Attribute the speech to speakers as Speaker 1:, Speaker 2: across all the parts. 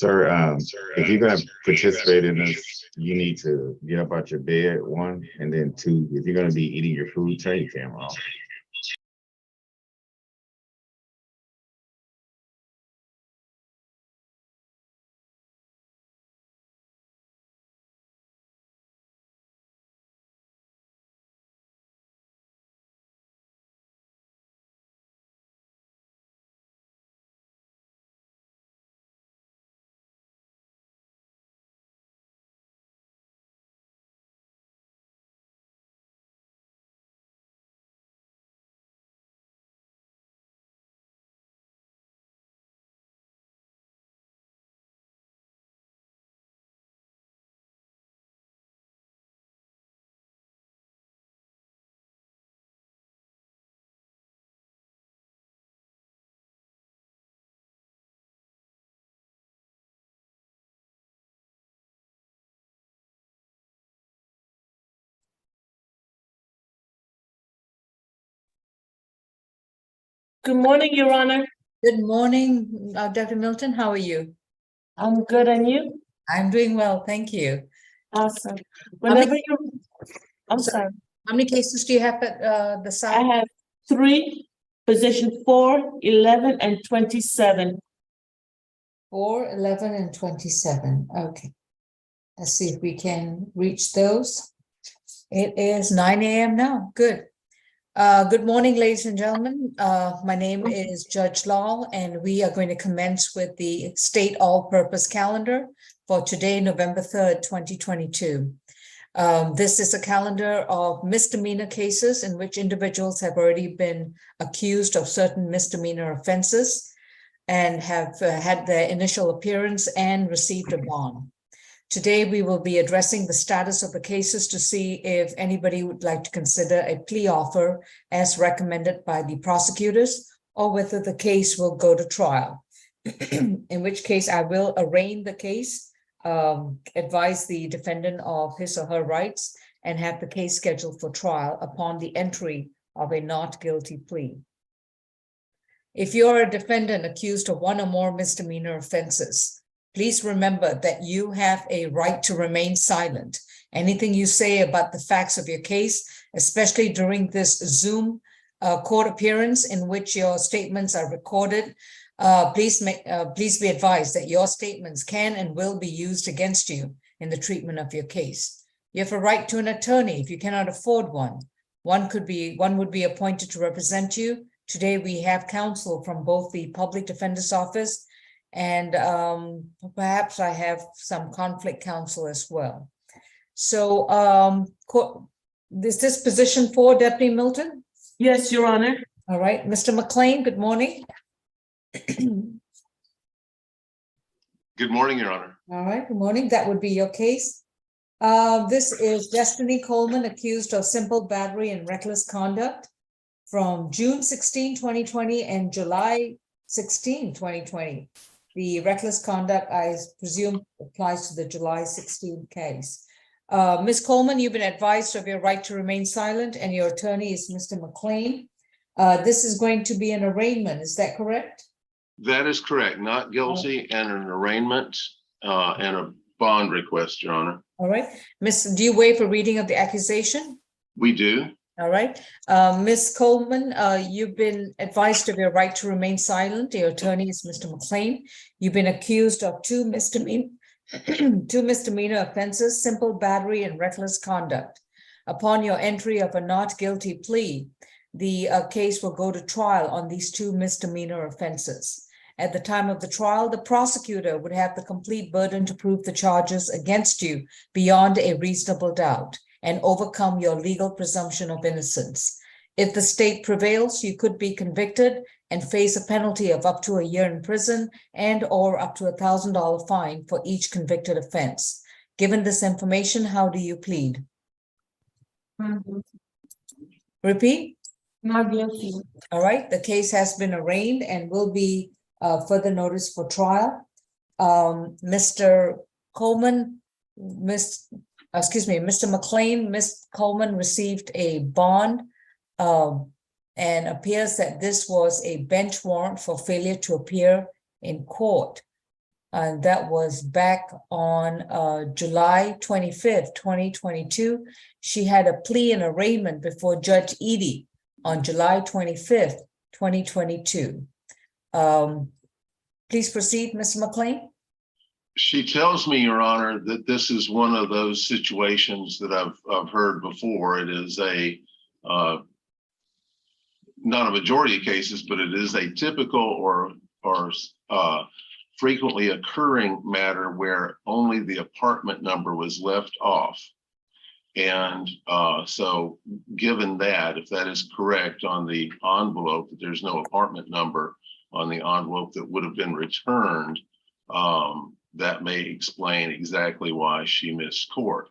Speaker 1: Sir, if you're gonna participate in this, you need to get up out your bed, one, and then two, if you're gonna be eating your food, turn your camera off.
Speaker 2: Good morning, Your Honor.
Speaker 3: Good morning, Dr. Milton. How are you?
Speaker 2: I'm good, and you?
Speaker 3: I'm doing well, thank you.
Speaker 2: Awesome.
Speaker 3: many-
Speaker 2: Whenever you, I'm sorry.
Speaker 3: How many cases do you have at the
Speaker 2: I
Speaker 3: site?
Speaker 2: have 3, position 4, 11, and 27.
Speaker 3: 4, 11, and 27. Okay. Let's see if we can reach those. It is 9 a.m. now. Good. Good morning, ladies and gentlemen. My name is Judge Lal, and we are going to commence with the state all-purpose calendar for today, November 3rd, 2022. This is a calendar of misdemeanor cases in which individuals have already been accused of certain misdemeanor offenses and have had their initial appearance and received a bond. Today, we will be addressing the status of the cases to see if anybody would like to consider a plea offer as recommended by the prosecutors, or whether the case will go to trial. In which case, I will arraign the case, advise the defendant of his or her rights, and have the case scheduled for trial upon the entry of a not guilty plea. If you're a defendant accused of one or more misdemeanor offenses, please remember that you have a right to remain silent. Anything you say about the facts of your case, especially during this Zoom court appearance in which your statements are recorded, please be advised that your statements can and will be used against you in the treatment of your case. You have a right to an attorney if you cannot afford one. One would be appointed to represent you. Today we have counsel from both the Public Defender's Office and perhaps I have some conflict counsel as well. So is this position 4, Deputy Milton?
Speaker 2: Yes, Your Honor.
Speaker 3: All right, Mr. McLean, good morning.
Speaker 4: Good morning, Your Honor.
Speaker 3: All right, good morning. That would be your case. This is Destiny Coleman, accused of simple battery and reckless conduct from June 16, 2020 and July 16, 2020. The reckless conduct, I presume, applies to the July 16 case. Ms. Coleman, you've been advised of your right to remain silent, and your attorney is Mr. McLean. This is going to be an arraignment, is that correct?
Speaker 4: That is correct. Not guilty and an arraignment and a bond request, Your Honor.
Speaker 3: All right. Do you waive a reading of the accusation?
Speaker 4: We do.
Speaker 3: All right. Ms. Coleman, you've been advised of your right to remain silent. Your attorney is Mr. McLean. You've been accused of 2 misdemeanor offenses, simple battery and reckless conduct. Upon your entry of a not guilty plea, the case will go to trial on these 2 misdemeanor offenses. At the time of the trial, the prosecutor would have the complete burden to prove the charges against you beyond a reasonable doubt and overcome your legal presumption of innocence. If the state prevails, you could be convicted and face a penalty of up to a year in prison and or up to $1,000 fine for each convicted offense. Given this information, how do you plead? Repeat?
Speaker 2: Not guilty.
Speaker 3: All right, the case has been arraigned and will be further notice for trial. Mr. Coleman, Mr. McLean, Ms. Coleman received a bond and appears that this was a bench warrant for failure to appear in court. And that was back on July 25th, 2022. She had a plea and arraignment before Judge Edie on July 25th, 2022. Please proceed, Mr. McLean.
Speaker 4: She tells me, Your Honor, that this is one of those situations that I've heard before. It is a not a majority of cases, but it is a typical or frequently occurring matter where only the apartment number was left off. And so given that, if that is correct on the envelope, that there's no apartment number on the envelope that would have been returned, that may explain exactly why she missed court.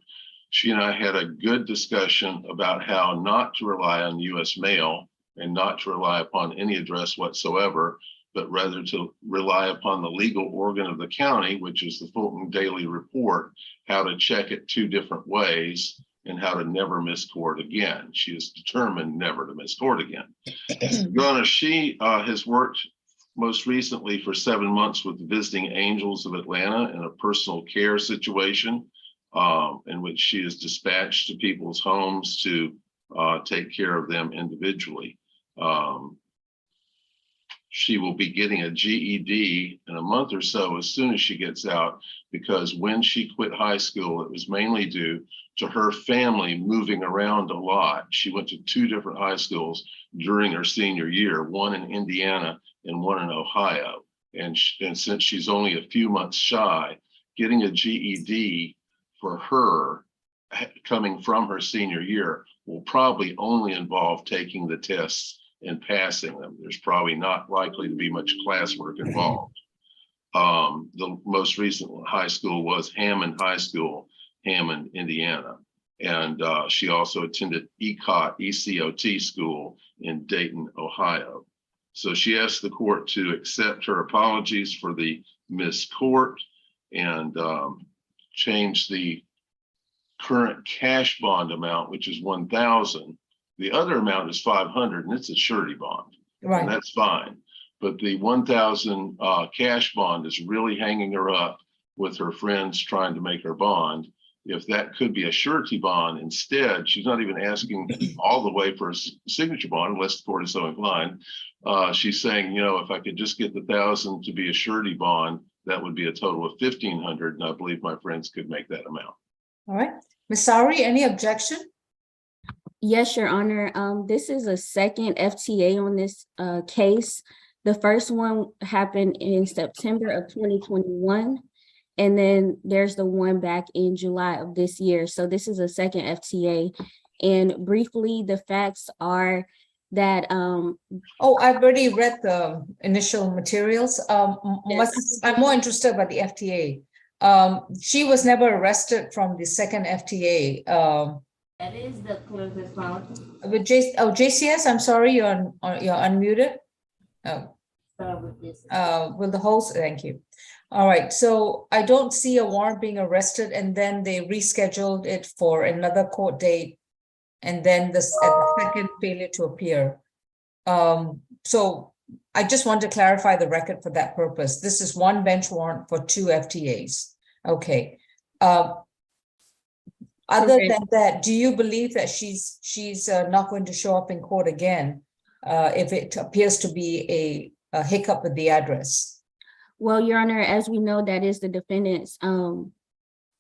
Speaker 4: She and I had a good discussion about how not to rely on US mail and not to rely upon any address whatsoever, but rather to rely upon the legal organ of the county, which is the Fulton Daily Report, how to check it 2 different ways and how to never miss court again. She is determined never to miss court again. Your Honor, she has worked most recently for 7 months with the Visiting Angels of Atlanta in a personal care situation in which she is dispatched to people's homes to take care of them individually. She will be getting a GED in a month or so as soon as she gets out, because when she quit high school, it was mainly due to her family moving around a lot. She went to 2 different high schools during her senior year, one in Indiana and one in Ohio. And since she's only a few months shy, getting a GED for her coming from her senior year will probably only involve taking the tests and passing them. There's probably not likely to be much classwork involved. The most recent high school was Hammond High School, Hammond, Indiana. And she also attended ECOT school in Dayton, Ohio. So she asked the court to accept her apologies for the missed court and change the current cash bond amount, which is $1,000. The other amount is $500, and it's a surety bond,
Speaker 3: Right.
Speaker 4: and that's fine. But the $1,000 cash bond is really hanging her up with her friends trying to make her bond. If that could be a surety bond instead, she's not even asking all the way for a signature bond unless the court is so inclined. She's saying, you know, if I could just get the $1,000 to be a surety bond, that would be a total of $1,500, and I believe my friends could make that amount.
Speaker 3: All right. Ms. Sari, any objection?
Speaker 5: Yes, Your Honor. This is a second FTA on this case. The first one happened in September of 2021. And then there's the one back in July of this year. So this is a second FTA. And briefly, the facts are that
Speaker 3: Oh, I've already read the initial materials.
Speaker 5: Yes.
Speaker 3: I'm more interested about the FTA. She was never arrested from the second FTA.
Speaker 5: that is the closest found.
Speaker 3: With JCS, I'm sorry, you're unmuted. Oh, will the host, thank you. All right, so I don't see a warrant being arrested, and then they rescheduled it for another court date. And then at the second failure to appear. So I just want to clarify the record for that purpose. This is one bench warrant for 2 FTAs. Okay. Other
Speaker 5: Okay.
Speaker 3: than that, do you believe that she's not going to show up in court again if it appears to be a hiccup with the address?
Speaker 5: Well, Your Honor, as we know, that is the defendant's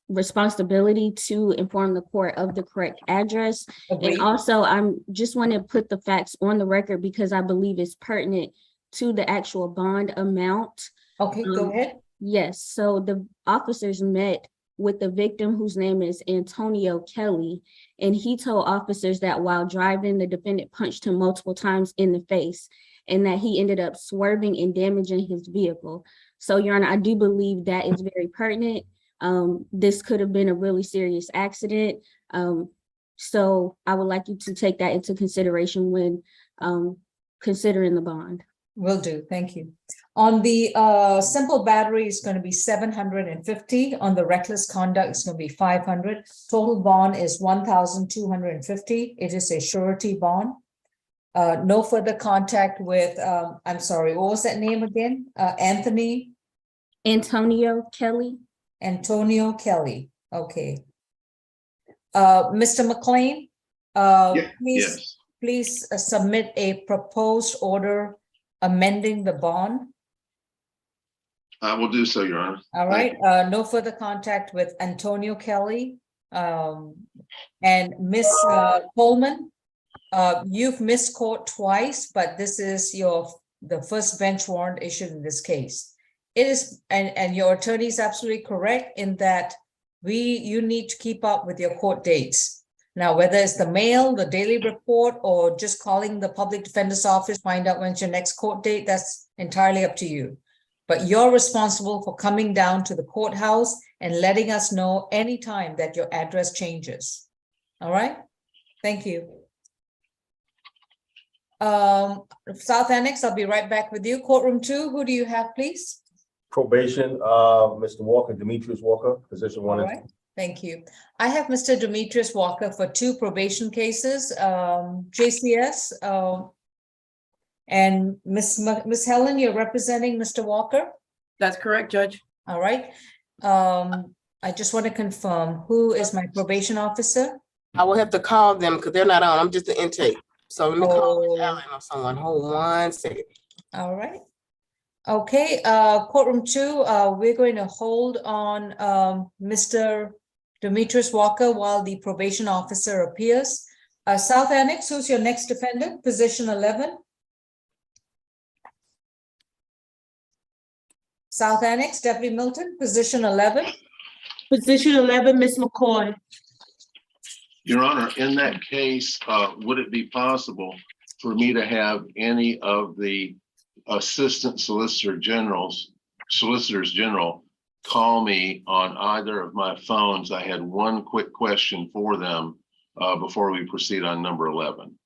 Speaker 5: responsibility to inform the court of the correct address.
Speaker 3: Agreed.
Speaker 5: And also, I'm just want to put the facts on the record because I believe it's pertinent to the actual bond amount.
Speaker 3: Okay, go ahead.
Speaker 5: Yes, so the officers met with the victim, whose name is Antonio Kelly, and he told officers that while driving, the defendant punched him multiple times in the face and that he ended up swerving and damaging his vehicle. So, Your Honor, I do believe that is very pertinent. This could have been a really serious accident. So I would like you to take that into consideration when considering the bond.
Speaker 3: Will do, thank you. On the simple battery is going to be 750. On the reckless conduct, it's going to be 500. Total bond is 1,250. It is a surety bond. No further contact with, I'm sorry, what was that name again? Anthony
Speaker 5: Antonio Kelly.
Speaker 3: Antonio Kelly, okay. Mr. McLean, please,
Speaker 4: Yes,
Speaker 3: submit a proposed order amending the bond.
Speaker 4: I will do so, Your Honor.
Speaker 3: All
Speaker 4: Thank
Speaker 3: right, no further contact with Antonio Kelly. And Miss Coleman, you've missed court twice, but this is the first bench warrant issued in this case. It is, and your attorney is absolutely correct in that you need to keep up with your court dates. Now, whether it's the mail, the daily report, or just calling the public defender's office, find out when's your next court date, that's entirely up to you. But you're responsible for coming down to the courthouse and letting us know anytime that your address changes. All right? Thank you. South Annex, I'll be right back with you. Courtroom 2, who do you have, please?
Speaker 6: Probation, Mr. Walker, Demetrius Walker, position 1
Speaker 3: All
Speaker 6: and
Speaker 3: right, thank you. I have Mr. Demetrius Walker for 2 probation cases, JCS. And Miss Helen, you're representing Mr. Walker?
Speaker 7: That's correct, Judge.
Speaker 3: All right. I just want to confirm, who is my probation officer?
Speaker 7: I will have to call them because they're not on. I'm just the intake. So let me call
Speaker 3: Oh.
Speaker 7: Ellen or someone. Hold 1 second.
Speaker 3: All right. Okay, courtroom 2, we're going to hold on Mr. Demetrius Walker while the probation officer appears. South Annex, who's your next defendant? Position 11. South Annex, Deputy Milton, position 11.
Speaker 2: Position 11, Ms. McCoy.
Speaker 4: Your Honor, in that case, would it be possible for me to have any of the assistant solicitors general call me on either of my phones? I had one quick question for them before we proceed on number 11.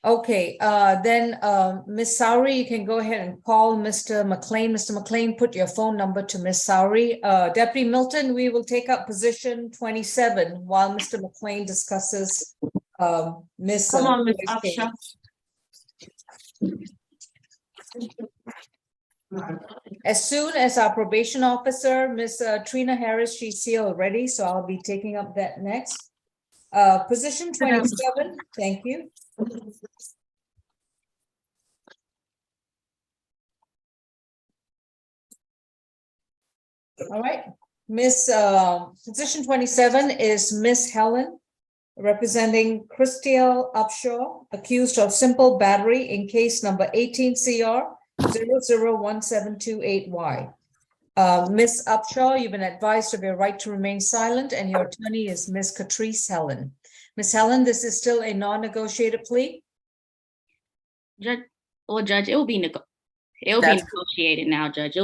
Speaker 3: Okay, then Ms. Sowry, you can go ahead and call Mr. McLean. Mr. McLean, put your phone number to Ms. Sowry. Deputy Milton, we will take up position 27 while Mr. McLean discusses Ms.
Speaker 2: Come on, Ms.
Speaker 3: McCoy's case.
Speaker 2: Upshaw.
Speaker 3: As soon as our probation officer, Ms. Trina Harris, she's here already, so I'll be taking up that next. Position 27, thank you. All right, position 27 is Miss Helen, representing Christiel Upshaw, accused of simple battery in case number 18 CR 001728Y. Miss Upshaw, you've been advised of your right to remain silent, and your attorney is Miss Catrice Helen. Miss Helen, this is still a non-negotiated plea?
Speaker 5: Judge, it will be
Speaker 7: That's-
Speaker 5: negotiated now, Judge.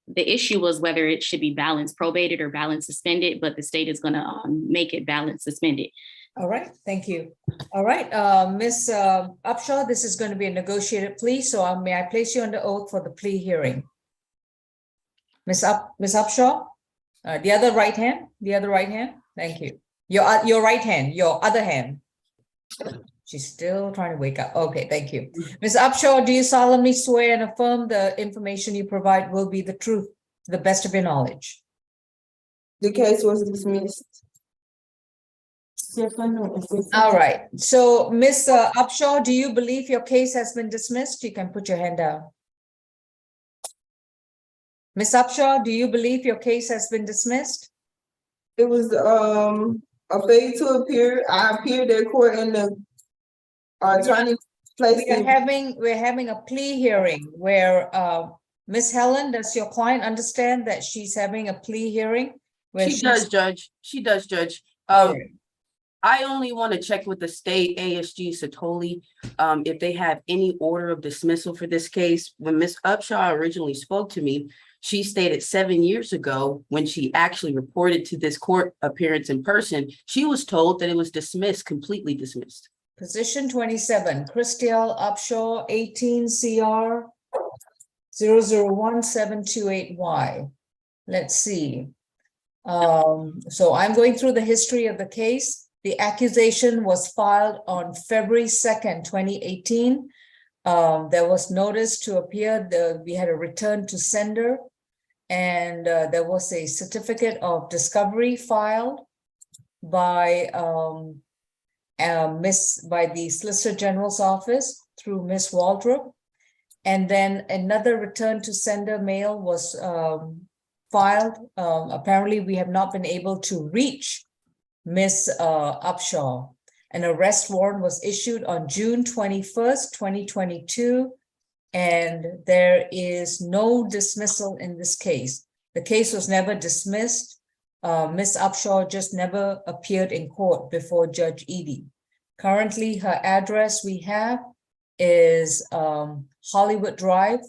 Speaker 5: The issue was whether it should be balance probated or balance suspended, but the state is gonna make it balance suspended.
Speaker 3: All right, thank you. All right, Miss Upshaw, this is going to be a negotiated plea, so may I place you under oath for the plea hearing? Miss Upshaw, the other right hand, thank you. Your right hand, your other hand. She's still trying to wake up. Okay, thank you. Ms. Upshaw, do you solemnly swear and affirm the information you provide will be the truth to the best of your knowledge?
Speaker 8: The case was dismissed.
Speaker 3: All right, so Ms. Upshaw, do you believe your case has been dismissed? You can put your hand down. Ms. Upshaw, do you believe your case has been dismissed?
Speaker 8: It was a failure to appear. I appeared at court and the attorney placed
Speaker 3: We're
Speaker 8: it.
Speaker 3: having a plea hearing where Ms. Helen, does your client understand that she's having a plea hearing? where
Speaker 7: She
Speaker 3: she's-
Speaker 7: does, Judge. She does, Judge.
Speaker 3: All right.
Speaker 7: I only want to check with the state ASG Satoli if they have any order of dismissal for this case. When Ms. Upshaw originally spoke to me, she stated 7 years ago, when she actually reported to this court appearance in person, she was told that it was dismissed, completely dismissed.
Speaker 3: Position 27, Christiel Upshaw, 18 CR 001728Y. Let's see. So I'm going through the history of the case. The accusation was filed on February 2nd, 2018. There was notice to appear. We had a return to sender. And there was a certificate of discovery filed by by the Solicitor General's office through Miss Waldrop. And then another return to sender mail was filed. Apparently, we have not been able to reach Miss Upshaw. An arrest warrant was issued on June 21st, 2022, and there is no dismissal in this case. The case was never dismissed. Miss Upshaw just never appeared in court before Judge Edie. Currently, her address we have is Hollywood Drive.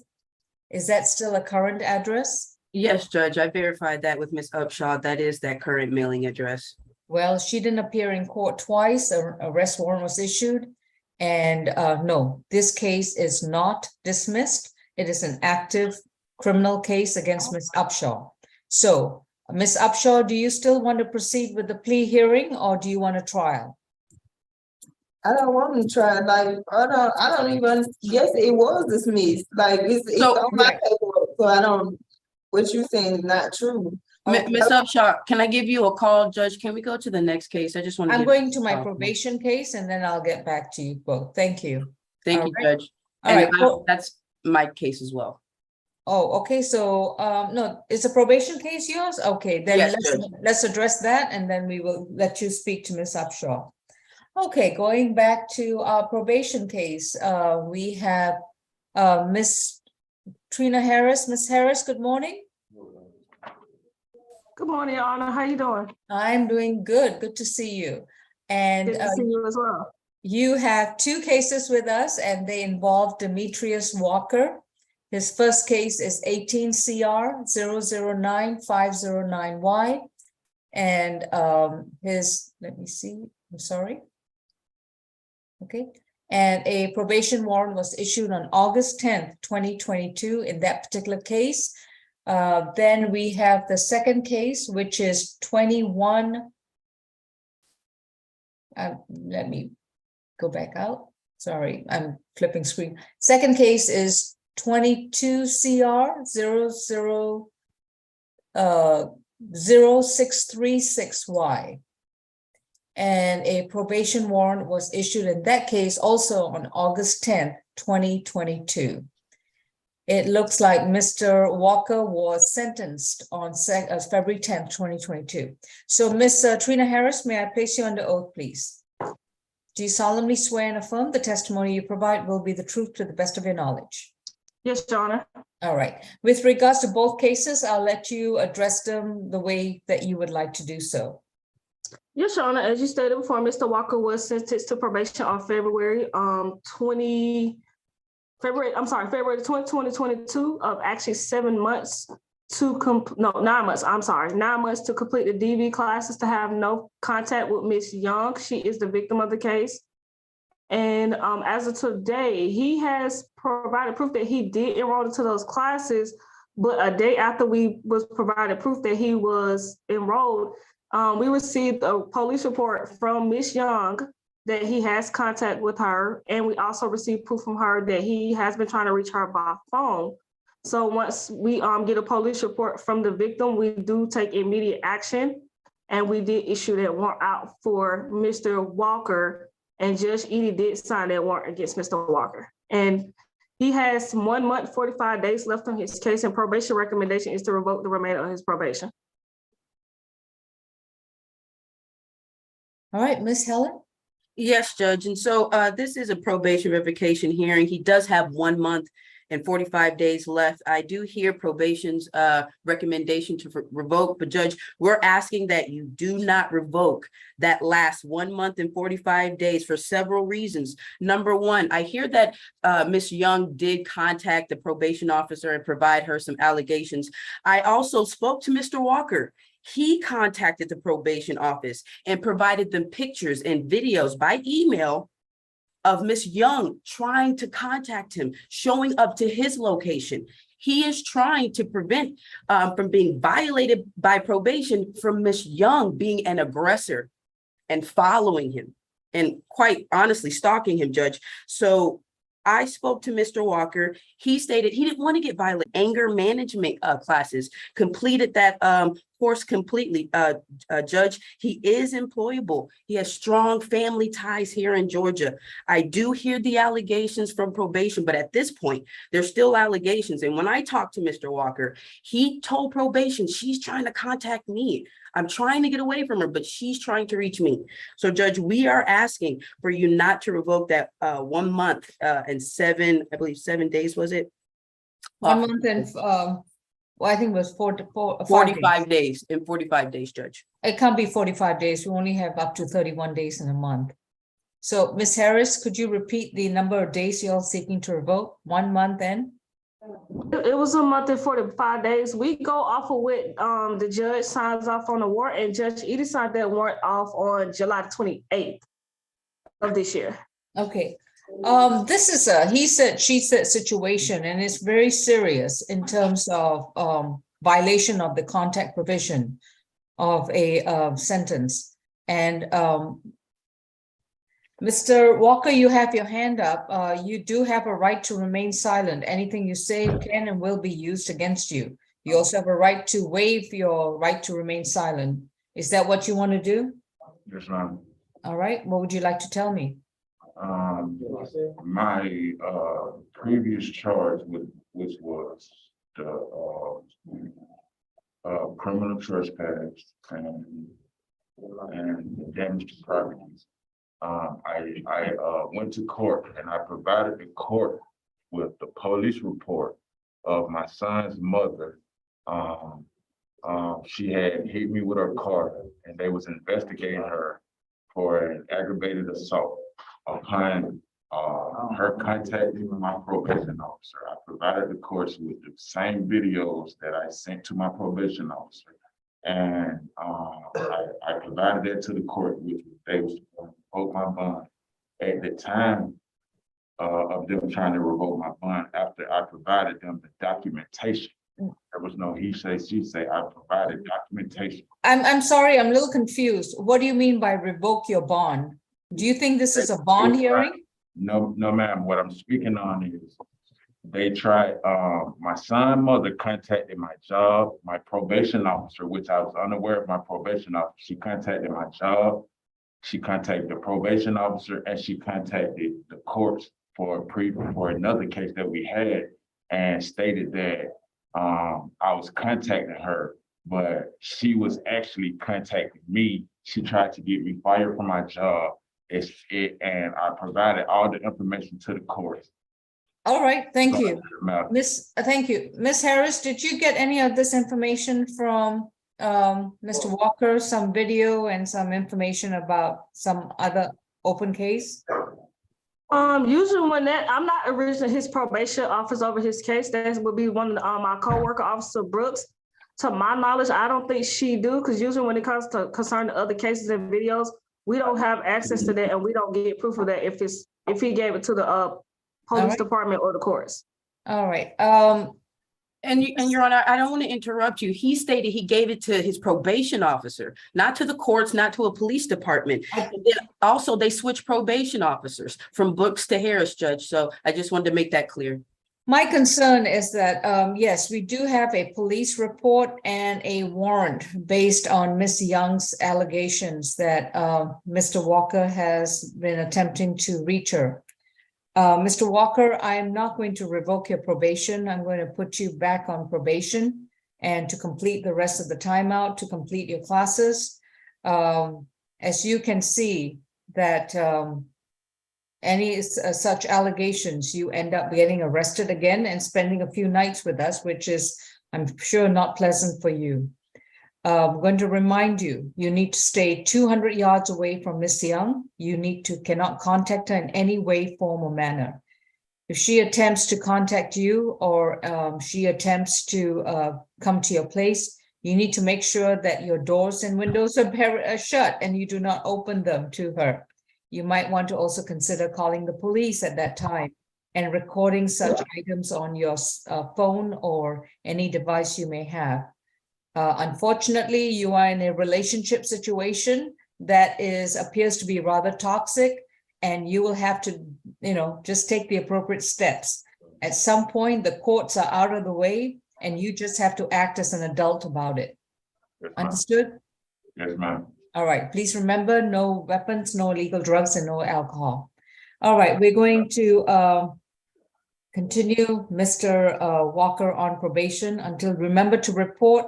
Speaker 3: Is that still a current address?
Speaker 7: Yes, Judge, I verified that with Ms. Upshaw. That is that current mailing address.
Speaker 3: Well, she didn't appear in court twice. An arrest warrant was issued. And no, this case is not dismissed. It is an active criminal case against Ms. Upshaw. So, Ms. Upshaw, do you still want to proceed with the plea hearing or do you want a trial?
Speaker 8: I don't want to try, like, I don't even, yes, it was dismissed, like, it's
Speaker 7: So-
Speaker 8: on my paperwork, so I don't, what you saying is not true.
Speaker 7: Ms. Upshaw, can I give you a call, Judge? Can we go to the next case? I just want to.
Speaker 3: I'm going to my probation case and then I'll get back to you both. Thank you.
Speaker 7: Thank
Speaker 3: all
Speaker 7: you,
Speaker 3: right.
Speaker 7: Judge.
Speaker 3: All
Speaker 7: And
Speaker 3: right.
Speaker 7: that's my case as well.
Speaker 3: Oh, okay, so, no, is a probation case yours? Okay, then
Speaker 7: Yes, Judge.
Speaker 3: let's address that and then we will let you speak to Ms. Upshaw. Okay, going back to our probation case, we have Miss Trina Harris. Miss Harris, good morning.
Speaker 9: Good morning, Your Honor. How you doing?
Speaker 3: I'm doing good. Good to see you. And
Speaker 9: Good to see you as well.
Speaker 3: you have two cases with us and they involve Demetrius Walker. His first case is 18 CR 009-509Y. And let me see, I'm sorry. Okay, and a probation warrant was issued on August 10th, 2022 in that particular case. Then we have the second case, which is 21. Let me go back out. Sorry, I'm flipping screen. Second case is 22 CR 0636Y. And a probation warrant was issued in that case also on August 10th, 2022. It looks like Mr. Walker was sentenced on February 10th, 2022. So Ms. Trina Harris, may I place you under oath, please? Do you solemnly swear and affirm the testimony you provide will be the truth to the best of your knowledge?
Speaker 9: Yes, Your Honor.
Speaker 3: All right. With regards to both cases, I'll let you address them the way that you would like to do so.
Speaker 9: Yes, Your Honor. As you stated before, Mr. Walker was sentenced to probation on February 20, 2022 of actually 7 months to 9 months. I'm sorry, 9 months to complete the DV classes to have no contact with Miss Young. She is the victim of the case. And as of today, he has provided proof that he did enroll into those classes, but a day after we was provided proof that he was enrolled, we received a police report from Miss Young that he has contact with her. And we also received proof from her that he has been trying to reach her by phone. So once we get a police report from the victim, we do take immediate action. And we did issue that warrant out for Mr. Walker, and Judge Edie did sign that warrant against Mr. Walker. And he has 1 month, 45 days left on his case, and probation recommendation is to revoke the remainder of his probation.
Speaker 3: All right, Ms. Helen?
Speaker 7: Yes, Judge. And so this is a probation revocation hearing. He does have 1 month and 45 days left. I do hear probation's recommendation to revoke, but Judge, we're asking that you do not revoke that last 1 month and 45 days for several reasons. Number one, I hear that Ms. Young did contact the probation officer and provide her some allegations. I also spoke to Mr. Walker. He contacted the probation office and provided them pictures and videos by email of Miss Young trying to contact him, showing up to his location. He is trying to prevent from being violated by probation from Miss Young being an aggressor and following him and quite honestly stalking him, Judge. So I spoke to Mr. Walker. He stated he didn't want to get violent. Anger management classes, completed that course completely. Judge, he is employable. He has strong family ties here in Georgia. I do hear the allegations from probation, but at this point, there's still allegations. And when I talked to Mr. Walker, he told probation she's trying to contact me. I'm trying to get away from her, but she's trying to reach me. So Judge, we are asking for you not to revoke that 1 month and 7 days, was it?
Speaker 3: 1 month and, well, I think it was
Speaker 7: 45 days. In 45 days, Judge.
Speaker 3: It can't be 45 days. We only have up to 31 days in a month. So Ms. Harris, could you repeat the number of days you're seeking to revoke? 1 month and?
Speaker 9: It was a month and 45 days. We go off of what the judge signs off on the warrant, and Judge Edie signed that warrant off on July 28th of this year.
Speaker 3: Okay. This is a he said, she said situation, and it's very serious in terms of violation of the contact provision of a sentence. And Mr. Walker, you have your hand up. You do have a right to remain silent. Anything you say can and will be used against you. You also have a right to waive your right to remain silent. Is that what you want to do?
Speaker 1: Yes, ma'am.
Speaker 3: All right. What would you like to tell me?
Speaker 1: My previous charge, which was the criminal trespass and damage to properties. I went to court and I provided the court with the police report of my son's mother. She had hit me with her car and they was investigating her for an aggravated assault. Upon her contacting my probation officer, I provided the courts with the same videos that I sent to my probation officer. And I provided that to the court, which they was going to revoke my bond. At the time of them trying to revoke my bond, after I provided them the documentation, there was no he say, she say, I provided documentation.
Speaker 3: I'm sorry, I'm a little confused. What do you mean by revoke your bond? Do you think this is a bond hearing?
Speaker 1: No, ma'am. What I'm speaking on is they tried, my son's mother contacted my job, my probation officer, which I was unaware of my probation officer. She contacted my job, she contacted the probation officer, and she contacted the courts for another case that we had and stated that I was contacting her, but she was actually contacting me. She tried to get me fired from my job. And I provided all the information to the courts.
Speaker 3: All right, thank you. Thank you. Ms. Harris, did you get any of this information from Mr. Walker, some video and some information about some other open case?
Speaker 9: Usually when I'm not originally his probation officer over his case, that would be one of my coworker, Officer Brooks. To my knowledge, I don't think she do, because usually when it comes to concerning other cases and videos, we don't have access to that and we don't get proof of that if he gave it to the police department or the courts.
Speaker 3: All right.
Speaker 7: And Your Honor, I don't want to interrupt you. He stated he gave it to his probation officer, not to the courts, not to a police department. And then also, they switched probation officers from Brooks to Harris, Judge. So I just wanted to make that clear.
Speaker 3: My concern is that, yes, we do have a police report and a warrant based on Ms. Young's allegations that Mr. Walker has been attempting to reach her. Mr. Walker, I am not going to revoke your probation. I'm going to put you back on probation and to complete the rest of the timeout, to complete your classes. As you can see that any such allegations, you end up getting arrested again and spending a few nights with us, which is, I'm sure, not pleasant for you. I'm going to remind you, you need to stay 200 yards away from Miss Young. You cannot contact her in any way, form, or manner. If she attempts to contact you or she attempts to come to your place, you need to make sure that your doors and windows are shut and you do not open them to her. You might want to also consider calling the police at that time and recording such items on your phone or any device you may have. Unfortunately, you are in a relationship situation that appears to be rather toxic, and you will have to, just take the appropriate steps. At some point, the courts are out of the way, and you just have to act as an adult about it.
Speaker 1: Yes, ma'am.
Speaker 3: Understood?
Speaker 1: Yes, ma'am.
Speaker 3: All right, please remember, no weapons, no illegal drugs, and no alcohol. All right, we're going to continue Mr. Walker on probation until, remember to report.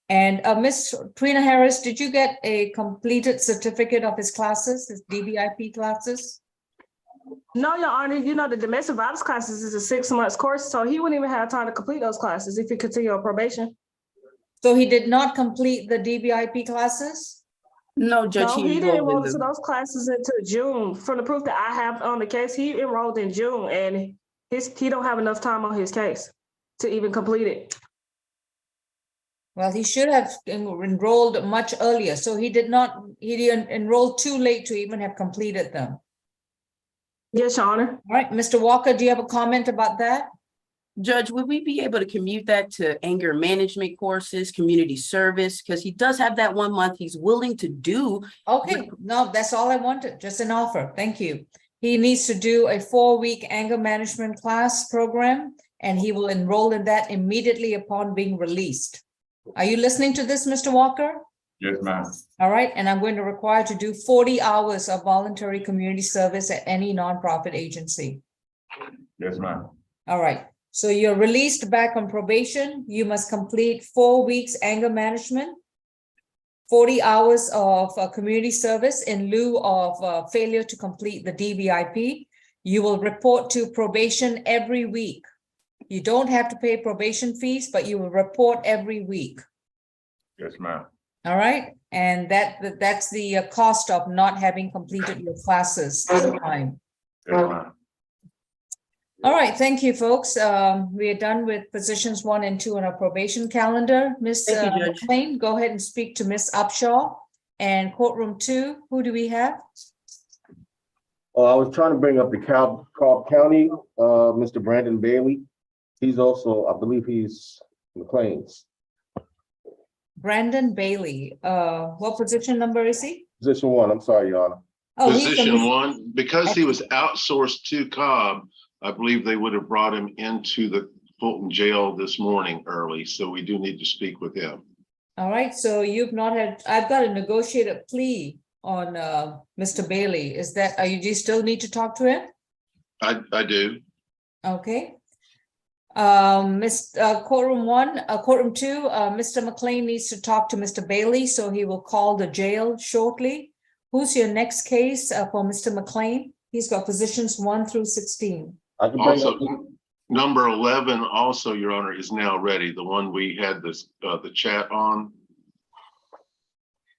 Speaker 3: And Ms. Trina Harris, did you get a completed certificate of his classes, his DBIP classes?
Speaker 9: No, Your Honor, the domestic violence classes is a 6 months course, so he wouldn't even have time to complete those classes if he continue on probation.
Speaker 3: So he did not complete the DBIP classes?
Speaker 7: No, Judge,
Speaker 9: No,
Speaker 7: he
Speaker 9: he didn't
Speaker 7: enrolled
Speaker 9: enroll
Speaker 7: in
Speaker 9: into
Speaker 7: the,
Speaker 9: those classes until June. From the proof that I have on the case, he enrolled in June, and he don't have enough time on his case to even complete it.
Speaker 3: Well, he should have enrolled much earlier, so he didn't enroll too late to even have completed them.
Speaker 9: Yes, Your Honor.
Speaker 3: All right, Mr. Walker, do you have a comment about that?
Speaker 7: Judge, would we be able to commute that to anger management courses, community service? Because he does have that 1 month he's willing to do.
Speaker 3: Okay, no, that's all I wanted, just an offer. Thank you. He needs to do a 4-week anger management class program, and he will enroll in that immediately upon being released. Are you listening to this, Mr. Walker?
Speaker 1: Yes, ma'am.
Speaker 3: All right, and I'm going to require to do 40 hours of voluntary community service at any nonprofit agency.
Speaker 1: Yes, ma'am.
Speaker 3: All right, so you're released back on probation. You must complete 4 weeks anger management, 40 hours of community service in lieu of failure to complete the DBIP. You will report to probation every week. You don't have to pay probation fees, but you will report every week.
Speaker 1: Yes, ma'am.
Speaker 3: All right, and that's the cost of not having completed your classes on time.
Speaker 1: Yes, ma'am.
Speaker 3: All right, thank you, folks. We are done with positions 1 and 2 on our probation calendar. Ms.
Speaker 7: Thank you, Judge.
Speaker 3: McLean, go ahead and speak to Ms. Upshaw. And courtroom 2, who do we have?
Speaker 6: I was trying to bring up the Cobb County, Mr. Brandon Bailey. He's also, I believe he's McLean's.
Speaker 3: Brandon Bailey. What position number is he?
Speaker 6: Position 1, I'm sorry, Your Honor.
Speaker 3: Oh, he's
Speaker 4: Position
Speaker 3: the-
Speaker 4: 1, because he was outsourced to Cobb, I believe they would have brought him into the Fulton jail this morning early, so we do need to speak with him.
Speaker 3: All right, so you've not had, I've got a negotiated plea on Mr. Bailey. Do you still need to talk to him?
Speaker 4: I do.
Speaker 3: Okay. Courtroom 2, Mr. McLean needs to talk to Mr. Bailey, so he will call the jail shortly. Who's your next case for Mr. McLean? He's got positions 1 through 16.
Speaker 6: I can bring
Speaker 4: Also,
Speaker 6: up,
Speaker 4: number 11 also, Your Honor, is now ready, the one we had this, the chat on.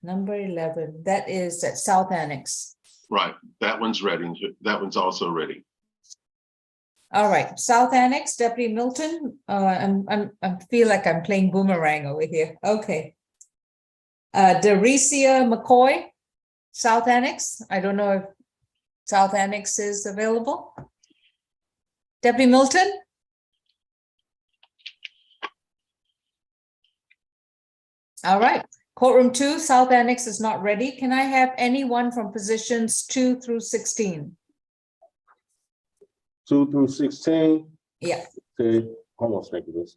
Speaker 3: Number 11, that is at South Annex.
Speaker 4: Right, that one's ready. That one's also ready.
Speaker 3: All right, South Annex, Deputy Milton. I feel like I'm playing boomerang over here. Okay. Daricia McCoy, South Annex. I don't know if South Annex is available. Deputy Milton? All right, courtroom 2, South Annex is not ready. Can I have anyone from positions 2 through 16?
Speaker 6: 2 through 16.
Speaker 3: Yeah.
Speaker 6: Okay, hold on a second.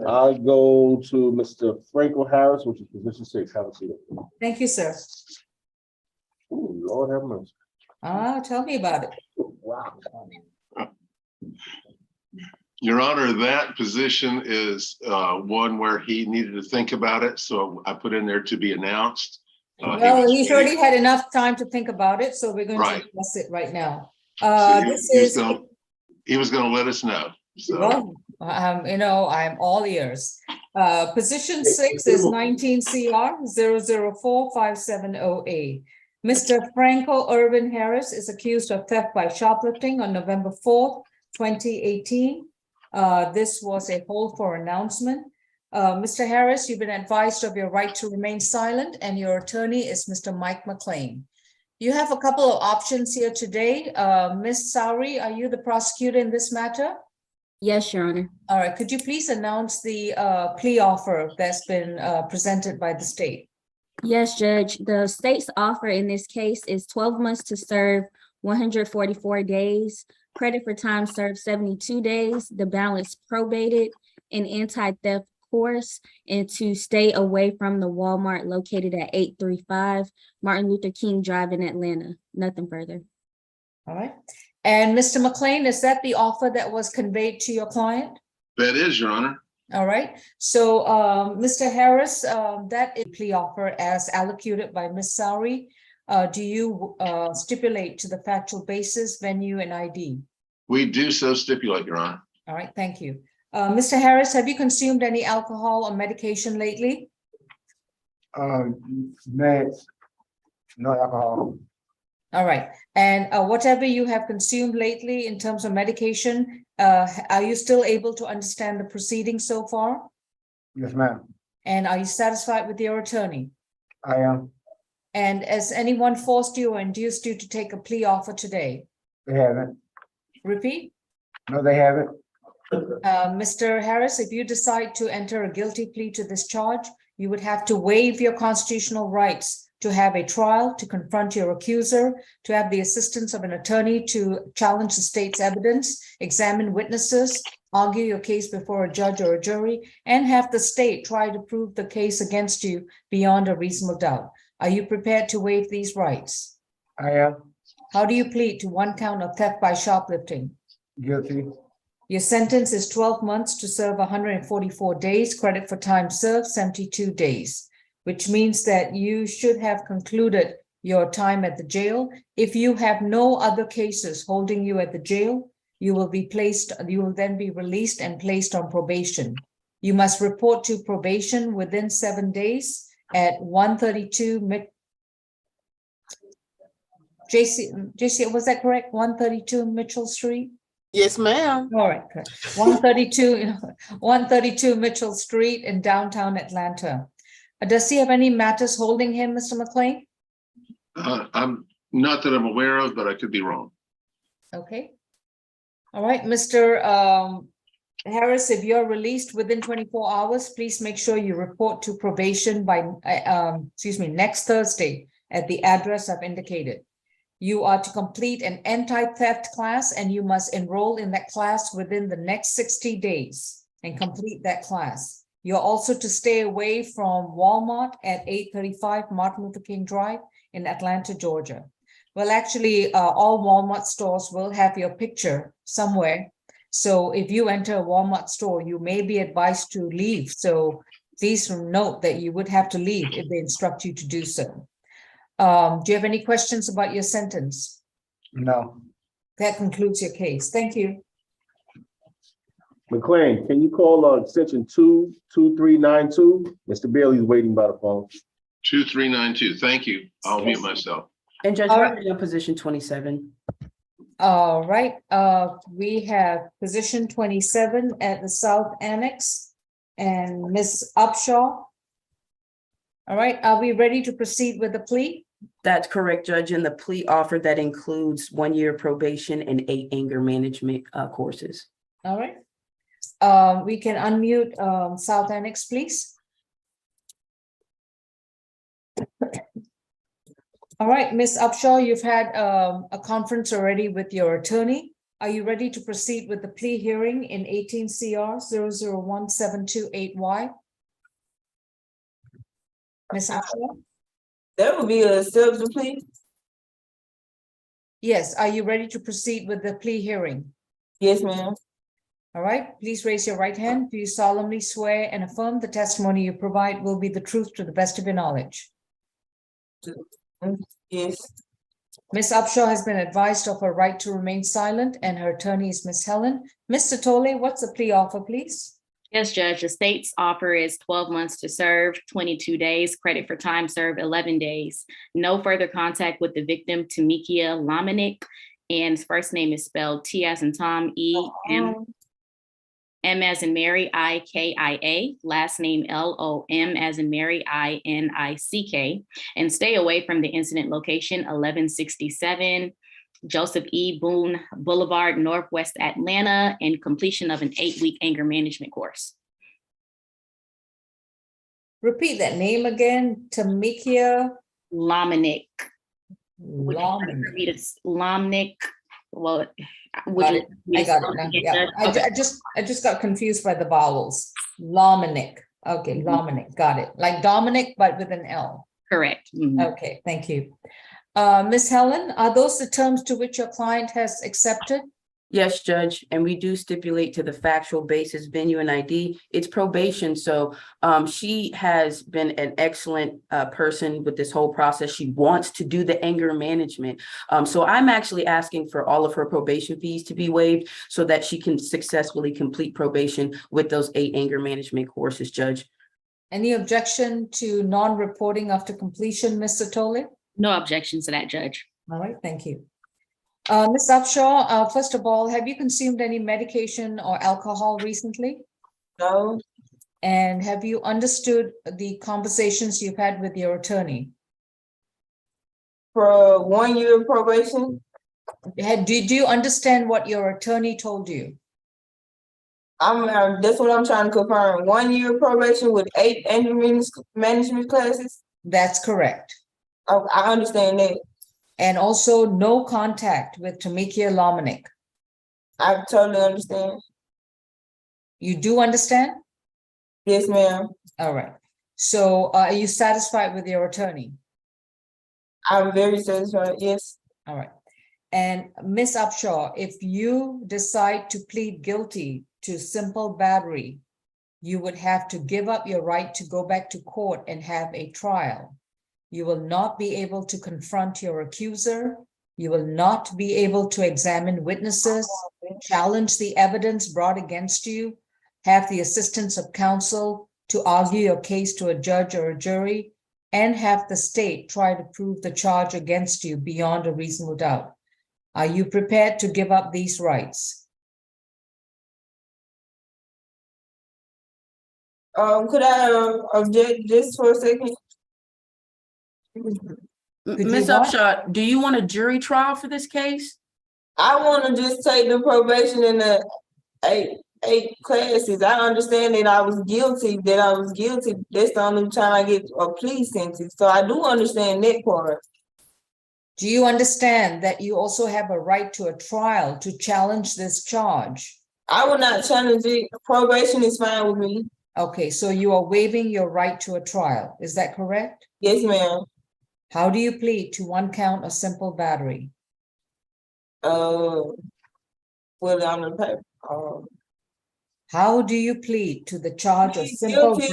Speaker 6: I'll go to Mr. Franco Harris, which is position 6. Have a seat.
Speaker 3: Thank you, sir.
Speaker 6: Ooh, Lord have mercy.
Speaker 3: Tell me about it.
Speaker 6: Wow.
Speaker 4: Your Honor, that position is one where he needed to think about it, so I put in there to be announced.
Speaker 3: Well, he's already had enough time to think about it, so we're going to
Speaker 4: Right.
Speaker 3: discuss it right now.
Speaker 4: So he was gonna let us know, so.
Speaker 3: Well, I'm all ears. Position 6 is 19 CR 0045708. Mr. Franco Irvin Harris is accused of theft by shoplifting on November 4th, 2018. This was a hold for announcement. Mr. Harris, you've been advised of your right to remain silent, and your attorney is Mr. Mike McLean. You have a couple of options here today. Ms. Sowry, are you the prosecutor in this matter?
Speaker 5: Yes, Your Honor.
Speaker 3: All right, could you please announce the plea offer that's been presented by the state?
Speaker 5: Yes, Judge. The state's offer in this case is 12 months to serve 144 days, credit for time served 72 days, the balance probated, an anti-theft course, and to stay away from the Walmart located at 835 Martin Luther King Drive in Atlanta. Nothing further.
Speaker 3: All right. And Mr. McLean, is that the offer that was conveyed to your client?
Speaker 4: That is, Your Honor.
Speaker 3: All right. So, Mr. Harris, that is plea offer as allocated by Ms. Sowry. Do you stipulate to the factual basis, venue, and ID?
Speaker 4: We do so stipulate, Your Honor.
Speaker 3: All right, thank you. Mr. Harris, have you consumed any alcohol or medication lately?
Speaker 6: Meds, no alcohol.
Speaker 3: All right, and whatever you have consumed lately in terms of medication, are you still able to understand the proceedings so far?
Speaker 6: Yes, ma'am.
Speaker 3: And are you satisfied with your attorney?
Speaker 6: I am.
Speaker 3: And has anyone forced you or induced you to take a plea offer today?
Speaker 6: They haven't.
Speaker 3: Repeat.
Speaker 6: No, they haven't.
Speaker 3: Mr. Harris, if you decide to enter a guilty plea to this charge, you would have to waive your constitutional rights to have a trial, to confront your accuser, to have the assistance of an attorney to challenge the state's evidence, examine witnesses, argue your case before a judge or a jury, and have the state try to prove the case against you beyond a reasonable doubt. Are you prepared to waive these rights?
Speaker 6: I am
Speaker 3: How do you plead to one count of theft by shoplifting?
Speaker 6: guilty.
Speaker 3: Your sentence is 12 months to serve 144 days, credit for time served 72 days, which means that you should have concluded your time at the jail. If you have no other cases holding you at the jail, you will then be released and placed on probation. You must report to probation within 7 days at 132 JC, was that correct? 132 Mitchell Street?
Speaker 8: Yes, ma'am.
Speaker 3: All right, correct. 132 Mitchell Street in downtown Atlanta. Does he have any matters holding him, Mr. McLean?
Speaker 4: I'm not that I'm aware of, but I could be wrong.
Speaker 3: Okay. All right, Mr. Harris, if you're released within 24 hours, please make sure you report to probation by, next Thursday at the address I've indicated. You are to complete an anti-theft class and you must enroll in that class within the next 60 days and complete that class. You're also to stay away from Walmart at 835 Martin Luther King Drive in Atlanta, Georgia. Well, actually, all Walmart stores will have your picture somewhere. So if you enter a Walmart store, you may be advised to leave. So please note that you would have to leave if they instruct you to do so. Do you have any questions about your sentence?
Speaker 6: No.
Speaker 3: That concludes your case. Thank you.
Speaker 6: McLean, can you call extension 22392? Mr. Bailey's waiting by the phone.
Speaker 4: 2392. Thank you. I'll mute myself.
Speaker 7: And Judge,
Speaker 3: All
Speaker 7: we're
Speaker 3: right.
Speaker 7: already on position 27.
Speaker 3: All right, we have position 27 at the South Annex and Ms. Upshaw. All right, are we ready to proceed with the plea?
Speaker 7: That's correct, Judge. And the plea offer that includes 1 year probation and 8 anger management courses.
Speaker 3: All right. We can unmute South Annex, please. All right, Ms. Upshaw, you've had a conference already with your attorney. Are you ready to proceed with the plea hearing in 18 CR 001728Y? Ms. Upshaw?
Speaker 8: That would be a substitute plea.
Speaker 3: Yes, are you ready to proceed with the plea hearing?
Speaker 8: Yes, ma'am.
Speaker 3: All right, please raise your right hand. Do you solemnly swear and affirm the testimony you provide will be the truth to the best of your knowledge?
Speaker 8: Yes.
Speaker 3: Ms. Upshaw has been advised of her right to remain silent and her attorney is Ms. Helen. Mr. Tolle, what's the plea offer, please?
Speaker 10: Yes, Judge, the state's offer is 12 months to serve, 22 days, credit for time served, 11 days. No further contact with the victim, Tamikia Lominick, and his first name is spelled T as in Tom, E-M, M as in Mary, I-K-I-A, last name L-O-M as in Mary, I-N-I-C-K, and stay away from the incident location, 1167 Joseph E. Boone Boulevard, Northwest Atlanta, and completion of an 8-week anger management course.
Speaker 3: Repeat that name again, Tamikia.
Speaker 10: Lominick. Would you like for
Speaker 3: Lomnick.
Speaker 10: me to Lomnick, well, would
Speaker 3: Got
Speaker 10: you?
Speaker 3: it.
Speaker 10: like me
Speaker 3: I
Speaker 10: to
Speaker 3: got
Speaker 10: spell
Speaker 3: it now.
Speaker 10: again,
Speaker 3: Yeah,
Speaker 10: Judge? Okay.
Speaker 3: I just got confused by the vowels. Lomnick. Okay,
Speaker 10: Mhm.
Speaker 3: Lomnick, got it. Like Dominic, but with an L.
Speaker 10: Correct. Mhm.
Speaker 3: Okay, thank you. Ms. Helen, are those the terms to which your client has accepted?
Speaker 7: Yes, Judge, and we do stipulate to the factual basis, venue and ID. It's probation, so she has been an excellent person with this whole process. She wants to do the anger management. So I'm actually asking for all of her probation fees to be waived so that she can successfully complete probation with those 8 anger management courses, Judge.
Speaker 3: Any objection to non-reporting after completion, Mr. Tolle?
Speaker 10: No objections to that, Judge.
Speaker 3: All right, thank you. Ms. Upshaw, first of all, have you consumed any medication or alcohol recently?
Speaker 8: No,
Speaker 3: And have you understood the conversations you've had with your attorney?
Speaker 8: for 1 year of probation,
Speaker 3: Do you understand what your attorney told you?
Speaker 8: that's what I'm trying to confirm. 1 year of probation with 8 anger management classes.
Speaker 3: That's correct.
Speaker 8: I understand that.
Speaker 3: And also no contact with Tamikia Lomnick.
Speaker 8: I totally understand.
Speaker 3: You do understand?
Speaker 8: Yes, ma'am.
Speaker 3: All right. So are you satisfied with your attorney?
Speaker 8: I'm very satisfied. Yes.
Speaker 3: All right. And Ms. Upshaw, if you decide to plead guilty to simple battery, you would have to give up your right to go back to court and have a trial. You will not be able to confront your accuser. You will not be able to examine witnesses, challenge the evidence brought against you, have the assistance of counsel to argue your case to a judge or a jury, and have the state try to prove the charge against you beyond a reasonable doubt. Are you prepared to give up these rights?
Speaker 8: Could I object just for a second?
Speaker 3: you
Speaker 7: Ms.
Speaker 3: what?
Speaker 7: Upshaw, do you want a jury trial for this case?
Speaker 8: I want to just take the probation in the 8 classes. I understand that I was guilty. That's the only time I get a plea sentence. So I do understand that part.
Speaker 3: Do you understand that you also have a right to a trial to challenge this charge?
Speaker 8: I will not challenge it. Probation is fine with me.
Speaker 3: Okay, so you are waiving your right to a trial. Is that correct?
Speaker 8: Yes, ma'am.
Speaker 3: How do you plead to 1 count of simple battery?
Speaker 8: Well, I'm the paper.
Speaker 3: How do you plead to the charge of
Speaker 8: Plead
Speaker 3: simple
Speaker 8: guilty.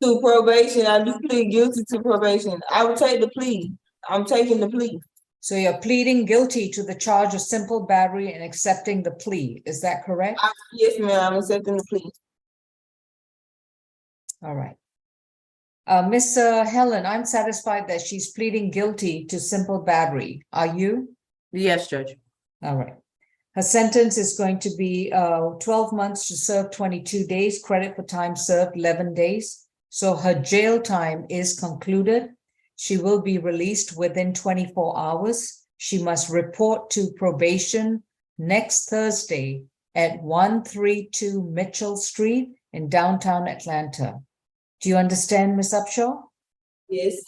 Speaker 8: To probation, I do plead guilty to probation. I will take the plea. I'm taking the plea.
Speaker 3: So you're pleading guilty to the charge of simple battery and accepting the plea. Is that correct?
Speaker 8: Yes, ma'am. I'm accepting the plea.
Speaker 3: All right. Miss Helen, I'm satisfied that she's pleading guilty to simple battery. Are you?
Speaker 7: Yes, Judge.
Speaker 3: All right. Her sentence is going to be 12 months to serve 22 days, credit for time served 11 days. So her jail time is concluded. She will be released within 24 hours. She must report to probation next Thursday at 132 Mitchell Street in downtown Atlanta. Do you understand, Ms. Upshaw?
Speaker 8: Yes.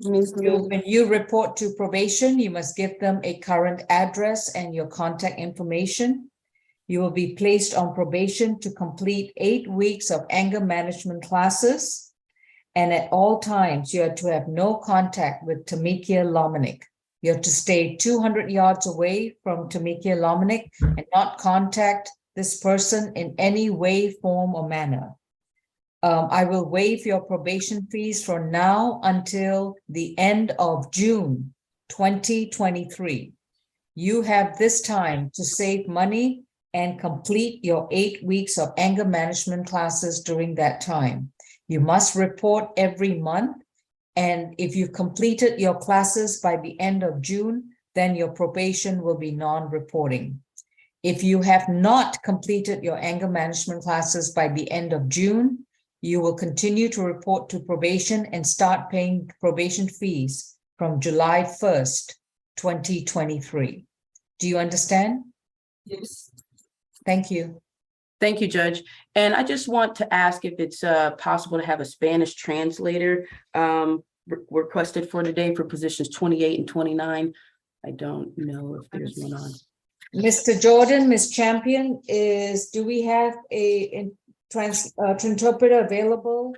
Speaker 8: Ms. Lewis.
Speaker 3: When you report to probation, you must give them a current address and your contact information. You will be placed on probation to complete 8 weeks of anger management classes. And at all times, you are to have no contact with Tamikia Lomnick. You have to stay 200 yards away from Tamikia Lomnick and not contact this person in any way, form, or manner. I will waive your probation fees from now until the end of June 2023. You have this time to save money and complete your 8 weeks of anger management classes during that time. You must report every month. And if you've completed your classes by the end of June, then your probation will be non-reporting. If you have not completed your anger management classes by the end of June, you will continue to report to probation and start paying probation fees from July 1st, 2023. Do you understand?
Speaker 8: Yes.
Speaker 3: Thank you.
Speaker 7: Thank you, Judge. And I just want to ask if it's possible to have a Spanish translator requested for today for positions 28 and 29. I don't know if there's one on.
Speaker 3: Mr. Jordan, Ms. Champion, do we have a interpreter available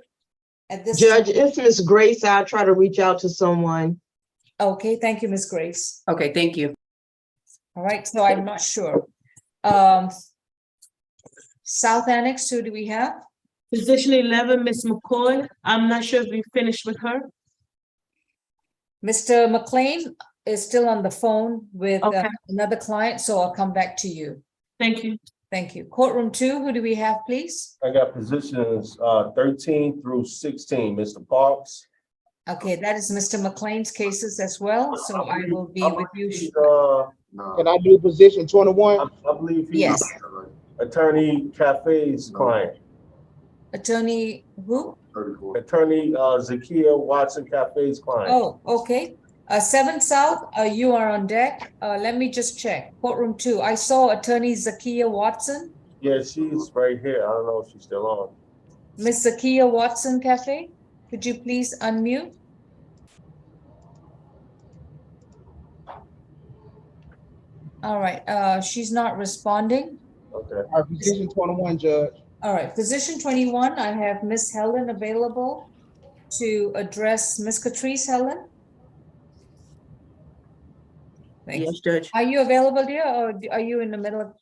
Speaker 3: at this?
Speaker 8: Judge, it's Miss Grace. I'll try to reach out to someone.
Speaker 3: Okay, thank you, Ms. Grace.
Speaker 7: Okay, thank you.
Speaker 3: All right, so I'm not sure. South Annex, who do we have?
Speaker 2: Position 11, Ms. McCoy. I'm not sure if we finished with her.
Speaker 3: Mr. McLean is still on the phone with
Speaker 2: Okay.
Speaker 3: another client, so I'll come back to you.
Speaker 2: Thank you.
Speaker 3: Thank you. Courtroom 2, who do we have, please?
Speaker 6: I got positions 13 through 16, Mr. Parks.
Speaker 3: Okay, that is Mr. McLean's cases as well, so I will be with you.
Speaker 11: Can I do position 21?
Speaker 6: I believe he's
Speaker 3: Yes.
Speaker 6: Attorney Cafe's client.
Speaker 3: Attorney who?
Speaker 6: Attorney Zakia Watson Cafe's client.
Speaker 3: Oh, okay. 7 South, you are on deck. Let me just check. Courtroom 2, I saw Attorney Zakia Watson.
Speaker 6: Yeah, she's right here. I don't know if she's still on.
Speaker 3: Ms. Zakia Watson Cafe, could you please unmute? All right, she's not responding.
Speaker 6: Okay.
Speaker 11: Our position 21, Judge.
Speaker 3: All right, position 21, I have Miss Helen available to address Miss Catrice. Helen? Thank you.
Speaker 7: Yes, Judge.
Speaker 3: Are you available, dear, or are you in the middle of,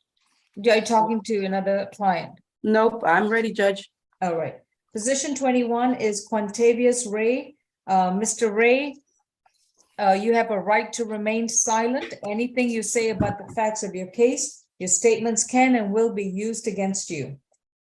Speaker 3: are you talking to another client?
Speaker 7: Nope, I'm ready, Judge.
Speaker 3: All right. Position 21 is Quantavious Ray. Mr. Ray, you have a right to remain silent. Anything you say about the facts of your case, your statements can and will be used against you.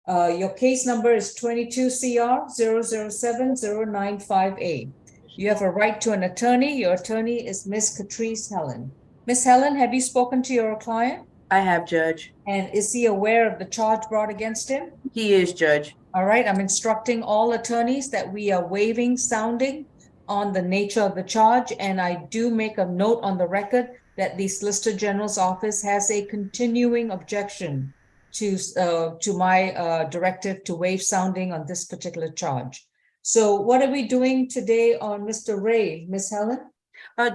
Speaker 3: Your case number is 22 CR 0070958. You have a right to an attorney. Your attorney is Miss Catrice Helen. Miss Helen, have you spoken to your client?
Speaker 7: I have, Judge.
Speaker 3: And is he aware of the charge brought against him?
Speaker 7: He is, Judge.
Speaker 3: All right, I'm instructing all attorneys that we are waiving sounding on the nature of the charge, and I do make a note on the record that the Solicitor General's office has a continuing objection to my directive to waive sounding on this particular charge. So what are we doing today on Mr. Ray, Miss Helen?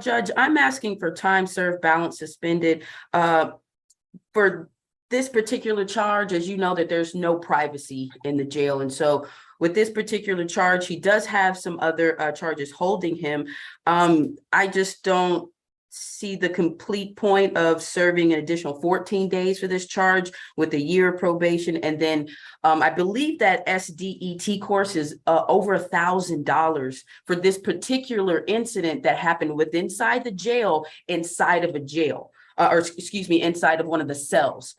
Speaker 7: Judge, I'm asking for time served, balance suspended. For this particular charge, as you know, that there's no privacy in the jail. And so with this particular charge, he does have some other charges holding him. I just don't see the complete point of serving an additional 14 days for this charge with a year of probation. And then I believe that SDET course is over $1,000 for this particular incident that happened within inside the jail, inside of a jail, or excuse me, inside of one of the cells.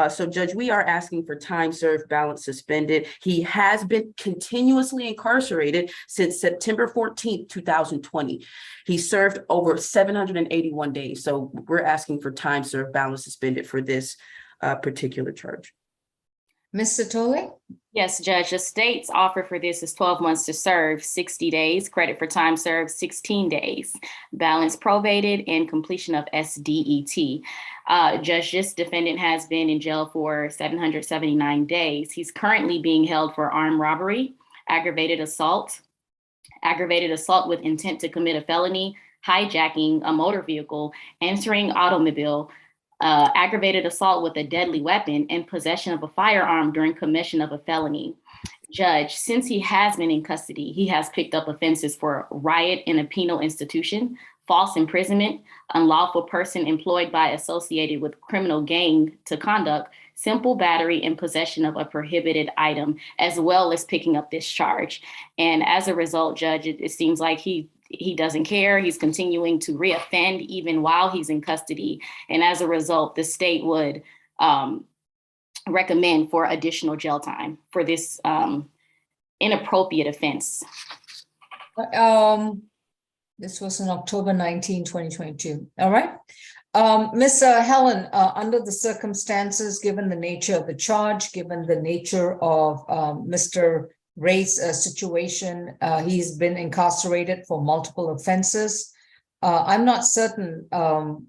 Speaker 7: So Judge, we are asking for time served, balance suspended. He has been continuously incarcerated since September 14th, 2020. He served over 781 days. So we're asking for time served, balance suspended for this particular charge.
Speaker 3: Ms. Satole?
Speaker 10: Yes, Judge, the state's offer for this is 12 months to serve, 60 days, credit for time served, 16 days, balance probated, and completion of SDET. Judge, this defendant has been in jail for 779 days. He's currently being held for armed robbery, aggravated assault with intent to commit a felony, hijacking a motor vehicle, entering automobile, aggravated assault with a deadly weapon, and possession of a firearm during commission of a felony. Judge, since he has been in custody, he has picked up offenses for riot in a penal institution, false imprisonment, unlawful person employed by associated with criminal gang to conduct, simple battery, and possession of a prohibited item, as well as picking up this charge. And as a result, Judge, it seems like he doesn't care. He's continuing to reoffend even while he's in custody. And as a result, the state would recommend for additional jail time for this inappropriate offense.
Speaker 3: This was on October 19, 2022. All right. Ms. Helen, under the circumstances, given the nature of the charge, given the nature of Mr. Ray's situation, he's been incarcerated for multiple offenses. I'm not certain how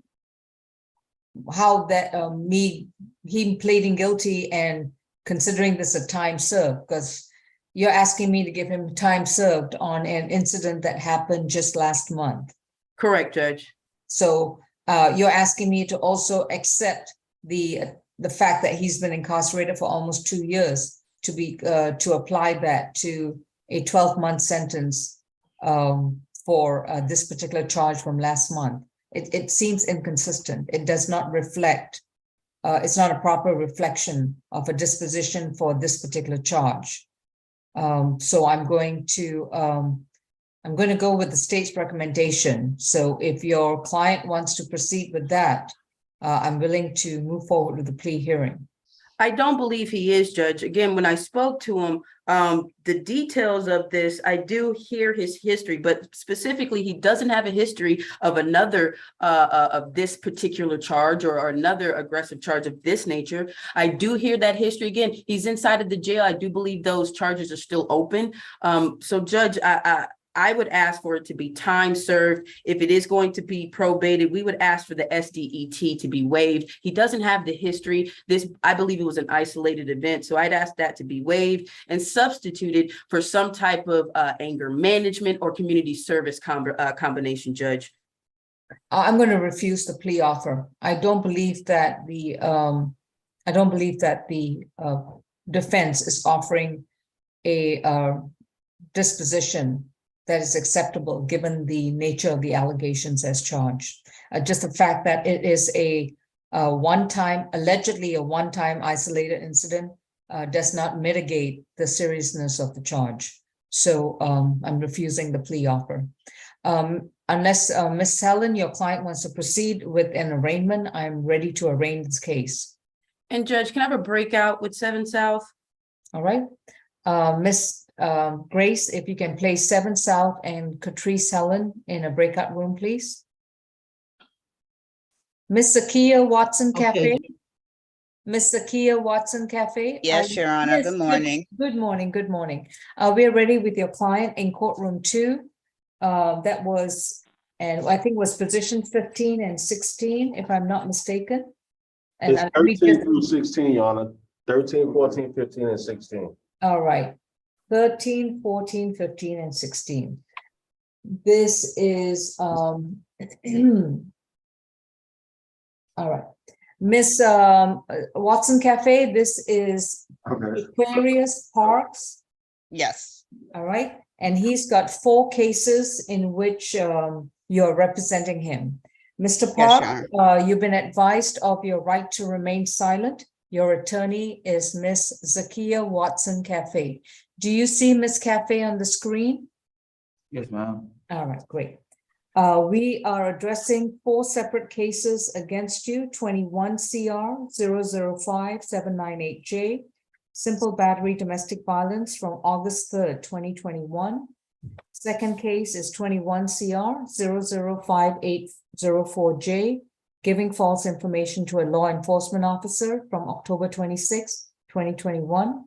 Speaker 3: that him pleading guilty and considering this a time served, because You're asking me to give him time served on an incident that happened just last month.
Speaker 7: Correct, Judge.
Speaker 3: So you're asking me to also accept the fact that he's been incarcerated for almost 2 years to apply that to a 12-month sentence for this particular charge from last month. It seems inconsistent. It does not reflect, it's not a proper reflection of a disposition for this particular charge. So I'm going to go with the state's recommendation. So if your client wants to proceed with that, I'm willing to move forward with the plea hearing.
Speaker 7: I don't believe he is, Judge. Again, when I spoke to him, the details of this, I do hear his history, but specifically, he doesn't have a history of another of this particular charge or another aggressive charge of this nature. I do hear that history. Again, he's inside of the jail. I do believe those charges are still open. So, Judge, I would ask for it to be time served. If it is going to be probated, we would ask for the SDET to be waived. He doesn't have the history. This, I believe it was an isolated event. So I'd ask that to be waived and substituted for some type of anger management or community service combination, Judge.
Speaker 3: I'm going to refuse the plea offer. I don't believe that the defense is offering a disposition that is acceptable given the nature of the allegations as charged. Just the fact that it is allegedly a one-time isolated incident does not mitigate the seriousness of the charge. So I'm refusing the plea offer. Unless Ms. Helen, your client wants to proceed with an arraignment, I'm ready to arraign this case.
Speaker 7: And Judge, can I have a breakout with 7 South?
Speaker 3: All right. Ms. Grace, if you can place 7 South and Catrice Helen in a breakout room, please. Ms. Zakia Watson Cafe. Ms. Zakia Watson Cafe.
Speaker 12: Yes, Your Honor.
Speaker 3: Yes,
Speaker 12: Good morning.
Speaker 3: Good morning. Good morning. We're ready with your client in courtroom 2. That was, and I think was position 15 and 16, if I'm not mistaken. And
Speaker 6: It's 13 through 16, Your Honor. 13, 14, 15, and 16.
Speaker 3: All right. 13, 14, 15, and 16. This is all right. Miss Watson Cafe, this is Aquarius Parks.
Speaker 12: Yes.
Speaker 3: All right. And he's got 4 cases in which you're representing him. Mr.
Speaker 12: Yes,
Speaker 3: Park, you've been advised of your right to remain silent. Your attorney is Miss Zakia Watson Cafe. Do you see Miss Cafe on the screen?
Speaker 1: Yes, ma'am.
Speaker 3: All right, great. We are addressing 4 separate cases against you, 21 CR 005-798J, simple battery domestic violence from August 3rd, 2021. Second case is 21 CR 005-804J, giving false information to a law enforcement officer from October 26, 2021.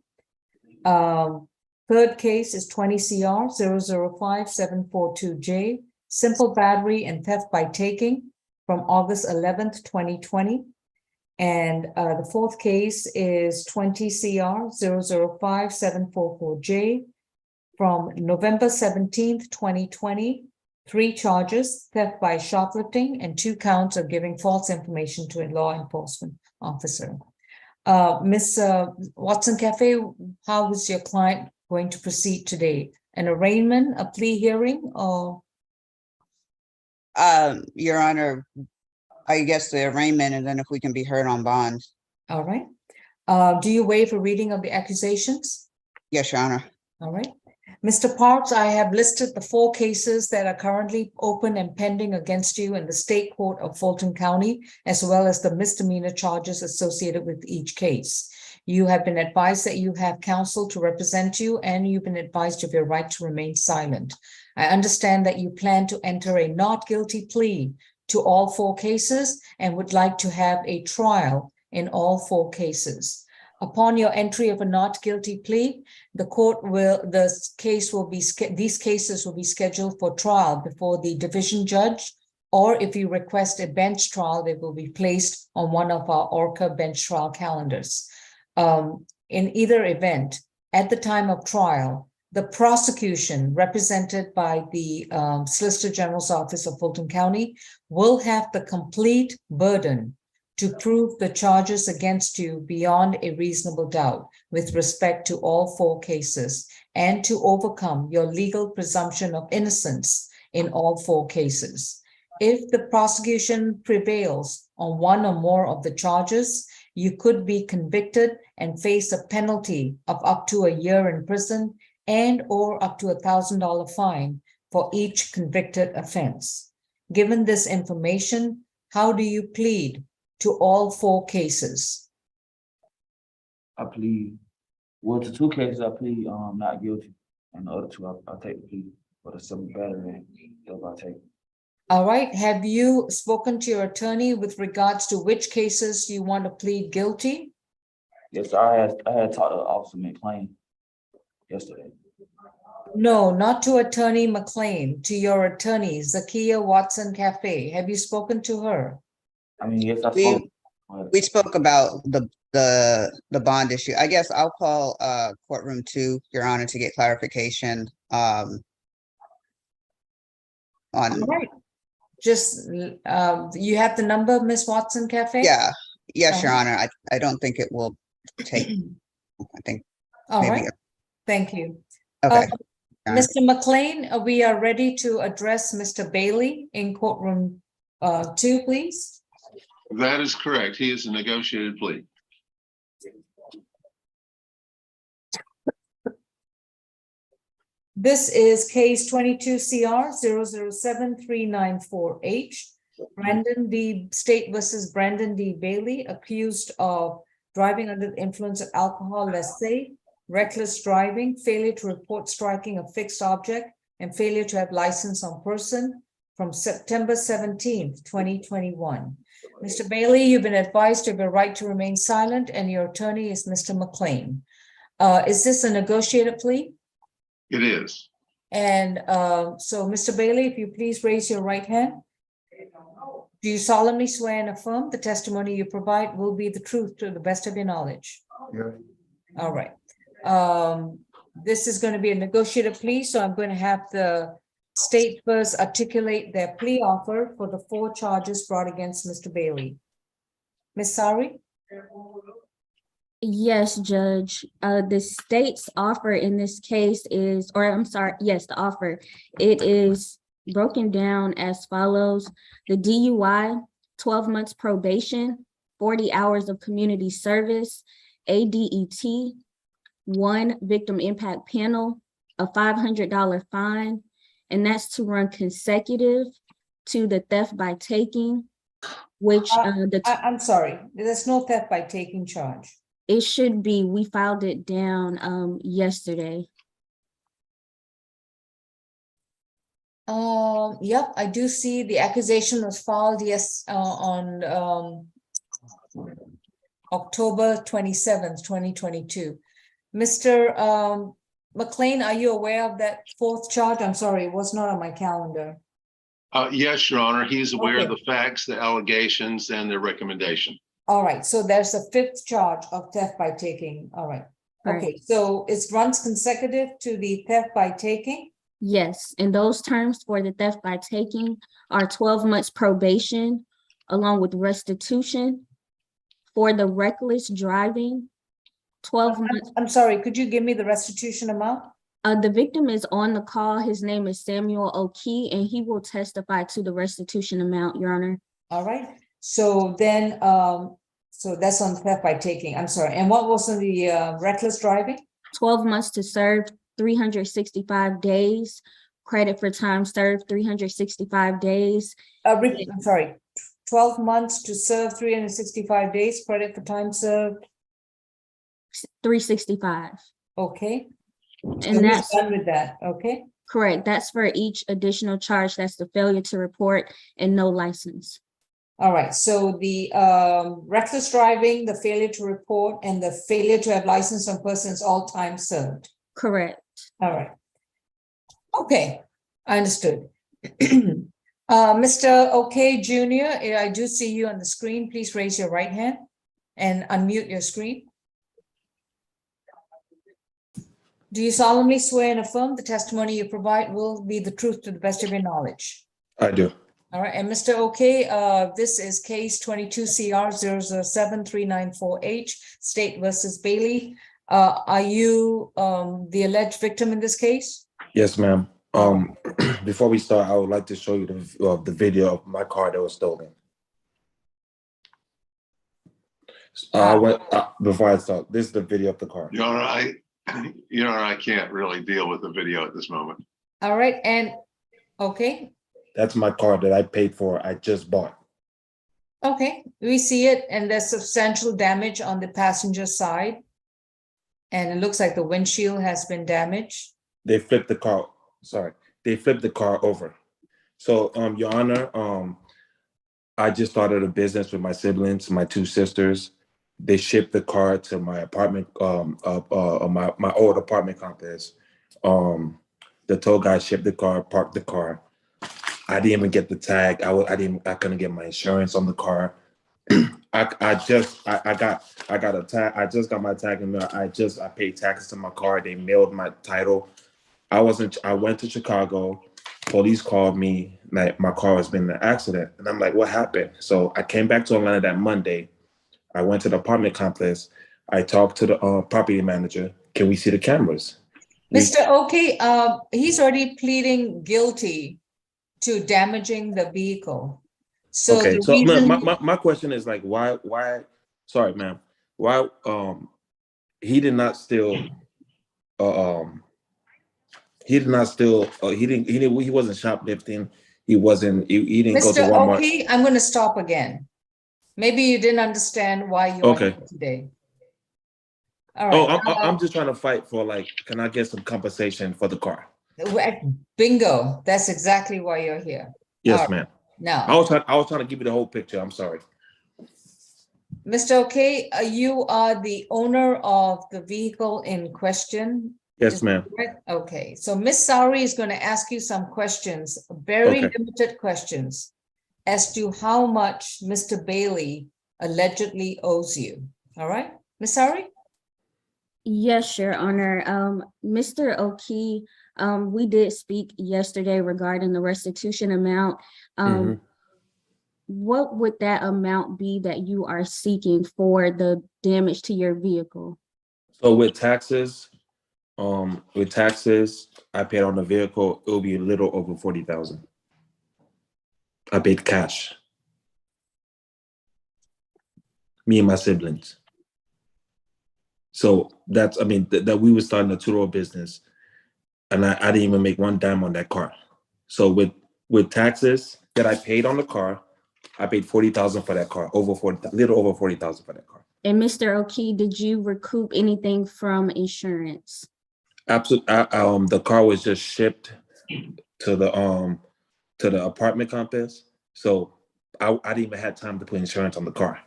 Speaker 3: Third case is 20 CR 005-742J, simple battery and theft by taking from August 11th, 2020. And the fourth case is 20 CR 005-744J from November 17th, 2020. 3 charges, theft by shoplifting, and 2 counts of giving false information to a law enforcement officer. Miss Watson Cafe, how is your client going to proceed today? An arraignment, a plea hearing, or?
Speaker 12: Your Honor, I guess the arraignment, and then if we can be heard on bond.
Speaker 3: All right. Do you waive a reading of the accusations?
Speaker 12: Yes, Your Honor.
Speaker 3: All right. Mr. Parks, I have listed the 4 cases that are currently open and pending against you in the state court of Fulton County, as well as the misdemeanor charges associated with each case. You have been advised that you have counsel to represent you, and you've been advised of your right to remain silent. I understand that you plan to enter a not guilty plea to all 4 cases and would like to have a trial in all 4 cases. Upon your entry of a not guilty plea, these cases will be scheduled for trial before the division judge, or if you request a bench trial, they will be placed on one of our ORCA bench trial calendars. In either event, at the time of trial, the prosecution represented by the Solicitor General's Office of Fulton County will have the complete burden to prove the charges against you beyond a reasonable doubt with respect to all 4 cases and to overcome your legal presumption of innocence in all 4 cases. If the prosecution prevails on one or more of the charges, you could be convicted and face a penalty of up to a year in prison and or up to $1,000 fine for each convicted offense. Given this information, how do you plead to all 4 cases?
Speaker 13: I plead, well, to 2 cases, I plead, not guilty, and the other 2, I'll take the plea for the 7 battery, I'll take.
Speaker 3: All right, have you spoken to your attorney with regards to which cases you want to plead guilty?
Speaker 13: Yes, I had talked to Officer McLean yesterday.
Speaker 3: No, not to Attorney McLean, to your attorney, Zakia Watson Cafe. Have you spoken to her?
Speaker 13: I mean, yes, I
Speaker 12: We-
Speaker 13: spoke.
Speaker 12: We spoke about the bond issue. I guess I'll call courtroom 2, Your Honor, to get clarification on.
Speaker 3: All right. Just, you have the number, Miss Watson Cafe?
Speaker 12: Yeah, yes, Your
Speaker 3: Uh-huh.
Speaker 12: Honor. I don't think it will take, I think,
Speaker 3: All
Speaker 12: maybe,
Speaker 3: right, thank you.
Speaker 12: okay. Your Honor.
Speaker 3: Mr. McLean, we are ready to address Mr. Bailey in courtroom 2, please.
Speaker 4: That is correct. He is a negotiated plea.
Speaker 3: This is case 22 CR 0073948. Brandon D. State versus Brandon D. Bailey, accused of driving under the influence of alcohol, less safe, reckless driving, failure to report striking a fixed object, and failure to have license on person from September 17th, 2021. Mr. Bailey, you've been advised of your right to remain silent, and your attorney is Mr. McLean. Is this a negotiated plea?
Speaker 4: It is.
Speaker 3: And so, Mr. Bailey, if you please raise your right hand. Do you solemnly swear and affirm the testimony you provide will be the truth to the best of your knowledge?
Speaker 6: Yes.
Speaker 3: All right. This is going to be a negotiated plea, so I'm going to have the state first articulate their plea offer for the 4 charges brought against Mr. Bailey. Ms. Sari?
Speaker 5: Yes, Judge. The state's offer in this case is, or I'm sorry, yes, the offer. It is broken down as follows. The DUI, 12 months probation, 40 hours of community service, ADET, 1 victim impact panel, a $500 fine, and that's to run consecutive to the theft by taking, which
Speaker 3: I'm sorry, there's no theft by taking charge.
Speaker 5: it should be, we filed it down yesterday.
Speaker 3: Yep, I do see the accusation was filed, yes, on October 27th, 2022. Mr. McLean, are you aware of that 4th charge? I'm sorry, it was not on my calendar.
Speaker 4: Yes, Your Honor. He's aware of
Speaker 3: Okay.
Speaker 4: the facts, the allegations, and the recommendation.
Speaker 3: All right, so there's a 5th charge of theft by taking. All right.
Speaker 5: Correct.
Speaker 3: Okay, so it runs consecutive to the theft by taking.
Speaker 5: Yes, and those terms for the theft by taking are 12 months probation along with restitution. For the reckless driving, 12 months.
Speaker 3: I'm sorry, could you give me the restitution amount?
Speaker 5: The victim is on the call. His name is Samuel O'Key, and he will testify to the restitution amount, Your Honor.
Speaker 3: All right, so then, so that's on theft by taking. I'm sorry. And what was on the reckless driving?
Speaker 5: 12 months to serve, 365 days. Credit for time served, 365 days.
Speaker 3: I'm sorry, 12 months to serve 365 days, credit for time served.
Speaker 5: 365.
Speaker 3: Okay. So
Speaker 5: And
Speaker 3: he's
Speaker 5: that's
Speaker 3: done with that, okay?
Speaker 5: correct. That's for each additional charge. That's the failure to report and no license.
Speaker 3: All right, so the reckless driving, the failure to report, and the failure to have license on persons, all time served.
Speaker 5: Correct.
Speaker 3: All right. Okay, I understood. Mr. OK Junior, I do see you on the screen. Please raise your right hand and unmute your screen. Do you solemnly swear and affirm the testimony you provide will be the truth to the best of your knowledge?
Speaker 6: I do.
Speaker 3: All right, and Mr. Okay, this is case 22 CR 0073994H, State versus Bailey. Are you the alleged victim in this case?
Speaker 6: Yes, ma'am. Before we start, I would like to show you the video of my car that was stolen. Before I start, this is the video of the car.
Speaker 4: Your Honor, I can't really deal with the video at this moment.
Speaker 3: All right, and, okay,
Speaker 6: That's my car that I paid for. I just bought.
Speaker 3: okay, we see it, and there's substantial damage on the passenger side. And it looks like the windshield has been damaged.
Speaker 6: They flipped the car. Sorry, they flipped the car over. So, Your Honor, I just started a business with my siblings, my two sisters. They shipped the car to my apartment, my old apartment complex. The tow guy shipped the car, parked the car. I didn't even get the tag. I couldn't get my insurance on the car. I got a tag. I just got my tag in there. I paid taxes to my car. They mailed my title. I went to Chicago. Police called me like my car has been in an accident. And I'm like, what happened? So I came back to Atlanta that Monday. I went to the apartment complex. I talked to the property manager. Can we see the cameras?
Speaker 3: Mr. Okay, he's already pleading guilty to damaging the vehicle. So
Speaker 6: Okay,
Speaker 3: the
Speaker 6: so
Speaker 3: reason,
Speaker 6: my question is like, why, sorry, ma'am, why, he did not steal, he wasn't shoplifting. He didn't go to
Speaker 3: Mr.
Speaker 6: Walmart.
Speaker 3: Okay, I'm going to stop again. Maybe you didn't understand why you are
Speaker 6: Okay.
Speaker 3: here today. All
Speaker 6: Oh,
Speaker 3: right.
Speaker 6: I'm just trying to fight for like, can I get some compensation for the car?
Speaker 3: Bingo, that's exactly why you're here.
Speaker 6: Yes,
Speaker 3: All right.
Speaker 6: ma'am.
Speaker 3: Now,
Speaker 6: I was trying to give you the whole picture. I'm sorry.
Speaker 3: Mr. Okay, you are the owner of the vehicle in question.
Speaker 6: Yes,
Speaker 3: Is
Speaker 6: ma'am.
Speaker 3: that correct? Okay, so Miss Sari is going to ask you some questions, very
Speaker 6: Okay.
Speaker 3: limited questions, as to how much Mr. Bailey allegedly owes you. All right, Miss Sari?
Speaker 5: Yes, Your Honor. Mr. O'Key, we did speak yesterday regarding the restitution amount.
Speaker 6: Mhm.
Speaker 5: What would that amount be that you are seeking for the damage to your vehicle?
Speaker 6: So with taxes, I paid on the vehicle, it'll be a little over 40,000. I paid cash. Me and my siblings. So that's, I mean, that we were starting a two-door business, and I didn't even make one dime on that car. So with taxes that I paid on the car, I paid 40,000 for that car, little over 40,000 for that car.
Speaker 5: And Mr. O'Key, did you recoup anything from insurance?
Speaker 6: Absolutely. The car was just shipped to the apartment complex, so I didn't even have time to put insurance on the car.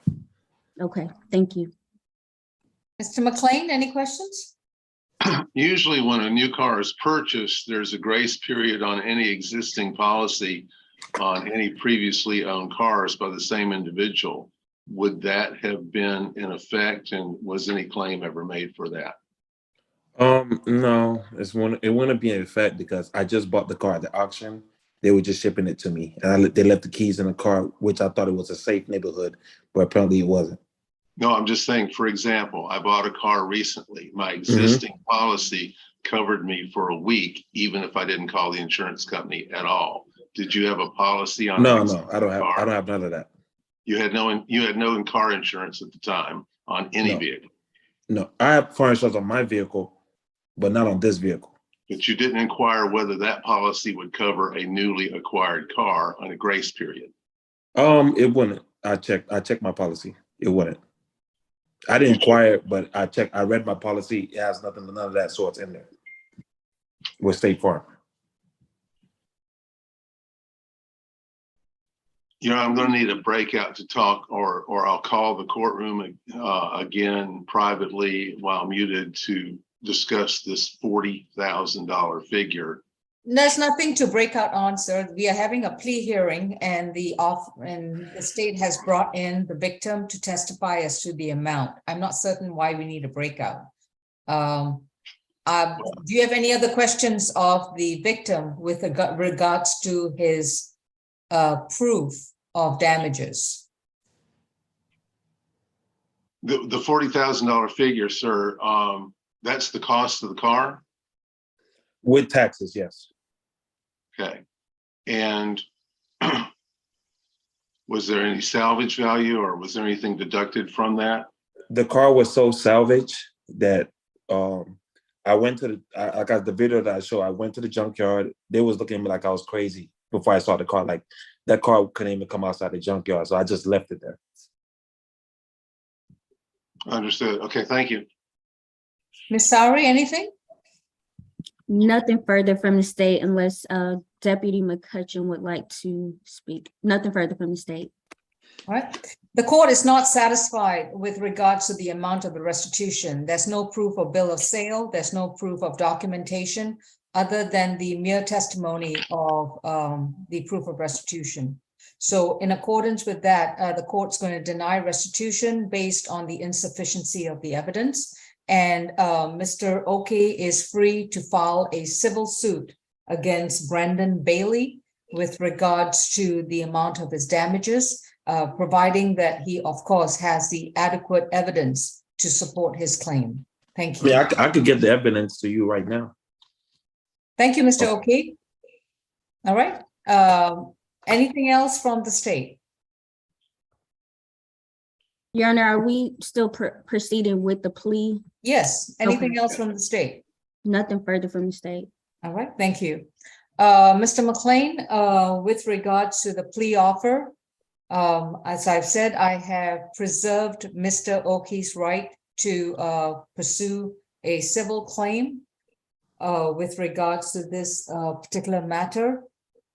Speaker 5: Okay, thank you.
Speaker 3: Mr. McLean, any questions?
Speaker 4: Usually when a new car is purchased, there's a grace period on any existing policy on any previously owned cars by the same individual. Would that have been in effect, and was any claim ever made for that?
Speaker 6: No, it wouldn't be in effect because I just bought the car at the auction. They were just shipping it to me, and they left the keys in the car, which I thought it was a safe neighborhood, but apparently it wasn't.
Speaker 4: No, I'm just saying, for example, I bought a car recently. My existing policy covered me for a week, even if I didn't call the insurance company at all. Did you have a policy on?
Speaker 6: No, I don't have none of that.
Speaker 4: You had no car insurance at the time on any
Speaker 6: No.
Speaker 4: vehicle,
Speaker 6: No, I have car insurance on my vehicle, but not on this vehicle.
Speaker 4: but you didn't inquire whether that policy would cover a newly acquired car on a grace period.
Speaker 6: It wouldn't. I checked my policy. It wouldn't. I didn't inquire, but I read my policy. It has none of that sorts in there with State Farm.
Speaker 4: You know, I'm going to need a breakout to talk, or I'll call the courtroom again privately while muted to discuss this $40,000 figure.
Speaker 3: There's nothing to break out on, sir. We are having a plea hearing, and the state has brought in the victim to testify as to the amount. I'm not certain why we need a breakout. Do you have any other questions of the victim with regards to his proof of damages?
Speaker 4: The $40,000 figure, sir, that's the cost of the car?
Speaker 6: With taxes, yes.
Speaker 4: Okay. And was there any salvage value or was there anything deducted from that?
Speaker 6: The car was so salvaged that I went to I got the video that I showed. I went to the junkyard. They was looking at me like I was crazy before I saw the car. Like that car couldn't even come outside the junkyard. So I just left it there.
Speaker 4: Understood. Okay, thank you.
Speaker 3: Ms. Sowry, anything?
Speaker 5: Nothing further from the state unless Deputy McCutcheon would like to speak. Nothing further from the state.
Speaker 3: All right. The court is not satisfied with regards to the amount of the restitution. There's no proof of bill of sale. There's no proof of documentation other than the mere testimony of the proof of restitution. So in accordance with that, the court's going to deny restitution based on the insufficiency of the evidence. And Mr. Oki is free to file a civil suit against Brandon Bailey with regards to the amount of his damages, providing that he, of course, has the adequate evidence to support his claim. Thank you.
Speaker 6: Yeah, I could get the evidence to you right now.
Speaker 3: Thank you, Mr. Oki. All right. Anything else from the state?
Speaker 5: Your Honor, are we still proceeding with the plea?
Speaker 3: Yes. Anything else from the state?
Speaker 5: Nothing further from the state.
Speaker 3: All right, thank you. Mr. McLean, with regards to the plea offer, as I've said, I have preserved Mr. Oki's right to pursue a civil claim with regards to this particular matter.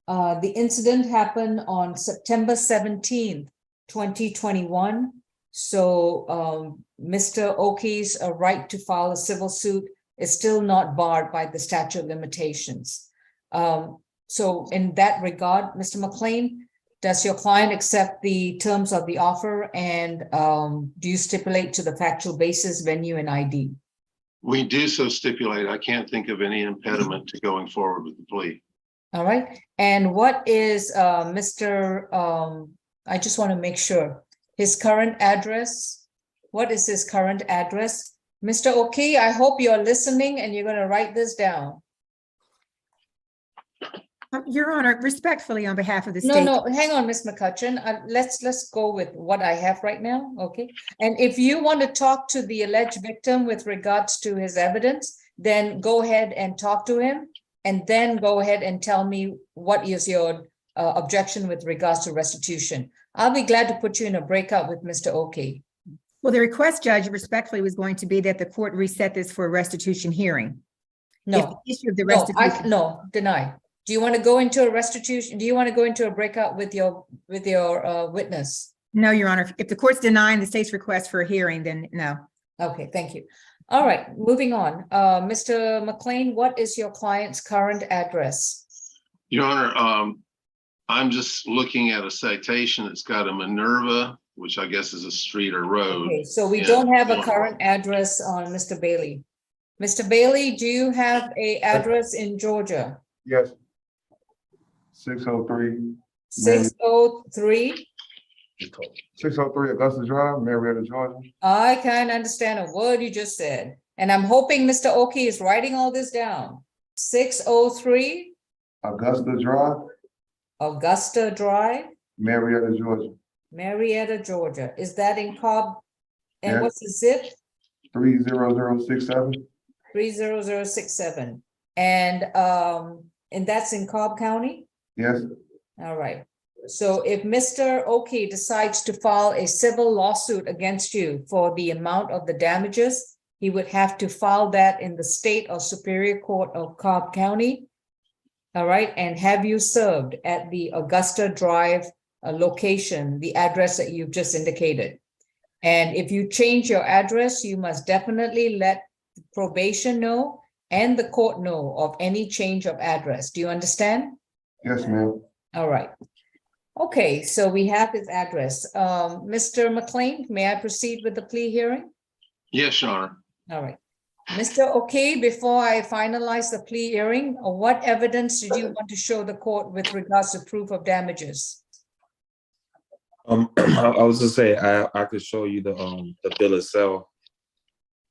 Speaker 3: The incident happened on September 17th, 2021. So Mr. Oki's right to file a civil suit is still not barred by the statute of limitations. So in that regard, Mr. McLean, does your client accept the terms of the offer, and do you stipulate to the factual basis, venue, and ID?
Speaker 4: We do so stipulate. I can't think of any impediment to going forward with the plea.
Speaker 3: All right. And what is I just want to make sure, his current address? What is his current address? Mr. Oki, I hope you're listening and you're going to write this down.
Speaker 14: Your Honor, respectfully, on behalf of the
Speaker 3: No,
Speaker 14: state.
Speaker 3: no, hang on, Ms. McCutcheon. Let's go with what I have right now, okay? And if you want to talk to the alleged victim with regards to his evidence, then go ahead and talk to him, and then go ahead and tell me what is your objection with regards to restitution. I'll be glad to put you in a breakout with Mr. Oki.
Speaker 14: Well, the request, Judge, respectfully was going to be that the court reset this for a restitution hearing. If
Speaker 3: No,
Speaker 14: the issue of the
Speaker 3: no,
Speaker 14: restitution.
Speaker 3: no, deny. Do you want to go into a restitution? Do you want to go into a breakout with your witness?
Speaker 14: No, Your Honor. If the court's denying the state's request for a hearing, then no.
Speaker 3: Okay, thank you. All right, moving on. Mr. McLean, what is your client's current address?
Speaker 4: Your Honor, I'm just looking at a citation that's got a Minerva, which I guess is a street or road.
Speaker 3: Okay, so we
Speaker 4: and-
Speaker 3: don't have a current address on Mr. Bailey. Mr. Bailey, do you have a address in Georgia?
Speaker 1: Yes. 603.
Speaker 3: 603?
Speaker 1: 603 Augusta Drive, Marietta, Georgia.
Speaker 3: I can't understand a word you just said. And I'm hoping Mr. Oki is writing all this down. 603
Speaker 1: Augusta Drive,
Speaker 3: Augusta Drive,
Speaker 1: Marietta, Georgia.
Speaker 3: Marietta, Georgia. Is that in Cobb? And
Speaker 1: Yes.
Speaker 3: what's the zip?
Speaker 1: 30067.
Speaker 3: 30067. And that's in Cobb County?
Speaker 1: Yes.
Speaker 3: All right. So if Mr. Oki decides to file a civil lawsuit against you for the amount of the damages, he would have to file that in the state or superior court of Cobb County. All right, and have you served at the Augusta Drive location, the address that you've just indicated. And if you change your address, you must definitely let probation know and the court know of any change of address. Do you understand?
Speaker 1: Yes, ma'am.
Speaker 3: All right. Okay, so we have his address. Mr. McLean, may I proceed with the plea hearing?
Speaker 4: Yes, Your Honor.
Speaker 3: All right. Mr. Okay, before I finalize the plea hearing, what evidence did you want to show the court with regards to proof of damages?
Speaker 6: I was to say, I could show you the bill of sale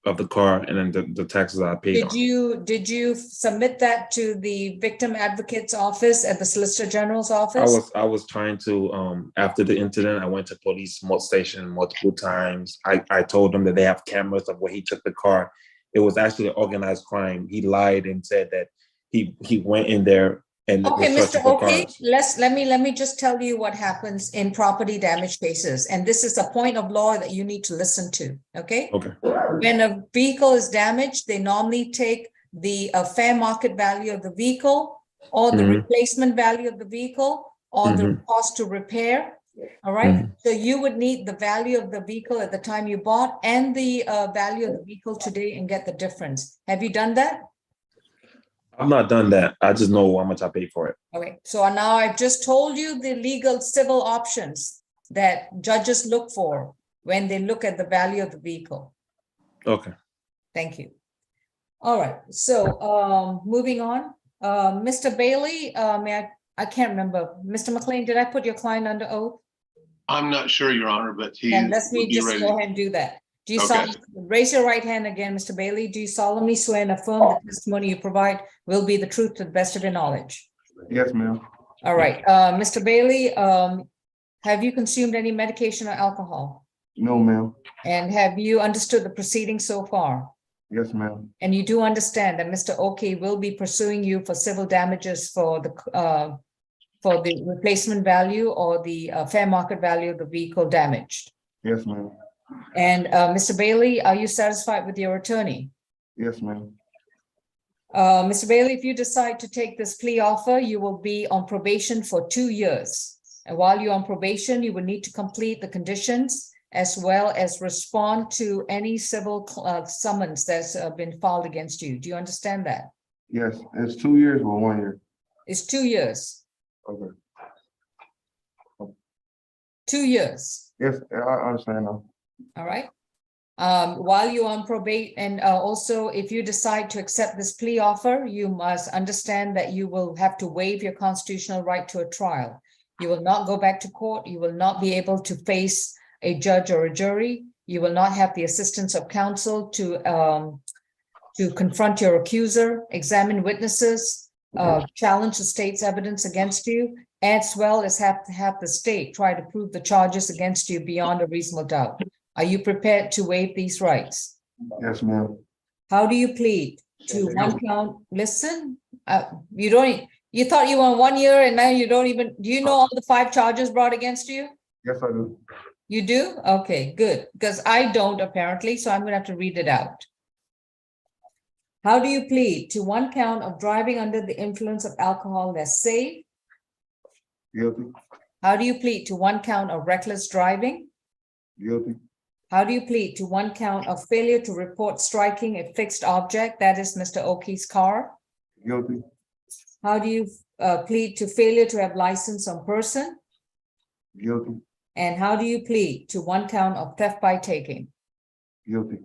Speaker 6: of the car and then the taxes I paid on.
Speaker 3: Did you submit that to the victim advocate's office at the Solicitor General's office?
Speaker 6: I was trying to, after the incident, I went to police station multiple times. I told them that they have cameras of where he took the car. It was actually an organized crime. He lied and said that he went in there and
Speaker 3: Okay,
Speaker 6: was searching
Speaker 3: Mr.
Speaker 6: for
Speaker 3: Okay,
Speaker 6: cars.
Speaker 3: let me just tell you what happens in property damage cases, and this is a point of law that you need to listen to, okay?
Speaker 6: Okay.
Speaker 3: When a vehicle is damaged, they normally take the fair market value of the vehicle or the replacement value of the vehicle or the cost to repair. All right. So you would need the value of the vehicle at the time you bought and the value of the vehicle today and get the difference. Have you done that?
Speaker 6: I've not done that. I just know how much I paid for it.
Speaker 3: Okay. So now I've just told you the legal civil options that judges look for when they look at the value of the vehicle.
Speaker 6: Okay.
Speaker 3: Thank you. All right. So moving on, Mr. Bailey, I can't remember. Mr. McLean, did I put your client under oath?
Speaker 4: I'm not sure, Your Honor, but he
Speaker 3: Then let me
Speaker 4: would be
Speaker 3: just
Speaker 4: ready.
Speaker 3: go ahead and do that. Do you
Speaker 4: Okay.
Speaker 3: raise your right hand again, Mr. Bailey? Do you solemnly swear and affirm that the testimony you provide will be the truth to the best of your knowledge?
Speaker 1: Yes, ma'am.
Speaker 3: All right, Mr. Bailey, have you consumed any medication or alcohol?
Speaker 1: No, ma'am.
Speaker 3: And have you understood the proceedings so far?
Speaker 1: Yes, ma'am.
Speaker 3: And you do understand that Mr. Oki will be pursuing you for civil damages for the replacement value or the fair market value of the vehicle damaged?
Speaker 1: Yes, ma'am.
Speaker 3: And Mr. Bailey, are you satisfied with your attorney?
Speaker 1: Yes, ma'am.
Speaker 3: Mr. Bailey, if you decide to take this plea offer, you will be on probation for 2 years. And while you're on probation, you will need to complete the conditions as well as respond to any civil summons that's been filed against you. Do you understand that?
Speaker 1: Yes, it's 2 years or 1 year.
Speaker 3: It's 2 years.
Speaker 1: Okay.
Speaker 3: 2 years.
Speaker 1: Yes, I understand now.
Speaker 3: All right. While you're on probation, and also if you decide to accept this plea offer, you must understand that you will have to waive your constitutional right to a trial. You will not go back to court. You will not be able to face a judge or a jury. You will not have the assistance of counsel to confront your accuser, examine witnesses, challenge the state's evidence against you, as well as have to have the state try to prove the charges against you beyond a reasonable doubt. Are you prepared to waive these rights?
Speaker 1: Yes, ma'am.
Speaker 3: How do you plead? To one count, listen, you thought you were on 1 year and now you don't even, do you know all the 5 charges brought against you?
Speaker 1: Yes, I do.
Speaker 3: You do? Okay, good, because I don't apparently, so I'm gonna have to read it out. How do you plead? To 1 count of driving under the influence of alcohol that's safe?
Speaker 1: Guilty.
Speaker 3: How do you plead? To 1 count of reckless driving?
Speaker 1: Guilty.
Speaker 3: How do you plead? To 1 count of failure to report striking a fixed object, that is Mr. Oki's car?
Speaker 1: Guilty.
Speaker 3: How do you plead to failure to have license on person?
Speaker 1: Guilty.
Speaker 3: And how do you plead? To 1 count of theft by taking?
Speaker 1: Guilty.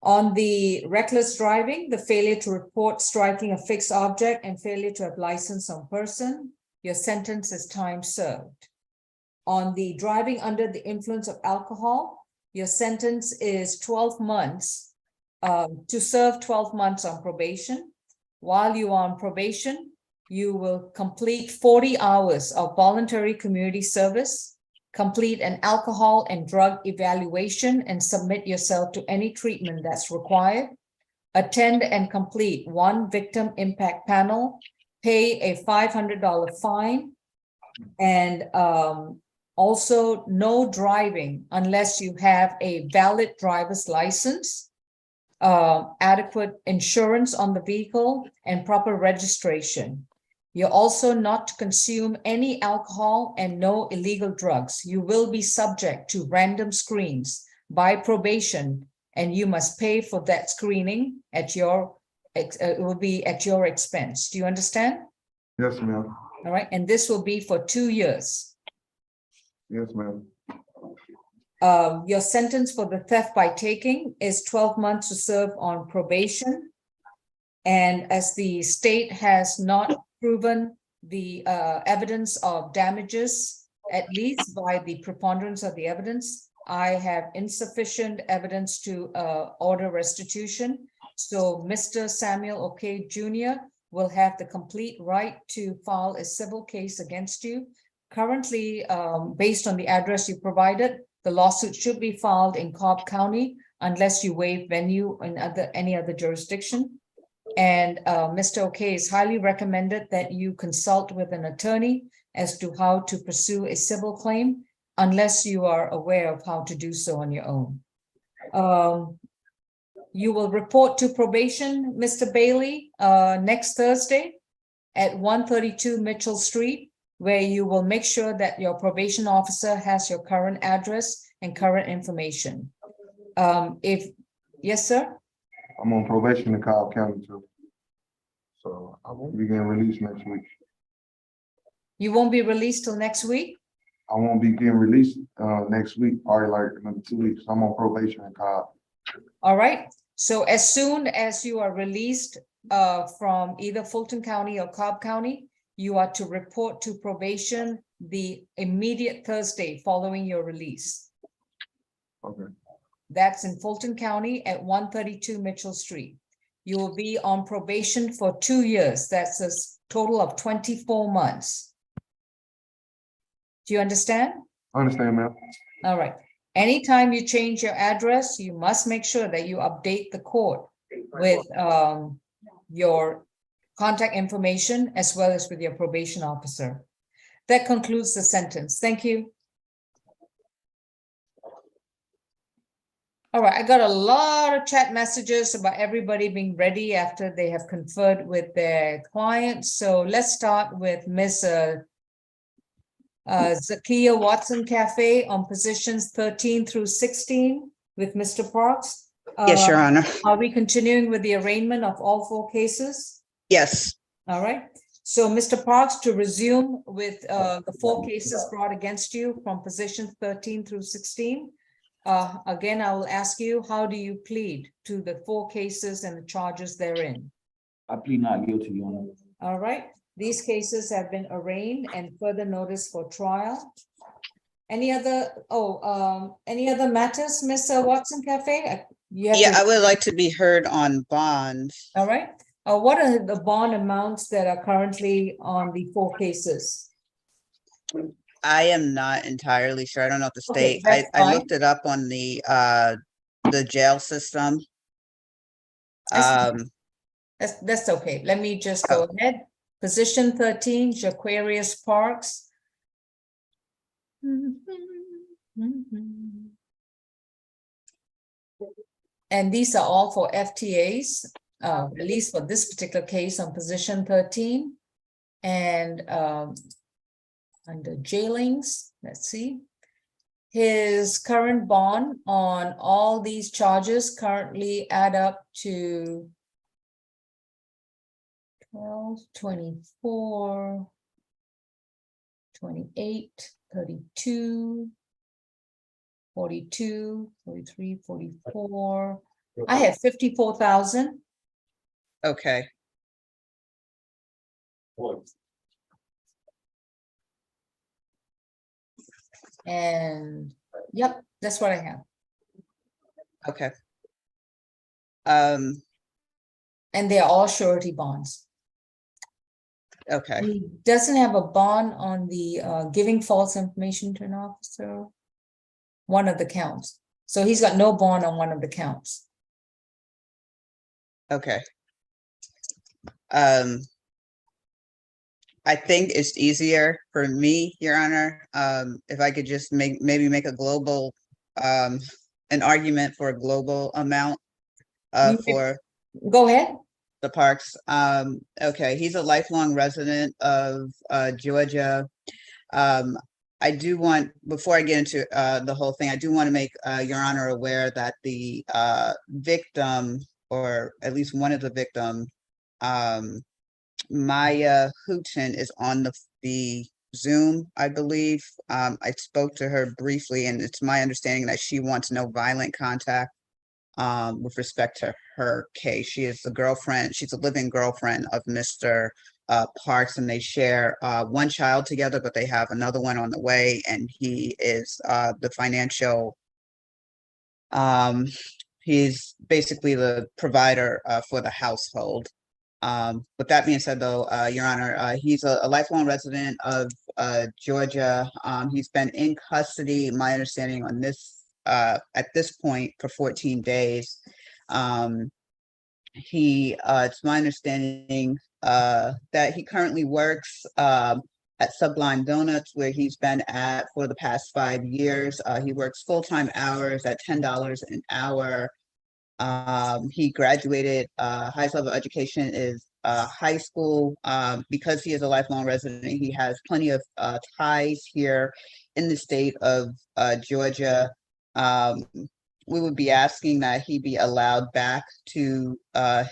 Speaker 3: On the reckless driving, the failure to report striking a fixed object and failure to have license on person, your sentence is time served. On the driving under the influence of alcohol, your sentence is 12 months to serve 12 months on probation. While you are on probation, you will complete 40 hours of voluntary community service, complete an alcohol and drug evaluation and submit yourself to any treatment that's required, attend and complete 1 victim impact panel, pay a $500 fine, and also no driving unless you have a valid driver's license, adequate insurance on the vehicle, and proper registration. You're also not to consume any alcohol and no illegal drugs. You will be subject to random screens by probation, and you must pay for that screening at your, it will be at your expense. Do you understand?
Speaker 1: Yes, ma'am.
Speaker 3: All right, and this will be for 2 years.
Speaker 1: Yes, ma'am.
Speaker 3: Your sentence for the theft by taking is 12 months to serve on probation. And as the state has not proven the evidence of damages, at least by the preponderance of the evidence, I have insufficient evidence to order restitution. So Mr. Samuel O'Kay Jr. will have the complete right to file a civil case against you. Currently, based on the address you provided, the lawsuit should be filed in Cobb County unless you waive venue in any other jurisdiction. And Mr. O'Kay is highly recommended that you consult with an attorney as to how to pursue a civil claim unless you are aware of how to do so on your own. You will report to probation, Mr. Bailey, next Thursday at 132 Mitchell Street, where you will make sure that your probation officer has your current address and current information. Yes, sir?
Speaker 11: I'm on probation in Cobb County too. So I won't be getting released next week.
Speaker 3: You won't be released till next week?
Speaker 11: I won't be getting released next week, probably like another 2 weeks. I'm on probation in Cobb.
Speaker 3: All right. So as soon as you are released from either Fulton County or Cobb County, you are to report to probation the immediate Thursday following your release.
Speaker 11: Okay.
Speaker 3: That's in Fulton County at 132 Mitchell Street. You will be on probation for 2 years. That's a total of 24 months. Do you understand?
Speaker 11: I understand, ma'am.
Speaker 3: All right. Anytime you change your address, you must make sure that you update the court with your contact information as well as with your probation officer. That concludes the sentence. Thank you. All right, I got a lot of chat messages about everybody being ready after they have conferred with their clients. So let's start with Ms. Zakia Watson Cafe on positions 13 through 16 with Mr. Parks.
Speaker 12: Yes, Your Honor.
Speaker 3: Are we continuing with the arraignment of all 4 cases?
Speaker 12: Yes.
Speaker 3: All right. So Mr. Parks, to resume with the 4 cases brought against you from positions 13 through 16. Again, I will ask you, how do you plead to the 4 cases and the charges therein?
Speaker 13: I plead not guilty, Your Honor.
Speaker 3: All right. These cases have been arraigned and further notice for trial. Any other matters, Ms. Watson Cafe?
Speaker 12: Yeah, I would like to be heard on bond.
Speaker 3: All right. What are the bond amounts that are currently on the 4 cases?
Speaker 12: I am not entirely sure. I don't know if the
Speaker 3: Okay,
Speaker 12: state,
Speaker 3: that's
Speaker 12: I
Speaker 3: fine.
Speaker 12: looked it up on the jail system.
Speaker 3: That's okay. Let me just go ahead. Position 13, Jaquarius Parks. And these are all for FTAs, at least for this particular case on position 13. And under jailings, let's see. His current bond on all these charges currently add up to 12, 24, 28, 32, 42, 43, 44. I have 54,000.
Speaker 12: Okay.
Speaker 3: And yep, that's what I have.
Speaker 12: Okay.
Speaker 3: And they're all surety bonds.
Speaker 12: Okay.
Speaker 3: He doesn't have a bond on the giving false information to an officer, one of the counts. So he's got no bond on one of the counts.
Speaker 12: Okay. I think it's easier for me, Your Honor, if I could just maybe make a global, an argument for a global amount for.
Speaker 3: Go ahead.
Speaker 12: The Parks. Okay, he's a lifelong resident of Georgia. I do want, before I get into the whole thing, I do want to make Your Honor aware that the victim, or at least one of the victims, Maya Houghton, is on the Zoom, I believe. I spoke to her briefly, and it's my understanding that she wants no violent contact with respect to her case. She is the girlfriend, she's a living girlfriend of Mr. Parks, and they share one child together, but they have another one on the way, and he is the financial, he's basically the provider for the household. With that being said, though, Your Honor, he's a lifelong resident of Georgia. He's been in custody, my understanding on this, at this point, for 14 days. It's my understanding that he currently works at Sublime Donuts, where he's been at for the past 5 years. He works full-time hours at $10 an hour. He graduated, highest level of education is high school. Because he is a lifelong resident, he has plenty of ties here in the state of Georgia. We would be asking that he be allowed back to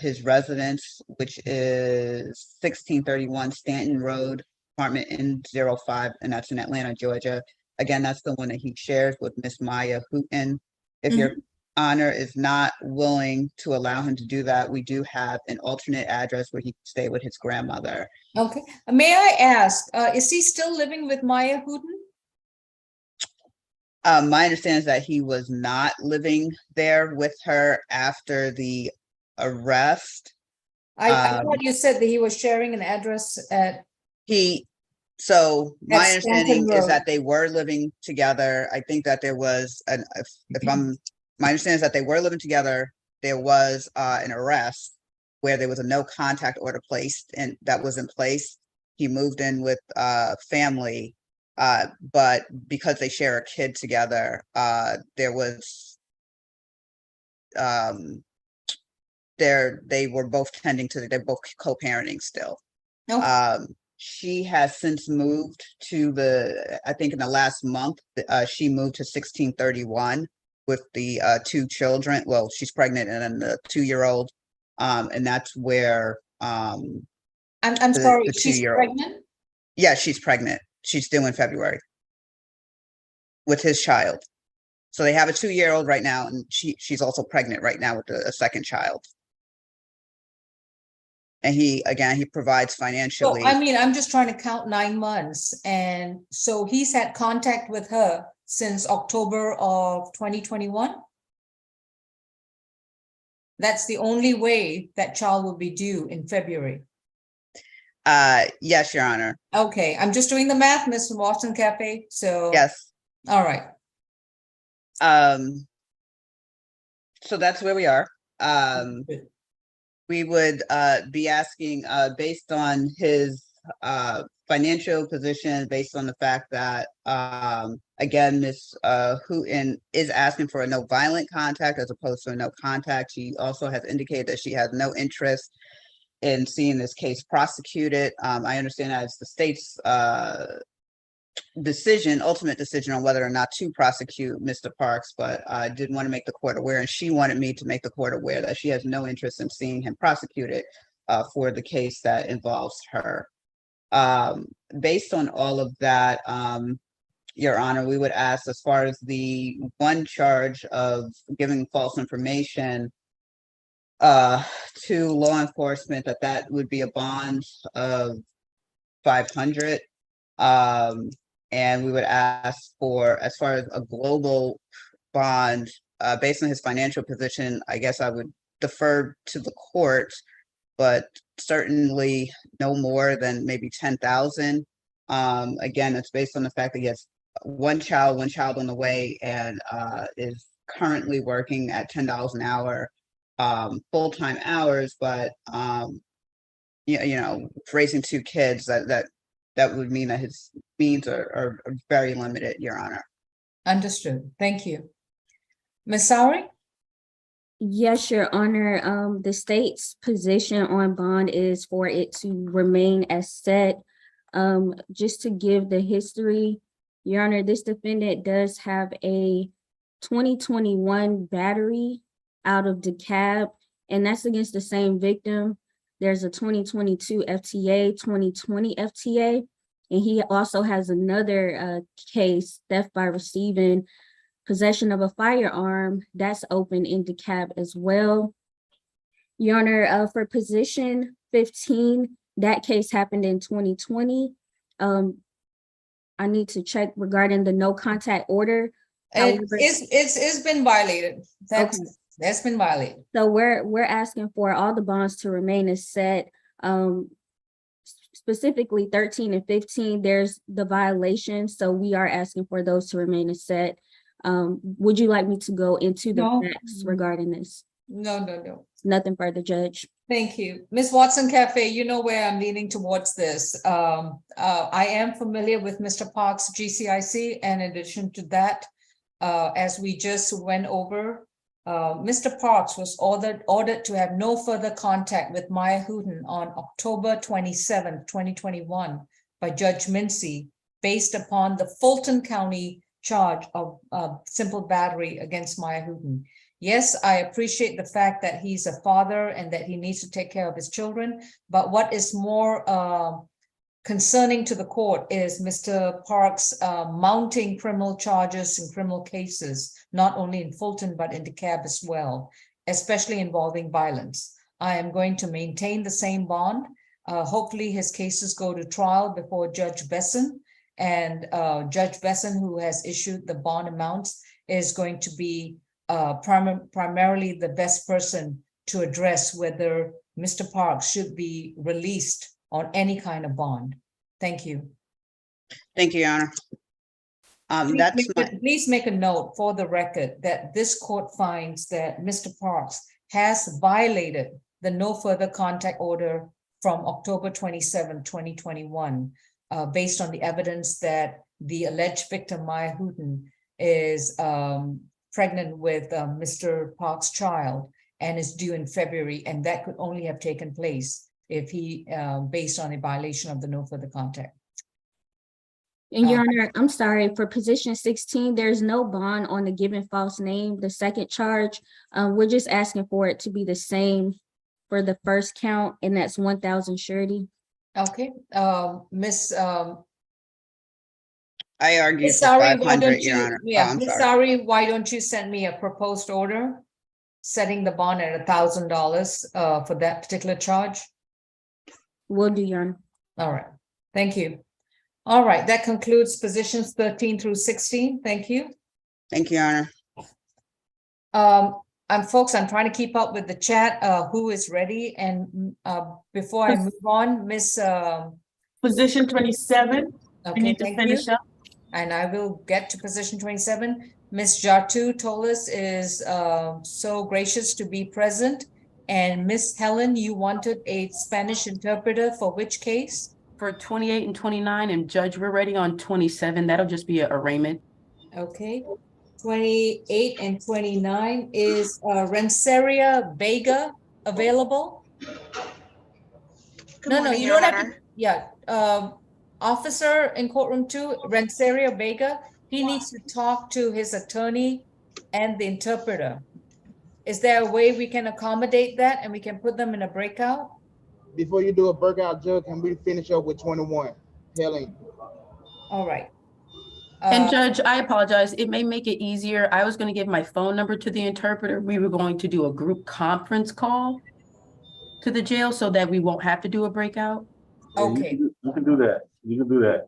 Speaker 12: his residence, which is 1631 Stanton Road, apartment N05, and that's in Atlanta, Georgia. Again, that's the one that he shares with Miss Maya Hooten. If Your Honor is not willing to allow him to do that, we do have an alternate address where he can stay with his grandmother.
Speaker 3: Okay, may I ask, is he still living with Maya Hooten?
Speaker 12: My understanding is that he was not living there with her after the arrest.
Speaker 3: I thought you said that he was sharing an address at.
Speaker 12: So my
Speaker 3: At
Speaker 12: understanding
Speaker 3: Stanton
Speaker 12: is
Speaker 3: Road.
Speaker 12: that they were living together. I think that there was my understanding is that they were living together. There was an arrest where there was a no contact order placed, and that was in place. He moved in with family, but because they share a kid together, there was they were both they're both co-parenting still. She has since moved to I think in the last month, she moved to 1631 with the 2 children. Well, she's pregnant and then the 2-year-old. And that's where
Speaker 3: I'm sorry,
Speaker 12: the
Speaker 3: she's
Speaker 12: 2-year-old.
Speaker 3: pregnant?
Speaker 12: Yeah, she's pregnant. She's due in February with his child. So they have a 2-year-old right now, and she's also pregnant right now with a second child. And he provides financially.
Speaker 3: So, I mean, I'm just trying to count 9 months. And so he's had contact with her since October of 2021? That's the only way that child will be due in February.
Speaker 12: Yes, Your Honor.
Speaker 3: Okay, I'm just doing the math, Mr. Watson Cafe, so.
Speaker 12: Yes.
Speaker 3: All right.
Speaker 12: So that's where we are. We would be asking, based on his financial position, based on the fact that, again, Ms. Hooten is asking for a no violent contact as opposed to a no contact. She also has indicated that she has no interest in seeing this case prosecuted. I understand that it's the state's ultimate decision on whether or not to prosecute Mr. Parks, but I did want to make the court aware, and she wanted me to make the court aware that she has no interest in seeing him prosecuted for the case that involves her. Based on all of that, Your Honor, we would ask, as far as the one charge of giving false information to law enforcement, that would be a bond of $500. And we would ask for, as far as a global bond, based on his financial position, I guess I would defer to the court, but certainly no more than maybe 10,000. Again, it's based on the fact that he has one child on the way, and is currently working at $10 an hour, full-time hours, but raising 2 kids, that would mean that his means are very limited, Your Honor.
Speaker 3: Understood. Thank you. Ms. Sowry?
Speaker 5: Yes, Your Honor. The state's position on bond is for it to remain as set. Just to give the history, Your Honor, this defendant does have a 2021 battery out of DeKalb, and that's against the same victim. There's a 2022 FTA, 2020 FTA, And he also has another case, theft by receiving possession of a firearm, that's open in DeKalb as well. Your Honor, for position 15, that case happened in 2020. I need to check regarding the no contact order. However-
Speaker 3: It's been violated. That's been violated.
Speaker 5: So we're asking for all the bonds to remain as set. Specifically 13 and 15, there's the violation, so we are asking for those to remain as set. Would you like me to go into the
Speaker 3: No.
Speaker 5: facts regarding this?
Speaker 3: No.
Speaker 5: Nothing further, Judge.
Speaker 3: Thank you. Ms. Watson Cafe, you know where I'm leaning towards this. I am familiar with Mr. Park's GCIC, and in addition to that, as we just went over, Mr. Parks was ordered to have no further contact with Maya Hooten on October 27, 2021 by Judge Mincy, based upon the Fulton County charge of simple battery against Maya Hooten. Yes, I appreciate the fact that he's a father and that he needs to take care of his children, but what is more concerning to the court is Mr. Parks mounting criminal charges and criminal cases, not only in Fulton, but in DeKalb as well, especially involving violence. I am going to maintain the same bond. Hopefully his cases go to trial before Judge Besson, and Judge Besson, who has issued the bond amounts, is going to be primarily the best person to address whether Mr. Parks should be released on any kind of bond. Thank you.
Speaker 12: Thank you, Your Honor.
Speaker 3: Please make a note for the record that this court finds that Mr. Parks has violated the no further contact order from October 27, 2021, based on the evidence that the alleged victim, Maya Hooten, is pregnant with Mr. Parks' child and is due in February, and that could only have taken place if he, based on a violation of the no further contact.
Speaker 5: And Your Honor, I'm sorry, for position 16, there's no bond on the given false name, the second charge. We're just asking for it to be the same for the first count, and that's 1,000 surety.
Speaker 3: Okay, Miss
Speaker 12: I argued
Speaker 3: Miss
Speaker 12: for
Speaker 3: Sari,
Speaker 12: 500, Your Honor. Oh, I'm
Speaker 3: Miss
Speaker 12: sorry.
Speaker 3: Sari, why don't you send me a proposed order setting the bond at $1,000 for that particular charge?
Speaker 5: Will do, Your Honor.
Speaker 3: All right, thank you. All right, that concludes positions 13 through 16. Thank you.
Speaker 12: Thank you, Your Honor.
Speaker 3: Folks, I'm trying to keep up with the chat, who is ready, and before I move on, Miss
Speaker 2: Position 27, we
Speaker 3: okay,
Speaker 2: need to
Speaker 3: thank you.
Speaker 2: finish up.
Speaker 3: And I will get to position 27. Miss Jatu Tolis is so gracious to be present. And Miss Helen, you wanted a Spanish interpreter for which case?
Speaker 7: For 28 and 29, and Judge, we're ready on 27. That'll just be an arraignment.
Speaker 3: Okay. 28 and 29 is Renseria Vega available? No, you don't have to. Yeah, officer in courtroom 2, Renseria Vega, he needs to talk to his attorney and the interpreter. Is there a way we can accommodate that and we can put them in a breakout?
Speaker 15: Before you do a breakout, Judge, can we finish up with 21? Helen.
Speaker 3: All right.
Speaker 7: And Judge, I apologize. It may make it easier. I was going to give my phone number to the interpreter. We were going to do a group conference call to the jail so that we won't have to do a breakout.
Speaker 3: Okay.
Speaker 1: You can do that. You can do that.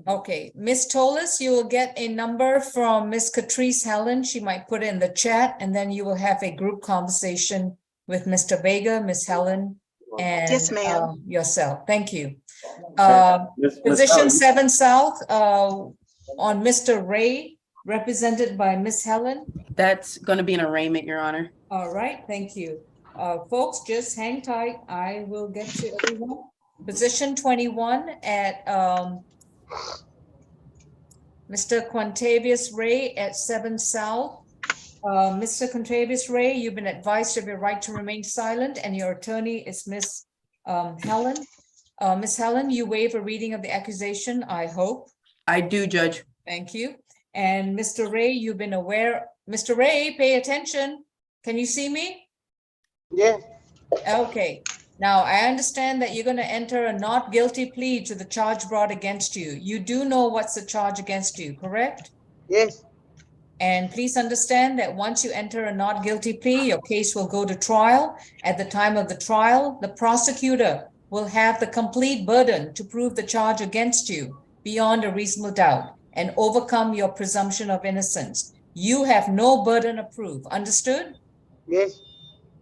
Speaker 3: Okay, Miss Tolis, you will get a number from Miss Catrice Helen. She might put it in the chat, and then you will have a group conversation with Mr. Vega, Miss Helen, and
Speaker 16: Yes, ma'am.
Speaker 3: yourself. Thank you.
Speaker 1: Miss
Speaker 3: Position
Speaker 1: Helen.
Speaker 3: 7 South on Mr. Ray, represented by Miss Helen.
Speaker 7: That's going to be an arraignment, Your Honor.
Speaker 3: All right, thank you. Folks, just hang tight. I will get to everyone. Position 21 at Mr. Quintavious Ray at 7 South. Mr. Quintavious Ray, you've been advised of your right to remain silent, and your attorney is Miss Helen. Miss Helen, you waive a reading of the accusation, I hope.
Speaker 7: I do, Judge.
Speaker 3: Thank you. And Mr. Ray, you've been aware. Mr. Ray, pay attention. Can you see me?
Speaker 15: Yes.
Speaker 3: Okay. Now, I understand that you're going to enter a not guilty plea to the charge brought against you. You do know what's the charge against you, correct?
Speaker 15: Yes,
Speaker 3: And please understand that once you enter a not guilty plea, your case will go to trial. At the time of the trial, the prosecutor will have the complete burden to prove the charge against you beyond a reasonable doubt and overcome your presumption of innocence. You have no burden of proof. Understood?
Speaker 15: yes,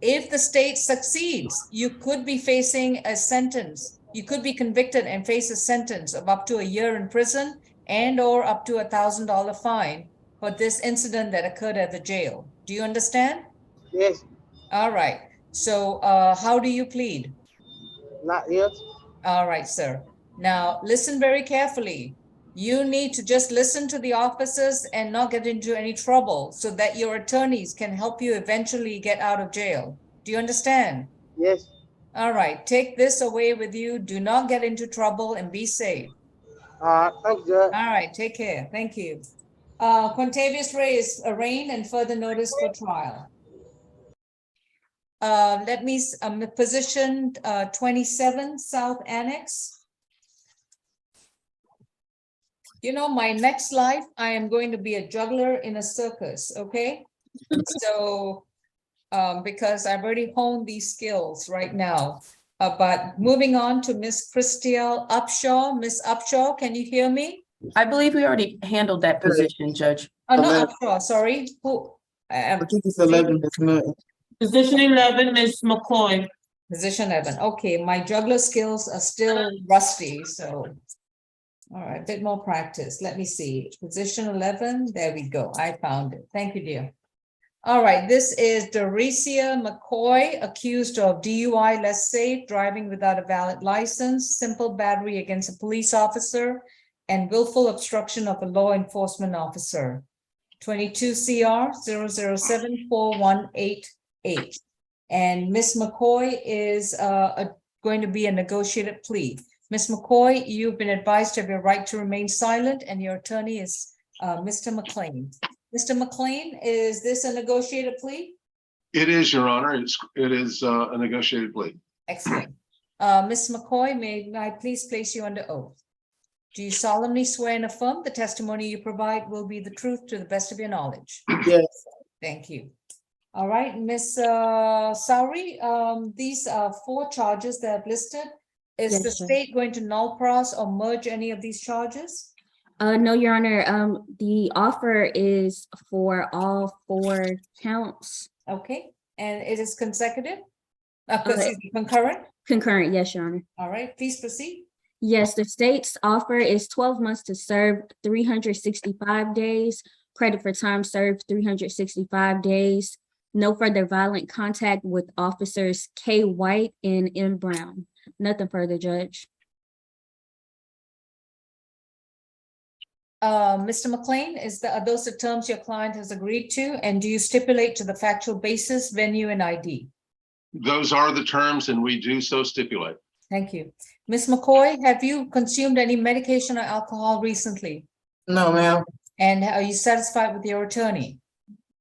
Speaker 3: If the state succeeds, you could be facing a sentence. You could be convicted and face a sentence of up to a year in prison and or up to $1,000 fine for this incident that occurred at the jail. Do you understand?
Speaker 15: yes,
Speaker 3: All right. So how do you plead?
Speaker 15: not yet.
Speaker 3: All right, sir. Now, listen very carefully. You need to just listen to the officers and not get into any trouble so that your attorneys can help you eventually get out of jail. Do you understand?
Speaker 15: Yes,
Speaker 3: All right, take this away with you. Do not get into trouble and be safe.
Speaker 15: thank you, Judge.
Speaker 3: All right, take care. Thank you. Quintavious Ray is arraigned and further notice for trial. Let me, position 27 South Annex. You know, my next life, I am going to be a juggler in a circus, okay? So, because I've already honed these skills right now. But moving on to Miss Christiel Upshaw. Miss Upshaw, can you hear me?
Speaker 7: I believe we already handled that position, Judge.
Speaker 3: Oh, no, Upshaw, sorry. Who?
Speaker 15: I think it's 11, Ms. Milton.
Speaker 2: Position 11, Ms. McCoy.
Speaker 3: Position 11. Okay, my juggler skills are still rusty, so. All right, a bit more practice. Let me see. Position 11. There we go. I found it. Thank you, dear. All right, this is Dorecia McCoy, accused of DUI less safe, driving without a valid license, simple battery against a police officer, and willful obstruction of a law enforcement officer. 22 CR 0074188. And Ms. McCoy is going to be a negotiated plea. Ms. McCoy, you've been advised of your right to remain silent, and your attorney is Mr. McLean. Mr. McLean, is this a negotiated plea?
Speaker 4: It is, Your Honor. It is a negotiated plea.
Speaker 3: Excellent. Ms. McCoy, may I please place you under oath? Do you solemnly swear and affirm the testimony you provide will be the truth to the best of your knowledge?
Speaker 15: Yes,
Speaker 3: Thank you. All right, Ms. Sowry, these are 4 charges that I've listed. Is
Speaker 5: Yes,
Speaker 3: the
Speaker 5: sir.
Speaker 3: state going to null pros or merge any of these charges?
Speaker 5: No, Your Honor, the offer is for all 4 counts.
Speaker 3: Okay, and it is consecutive?
Speaker 5: Okay.
Speaker 3: Excuse me, concurrent?
Speaker 5: Concurrent, yes, Your Honor.
Speaker 3: All right, please proceed.
Speaker 5: Yes, the state's offer is 12 months to serve 365 days, credit for time served 365 days, no further violent contact with officers K. White and M. Brown. Nothing further, Judge.
Speaker 3: Mr. McLean, are those the terms your client has agreed to? And do you stipulate to the factual basis, venue, and ID?
Speaker 4: Those are the terms, and we do so stipulate.
Speaker 3: Thank you. Ms. McCoy, have you consumed any medication or alcohol recently?
Speaker 15: no, ma'am.
Speaker 3: And are you satisfied with your attorney?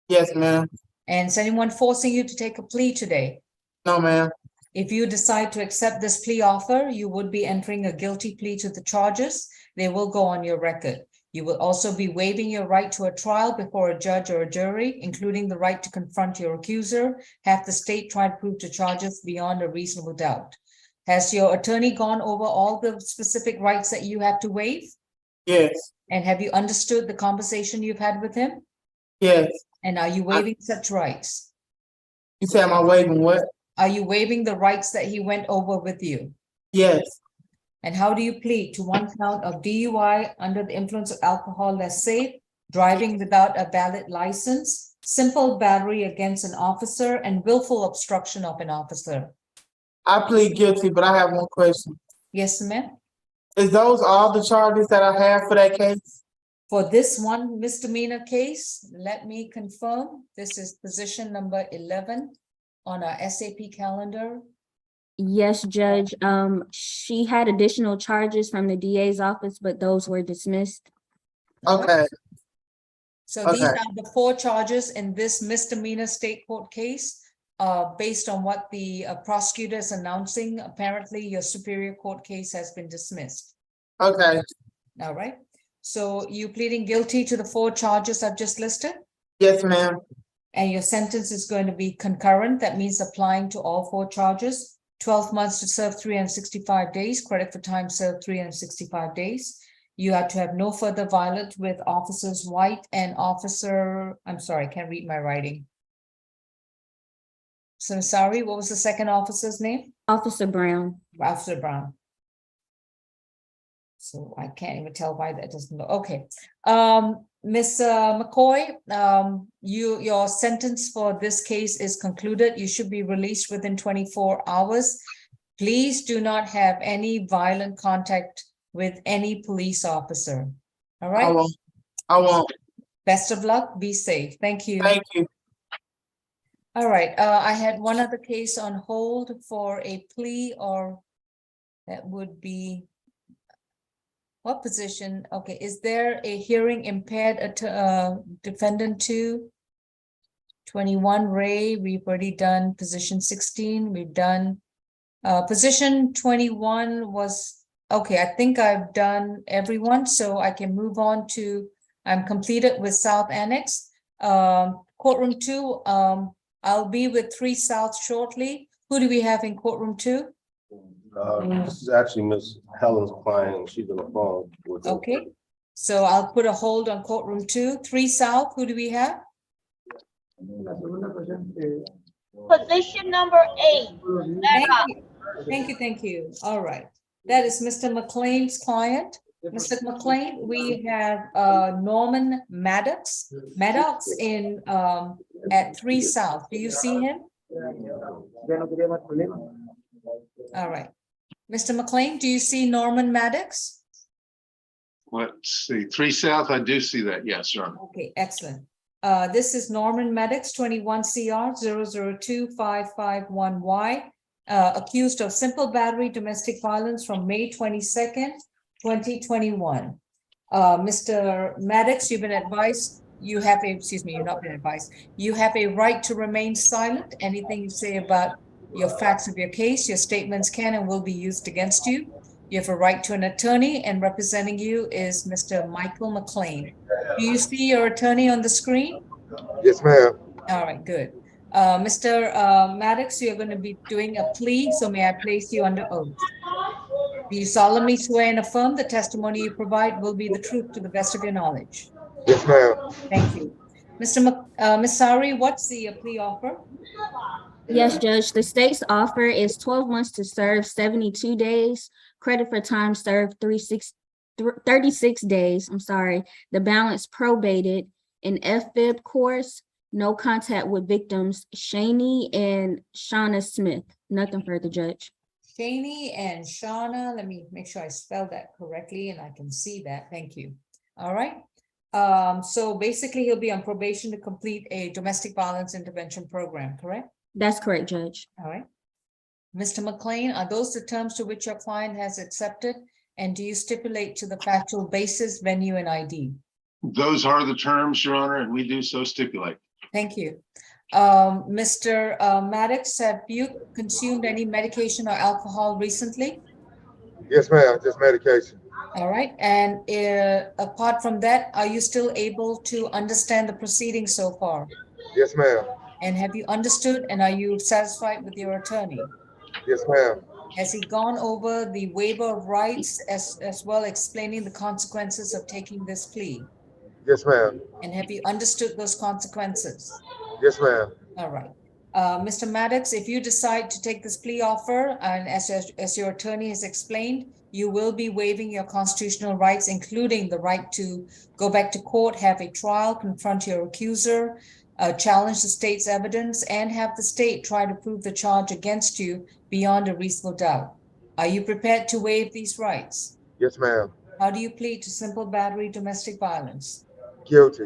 Speaker 15: Yes, ma'am.
Speaker 3: And is anyone forcing you to take a plea today?
Speaker 15: No, ma'am.
Speaker 3: If you decide to accept this plea offer, you would be entering a guilty plea to the charges. They will go on your record. You will also be waiving your right to a trial before a judge or a jury, including the right to confront your accuser, have the state try to prove the charges beyond a reasonable doubt. Has your attorney gone over all the specific rights that you have to waive?
Speaker 15: Yes,
Speaker 3: And have you understood the conversation you've had with him?
Speaker 15: yes.
Speaker 3: And are you waiving such rights?
Speaker 15: You said am I waiving what?
Speaker 3: Are you waiving the rights that he went over with you?
Speaker 15: Yes,
Speaker 3: And how do you plead to 1 count of DUI under the influence of alcohol less safe, driving without a valid license, simple battery against an officer, and willful obstruction of an officer?
Speaker 15: I plead guilty, but I have one question.
Speaker 3: Yes, ma'am.
Speaker 15: Is those all the charges that I have for that case?
Speaker 3: For this one misdemeanor case, let me confirm, this is position number 11 on our SAP calendar.
Speaker 5: Yes, Judge. She had additional charges from the DA's office, but those were dismissed.
Speaker 15: Okay,
Speaker 3: So these
Speaker 15: Okay.
Speaker 3: are the 4 charges in this misdemeanor state court case. based on what the prosecutor is announcing, apparently your Superior Court case has been dismissed.
Speaker 15: Okay,
Speaker 3: All right. So you pleading guilty to the 4 charges I've just listed?
Speaker 15: yes, ma'am.
Speaker 3: And your sentence is going to be concurrent. That means applying to all 4 charges. 12 months to serve 365 days, credit for time served 365 days. You are to have no further violence with Officers White and Officer, I'm sorry, I can't read my writing. So sorry, what was the second officer's name?
Speaker 5: Officer Brown.
Speaker 3: Officer Brown. So I can't even tell why that doesn't go. Okay. Ms. McCoy, your sentence for this case is concluded. You should be released within 24 hours. Please do not have any violent contact with any police officer. All right?
Speaker 15: I won't.
Speaker 3: Best of luck. Be safe. Thank you.
Speaker 15: Thank you.
Speaker 3: All right. I had one other case on hold for a plea, or that would be what position? Okay, is there a hearing impaired defendant 2? 21 Ray, we've already done position 16. We've done position 21 was okay. I think I've done everyone, so I can move on to I'm completed with South Annex. Courtroom 2, I'll be with 3 South shortly. Who do we have in courtroom 2?
Speaker 11: This is actually Miss Helen's client, and she's on the phone.
Speaker 3: Okay, so I'll put a hold on courtroom 2. 3 South, who do we have?
Speaker 8: Position number 8.
Speaker 3: Thank you. All right. That is Mr. McLean's client. Mr. McLean, we have Norman Maddox in at 3 South. Do you see him? All right. Mr. McLean, do you see Norman Maddox?
Speaker 4: Let's see, 3 South, I do see that, yes, sir.
Speaker 3: Okay, excellent. This is Norman Maddox, 21 CR 0025551Y, accused of simple battery domestic violence from May 22nd, 2021. Mr. Maddox, you've been advised, you have a, excuse me, you've not been advised, you have a right to remain silent. Anything you say about your facts of your case, your statements can and will be used against you. You have a right to an attorney, and representing you is Mr. Michael McLean. Do you see your attorney on the screen?
Speaker 11: Yes, ma'am.
Speaker 3: All right, good. Mr. Maddox, you're going to be doing a plea, so may I place you under oath? Do you solemnly swear and affirm the testimony you provide will be the truth to the best of your knowledge?
Speaker 11: Yes, ma'am.
Speaker 3: Thank you. Ms. Sari, what's the plea offer?
Speaker 5: Yes, Judge, the state's offer is 12 months to serve 72 days, credit for time served 36 days, the balance probated, an FFIB course, no contact with victims, Shani and Shauna Smith. Nothing further, Judge.
Speaker 3: Shani and Shauna, let me make sure I spelled that correctly and I can see that. Thank you. All right. So basically he'll be on probation to complete a domestic violence intervention program, correct?
Speaker 5: That's correct, Judge.
Speaker 3: All right. Mr. McLean, are those the terms to which your client has accepted? And do you stipulate to the factual basis, venue, and ID?
Speaker 4: Those are the terms, Your Honor, and we do so stipulate.
Speaker 3: Thank you. Mr. Maddox, have you consumed any medication or alcohol recently?
Speaker 11: Yes, ma'am, just medication.
Speaker 3: All right. And apart from that, are you still able to understand the proceedings so far?
Speaker 11: Yes, ma'am.
Speaker 3: And have you understood and are you satisfied with your attorney?
Speaker 11: Yes, ma'am.
Speaker 3: Has he gone over the waiver of rights as well, explaining the consequences of taking this plea?
Speaker 11: Yes, ma'am.
Speaker 3: And have you understood those consequences?
Speaker 11: Yes, ma'am.
Speaker 3: All right. Mr. Maddox, if you decide to take this plea offer, and as your attorney has explained, you will be waiving your constitutional rights, including the right to go back to court, have a trial, confront your accuser, challenge the state's evidence, and have the state try to prove the charge against you beyond a reasonable doubt. Are you prepared to waive these rights?
Speaker 11: Yes, ma'am.
Speaker 3: How do you plead to simple battery domestic violence?
Speaker 11: Guilty.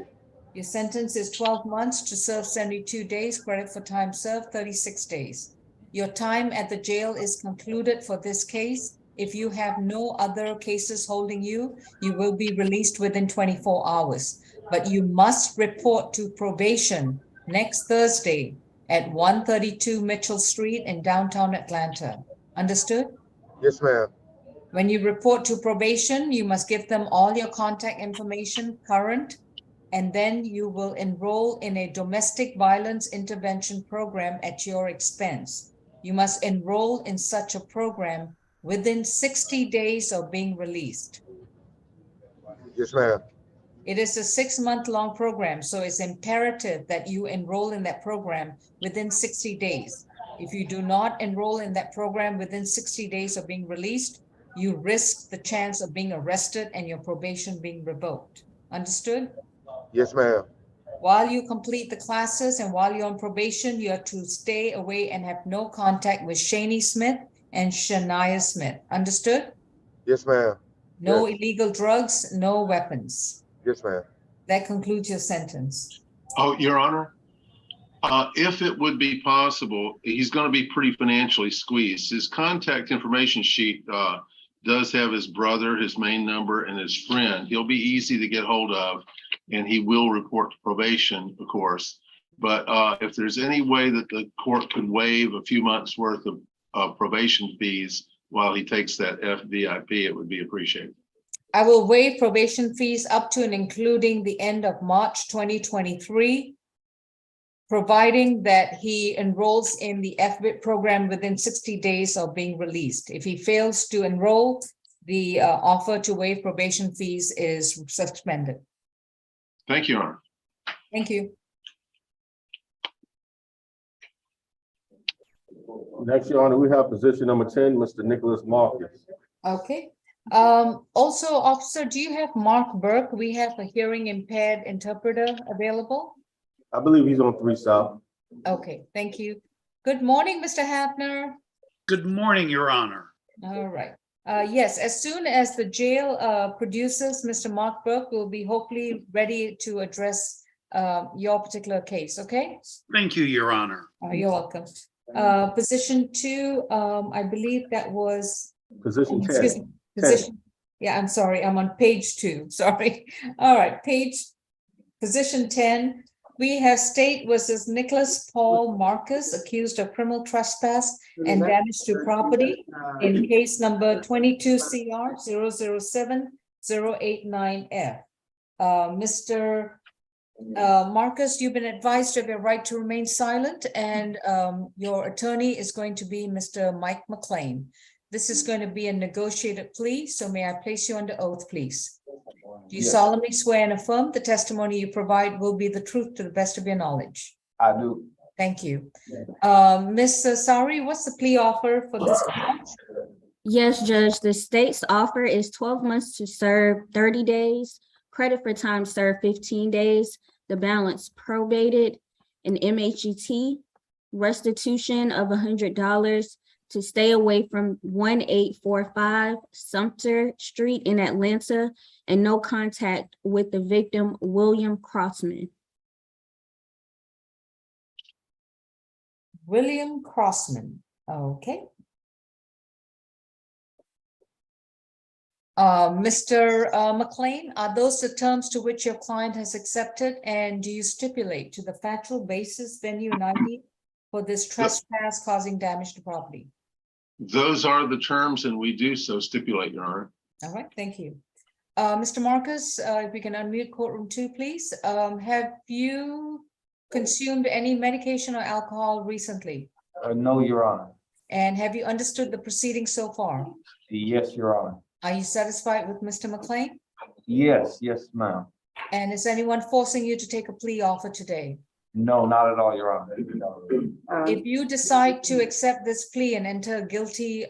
Speaker 3: Your sentence is 12 months to serve 72 days, credit for time served 36 days. Your time at the jail is concluded for this case. If you have no other cases holding you, you will be released within 24 hours. But you must report to probation next Thursday at 132 Mitchell Street in downtown Atlanta. Understood?
Speaker 11: Yes, ma'am.
Speaker 3: When you report to probation, you must give them all your contact information current, and then you will enroll in a domestic violence intervention program at your expense. You must enroll in such a program within 60 days of being released.
Speaker 11: Yes, ma'am.
Speaker 3: It is a 6-month-long program, so it's imperative that you enroll in that program within 60 days. If you do not enroll in that program within 60 days of being released, you risk the chance of being arrested and your probation being revoked. Understood?
Speaker 11: Yes, ma'am.
Speaker 3: While you complete the classes and while you're on probation, you are to stay away and have no contact with Shani Smith and Shania Smith. Understood?
Speaker 11: Yes, ma'am.
Speaker 3: No
Speaker 11: Yes.
Speaker 3: illegal drugs, no weapons.
Speaker 11: Yes, ma'am.
Speaker 3: That concludes your sentence.
Speaker 4: Oh, Your Honor, if it would be possible, he's going to be pretty financially squeezed. His contact information sheet does have his brother, his main number, and his friend. He'll be easy to get hold of, and he will report to probation, of course. But if there's any way that the court could waive a few months' worth of probation fees while he takes that FVIP, it would be appreciated.
Speaker 3: I will waive probation fees up to and including the end of March 2023, providing that he enrolls in the FVIP program within 60 days of being released. If he fails to enroll, the offer to waive probation fees is suspended.
Speaker 4: Thank you, Your Honor.
Speaker 3: Thank you.
Speaker 16: Next, Your Honor, we have position number 10, Mr. Nicholas Marcus.
Speaker 3: Okay. Also, officer, do you have Mark Burke? We have a hearing impaired interpreter available.
Speaker 16: I believe he's on 3 South.
Speaker 3: Okay, thank you. Good morning, Mr. Hafner.
Speaker 17: Good morning, Your Honor.
Speaker 3: All right. Yes, as soon as the jail produces Mr. Mark Burke, we'll be hopefully ready to address your particular case, okay?
Speaker 17: Thank you, Your Honor.
Speaker 3: You're welcome. Position 2, I believe that was.
Speaker 16: Position 10.
Speaker 3: Excuse me, position, yeah, I'm sorry, I'm on page 2, sorry. All right, position 10, we have State versus Nicholas Paul Marcus, accused of criminal trespass and damage to property in case number 22 CR 007-089F. Mr. Marcus, you've been advised of your right to remain silent, and your attorney is going to be Mr. Mike McLean. This is going to be a negotiated plea, so may I place you under oath, please? Do you solemnly swear and affirm the testimony you provide will be the truth to the best of your knowledge?
Speaker 13: I do.
Speaker 3: Thank you. Ms. Sari, what's the plea offer for this?
Speaker 5: Yes, Judge, the state's offer is 12 months to serve 30 days, credit for time served 15 days, the balance probated, an MHET, restitution of $100 to stay away from 1845 Sumter Street in Atlanta, and no contact with the victim, William Crossman.
Speaker 3: William Crossman, okay. Mr. McLean, are those the terms to which your client has accepted, and do you stipulate to the factual basis venue 90 for this trespass causing damage to property?
Speaker 4: Those are the terms, and we do so stipulate, Your Honor.
Speaker 3: All right, thank you. Mr. Marcus, if we can unmute courtroom 2, please. Have you consumed any medication or alcohol recently?
Speaker 13: No, Your Honor.
Speaker 3: And have you understood the proceedings so far?
Speaker 13: Yes, Your Honor.
Speaker 3: Are you satisfied with Mr. McLean?
Speaker 13: Yes, ma'am.
Speaker 3: And is anyone forcing you to take a plea offer today?
Speaker 13: No, not at all, Your Honor.
Speaker 3: If you decide to accept this plea and enter a guilty,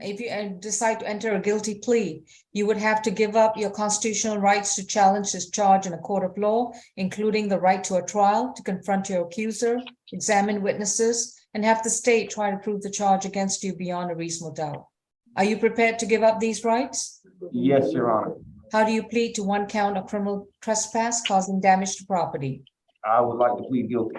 Speaker 3: if you decide to enter a guilty plea, you would have to give up your constitutional rights to challenge this charge in a court of law, including the right to a trial, to confront your accuser, examine witnesses, and have the state try to prove the charge against you beyond a reasonable doubt. Are you prepared to give up these rights?
Speaker 13: Yes, Your Honor.
Speaker 3: How do you plead to 1 count of criminal trespass causing damage to property?
Speaker 13: I would like to plead guilty.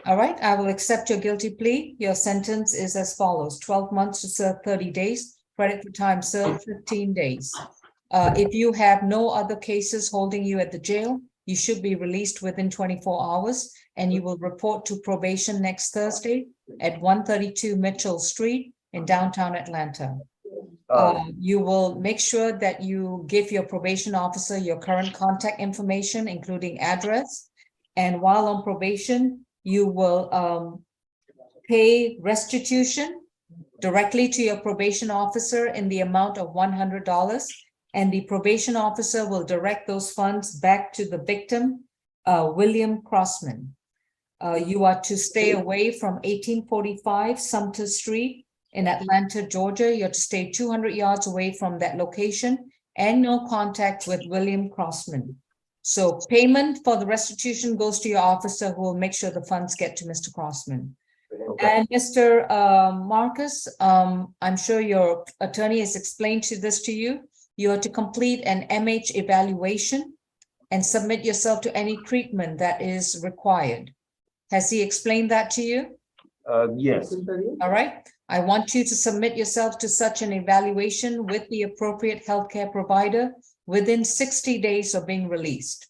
Speaker 3: All right, I will accept your guilty plea. Your sentence is as follows: 12 months to serve 30 days, credit for time served 15 days. If you have no other cases holding you at the jail, You should be released within 24 hours, and you will report to probation next Thursday at 132 Mitchell Street in downtown Atlanta. You will make sure that you give your probation officer your current contact information, including address. And while on probation, you will pay restitution directly to your probation officer in the amount of $100. And the probation officer will direct those funds back to the victim, William Crossman. You are to stay away from 1845 Sumter Street in Atlanta, Georgia. You're to stay 200 yards away from that location and no contact with William Crossman. So payment for the restitution goes to your officer who will make sure the funds get to Mr. Crossman. And Mr. Marcus, I'm sure your attorney has explained this to you. You are to complete an MH evaluation and submit yourself to any treatment that is required. Has he explained that to you?
Speaker 13: Yes.
Speaker 3: All right. I want you to submit yourself to such an evaluation with the appropriate healthcare provider within 60 days of being released.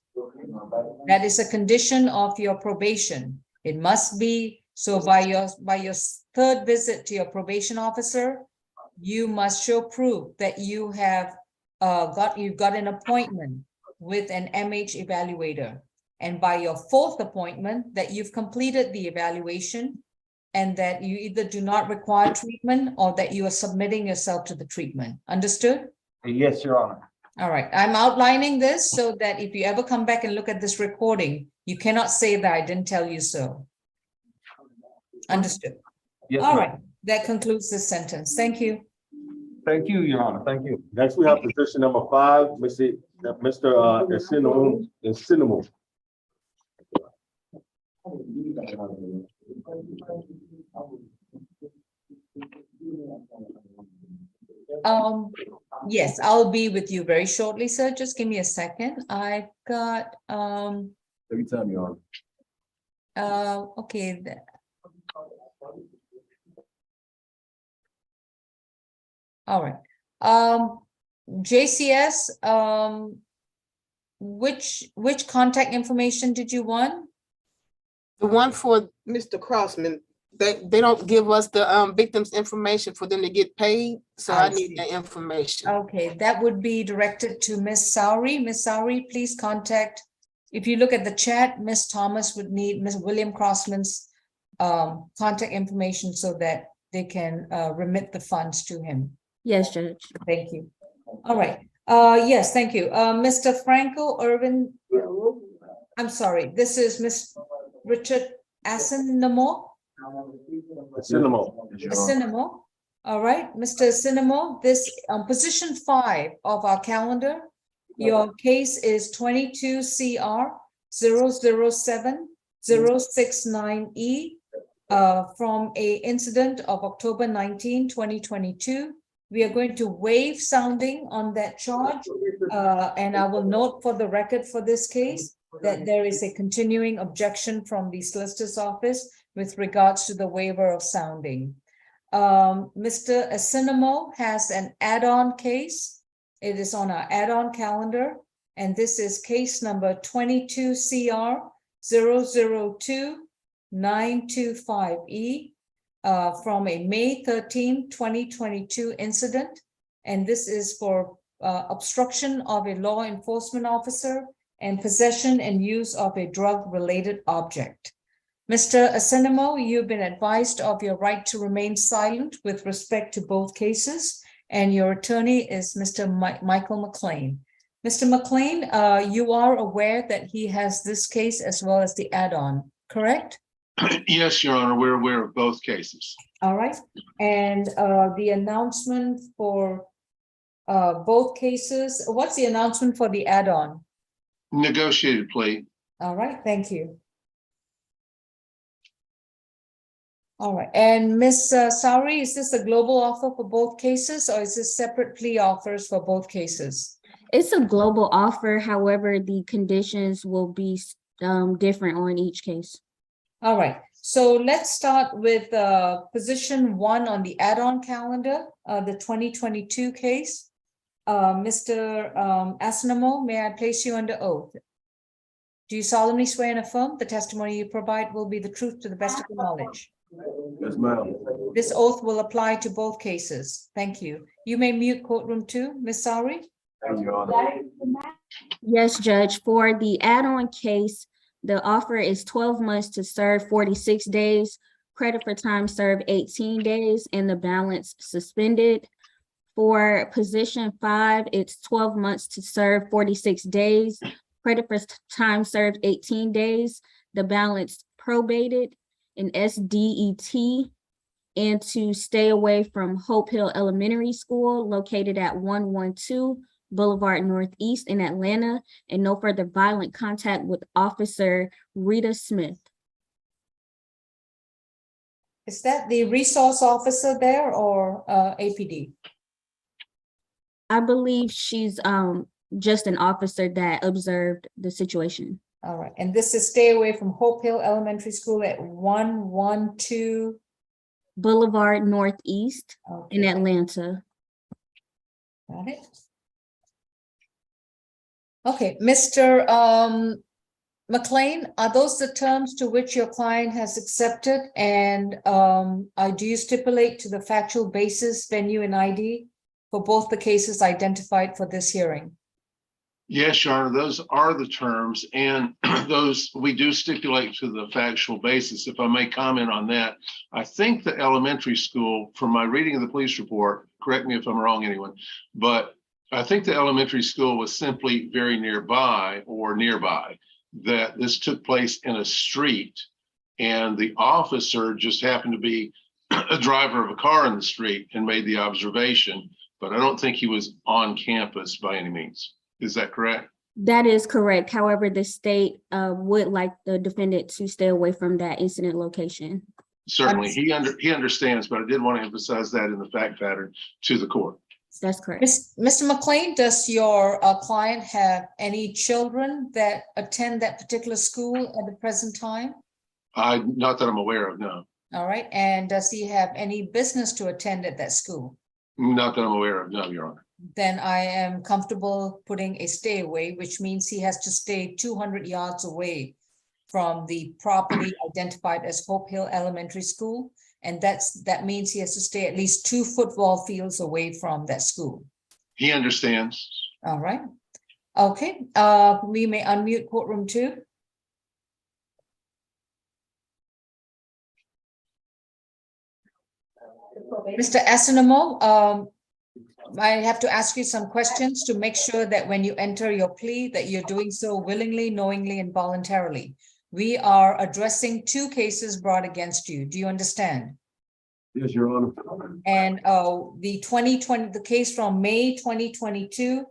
Speaker 3: That is a condition of your probation. It must be so by your third visit to your probation officer, you must show proof that you have you've got an appointment with an MH evaluator. And by your fourth appointment, that you've completed the evaluation and that you either do not require treatment or that you are submitting yourself to the treatment. Understood?
Speaker 13: Yes, Your Honor.
Speaker 3: All right. I'm outlining this so that if you ever come back and look at this recording, you cannot say that I didn't tell you so. Understood?
Speaker 13: Yes,
Speaker 3: All
Speaker 13: ma'am.
Speaker 3: right. That concludes this sentence. Thank you.
Speaker 13: Thank you, Your Honor. Thank you.
Speaker 16: Next, we have position number 5, Mr. Esinimo.
Speaker 3: Yes, I'll be with you very shortly, sir. Just give me a second. I've got
Speaker 16: Every time you're on.
Speaker 3: okay. All right. JCS, which contact information did you want?
Speaker 15: The one for Mr. Crossman, they don't give us the victim's information for them to get paid, so I need that information.
Speaker 3: Okay, that would be directed to Ms. Sowry. Ms. Sowry, please contact, if you look at the chat, Ms. Thomas would need Ms. William Crossman's contact information so that they can remit the funds to him.
Speaker 5: Yes, Judge.
Speaker 3: Thank you. All right. Yes, thank you. Mr. Franco Irvin, I'm sorry, this is Ms. Richard Asinamo. Asinamo. All right, Mr. Asinamo, this position 5 of our calendar, your case is 22 CR 007-069E from a incident of October 19, 2022. We are going to waive sounding on that charge. And I will note for the record for this case that there is a continuing objection from the solicitor's office with regards to the waiver of sounding. Mr. Asinamo has an add-on case. It is on our add-on calendar, and this is case number 22 CR 002-925E from a May 13, 2022 incident. And this is for obstruction of a law enforcement officer and possession and use of a drug-related object. Mr. Asinamo, you've been advised of your right to remain silent with respect to both cases, and your attorney is Mr. Michael McLean. Mr. McLean, you are aware that he has this case as well as the add-on, correct?
Speaker 4: Yes, Your Honor, we're aware of both cases.
Speaker 3: All right, and the announcement for both cases, what's the announcement for the add-on?
Speaker 4: Negotiated plea.
Speaker 3: All right, thank you. All right, and Ms. Sowry, is this a global offer for both cases or is this separate plea offers for both cases?
Speaker 5: It's a global offer. However, the conditions will be different on each case.
Speaker 3: All right, so let's start with position 1 on the add-on calendar, the 2022 case. Mr. Asinamo, may I place you under oath? Do you solemnly swear and affirm the testimony you provide will be the truth to the best of your knowledge?
Speaker 16: Yes, ma'am.
Speaker 3: This oath will apply to both cases. Thank you. You may mute courtroom 2, Ms. Sari.
Speaker 16: Thank you, Your Honor.
Speaker 5: Yes, Judge, for the add-on case, the offer is 12 months to serve 46 days, credit for time served 18 days, and the balance suspended. For position 5, it's 12 months to serve 46 days, credit for time served 18 days, the balance probated in SDET, and to stay away from Hope Hill Elementary School located at 112 Boulevard Northeast in Atlanta, and no further violent contact with Officer Rita Smith.
Speaker 3: Is that the resource officer there or APD?
Speaker 5: I believe she's just an officer that observed the situation.
Speaker 3: All right, and this is stay away from Hope Hill Elementary School at 112
Speaker 5: Boulevard Northeast in
Speaker 3: Okay.
Speaker 5: Atlanta.
Speaker 3: Got it. Okay, Mr. McLean, are those the terms to which your client has accepted? And do you stipulate to the factual basis, venue, and ID for both the cases identified for this hearing?
Speaker 4: Yes, Your Honor, those are the terms, and those we do stipulate to the factual basis. If I may comment on that, I think the elementary school, from my reading of the police report, correct me if I'm wrong, anyone, but I think the elementary school was simply very nearby, that this took place in a street, and the officer just happened to be a driver of a car in the street and made the observation, but I don't think he was on campus by any means. Is that correct?
Speaker 5: That is correct. However, the state would like the defendant to stay away from that incident location.
Speaker 4: Certainly, he understands, but I did want to emphasize that in the fact pattern to the court.
Speaker 5: That's correct.
Speaker 3: Mr. McLean, does your client have any children that attend that particular school at the present time?
Speaker 4: Not that I'm aware of, no.
Speaker 3: All right, and does he have any business to attend at that school?
Speaker 4: Not that I'm aware of, no, Your Honor.
Speaker 3: Then I am comfortable putting a stay away, which means he has to stay 200 yards away from the property identified as Hope Hill Elementary School. And that means he has to stay at least 2 football fields away from that school.
Speaker 4: He understands.
Speaker 3: All right. Okay, we may unmute courtroom 2. Mr. Asinamo, I have to ask you some questions to make sure that when you enter your plea that you're doing so willingly, knowingly, and voluntarily. We are addressing 2 cases brought against you. Do you understand?
Speaker 16: Yes, Your Honor.
Speaker 3: And the case from May 2022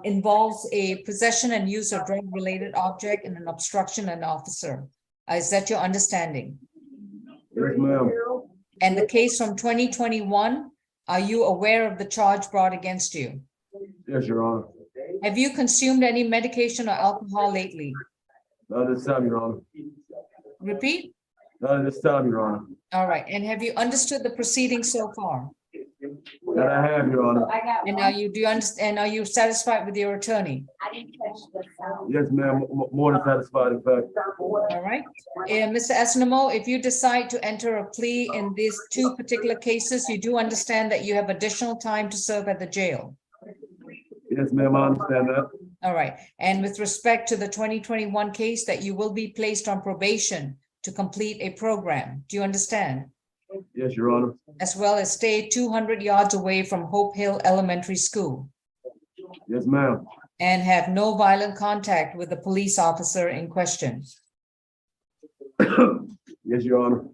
Speaker 3: involves a possession and use of drug-related object and an obstruction an officer. Is that your understanding?
Speaker 16: Yes, ma'am.
Speaker 3: And the case from 2021, are you aware of the charge brought against you?
Speaker 16: Yes, Your Honor.
Speaker 3: Have you consumed any medication or alcohol lately?
Speaker 16: Not this time, Your Honor.
Speaker 3: Repeat?
Speaker 16: Not this time, Your Honor.
Speaker 3: All right. And have you understood the proceedings so far?
Speaker 16: That I have, Your Honor.
Speaker 3: And do you understand? Are you satisfied with your attorney?
Speaker 16: Yes, ma'am. More than satisfied, in fact.
Speaker 3: All right. And Mr. Asinamo, if you decide to enter a plea in these 2 particular cases, you do understand that you have additional time to serve at the jail.
Speaker 16: Yes, ma'am, I understand that.
Speaker 3: All right. And with respect to the 2021 case, that you will be placed on probation to complete a program. Do you understand?
Speaker 16: Yes, Your Honor.
Speaker 3: As well as stay 200 yards away from Hope Hill Elementary School
Speaker 16: Yes, ma'am.
Speaker 3: and have no violent contact with the police officer in question.
Speaker 16: Yes, Your Honor.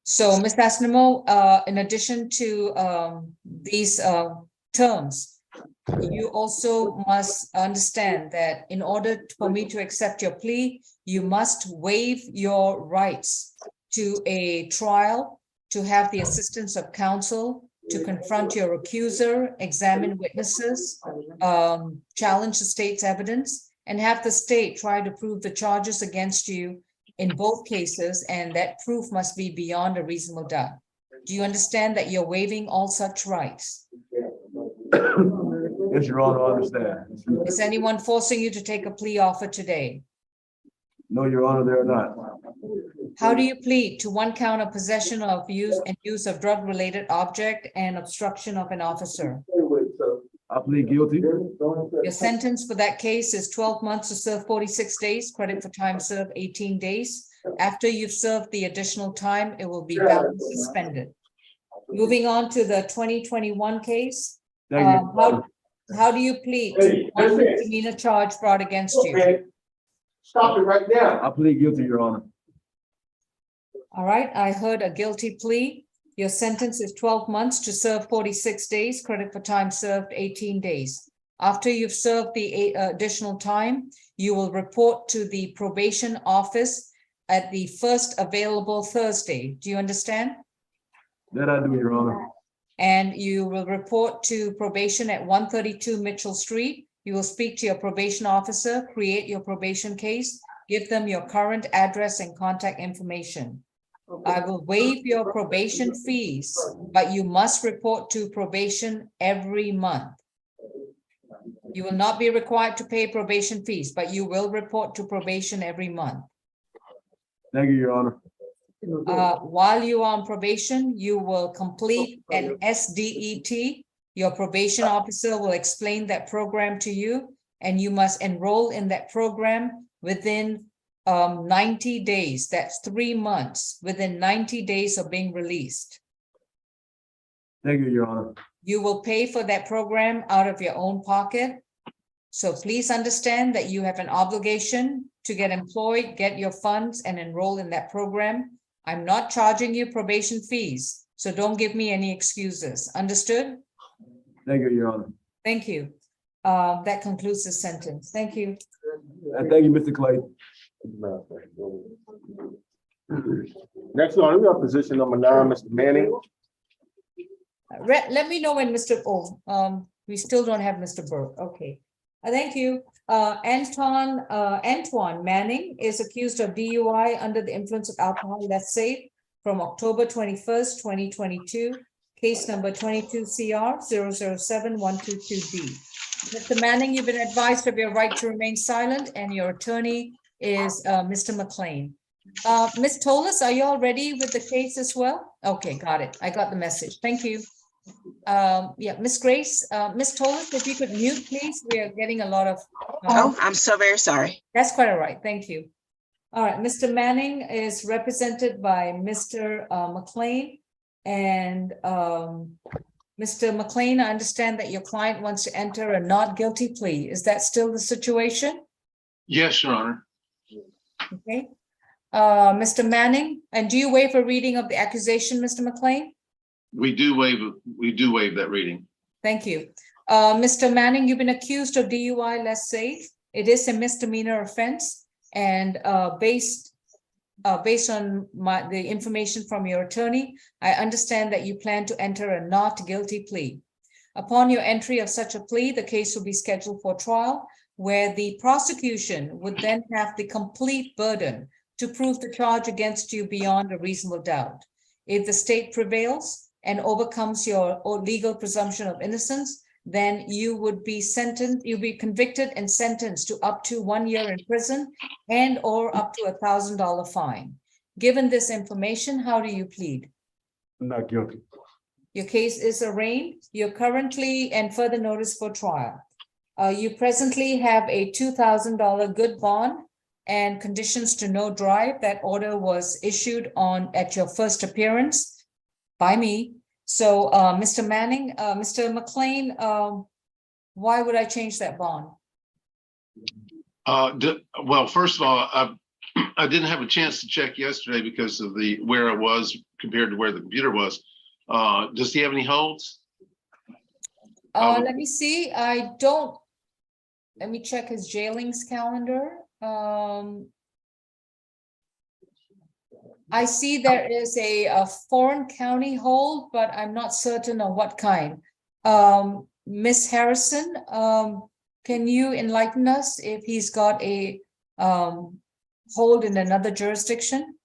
Speaker 3: So, Ms. Asinamo, in addition to these terms, you also must understand that in order for me to accept your plea, you must waive your rights to a trial, to have the assistance of counsel, to confront your accuser, examine witnesses, challenge the state's evidence, and have the state try to prove the charges against you in both cases, and that proof must be beyond a reasonable doubt. Do you understand that you're waiving all such rights?
Speaker 16: Yes, Your Honor, I understand.
Speaker 3: Is anyone forcing you to take a plea offer today?
Speaker 13: No, Your Honor, they're not.
Speaker 3: How do you plead to one count of possession of use of drug-related object and obstruction of an officer?
Speaker 13: I plead guilty.
Speaker 3: Your sentence for that case is 12 months to serve 46 days, credit for time served 18 days. After you've served the additional time, it will be valid suspended. Moving on to the 2021 case. How do you plead to one misdemeanor charge brought against you?
Speaker 11: Stop it right now.
Speaker 13: I plead guilty, Your Honor.
Speaker 3: All right, I heard a guilty plea. Your sentence is 12 months to serve 46 days, credit for time served 18 days. After you've served the additional time, you will report to the probation office at the first available Thursday. Do you understand?
Speaker 13: That I do, Your Honor.
Speaker 3: And you will report to probation at 132 Mitchell Street. You will speak to your probation officer, create your probation case, give them your current address and contact information. I will waive your probation fees, but you must report to probation every month. You will not be required to pay probation fees, but you will report to probation every month.
Speaker 13: Thank you, Your Honor.
Speaker 3: While you are on probation, you will complete an SDET. Your probation officer will explain that program to you, and you must enroll in that program within 90 days. That's 3 months, within 90 days of being released.
Speaker 13: Thank you, Your Honor.
Speaker 3: You will pay for that program out of your own pocket. So please understand that you have an obligation to get employed, get your funds, and enroll in that program. I'm not charging you probation fees, so don't give me any excuses. Understood?
Speaker 13: Thank you, Your Honor.
Speaker 3: Thank you. That concludes the sentence. Thank you.
Speaker 13: And thank you, Mr. Clay.
Speaker 16: Next one, we have position number 9, Mr. Manning.
Speaker 3: Let me know when Mr. We still don't have Mr. Burke. Okay. Thank you. Antoine Manning is accused of DUI under the influence of alcohol. That's safe from October 21st, 2022. Case number 22 CR 007122D. Mr. Manning, you've been advised of your right to remain silent, and your attorney is Mr. McLean. Ms. Tolis, are you all ready with the case as well? Okay, got it. I got the message. Thank you. Yeah, Miss Grace, Ms. Tolis, if you could mute, please. We are getting a lot of.
Speaker 18: I'm so very sorry.
Speaker 3: That's quite all right. Thank you. All right, Mr. Manning is represented by Mr. McLean. And Mr. McLean, I understand that your client wants to enter a not guilty plea. Is that still the situation?
Speaker 4: Yes, Your Honor.
Speaker 3: Okay. Mr. Manning, and do you waive a reading of the accusation, Mr. McLean?
Speaker 4: We do waive that reading.
Speaker 3: Thank you. Mr. Manning, you've been accused of DUI less safe. It is a misdemeanor offense, and based on the information from your attorney, I understand that you plan to enter a not guilty plea. Upon your entry of such a plea, the case will be scheduled for trial, where the prosecution would then have the complete burden to prove the charge against you beyond a reasonable doubt. If the state prevails and overcomes your legal presumption of innocence, then you would be you'll be convicted and sentenced to up to 1 year in prison and or up to $1,000 fine. Given this information, how do you plead?
Speaker 13: Not guilty.
Speaker 3: Your case is arraigned. You're currently and further notice for trial. You presently have a $2,000 good bond and conditions to no drive. That order was issued at your first appearance by me. So, Mr. Manning, Mr. McLean, why would I change that bond?
Speaker 4: Well, first of all, I didn't have a chance to check yesterday because of where I was compared to where the computer was. Does he have any holds?
Speaker 3: Let me see. I don't. Let me check his jailings calendar. I see there is a foreign county hold, but I'm not certain of what kind. Miss Harrison, can you enlighten us if he's got a hold in another jurisdiction?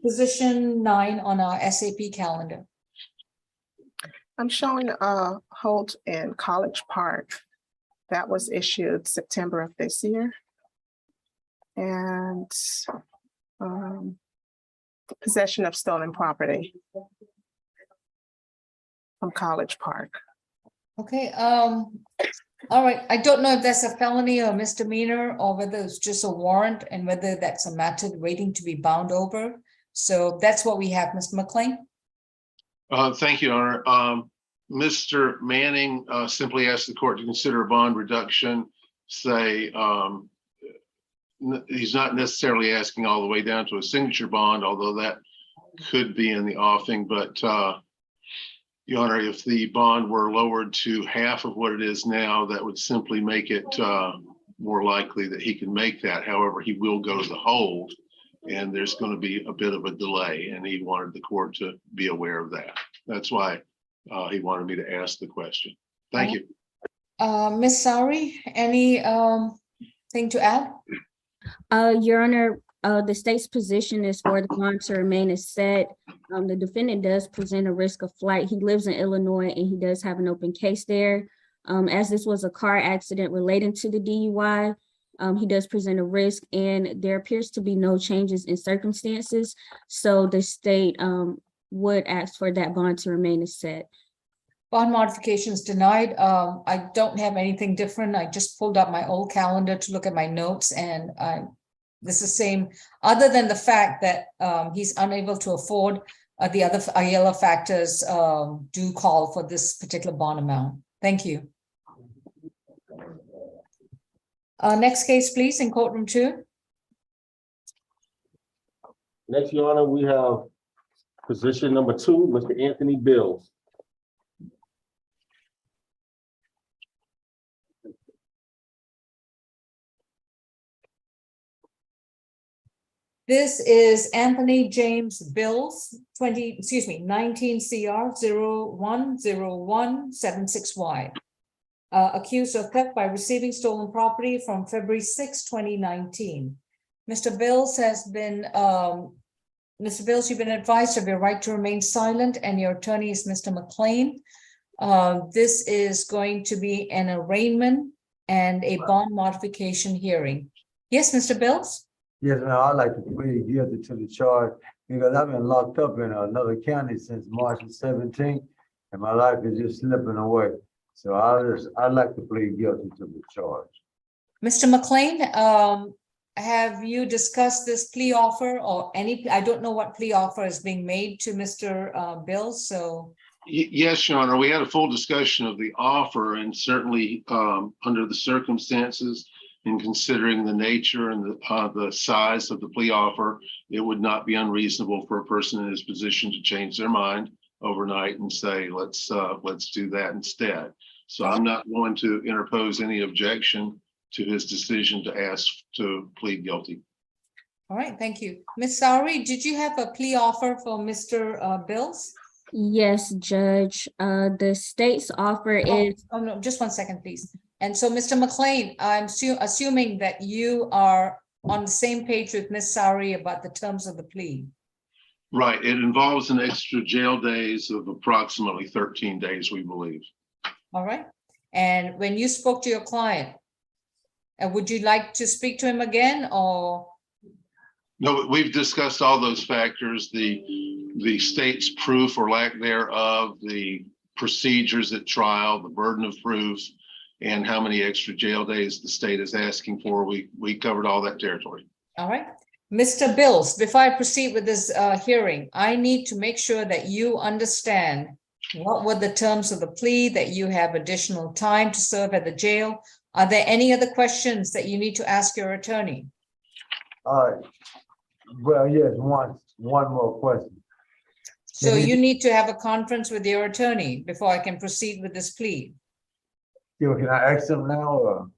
Speaker 3: Position 9 on our SAP calendar.
Speaker 15: I'm showing hold in College Park. That was issued September of this year. And possession of stolen property from College Park.
Speaker 3: Okay, all right. I don't know if that's a felony or misdemeanor or whether it's just a warrant and whether that's a matter waiting to be bound over. So that's what we have, Mr. McLean.
Speaker 4: Thank you, Your Honor. Mr. Manning simply asked the court to consider a bond reduction, say, he's not necessarily asking all the way down to a signature bond, although that could be in the offing, but Your Honor, if the bond were lowered to half of what it is now, that would simply make it more likely that he can make that. However, he will go to the hold, and there's going to be a bit of a delay, and he wanted the court to be aware of that. That's why he wanted me to ask the question. Thank you.
Speaker 3: Ms. Sowry, any thing to add?
Speaker 5: Your Honor, the state's position is for the bond to remain as set. The defendant does present a risk of flight. He lives in Illinois and he does have an open case there. As this was a car accident relating to the DUI, he does present a risk and there appears to be no changes in circumstances. So the state would ask for that bond to remain as set.
Speaker 3: Bond modifications denied. I don't have anything different. I just pulled up my old calendar to look at my notes and this is same, other than the fact that he's unable to afford the other Aiella factors do call for this particular bond amount. Thank you. Next case, please, in courtroom 2.
Speaker 16: Next, Your Honor, we have position number 2, Mr. Anthony Bills.
Speaker 3: This is Anthony James Bills, 19 CR 010176Y. Accused of theft by receiving stolen property from February 6, 2019. Mr. Bills has been, Mr. Bills, you've been advised of your right to remain silent and your attorney is Mr. McLean. This is going to be an arraignment and a bond modification hearing. Yes, Mr. Bills?
Speaker 19: Yes, ma'am, I'd like to plead guilty to the charge because I've been locked up in another county since March 17th, and my life is just slipping away. So I'd like to plead guilty to the charge.
Speaker 3: Mr. McLean, have you discussed this plea offer or any, I don't know what plea offer is being made to Mr. Bills, so.
Speaker 4: Yes, Your Honor, we had a full discussion of the offer and certainly under the circumstances, in considering the nature and the size of the plea offer, it would not be unreasonable for a person in his position to change their mind overnight and say, let's do that instead. So I'm not going to interpose any objection to his decision to ask to plead guilty.
Speaker 3: All right, thank you. Ms. Sowry, did you have a plea offer for Mr. Bills?
Speaker 5: Yes, Judge. The state's offer is.
Speaker 3: Oh, no, just 1 second, please. And so, Mr. McLean, I'm assuming that you are on the same page with Ms. Sowry about the terms of the plea.
Speaker 4: Right. It involves an extra jail days of approximately 13 days, we believe.
Speaker 3: All right. And when you spoke to your client, would you like to speak to him again or?
Speaker 4: No, we've discussed all those factors, the state's proof or lack thereof, the procedures at trial, the burden of proof, and how many extra jail days the state is asking for. We covered all that territory.
Speaker 3: All right. Mr. Bills, before I proceed with this hearing, I need to make sure that you understand what were the terms of the plea, that you have additional time to serve at the jail. Are there any other questions that you need to ask your attorney?
Speaker 19: Well, yes, one more question.
Speaker 3: So you need to have a conference with your attorney before I can proceed with this plea.
Speaker 19: Can I ask him now or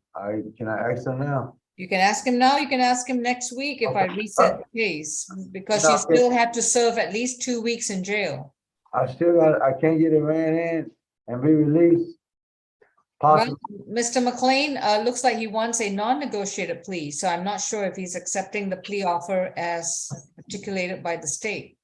Speaker 19: can I ask him now?
Speaker 3: You can ask him now, you can ask him next week if I reset the case, because you still have to serve at least 2 weeks in jail.
Speaker 19: I can't get a man in and be released. Possibly.
Speaker 3: Well, Mr. McLean, looks like he wants a non-negotiated plea, so I'm not sure if he's accepting the plea offer as articulated by the state.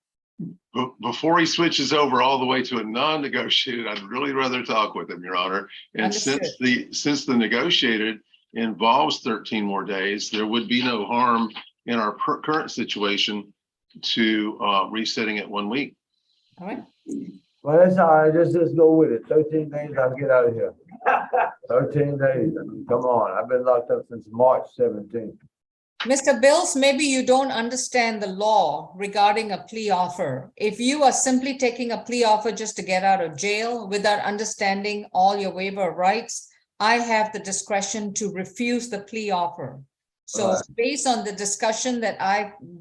Speaker 4: Before he switches over all the way to a non-negotiated, I'd really rather talk with him, Your Honor. And since the negotiated involves 13 more days, there would be no harm in our current situation to resetting it 1 week.
Speaker 3: All right.
Speaker 19: Well, that's all right, just go with it. 13 days, I'll get out of here. 13 days, I mean, come on, I've been locked up since March 17th.
Speaker 3: Mr. Bills, maybe you don't understand the law regarding a plea offer. If you are simply taking a plea offer just to get out of jail without understanding all your waiver of rights, I have the discretion to refuse the plea offer. So based on the discussion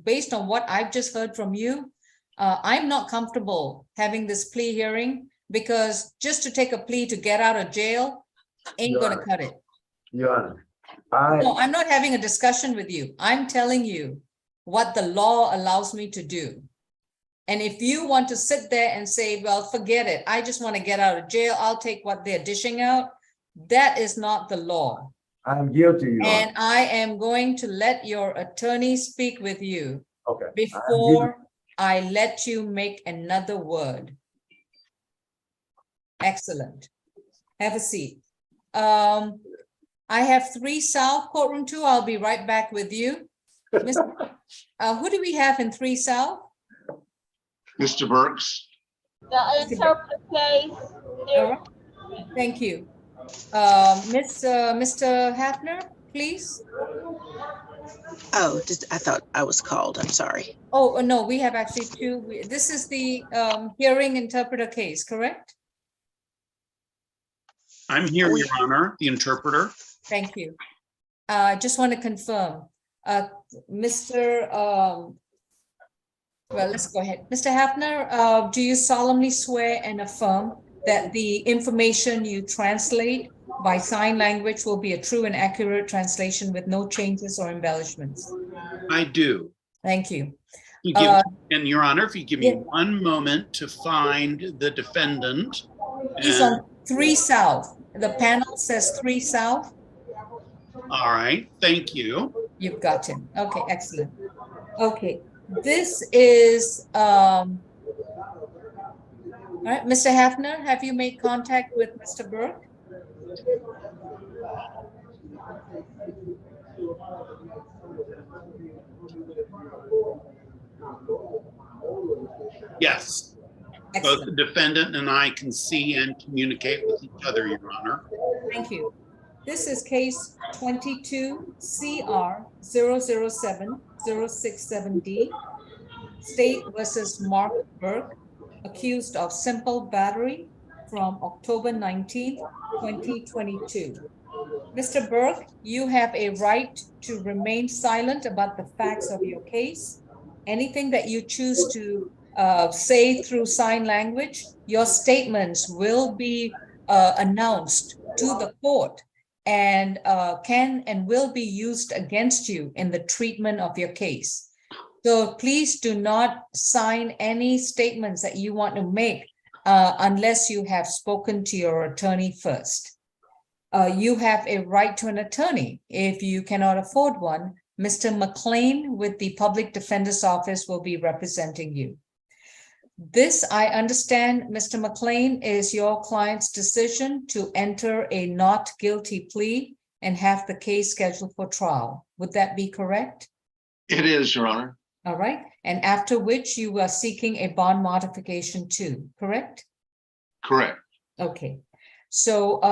Speaker 3: based on what I've just heard from you, I'm not comfortable having this plea hearing because just to take a plea to get out of jail ain't gonna cut it.
Speaker 19: Your Honor,
Speaker 3: No, I'm not having a discussion with you. I'm telling you what the law allows me to do. And if you want to sit there and say, well, forget it, I just want to get out of jail, I'll take what they're dishing out. That is not the law.
Speaker 19: I'm guilty, Your Honor.
Speaker 3: And I am going to let your attorney speak with you
Speaker 19: Okay.
Speaker 3: before I let you make another word. Excellent. Have a seat. I have 3 South Courtroom 2. I'll be right back with you. Who do we have in 3 South?
Speaker 4: Mr. Burks.
Speaker 8: The interpreter case.
Speaker 3: All right. Thank you. Mr. Hafner, please.
Speaker 18: Oh, I thought I was called. I'm sorry.
Speaker 3: Oh, no, we have actually 2. This is the hearing interpreter case, correct?
Speaker 17: I'm here, Your Honor, the interpreter.
Speaker 3: Thank you. I just want to confirm, well, let's go ahead. Mr. Hafner, do you solemnly swear and affirm that the information you translate by sign language will be a true and accurate translation with no changes or embellishments?
Speaker 17: I do.
Speaker 3: Thank you.
Speaker 17: And Your Honor, if you give me 1 moment to find the defendant.
Speaker 3: He's on 3 South. The panel says 3 South.
Speaker 17: All right, thank you.
Speaker 3: You've got him. Okay, excellent. Okay, this is, all right, Mr. Hafner, have you made contact with Mr. Burke?
Speaker 17: Yes. Both the defendant and I can see and communicate with each other, Your Honor.
Speaker 3: Thank you. This is case 22 CR 007-067D, State versus Mark Burke, accused of simple battery from October 19th, 2022. Mr. Burke, you have a right to remain silent about the facts of your case. Anything that you choose to say through sign language, your statements will be announced to the court and can and will be used against you in the treatment of your case. So please do not sign any statements that you want to make unless you have spoken to your attorney first. You have a right to an attorney. If you cannot afford one, Mr. McLean with the Public Defender's Office will be representing you. This, I understand, Mr. McLean, is your client's decision to enter a not guilty plea and have the case scheduled for trial. Would that be correct?
Speaker 4: It is, Your Honor.
Speaker 3: All right. And after which you are seeking a bond modification too, correct?
Speaker 4: Correct.
Speaker 3: Okay. So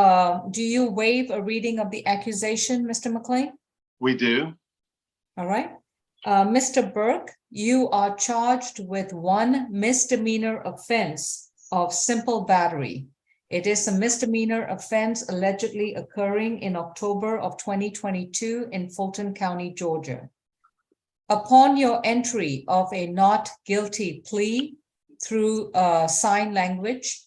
Speaker 3: do you waive a reading of the accusation, Mr. McLean?
Speaker 4: We do.
Speaker 3: All right. Mr. Burke, you are charged with 1 misdemeanor offense of simple battery. It is a misdemeanor offense allegedly occurring in October of 2022 in Fulton County, Georgia. Upon your entry of a not guilty plea through sign language,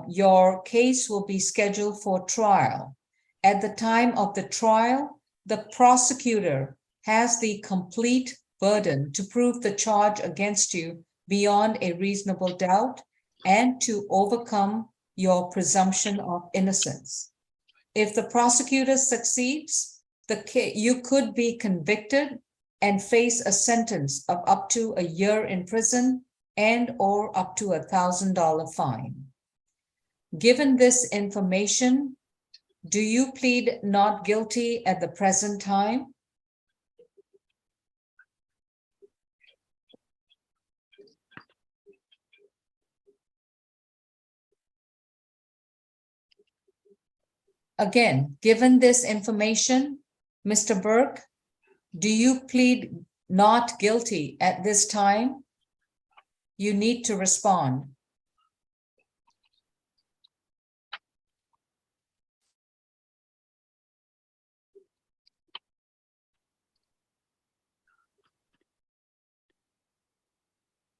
Speaker 3: your case will be scheduled for trial. At the time of the trial, the prosecutor has the complete burden to prove the charge against you beyond a reasonable doubt and to overcome your presumption of innocence. If the prosecutor succeeds, you could be convicted and face a sentence of up to a year in prison and/or up to $1,000 fine. Given this information, do you plead not guilty at the present time? Again, given this information, Mr. Burke, do you plead not guilty at this time? You need to respond.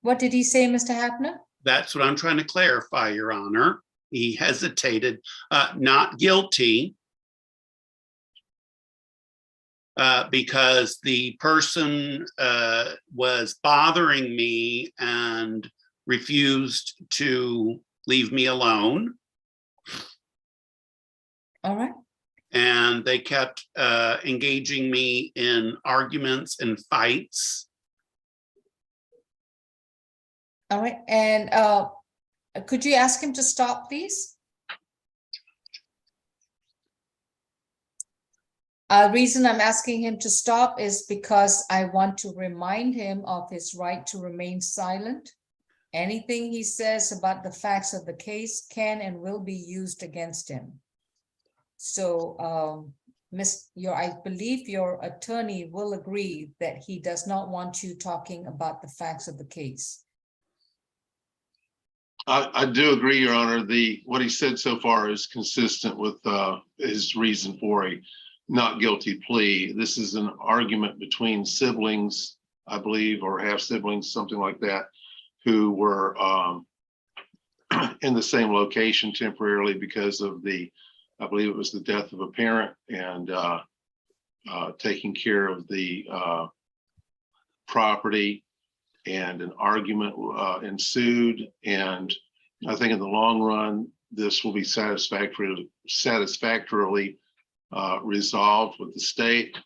Speaker 3: What did he say, Mr. Hafner?
Speaker 17: That's what I'm trying to clarify, Your Honor. He hesitated, not guilty. Because the person was bothering me and refused to leave me alone.
Speaker 3: All right.
Speaker 17: And they kept engaging me in arguments and fights.
Speaker 3: All right. And could you ask him to stop, please? Reason I'm asking him to stop is because I want to remind him of his right to remain silent. Anything he says about the facts of the case can and will be used against him. So, I believe your attorney will agree that he does not want you talking about the facts of the case.
Speaker 4: I do agree, Your Honor. What he said so far is consistent with his reason for a not guilty plea. This is an argument between siblings, I believe, or half siblings, something like that, who were in the same location temporarily because of I believe it was the death of a parent, and taking care of the property, and an argument ensued. And I think in the long run, this will be satisfactorily resolved with the state.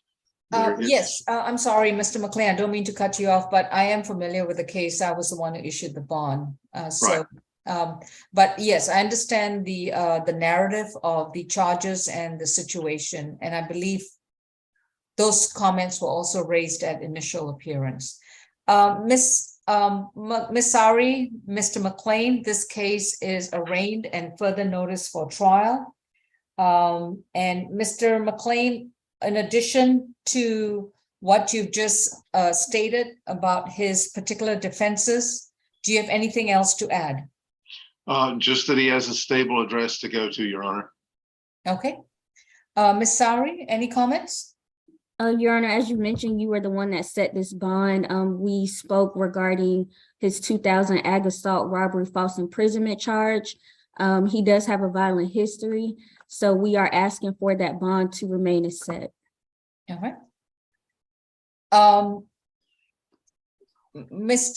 Speaker 3: Yes, I'm sorry, Mr. McLean, I don't mean to cut you off, but I am familiar with the case. I was the one who issued the bond. But yes, I understand the narrative of the charges and the situation, and I believe those comments were also raised at initial appearance. Ms. Sari, Mr. McLean, this case is arraigned and further notice for trial. And Mr. McLean, in addition to what you've just stated about his particular defenses, do you have anything else to add?
Speaker 4: Just that he has a stable address to go to, Your Honor.
Speaker 3: Okay. Ms. Sari, any comments?
Speaker 5: Your Honor, as you mentioned, you were the one that set this bond. We spoke regarding his 2000 ag assault robbery false imprisonment charge. He does have a violent history, so we are asking for that bond to remain as set.
Speaker 3: All right.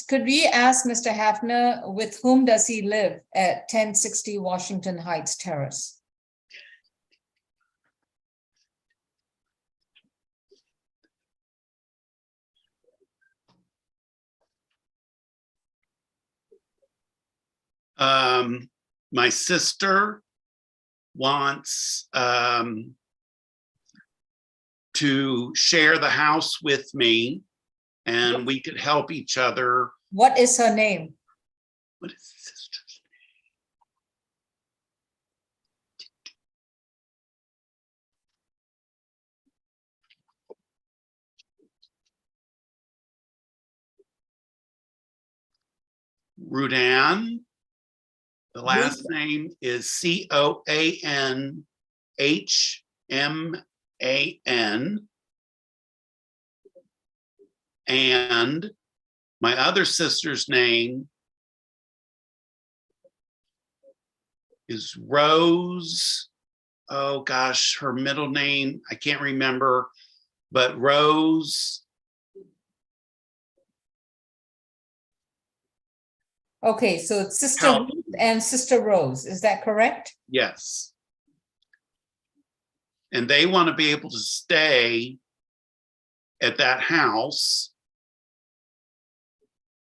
Speaker 3: Could we ask Mr. Hafner, with whom does he live at 1060 Washington Heights Terrace?
Speaker 17: My sister wants to share the house with me, and we could help each other.
Speaker 3: What is her name?
Speaker 17: What is sister's name? Rudan. The last name is Coanhman. And my other sister's name is Rose. Oh gosh, her middle name, I can't remember, but Rose.
Speaker 3: Okay, so it's Sister Ruth and Sister Rose, is that correct?
Speaker 17: Yes. And they want to be able to stay at that house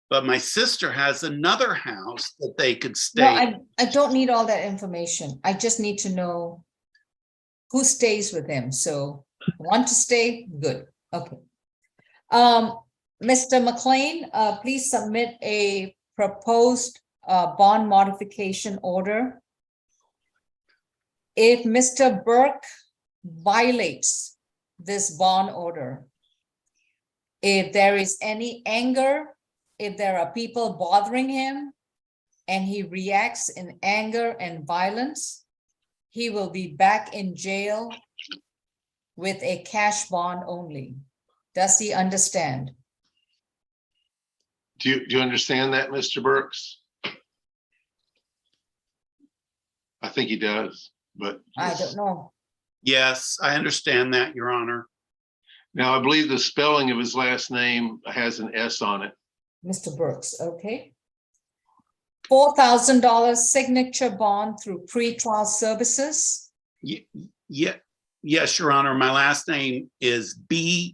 Speaker 17: but my sister has another house that they could
Speaker 3: No,
Speaker 17: stay.
Speaker 3: I don't need all that information. I just need to know who stays with him. So want to stay? Good. Okay. Mr. McLean, please submit a proposed bond modification order. If Mr. Burke violates this bond order, if there is any anger, if there are people bothering him, and he reacts in anger and violence, he will be back in jail with a cash bond only. Does he understand?
Speaker 4: Do you understand that, Mr. Burks? I think he does, but.
Speaker 3: I don't know.
Speaker 17: Yes, I understand that, Your Honor.
Speaker 4: Now, I believe the spelling of his last name has an S on it.
Speaker 3: Mr. Burks, okay. $4,000 signature bond through pretrial services.
Speaker 17: Yeah, yes, Your Honor. My last name is Burkes.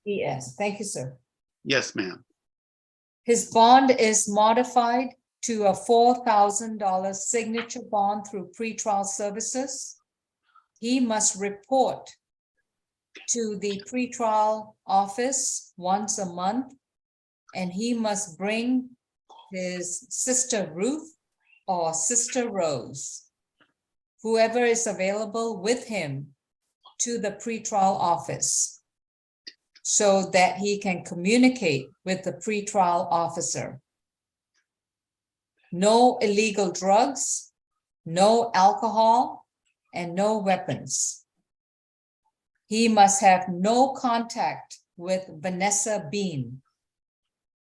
Speaker 3: Yes, thank you, sir.
Speaker 17: Yes, ma'am.
Speaker 3: His bond is modified to a $4,000 signature bond through pretrial services. He must report to the pretrial office once a month, and he must bring his sister Ruth or sister Rose, whoever is available with him, to the pretrial office so that he can communicate with the pretrial officer. No illegal drugs, no alcohol, and no weapons. He must have no contact with Vanessa Bean.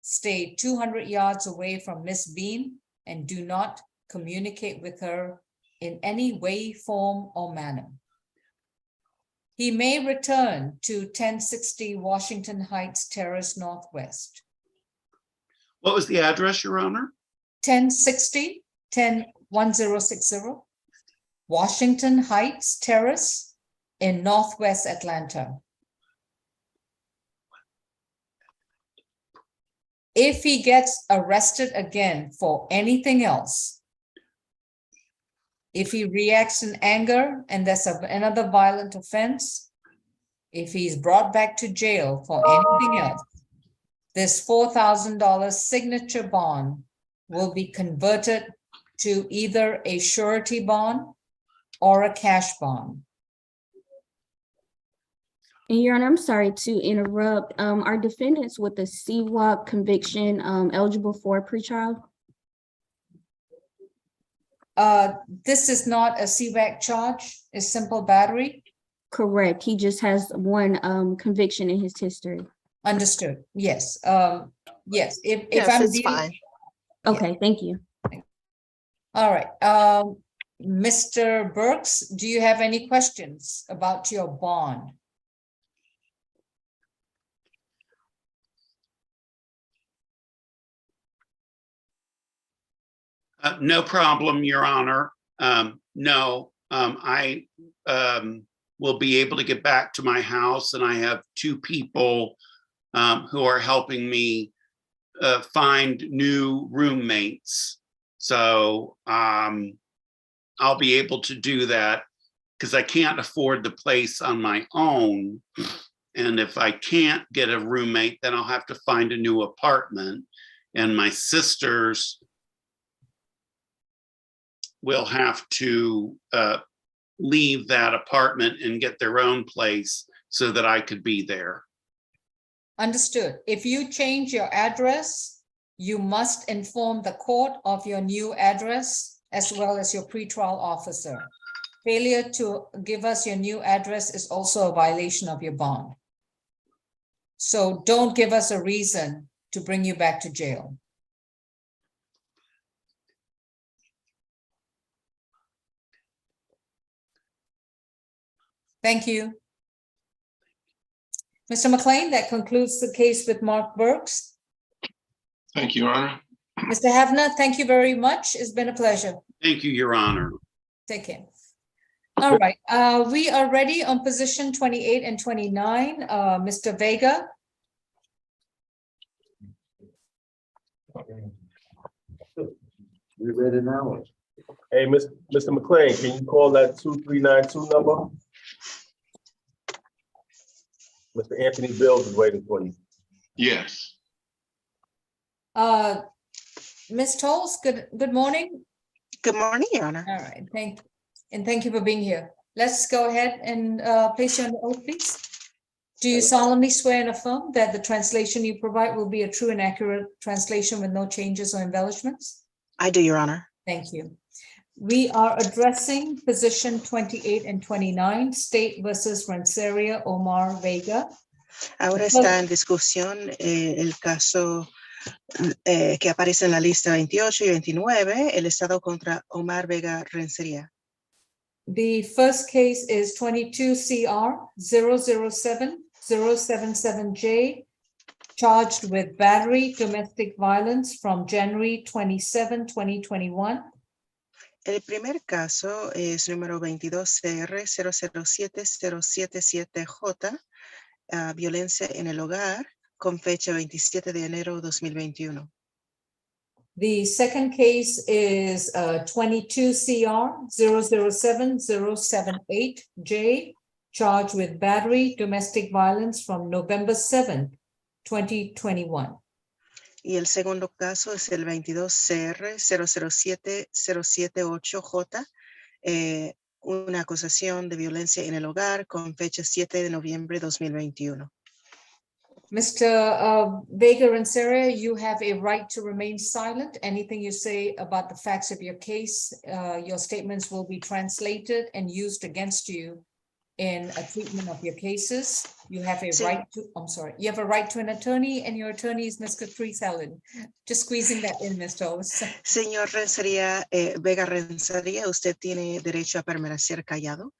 Speaker 3: Stay 200 yards away from Miss Bean and do not communicate with her in any way, form, or manner. He may return to 1060 Washington Heights Terrace Northwest.
Speaker 17: What was the address, Your Honor?
Speaker 3: 1060 1060 Washington Heights Terrace in Northwest Atlanta. If he gets arrested again for anything else, if he reacts in anger and there's another violent offense, if he's brought back to jail for anything else, this $4,000 signature bond will be converted to either a surety bond or a cash bond.
Speaker 5: And Your Honor, I'm sorry to interrupt. Are defendants with the CWOP conviction eligible for pretrial?
Speaker 3: This is not a CWAC charge, it's simple battery.
Speaker 5: Correct. He just has one conviction in his history.
Speaker 3: Understood. Yes. Yes. If
Speaker 18: Yes,
Speaker 3: I'm
Speaker 18: it's fine.
Speaker 5: Okay, thank you.
Speaker 3: All right. Mr. Burks, do you have any questions about your bond?
Speaker 17: No problem, Your Honor. No, I will be able to get back to my house, and I have two people who are helping me find new roommates. So I'll be able to do that because I can't afford the place on my own. And if I can't get a roommate, then I'll have to find a new apartment. And my sisters will have to leave that apartment and get their own place so that I could be there.
Speaker 3: Understood. If you change your address, you must inform the court of your new address as well as your pretrial officer. Failure to give us your new address is also a violation of your bond. So don't give us a reason to bring you back to jail. Thank you. Mr. McLean, that concludes the case with Mark Burks.
Speaker 4: Thank you, Your Honor.
Speaker 3: Mr. Havner, thank you very much. It's been a pleasure.
Speaker 17: Thank you, Your Honor.
Speaker 3: Take care. All right, we are ready on position 28 and 29. Mr. Vega,
Speaker 11: We ready now?
Speaker 16: Hey, Mr. McLean, can you call that 2392 number? Mr. Anthony Bills is waiting for you.
Speaker 4: Yes.
Speaker 3: Ms. Tolles, good morning.
Speaker 18: Good morning, Your Honor.
Speaker 3: All right, thank you for being here. Let's go ahead and place you on the oath, please. Do you solemnly swear and affirm that the translation you provide will be a true and accurate translation with no changes or embellishments?
Speaker 18: I do, Your Honor.
Speaker 3: Thank you. We are addressing position 28 and 29, State versus Renseria Omar Vega.
Speaker 18: Ahora está en discusión el caso que aparece en la lista 28 y 29, el Estado contra Omar Vega Rencería.
Speaker 3: The first case is 22 CR 007-077J, charged with battery, domestic violence from January 27, 2021.
Speaker 18: El primer caso es número 22CR007077J, violencia en el hogar, con fecha 27 de enero 2021.
Speaker 3: The second case is 22 CR 007-078J, charged with battery, domestic violence from November 7, 2021.
Speaker 18: Y el segundo caso es el 22CR007078J, una acusación de violencia en el hogar con fecha 7 de noviembre 2021.
Speaker 3: Mr. Vega Renceria, you have a right to remain silent. Anything you say about the facts of your case, your statements will be translated and used against you in a treatment of your cases. You have a right to, you have a right to an attorney, and your attorney is Ms. Catrice Helen. Just squeezing that in, Ms. Tolles.
Speaker 18: Señor Rencería, Vega Rencería, usted tiene derecho a permanecer callado.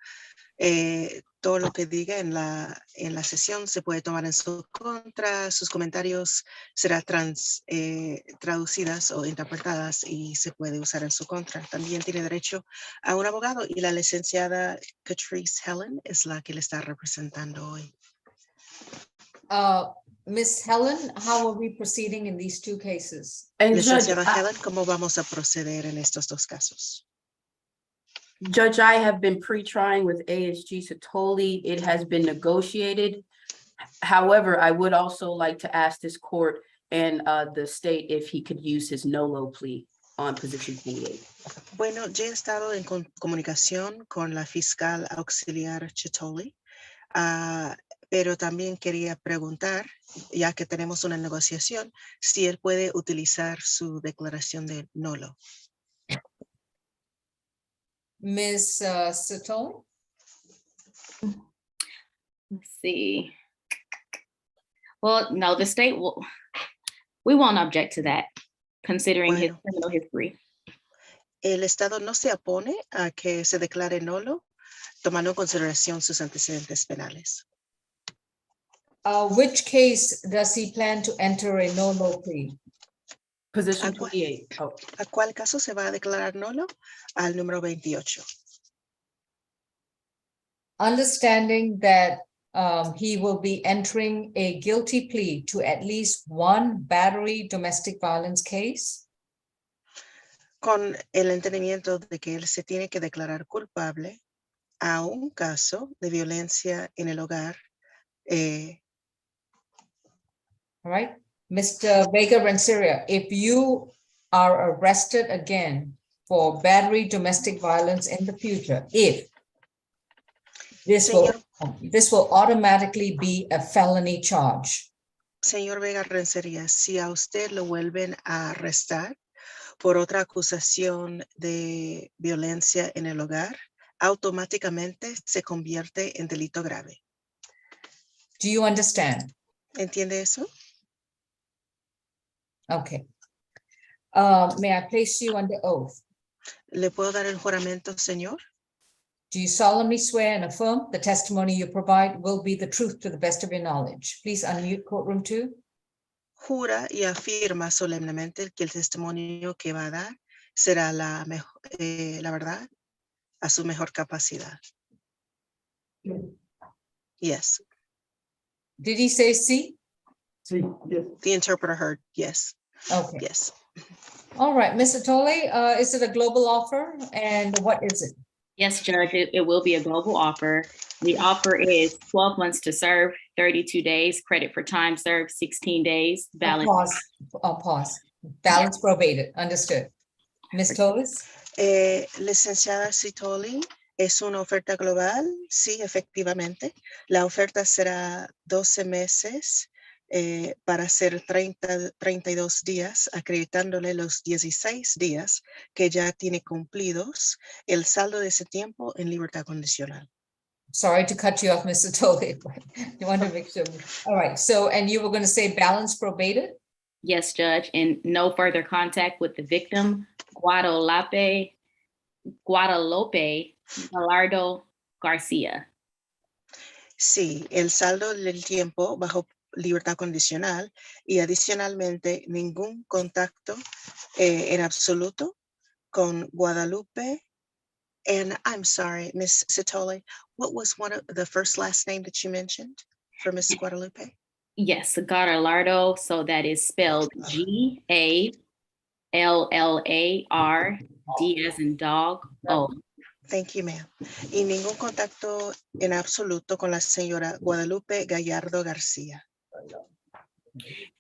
Speaker 18: Todo lo que diga en la sesión se puede tomar en su contra. Sus comentarios serán traducidas o interpretadas y se puede usar en su contra. También tiene derecho a un abogado y la licenciada Catrice Helen es la que le está representando hoy.
Speaker 3: Ms. Helen, how are we proceeding in these two cases?
Speaker 18: Licenciada Helen, ¿cómo vamos a proceder en estos dos casos?
Speaker 7: Judge, I have been pre-trying with ASG Satoli. It has been negotiated. However, I would also like to ask this court and the state if he could use his NOLO plea on position 28.
Speaker 18: Bueno, yo he estado en comunicación con la fiscal auxiliar Chitoli, pero también quería preguntar, ya que tenemos una negociación, si él puede utilizar su declaración de NOLO.
Speaker 3: Ms. Satoli?
Speaker 10: Let's see. Well, no, the state we won't object to that, considering his criminal history.
Speaker 18: El Estado no se opone a que se declare NOLO, tomando en consideración sus antecedentes penales.
Speaker 3: Which case does he plan to enter a NOLO plea?
Speaker 7: Position 28.
Speaker 18: ¿A cuál caso se va a declarar NOLO? Al número 28.
Speaker 3: Understanding that he will be entering a guilty plea to at least one battery domestic violence case.
Speaker 18: Con el entendimiento de que él se tiene que declarar culpable a un caso de violencia en el hogar.
Speaker 3: All right. Mr. Vega Renceria, if you are arrested again for battery domestic violence in the future, if this will automatically be a felony charge.
Speaker 18: Señor Vega Rencería, si a usted lo vuelven a arrestar por otra acusación de violencia en el hogar, automáticamente se convierte en delito grave.
Speaker 3: Do you understand?
Speaker 18: ¿Entiende eso?
Speaker 3: Okay. May I place you under oath?
Speaker 18: ¿Le puedo dar el juramento, señor?
Speaker 3: Do you solemnly swear and affirm the testimony you provide will be the truth to the best of your knowledge? Please unmute courtroom 2.
Speaker 18: Jura y afirma solemnemente que el testimonio que va a dar será la verdad. a su mejor capacidad. Yes.
Speaker 3: Did he say sí?
Speaker 18: The interpreter heard yes.
Speaker 3: Okay.
Speaker 18: Yes.
Speaker 3: All right, Ms. Atole, is it a global offer and what is it?
Speaker 10: Yes, Judge, it will be a global offer. The offer is 12 months to serve, 32 days, credit for time served, 16 days, balance.
Speaker 3: Pause. Balance probated, understood. Ms. Toles?
Speaker 18: Licenciada Sitoli, ¿es una oferta global? Sí, efectivamente. La oferta será 12 meses para hacer 32 días, acreditándole los 16 días que ya tiene cumplidos, el saldo de ese tiempo en libertad condicional.
Speaker 3: Sorry to cut you off, Mr. Tole, but you want to make sure. All right, so, and you were going to say balance probated?
Speaker 10: Yes, Judge, and no further contact with the victim, Guadalupe Gallardo Garcia.
Speaker 18: Sí, el saldo del tiempo bajo libertad condicional y adicionalmente ningún contacto en absoluto con Guadalupe. And I'm sorry, Ms. Sitole, what was one of the first last name that you mentioned for Ms. Guadalupe?
Speaker 10: Yes, Gallardo, so that is spelled Gallardo, D as in dog, O.
Speaker 18: Thank you, ma'am. Y ningún contacto en absoluto con la señora Guadalupe Gallardo García.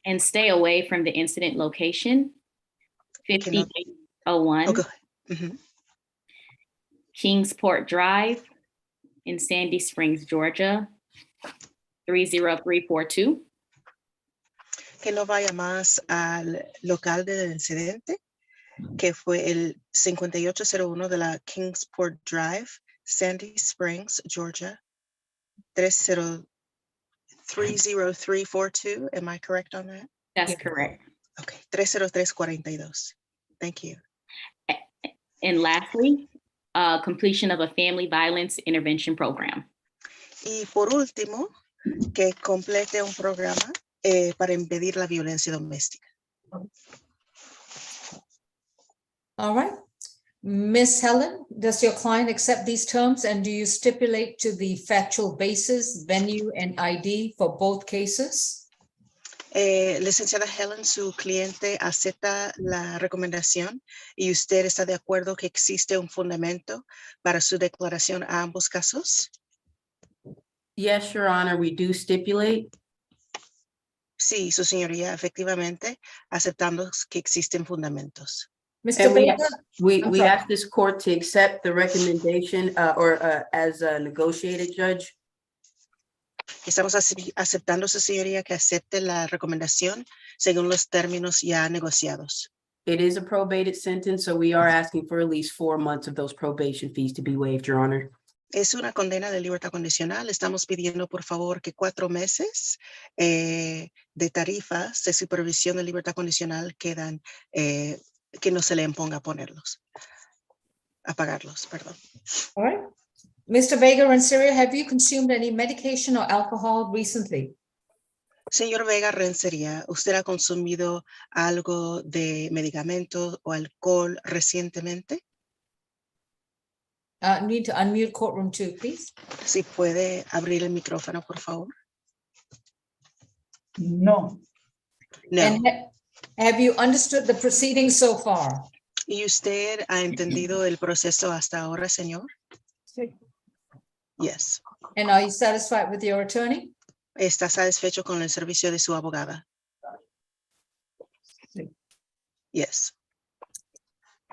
Speaker 10: And stay away from the incident location, 5001 Kingsport Drive in Sandy Springs, Georgia, 30342.
Speaker 18: Que no vaya más al local del incidente, que fue el 5801 de la Kingsport Drive, Sandy Springs, Georgia, 30342. Am I correct on that?
Speaker 10: That's correct.
Speaker 18: Okay, 30342. Thank you.
Speaker 10: And lastly, completion of a family violence intervention program.
Speaker 18: Y por último, que complete un programa para impedir la violencia doméstica.
Speaker 3: All right. Ms. Helen, does your client accept these terms and do you stipulate to the factual basis, venue, and ID for both cases?
Speaker 18: Licenciada Helen, su cliente acepta la recomendación y usted está de acuerdo que existe un fundamento para su declaración a ambos casos?
Speaker 7: Yes, Your Honor, we do stipulate.
Speaker 18: Sí, su señoría, efectivamente, aceptando que existen fundamentos.
Speaker 3: Mr.
Speaker 7: And
Speaker 3: Baker?
Speaker 7: we ask this court to accept the recommendation as a negotiated, Judge.
Speaker 18: Estamos aceptando, su señoría, que acepte la recomendación según los términos ya negociados.
Speaker 7: It is a probated sentence, so we are asking for at least 4 months of those probation fees to be waived, Your Honor.
Speaker 18: Es una condena de libertad condicional. Estamos pidiendo, por favor, que 4 meses de tarifas de supervisión de libertad condicional quedan, que no se le imponga pagarlos, perdón.
Speaker 3: All right. Mr. Vega Renteria, have you consumed any medication or alcohol recently?
Speaker 18: Señor Vega Renteria, ¿usted ha consumido algo de medicamento o alcohol recientemente?
Speaker 3: Need to unmute courtroom 2, please.
Speaker 18: Si puede abrir el micrófono, por favor.
Speaker 3: No.
Speaker 18: No.
Speaker 3: And have you understood the proceedings so far?
Speaker 18: ¿Y usted ha entendido el proceso hasta ahora, señor?
Speaker 3: Sí.
Speaker 18: Yes.
Speaker 3: And are you satisfied with your attorney?
Speaker 18: ¿Está satisfecho con el servicio de su abogada?
Speaker 3: Sí.
Speaker 18: Yes.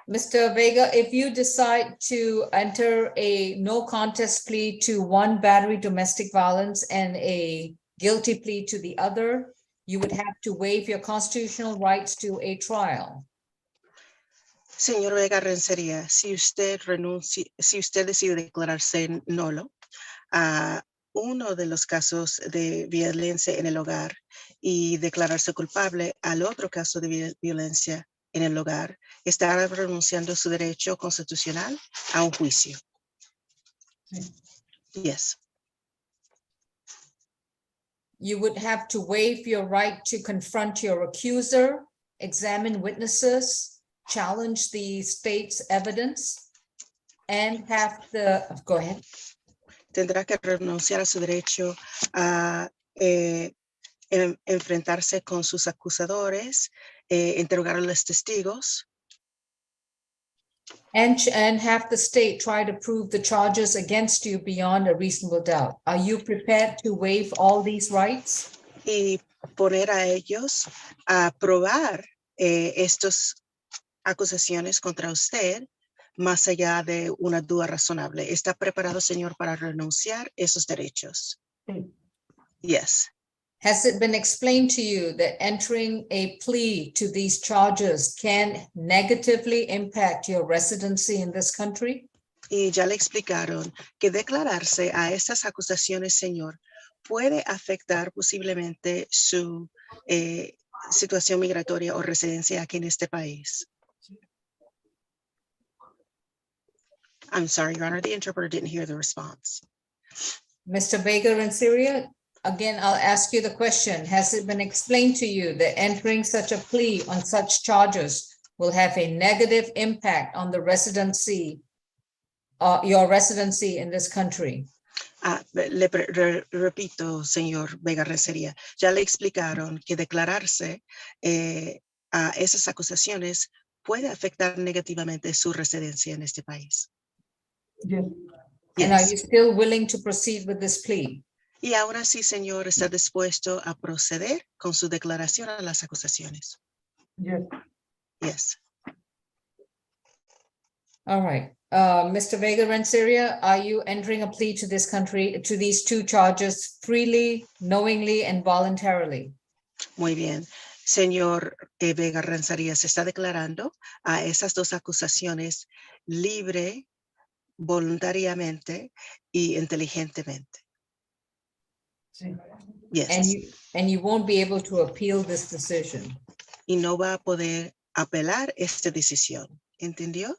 Speaker 3: Mr. Vega, if you decide to enter a no contest plea to one battery domestic violence and a guilty plea to the other, you would have to waive your constitutional rights to a trial.
Speaker 18: Señor Vega Renteria, si usted decide declararse nulo a uno de los casos de violencia en el hogar y declararse culpable al otro caso de violencia en el hogar, estará renunciando su derecho constitucional a un juicio. Yes.
Speaker 3: You would have to waive your right to confront your accuser, examine witnesses, challenge the state's evidence, and have the, go ahead.
Speaker 18: Tendrá que renunciar a su derecho a enfrentarse con sus acusadores, interrogar a los testigos.
Speaker 3: And have the state try to prove the charges against you beyond a reasonable doubt. Are you prepared to waive all these rights?
Speaker 18: Y poner a ellos a probar estas acusaciones contra usted más allá de una duda razonable. ¿Está preparado, señor, para renunciar esos derechos? Yes.
Speaker 3: Has it been explained to you that entering a plea to these charges can negatively impact your residency in this country?
Speaker 18: Y ya le explicaron que declararse a estas acusaciones, señor, puede afectar posiblemente su situación migratoria o residencia aquí en este país. I'm sorry, Your Honor, the interpreter didn't hear the response.
Speaker 3: Mr. Vega in Syria, again, I'll ask you the question. Has it been explained to you that entering such a plea on such charges will have a negative impact on the residency, your residency in this country?
Speaker 18: Repito, señor Vega Rencería, ya le explicaron que declararse a esas acusaciones puede afectar negativamente su residencia en este país.
Speaker 3: Yes. And are you still willing to proceed with this plea?
Speaker 18: Y aún así, señor, está dispuesto a proceder con su declaración a las acusaciones.
Speaker 3: Yes.
Speaker 18: Yes.
Speaker 3: All right. Mr. Vega Renceria, are you entering a plea to this country, to these two charges freely, knowingly, and voluntarily?
Speaker 18: Muy bien. Señor Vega Rencería, se está declarando a esas dos acusaciones libre, voluntariamente y inteligentemente.
Speaker 3: Sí.
Speaker 18: Yes.
Speaker 3: And you won't be able to appeal this decision.
Speaker 18: Y no va a poder apelar esta decisión. ¿Entendió?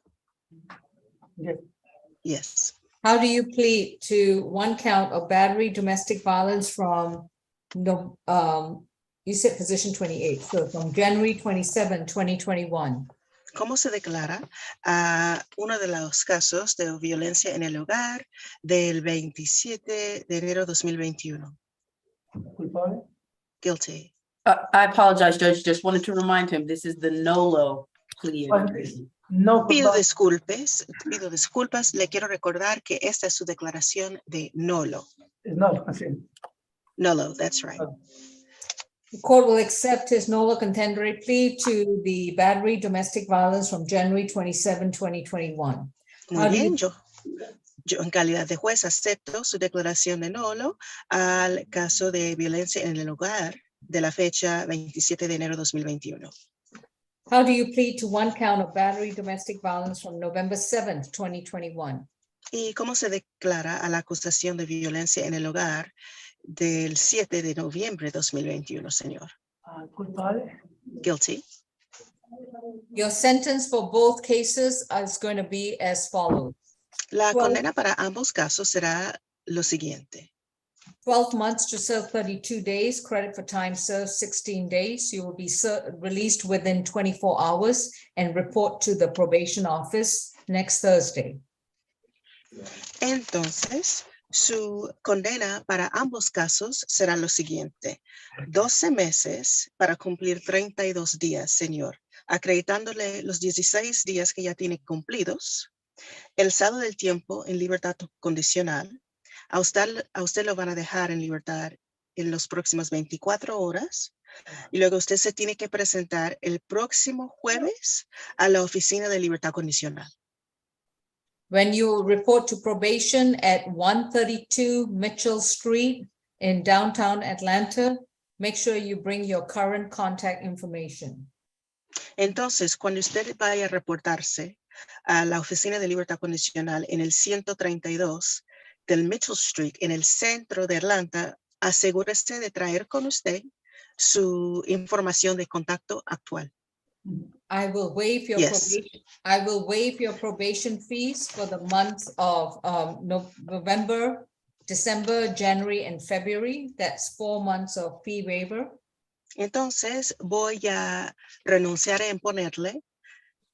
Speaker 3: Yes.
Speaker 18: Yes.
Speaker 3: How do you plead to one count of battery domestic violence from no, you said position 28, so from January 27, 2021.
Speaker 18: ¿Cómo se declara a uno de los casos de violencia en el hogar del 27 de enero 2021? Guilty.
Speaker 7: I apologize, Judge. Just wanted to remind him, this is the NOLO plea.
Speaker 8: No,
Speaker 18: Pido disculpas. Le quiero recordar que esta es su declaración de NOLO.
Speaker 8: no,
Speaker 18: NOLO, that's right.
Speaker 3: The court will accept his NOLO contendory plea to the battery domestic violence from January 27, 2021.
Speaker 18: Muy bien, yo en calidad de juez acepto su declaración de NOLO al caso de violencia en el hogar de la fecha 27 de enero 2021.
Speaker 3: How do you plead to one count of battery domestic violence from November 7th, 2021?
Speaker 18: ¿Y cómo se declara a la acusación de violencia en el hogar del 7 de noviembre de 2021, señor?
Speaker 8: Culpable.
Speaker 18: Guilty.
Speaker 3: Your sentence for both cases is going to be as follows.
Speaker 18: La condena para ambos casos será lo siguiente.
Speaker 3: 12 months to serve 32 days, credit for time served 16 days. You will be released within 24 hours and report to the probation office next Thursday.
Speaker 18: Entonces, su condena para ambos casos será lo siguiente. 12 meses para cumplir 32 días, señor, acreditándole los 16 días que ya tiene cumplidos, el saldo del tiempo en libertad condicional. A usted lo van a dejar en libertad en las próximas 24 horas y luego usted se tiene que presentar el próximo jueves a la oficina de libertad condicional.
Speaker 3: When you report to probation at 132 Mitchell Street in downtown Atlanta, make sure you bring your current contact information.
Speaker 18: Entonces, cuando usted vaya a reportarse a la oficina de libertad condicional en el 132 del Mitchell Street en el centro de Atlanta, asegúrese de traer con usted su información de contacto actual.
Speaker 3: I will waive your probation. I will waive your probation fees for the months of November, December, January, and February. That's 4 months of fee waiver.
Speaker 18: Entonces voy a renunciar a imponerle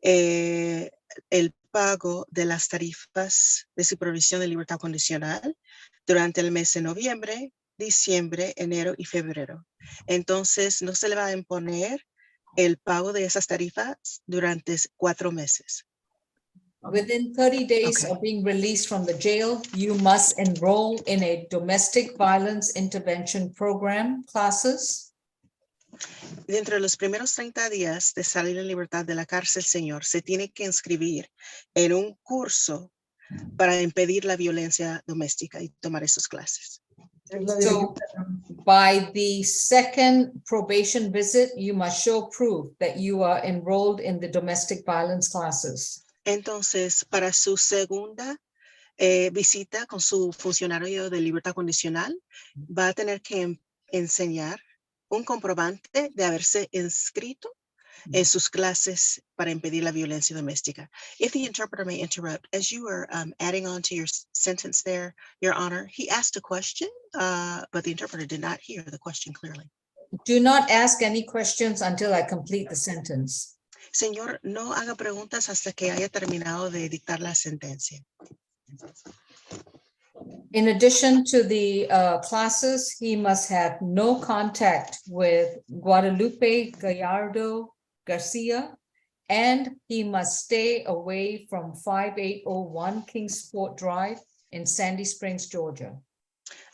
Speaker 18: el pago de las tarifas de supervisión de libertad condicional durante el mes de noviembre, diciembre, enero y febrero. Entonces, no se le va a imponer el pago de esas tarifas durante 4 meses.
Speaker 3: Within 30 days
Speaker 18: Okay.
Speaker 3: of being released from the jail, you must enroll in a domestic violence intervention program classes.
Speaker 18: Dentro de los primeros 30 días de salir en libertad de la cárcel, señor, se tiene que inscribir en un curso para impedir la violencia doméstica y tomar esas clases.
Speaker 3: So by the second probation visit, you must show proof that you are enrolled in the domestic violence classes.
Speaker 18: Entonces, para su segunda visita con su funcionario de libertad condicional, va a tener que enseñar un comprobante de haberse inscrito en sus clases para impedir la violencia doméstica. If the interpreter may interrupt, as you were adding on to your sentence there, Your Honor, he asked a question, but the interpreter did not hear the question clearly.
Speaker 3: Do not ask any questions until I complete the sentence.
Speaker 18: Señor, no haga preguntas hasta que haya terminado de dictar la sentencia.
Speaker 3: In addition to the classes, he must have no contact with Guadalupe Gallardo Garcia, and he must stay away from 5801 Kingsport Drive in Sandy Springs, Georgia.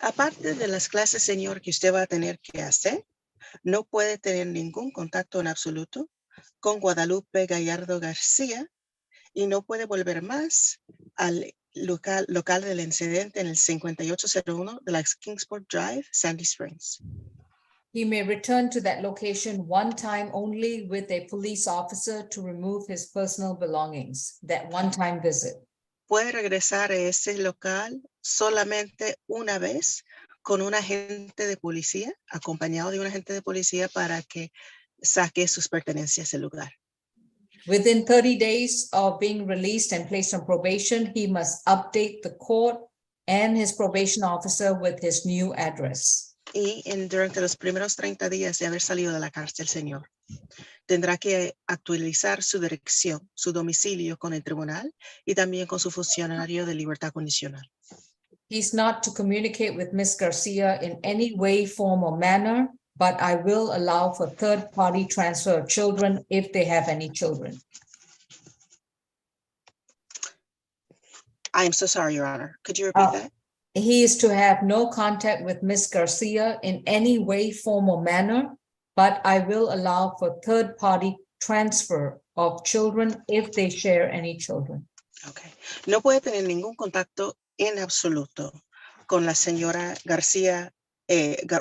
Speaker 18: Aparte de las clases, señor, que usted va a tener que hacer, no puede tener ningún contacto en absoluto con Guadalupe Gallardo García y no puede volver más al local del incidente en el 5801 de la Kingsport Drive, Sandy Springs.
Speaker 3: He may return to that location one time only with a police officer to remove his personal belongings, that one-time visit.
Speaker 18: Puede regresar a ese local solamente una vez con un agente de policía, acompañado de un agente de policía para que saque sus pertenencias del lugar.
Speaker 3: Within 30 days of being released and placed on probation, he must update the court and his probation officer with his new address.
Speaker 18: Y durante los primeros 30 días de haber salido de la cárcel, señor, tendrá que actualizar su dirección, su domicilio con el tribunal y también con su funcionario de libertad condicional.
Speaker 3: He's not to communicate with Ms. Garcia in any way, form, or manner, but I will allow for third-party transfer of children if they have any children.
Speaker 18: I am so sorry, Your Honor. Could you repeat that?
Speaker 3: He is to have no contact with Ms. Garcia in any way, form, or manner, but I will allow for third-party transfer of children if they share any children.
Speaker 18: Okay. No puede tener ningún contacto en absoluto con la señora García,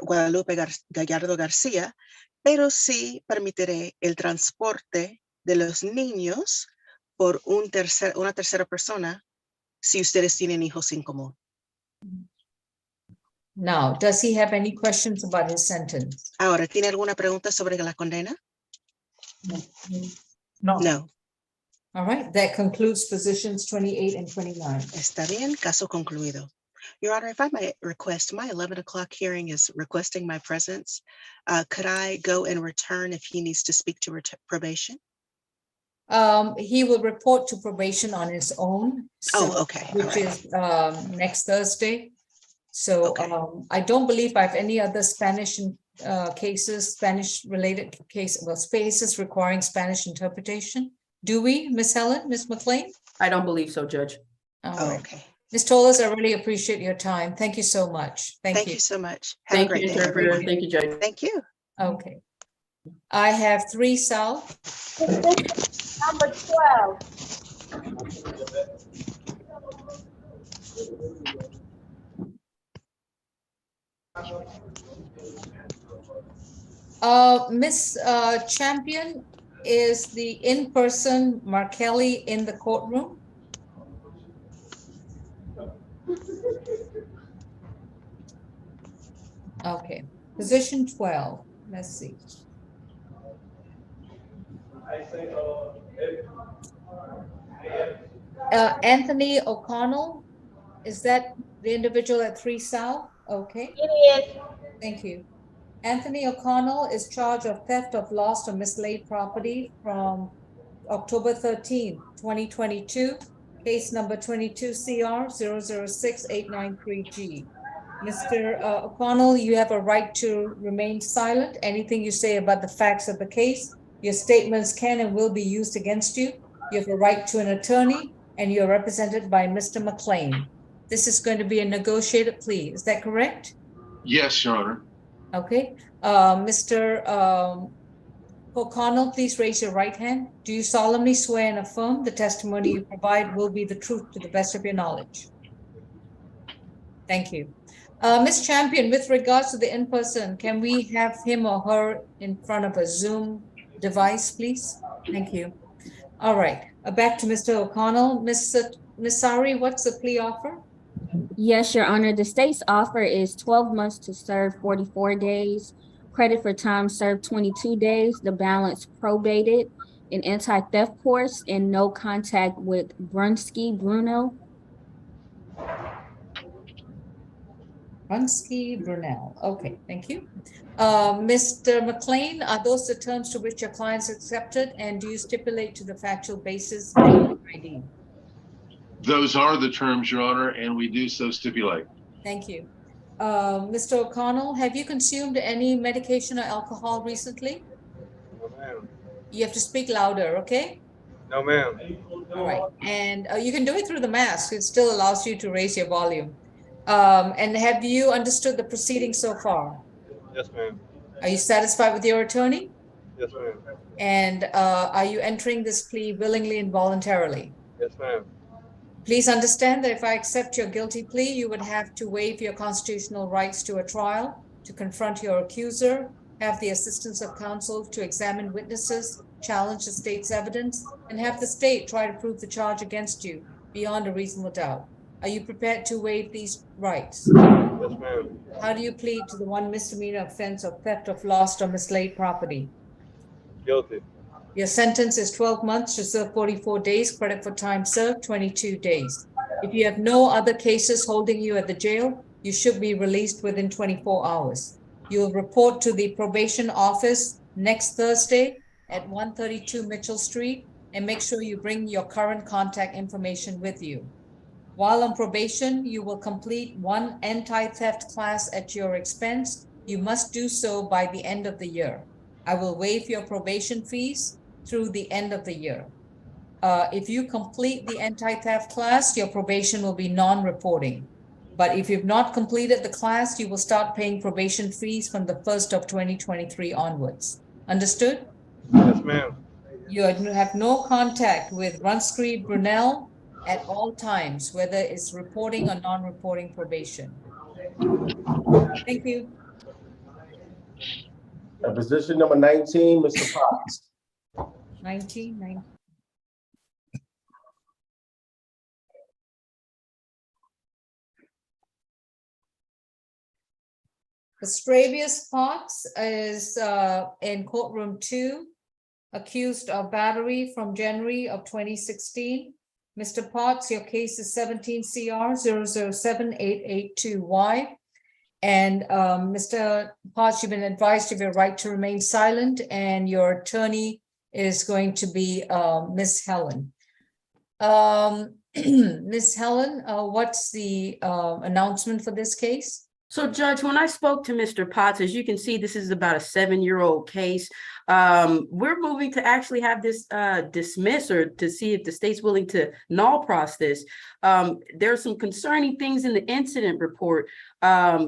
Speaker 18: Guadalupe Gallardo García, pero sí permitiré el transporte de los niños por una tercera persona si ustedes tienen hijos en común.
Speaker 3: Now, does he have any questions about his sentence?
Speaker 18: Ahora, ¿tiene alguna pregunta sobre la condena?
Speaker 3: No.
Speaker 18: No.
Speaker 3: All right, that concludes positions 28 and 29.
Speaker 18: Está bien, caso concluido. Your Honor, if I might request, my 11 o'clock hearing is requesting my presence. Could I go and return if he needs to speak to probation?
Speaker 3: He will report to probation on his own.
Speaker 18: Oh, okay.
Speaker 3: Which is next Thursday. So I don't believe I have any other Spanish cases, Spanish-related cases requiring Spanish interpretation. Do we, Ms. Helen, Ms. McLean?
Speaker 7: I don't believe so, Judge.
Speaker 3: All right. Okay. Ms. Toles, I really appreciate your time. Thank you so much. Thank you.
Speaker 18: So much. Have
Speaker 7: Thank
Speaker 18: a great
Speaker 7: you,
Speaker 18: day,
Speaker 7: interpreter.
Speaker 18: everyone.
Speaker 7: Thank you, Judge.
Speaker 18: Thank you.
Speaker 3: Okay. I have 3 South.
Speaker 8: Number 12.
Speaker 3: Miss Champion, is the in-person Markelly in the courtroom? Okay, position 12, let's see. Anthony O'Connell, is that the individual at 3 South? Okay.
Speaker 8: It is.
Speaker 3: Thank you. Anthony O'Connell is charged of theft of lost or mislaid property from October 13, 2022, case number 22 CR 006-893G. Mr. O'Connell, you have a right to remain silent. Anything you say about the facts of the case, your statements can and will be used against you. You have a right to an attorney, and you're represented by Mr. McLean. This is going to be a negotiated plea. Is that correct?
Speaker 4: Yes, Your Honor.
Speaker 3: Okay. Mr. O'Connell, please raise your right hand. Do you solemnly swear and affirm the testimony you provide will be the truth to the best of your knowledge? Thank you. Ms. Champion, with regards to the in-person, can we have him or her in front of a Zoom device, please? Thank you. All right, back to Mr. O'Connell. Ms. Sari, what's the plea offer?
Speaker 5: Yes, Your Honor. The state's offer is 12 months to serve 44 days, credit for time served 22 days, the balance probated, an anti-theft course, and no contact with Brunsky Bruno.
Speaker 3: Brunsky Brunel. Okay, thank you. Mr. McLean, are those the terms to which your clients accepted, and do you stipulate to the factual basis of ID?
Speaker 4: Those are the terms, Your Honor, and we do so stipulate.
Speaker 3: Thank you. Mr. O'Connell, have you consumed any medication or alcohol recently?
Speaker 11: No, ma'am.
Speaker 3: You have to speak louder, okay?
Speaker 11: No, ma'am.
Speaker 3: All right, and you can do it through the mask. It still allows you to raise your volume. And have you understood the proceedings so far?
Speaker 11: Yes, ma'am.
Speaker 3: Are you satisfied with your attorney?
Speaker 11: Yes, ma'am.
Speaker 3: And are you entering this plea willingly and voluntarily?
Speaker 11: Yes, ma'am.
Speaker 3: Please understand that if I accept your guilty plea, you would have to waive your constitutional rights to a trial, to confront your accuser, have the assistance of counsel to examine witnesses, challenge the state's evidence, and have the state try to prove the charge against you beyond a reasonable doubt. Are you prepared to waive these rights?
Speaker 11: Yes, ma'am.
Speaker 3: How do you plead to the one misdemeanor offense of theft of lost or mislaid property?
Speaker 11: Guilty.
Speaker 3: Your sentence is 12 months to serve 44 days, credit for time served 22 days. If you have no other cases holding you at the jail, you should be released within 24 hours. You will report to the probation office next Thursday at 132 Mitchell Street, and make sure you bring your current contact information with you. While on probation, you will complete one anti-theft class at your expense. You must do so by the end of the year. I will waive your probation fees through the end of the year. If you complete the anti-theft class, your probation will be non-reporting. But if you've not completed the class, you will start paying probation fees from the 1st of 2023 onwards. Understood?
Speaker 11: Yes, ma'am.
Speaker 3: You have no contact with Brunsky Brunel at all times, whether it's reporting or non-reporting probation. Thank you.
Speaker 16: Position number 19, Mr. Potts.
Speaker 3: 19. Stravius Potts is in courtroom 2, accused of battery from January of 2016. Mr. Potts, your case is 17 CR 007-882Y. And Mr. Potts, you've been advised of your right to remain silent, and your attorney is going to be Ms. Helen. Ms. Helen, what's the announcement for this case?
Speaker 7: So Judge, when I spoke to Mr. Potts, as you can see, this is about a 7-year-old case. We're moving to actually have this dismissed, or to see if the state's willing to null process this. There are some concerning things in the incident report,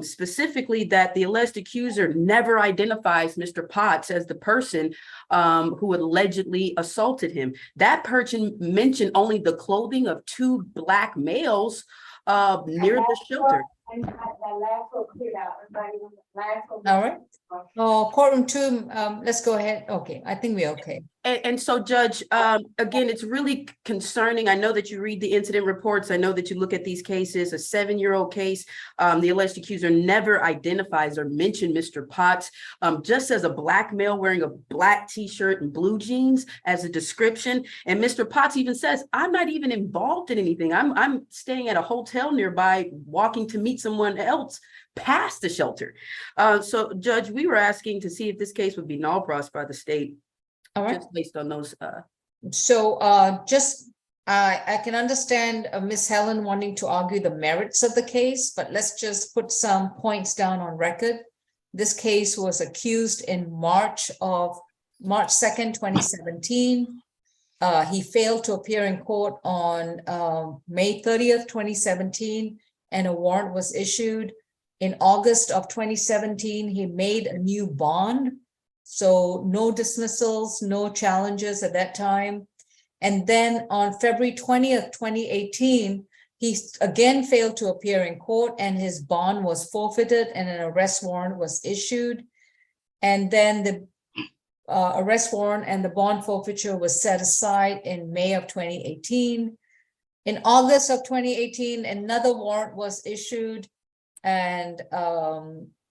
Speaker 7: specifically that the alleged accuser never identifies Mr. Potts as the person who allegedly assaulted him. That person mentioned only the clothing of 2 Black males near the shelter.
Speaker 3: All right. Oh, courtroom 2, let's go ahead. Okay, I think we're okay.
Speaker 7: And so, Judge, again, it's really concerning. I know that you read the incident reports. I know that you look at these cases, a 7-year-old case. The alleged accuser never identifies or mentioned Mr. Potts, just as a Black male wearing a black T-shirt and blue jeans as a description. And Mr. Potts even says, I'm not even involved in anything. I'm staying at a hotel nearby, walking to meet someone else past the shelter. So, Judge, we were asking to see if this case would be null pros by the state. All right. Just based on those
Speaker 3: So I can understand Ms. Helen wanting to argue the merits of the case, but let's just put some points down on record. This case was accused in March 2nd, 2017. He failed to appear in court on May 30th, 2017, and a warrant was issued. In August of 2017, he made a new bond. So no dismissals, no challenges at that time. And then on February 20th, 2018, he again failed to appear in court and his bond was forfeited and an arrest warrant was issued. And then the arrest warrant and the bond forfeiture was set aside in May of 2018. In August of 2018, another warrant was issued and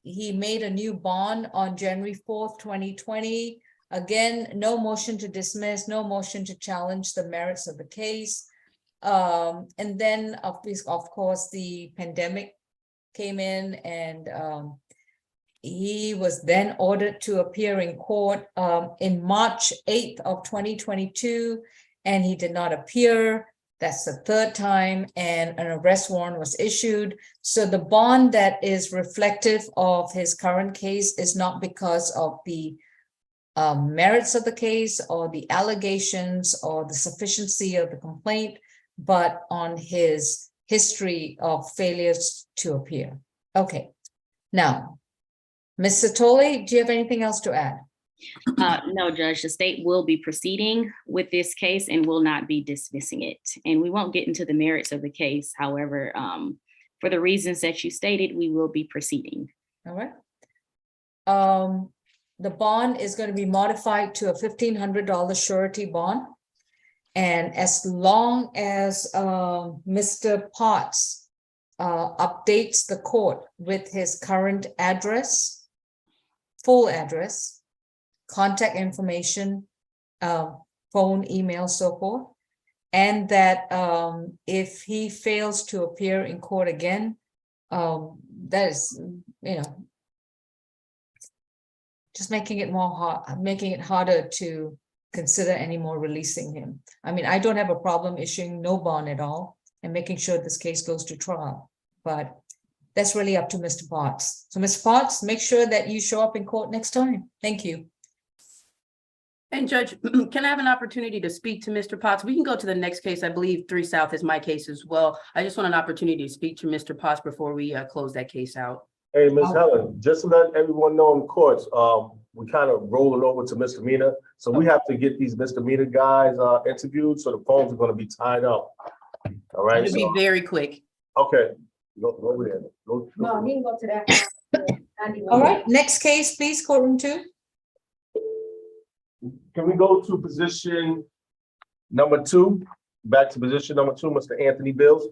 Speaker 3: he made a new bond on January 4th, 2020. Again, no motion to dismiss, no motion to challenge the merits of the case. And then of course, the pandemic came in and he was then ordered to appear in court in March 8th of 2022, and he did not appear. That's the third time, and an arrest warrant was issued. So the bond that is reflective of his current case is not because of the merits of the case or the allegations or the sufficiency of the complaint, but on his history of failures to appear. Okay, now, Ms. Satoli, do you have anything else to add?
Speaker 10: No, Judge, the state will be proceeding with this case and will not be dismissing it. And we won't get into the merits of the case. However, for the reasons that you stated, we will be proceeding.
Speaker 3: All right. The bond is going to be modified to a $1,500 surety bond. And as long as Mr. Potts updates the court with his current address, full address, contact information, phone, email, so forth, and that if he fails to appear in court again, that is, just making it more hard, making it harder to consider any more releasing him. I mean, I don't have a problem issuing no bond at all and making sure this case goes to trial, but that's really up to Mr. Potts. So Mr. Potts, make sure that you show up in court next time. Thank you.
Speaker 7: And Judge, can I have an opportunity to speak to Mr. Potts? We can go to the next case. I believe 3 South is my case as well. I just want an opportunity to speak to Mr. Potts before we close that case out.
Speaker 16: Hey, Ms. Helen, just to let everyone know in the courts, we kind of rolling over to misdemeanor. So we have to get these misdemeanor guys interviewed. So the phones are going to be tied up. All right.
Speaker 7: It'll be very quick.
Speaker 16: Okay. Go over there.
Speaker 3: No, he can go to that. All right, next case, please, courtroom 2.
Speaker 16: Can we go to position number 2? Back to position number 2, Mr. Anthony Bills.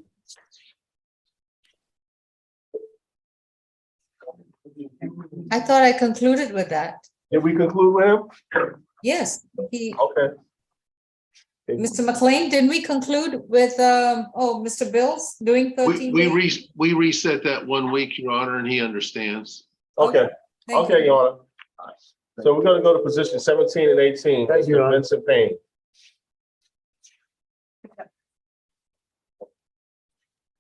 Speaker 3: I thought I concluded with that.
Speaker 16: Did we conclude with him?
Speaker 3: Yes,
Speaker 16: Okay.
Speaker 3: Mr. McLean, didn't we conclude with, Mr. Bills doing 13 days?
Speaker 4: We reset that 1 week, Your Honor, and he understands.
Speaker 16: Okay.
Speaker 3: Thank
Speaker 16: Okay, Your Honor. So we're going to go to position 17 and 18.
Speaker 11: Thank you, Your Honor.
Speaker 16: Vincent Payne.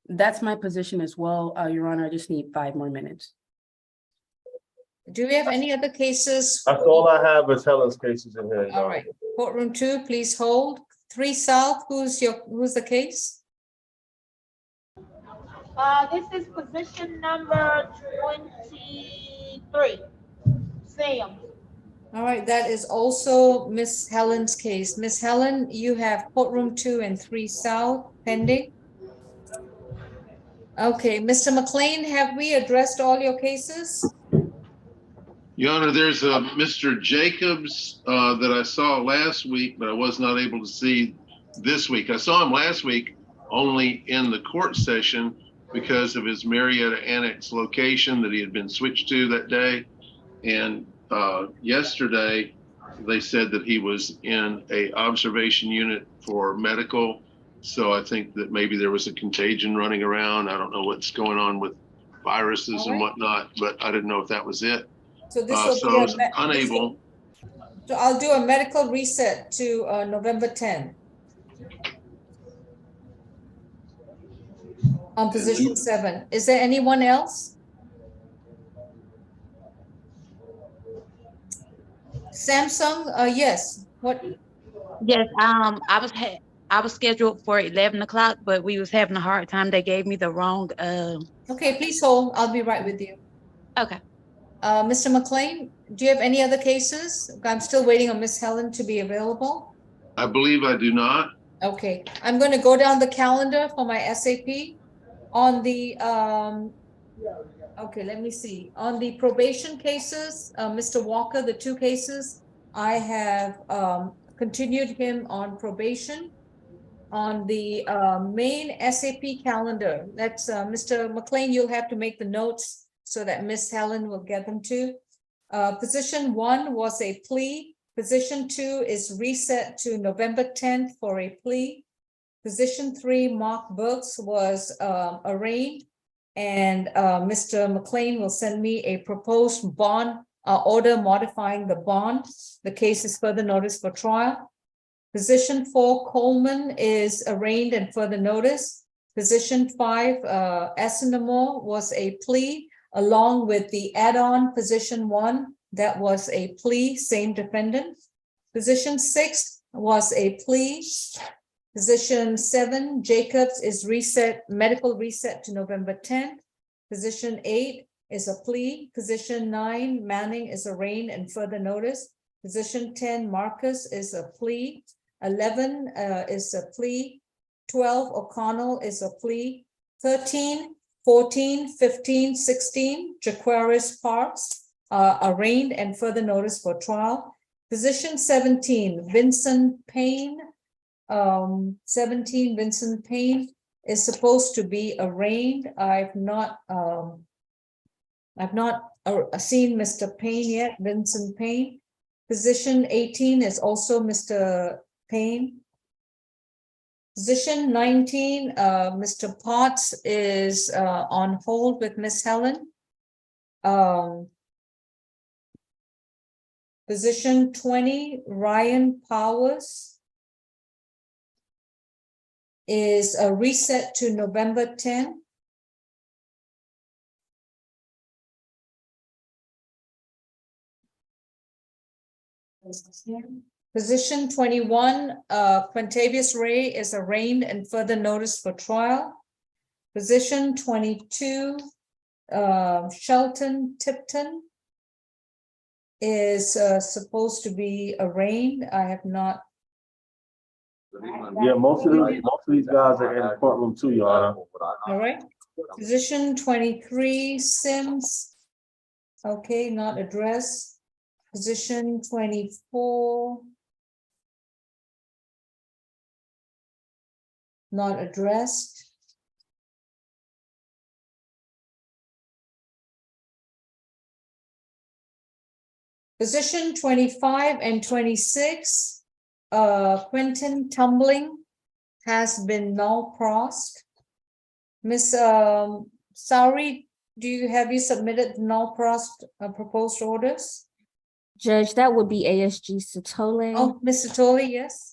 Speaker 7: That's my position as well, Your Honor. I just need 5 more minutes.
Speaker 3: Do we have any other cases?
Speaker 16: That's all I have is Helen's cases in here.
Speaker 3: All right, courtroom 2, please hold. 3 South, who's the case?
Speaker 20: This is position number 23, Sam.
Speaker 3: All right, that is also Miss Helen's case. Miss Helen, you have courtroom 2 and 3 South pending. Okay, Mr. McLean, have we addressed all your cases?
Speaker 4: Your Honor, there's a Mr. Jacobs that I saw last week, but I was not able to see this week. I saw him last week only in the court session because of his Marietta Annex location that he had been switched to that day. And yesterday, they said that he was in a observation unit for medical. So I think that maybe there was a contagion running around. I don't know what's going on with viruses and whatnot, but I didn't know if that was it.
Speaker 3: So this
Speaker 4: So I was unable.
Speaker 3: So I'll do a medical reset to November 10. On position 7. Is there anyone else? Samsung, yes, what?
Speaker 21: Yes, I was scheduled for 11 o'clock, but we was having a hard time. They gave me the wrong,
Speaker 3: Okay, please hold. I'll be right with you.
Speaker 21: okay.
Speaker 3: Mr. McLean, do you have any other cases? I'm still waiting on Miss Helen to be available.
Speaker 4: I believe I do not.
Speaker 3: Okay, I'm going to go down the calendar for my SAP. On the, okay, let me see. On the probation cases, Mr. Walker, the 2 cases, I have continued him on probation. On the main SAP calendar, that's Mr. McLean, you'll have to make the notes so that Miss Helen will get them to. Position 1 was a plea. Position 2 is reset to November 10th for a plea. Position 3, Mark Burks, was arraigned, and Mr. McLean will send me a proposed bond order modifying the bond. The case is further notice for trial. Position 4, Coleman, is arraigned and further notice. Position 5, Asinamore, was a plea, along with the add-on position 1, that was a plea, same defendant. Position 6 was a plea. Position 7, Jacobs, is reset, medical reset to November 10th. Position 8 is a plea. Position 9, Manning, is arraigned and further notice. Position 10, Marcus, is a plea. 11 is a plea. 12, O'Connell, is a plea. 13, 14, 15, 16, Jaquaris Parks, arraigned and further notice for trial. Position 17, Vincent Payne, 17, Vincent Payne, is supposed to be arraigned. I've not seen Mr. Payne yet, Vincent Payne. Position 18 is also Mr. Payne. Position 19, Mr. Potts is on hold with Miss Helen. Position 20, Ryan Powers, is a reset to November 10. Position 21, Quintavious Ray, is arraigned and further notice for trial. Position 22, Shelton Tipton, is supposed to be arraigned. I have not.
Speaker 16: Yeah, most of these guys are in the courtroom too, Your Honor.
Speaker 3: All right. Position 23, Sims. Okay, not addressed. Position 24. Not addressed. Position 25 and 26, Quentin Tumbling has been null prost. Miss Sauri, have you submitted null prost proposed orders?
Speaker 5: Judge, that would be ASG Satole.
Speaker 3: Oh, Ms. Satole, yes.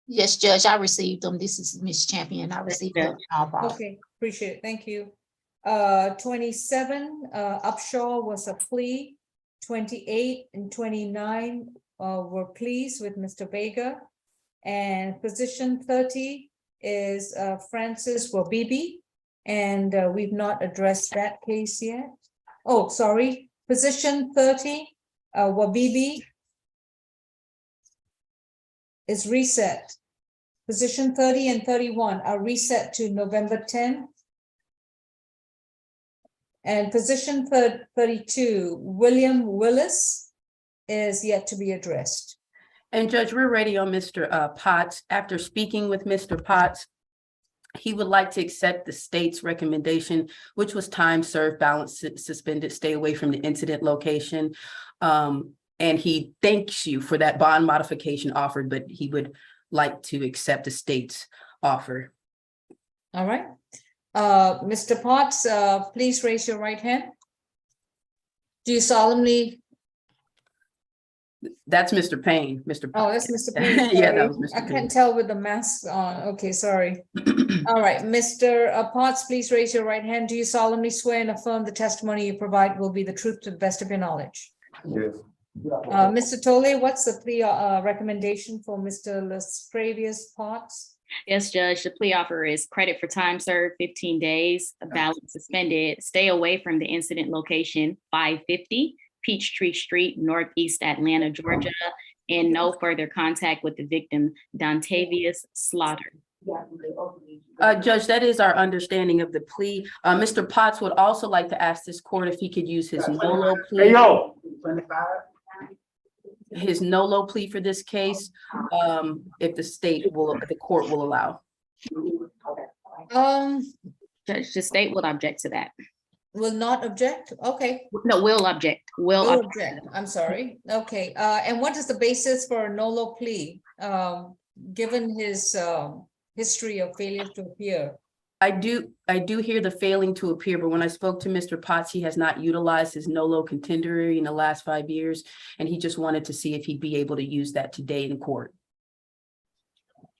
Speaker 22: Yes, Judge, I received them. This is Miss Champion. I received them.
Speaker 3: Okay, appreciate it. Thank you. 27, Upshaw was a plea. 28 and 29 were pleas with Mr. Vega. And position 30 is Francis Wabibi. And we've not addressed that case yet. Oh, sorry. Position 30, Wabibi, is reset. Position 30 and 31 are reset to November 10th. And position 32, William Willis, is yet to be addressed.
Speaker 7: And Judge, we're ready on Mr. Potts. After speaking with Mr. Potts, he would like to accept the state's recommendation, which was time served, balance suspended, stay away from the incident location. And he thanks you for that bond modification offered, but he would like to accept the state's offer.
Speaker 3: All right. Mr. Potts, please raise your right hand. Do you solemnly
Speaker 7: That's Mr. Payne, Mr.
Speaker 3: Oh, that's Mr. Payne.
Speaker 7: Yeah, that
Speaker 3: sorry.
Speaker 7: was Mr.
Speaker 3: I
Speaker 7: Payne.
Speaker 3: can't tell with the mask on. Okay, sorry. All right, Mr. Potts, please raise your right hand. Do you solemnly swear and affirm the testimony you provide will be the truth to the best of your knowledge?
Speaker 11: Yes.
Speaker 3: Mr. Tole, what's the plea recommendation for Mr. Laspravius Potts?
Speaker 10: Yes, Judge, the plea offer is credit for time served, 15 days, balance suspended, stay away from the incident location, 550 Peachtree Street, Northeast Atlanta, Georgia, and no further contact with the victim, Dontavius Slaughter.
Speaker 7: Judge, that is our understanding of the plea. Mr. Potts would also like to ask this court if he could use his NOLO plea.
Speaker 16: Hey, yo.
Speaker 7: His NOLO plea for this case, if the court will allow.
Speaker 10: Judge, the state would object to that.
Speaker 3: Will not object? Okay.
Speaker 10: No, will object.
Speaker 3: Will object. I'm sorry. Okay, and what is the basis for a NOLO plea? Given his history of failure to appear?
Speaker 7: I do hear the failing to appear, but when I spoke to Mr. Potts, he has not utilized his NOLO contendory in the last 5 years, and he just wanted to see if he'd be able to use that today in court.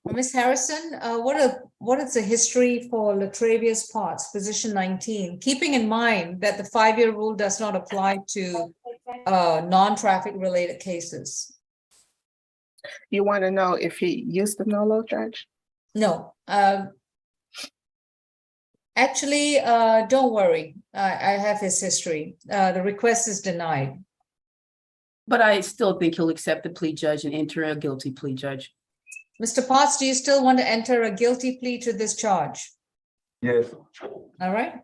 Speaker 3: Ms. Harrison, what is the history for Latrevius Potts, position 19, keeping in mind that the 5-year rule does not apply to non-traffic related cases?
Speaker 15: You want to know if he used the NOLO, Judge?
Speaker 3: No. Actually, don't worry. I have his history. The request is denied.
Speaker 7: But I still think he'll accept the plea, Judge, and enter a guilty plea, Judge.
Speaker 3: Mr. Potts, do you still want to enter a guilty plea to this charge?
Speaker 11: Yes.
Speaker 3: All right.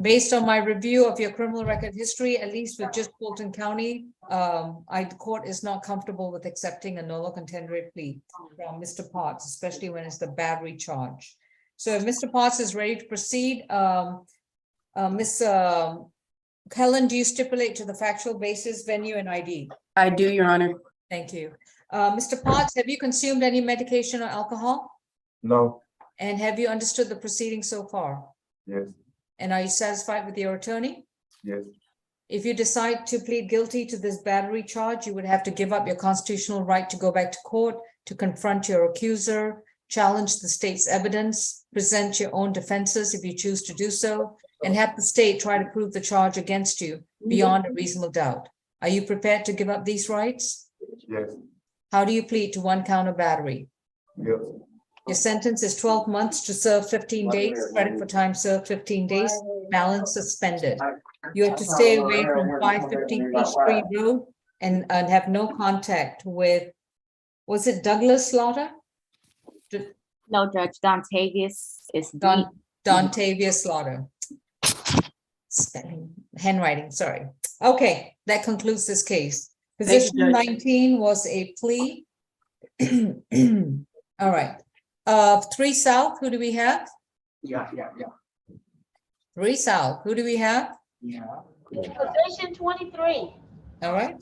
Speaker 3: Based on my review of your criminal record history, at least with just Fulton County, the court is not comfortable with accepting a NOLO contendory plea from Mr. Potts, especially when it's the battery charge. So if Mr. Potts is ready to proceed, Ms. Helen, do you stipulate to the factual basis, venue, and ID?
Speaker 7: I do, Your Honor.
Speaker 3: Thank you. Mr. Potts, have you consumed any medication or alcohol?
Speaker 11: No.
Speaker 3: And have you understood the proceedings so far?
Speaker 11: Yes.
Speaker 3: And are you satisfied with your attorney?
Speaker 11: Yes.
Speaker 3: If you decide to plead guilty to this battery charge, you would have to give up your constitutional right to go back to court, to confront your accuser, challenge the state's evidence, present your own defenses if you choose to do so, and have the state try to prove the charge against you beyond a reasonable doubt. Are you prepared to give up these rights?
Speaker 11: Yes.
Speaker 3: How do you plead to 1 count of battery?
Speaker 11: Yes.
Speaker 3: Your sentence is 12 months to serve 15 days, credit for time served 15 days, balance suspended. You have to stay away from 550 Peachtree Road and have no contact with, was it Douglas Slaughter?
Speaker 10: No, Judge, Dontavius is
Speaker 3: Dontavius Slaughter. Spelling, handwriting, sorry. Okay, that concludes this case. Position 19 was a plea. All right. 3 South, who do we have?
Speaker 13: Yeah.
Speaker 3: 3 South, who do we have?
Speaker 20: Position 23.
Speaker 3: All right.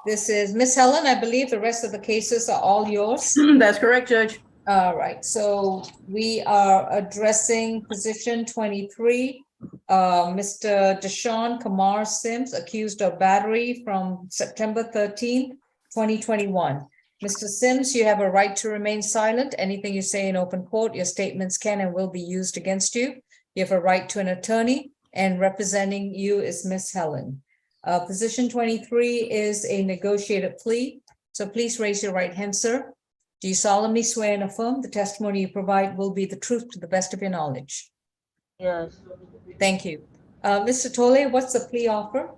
Speaker 3: This is Miss Helen. I believe the rest of the cases are all yours.
Speaker 7: That's correct, Judge.
Speaker 3: All right, so we are addressing position 23. Mr. Deshaun Kamar Sims, accused of battery from September 13th, 2021. Mr. Sims, you have a right to remain silent. Anything you say in open court, your statements can and will be used against you. You have a right to an attorney, and representing you is Miss Helen. Position 23 is a negotiated plea. So please raise your right hand, sir. Do you solemnly swear and affirm the testimony you provide will be the truth to the best of your knowledge?
Speaker 8: Yes.
Speaker 3: Thank you. Mr. Tole, what's the plea offer?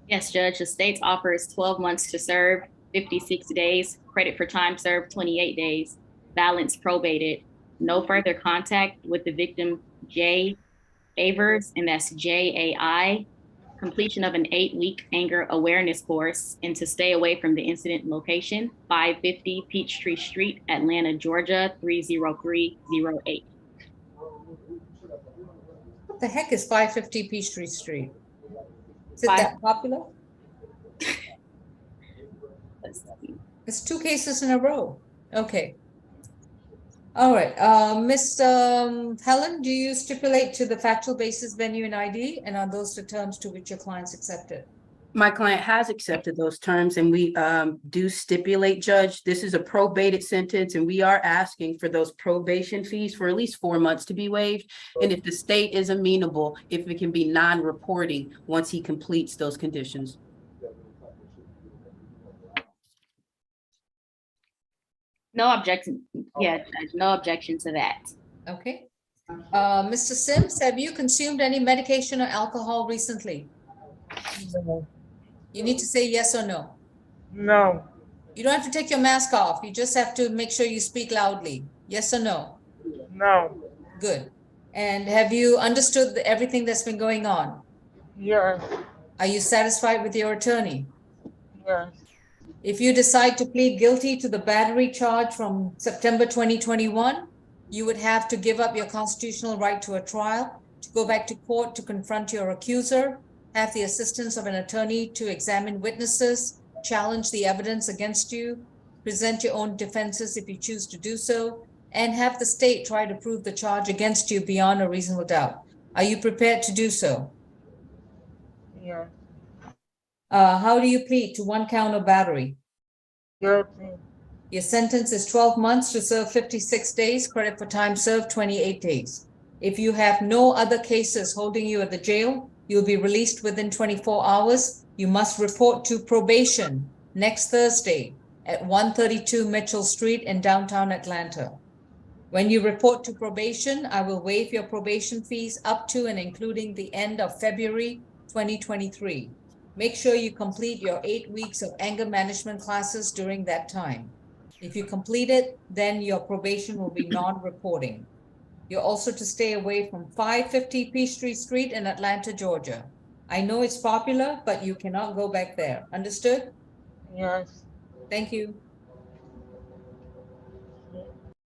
Speaker 10: Yes, Judge, the state's offer is 12 months to serve, 56 days, credit for time served, 28 days, balance probated, no further contact with the victim, Jay Avers, and that's JAI, completion of an 8-week anger awareness course, and to stay away from the incident location, 550 Peachtree Street, Atlanta, Georgia, 30308.
Speaker 3: What the heck is 550 Peachtree Street? Is it that popular? It's 2 cases in a row. Okay. All right, Miss Helen, do you stipulate to the factual basis, venue, and ID, and are those the terms to which your clients accepted?
Speaker 7: My client has accepted those terms and we do stipulate, Judge, this is a probated sentence and we are asking for those probation fees for at least 4 months to be waived. And if the state is amenable, if it can be non-reporting once he completes those conditions.
Speaker 10: No objection. Yeah, Judge, no objection to that.
Speaker 3: Okay. Mr. Sims, have you consumed any medication or alcohol recently? You need to say yes or no.
Speaker 8: No.
Speaker 3: You don't have to take your mask off. You just have to make sure you speak loudly. Yes or no?
Speaker 8: No.
Speaker 3: Good. And have you understood everything that's been going on?
Speaker 8: Yes.
Speaker 3: Are you satisfied with your attorney?
Speaker 8: Yes.
Speaker 3: If you decide to plead guilty to the battery charge from September 2021, you would have to give up your constitutional right to a trial, to go back to court to confront your accuser, have the assistance of an attorney to examine witnesses, challenge the evidence against you, present your own defenses if you choose to do so, and have the state try to prove the charge against you beyond a reasonable doubt. Are you prepared to do so?
Speaker 8: Yes.
Speaker 3: How do you plead to 1 count of battery?
Speaker 8: Guilty.
Speaker 3: Your sentence is 12 months to serve 56 days, credit for time served 28 days. If you have no other cases holding you at the jail, you'll be released within 24 hours. You must report to probation next Thursday at 132 Mitchell Street in downtown Atlanta. When you report to probation, I will waive your probation fees up to and including the end of February 2023. Make sure you complete your 8 weeks of anger management classes during that time. If you complete it, then your probation will be non-reporting. You're also to stay away from 550 Peachtree Street in Atlanta, Georgia. I know it's popular, but you cannot go back there. Understood?
Speaker 8: Yes.
Speaker 3: Thank you.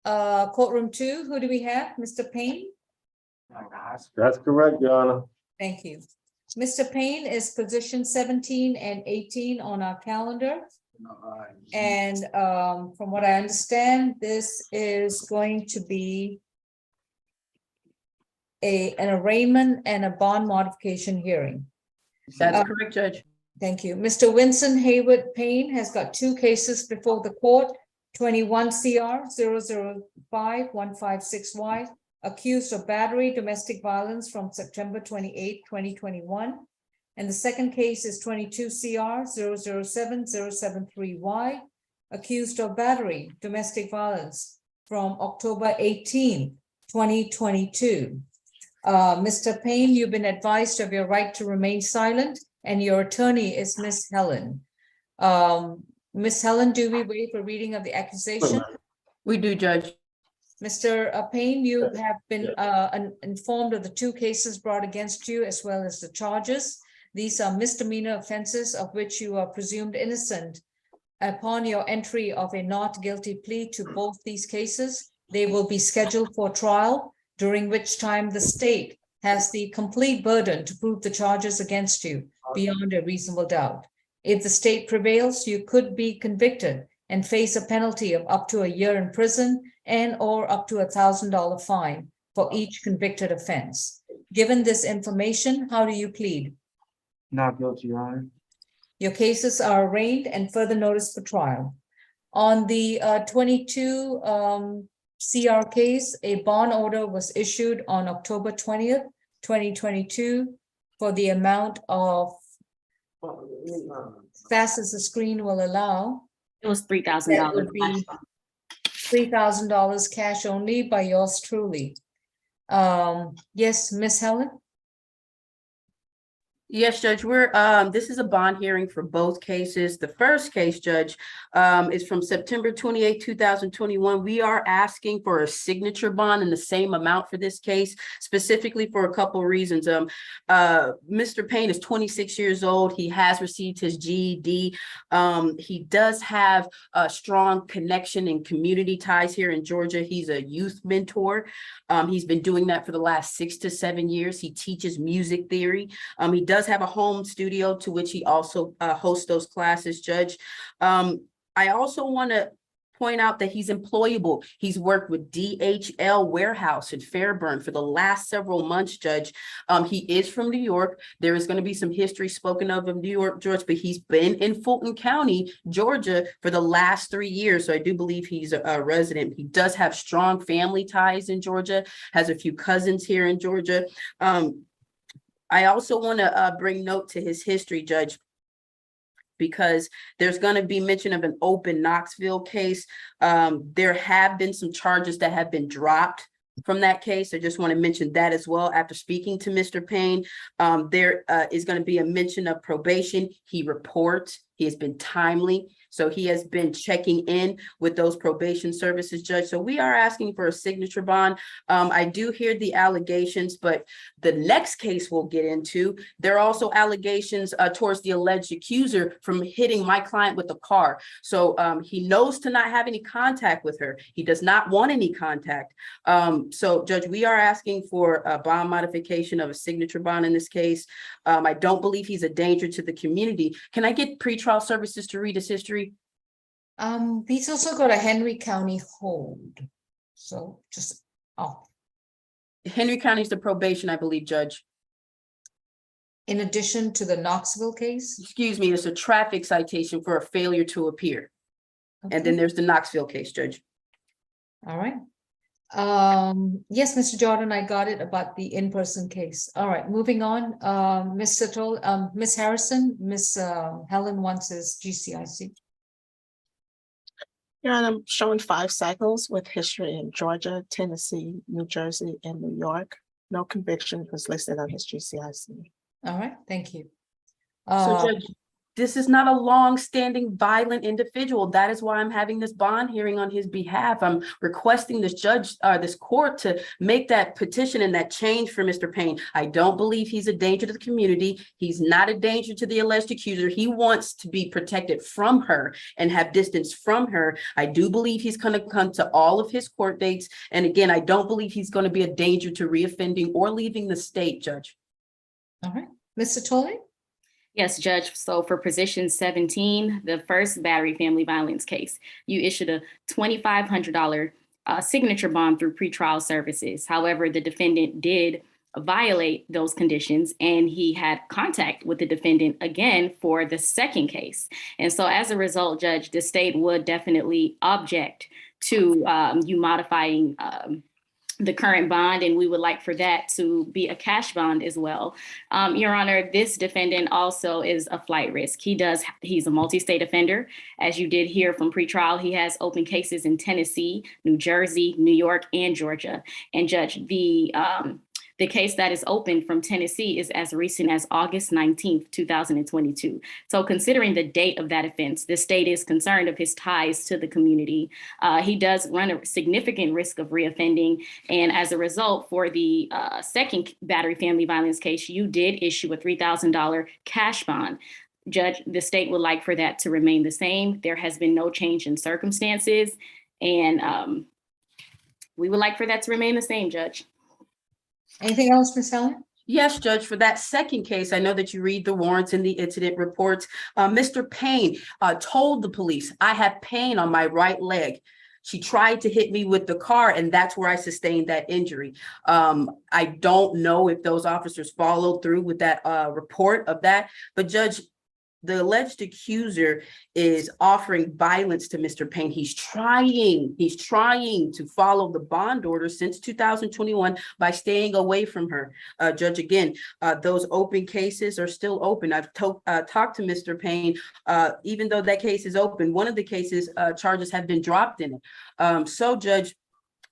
Speaker 3: Courtroom 2, who do we have? Mr. Payne?
Speaker 16: That's correct, Your Honor.
Speaker 3: Thank you. Mr. Payne is position 17 and 18 on our calendar. And from what I understand, this is going to be an arraignment and a bond modification hearing.
Speaker 7: That's correct, Judge.
Speaker 3: Thank you. Mr. Winston Haywood Payne has got 2 cases before the court, 21 CR 005-156Y, accused of battery, domestic violence from September 28, 2021. And the second case is 22 CR 007-073Y, accused of battery, domestic violence from October 18, 2022. Mr. Payne, you've been advised of your right to remain silent, and your attorney is Miss Helen. Miss Helen, do we waive a reading of the accusation?
Speaker 7: We do, Judge.
Speaker 3: Mr. Payne, you have been informed of the 2 cases brought against you as well as the charges. These are misdemeanor offenses of which you are presumed innocent. Upon your entry of a not guilty plea to both these cases, they will be scheduled for trial, during which time the state has the complete burden to prove the charges against you beyond a reasonable doubt. If the state prevails, you could be convicted and face a penalty of up to a year in prison and or up to $1,000 fine for each convicted offense. Given this information, how do you plead?
Speaker 13: Not guilty, Your Honor.
Speaker 3: Your cases are arraigned and further notice for trial. On the 22 CR case, a bond order was issued on October 20th, 2022 for the amount of, fast as the screen will allow.
Speaker 10: It was $3,000.
Speaker 3: That would be $3,000 cash only by yours truly. Yes, Miss Helen?
Speaker 7: Yes, Judge, we're, this is a bond hearing for both cases. The first case, Judge, is from September 28, 2021. We are asking for a signature bond in the same amount for this case, specifically for a couple of reasons. Mr. Payne is 26 years old. He has received his GED. He does have a strong connection and community ties here in Georgia. He's a youth mentor. He's been doing that for the last 6 to 7 years. He teaches music theory. He does have a home studio to which he also hosts those classes, Judge. I also want to point out that he's employable. He's worked with DHL Warehouse in Fairburn for the last several months, Judge. He is from New York. There is going to be some history spoken of New York, George, but he's been in Fulton County, Georgia for the last 3 years. So I do believe he's a resident. He does have strong family ties in Georgia, has a few cousins here in Georgia. I also want to bring note to his history, Judge, because there's going to be mention of an open Knoxville case. There have been some charges that have been dropped from that case. I just want to mention that as well. After speaking to Mr. Payne, there is going to be a mention of probation. He reports. He has been timely. So he has been checking in with those probation services, Judge. So we are asking for a signature bond. I do hear the allegations, but the next case we'll get into, there are also allegations towards the alleged accuser from hitting my client with a car. So he knows to not have any contact with her. He does not want any contact. So Judge, we are asking for a bond modification of a signature bond in this case. I don't believe he's a danger to the community. Can I get pretrial services to read his history?
Speaker 3: He's also got a Henry County hold. So just,
Speaker 7: Henry County is the probation, I believe, Judge.
Speaker 3: In addition to the Knoxville case?
Speaker 7: Excuse me, it's a traffic citation for a failure to appear. And then there's the Knoxville case, Judge.
Speaker 3: All right. Yes, Mr. Jordan, I got it about the in-person case. All right, moving on. Ms. Harrison, Ms. Helen wants his GCIC.
Speaker 9: Your Honor, I'm showing 5 cycles with history in Georgia, Tennessee, New Jersey, and New York. No conviction was listed on his GCIC.
Speaker 3: All right, thank you.
Speaker 7: So Judge, this is not a long-standing violent individual. That is why I'm having this bond hearing on his behalf. I'm requesting this judge, this court to make that petition and that change for Mr. Payne. I don't believe he's a danger to the community. He's not a danger to the alleged accuser. He wants to be protected from her and have distance from her. I do believe he's going to come to all of his court dates. And again, I don't believe he's going to be a danger to reoffending or leaving the state, Judge.
Speaker 3: All right, Mr. Tolley?
Speaker 10: Yes, Judge. So for position 17, the first battery family violence case, you issued a $2,500 signature bond through pretrial services. However, the defendant did violate those conditions and he had contact with the defendant again for the second case. And so as a result, Judge, the state would definitely object to you modifying the current bond, and we would like for that to be a cash bond as well. Your Honor, this defendant also is a flight risk. He's a multi-state offender. As you did hear from pretrial, he has open cases in Tennessee, New Jersey, New York, and Georgia. And Judge, the case that is open from Tennessee is as recent as August 19th, 2022. So considering the date of that offense, the state is concerned of his ties to the community. He does run a significant risk of reoffending. And as a result, for the second battery family violence case, you did issue a $3,000 cash bond. Judge, the state would like for that to remain the same. There has been no change in circumstances. And we would like for that to remain the same, Judge.
Speaker 3: Anything else, Ms. Helen?
Speaker 7: Yes, Judge, for that second case, I know that you read the warrants and the incident reports. Mr. Payne told the police, I have pain on my right leg. She tried to hit me with the car, and that's where I sustained that injury. I don't know if those officers followed through with that report of that, but Judge, the alleged accuser is offering violence to Mr. Payne. He's trying to follow the bond order since 2021 by staying away from her. Judge, again, those open cases are still open. I've talked to Mr. Payne, even though that case is open, one of the cases charges have been dropped in it. So Judge,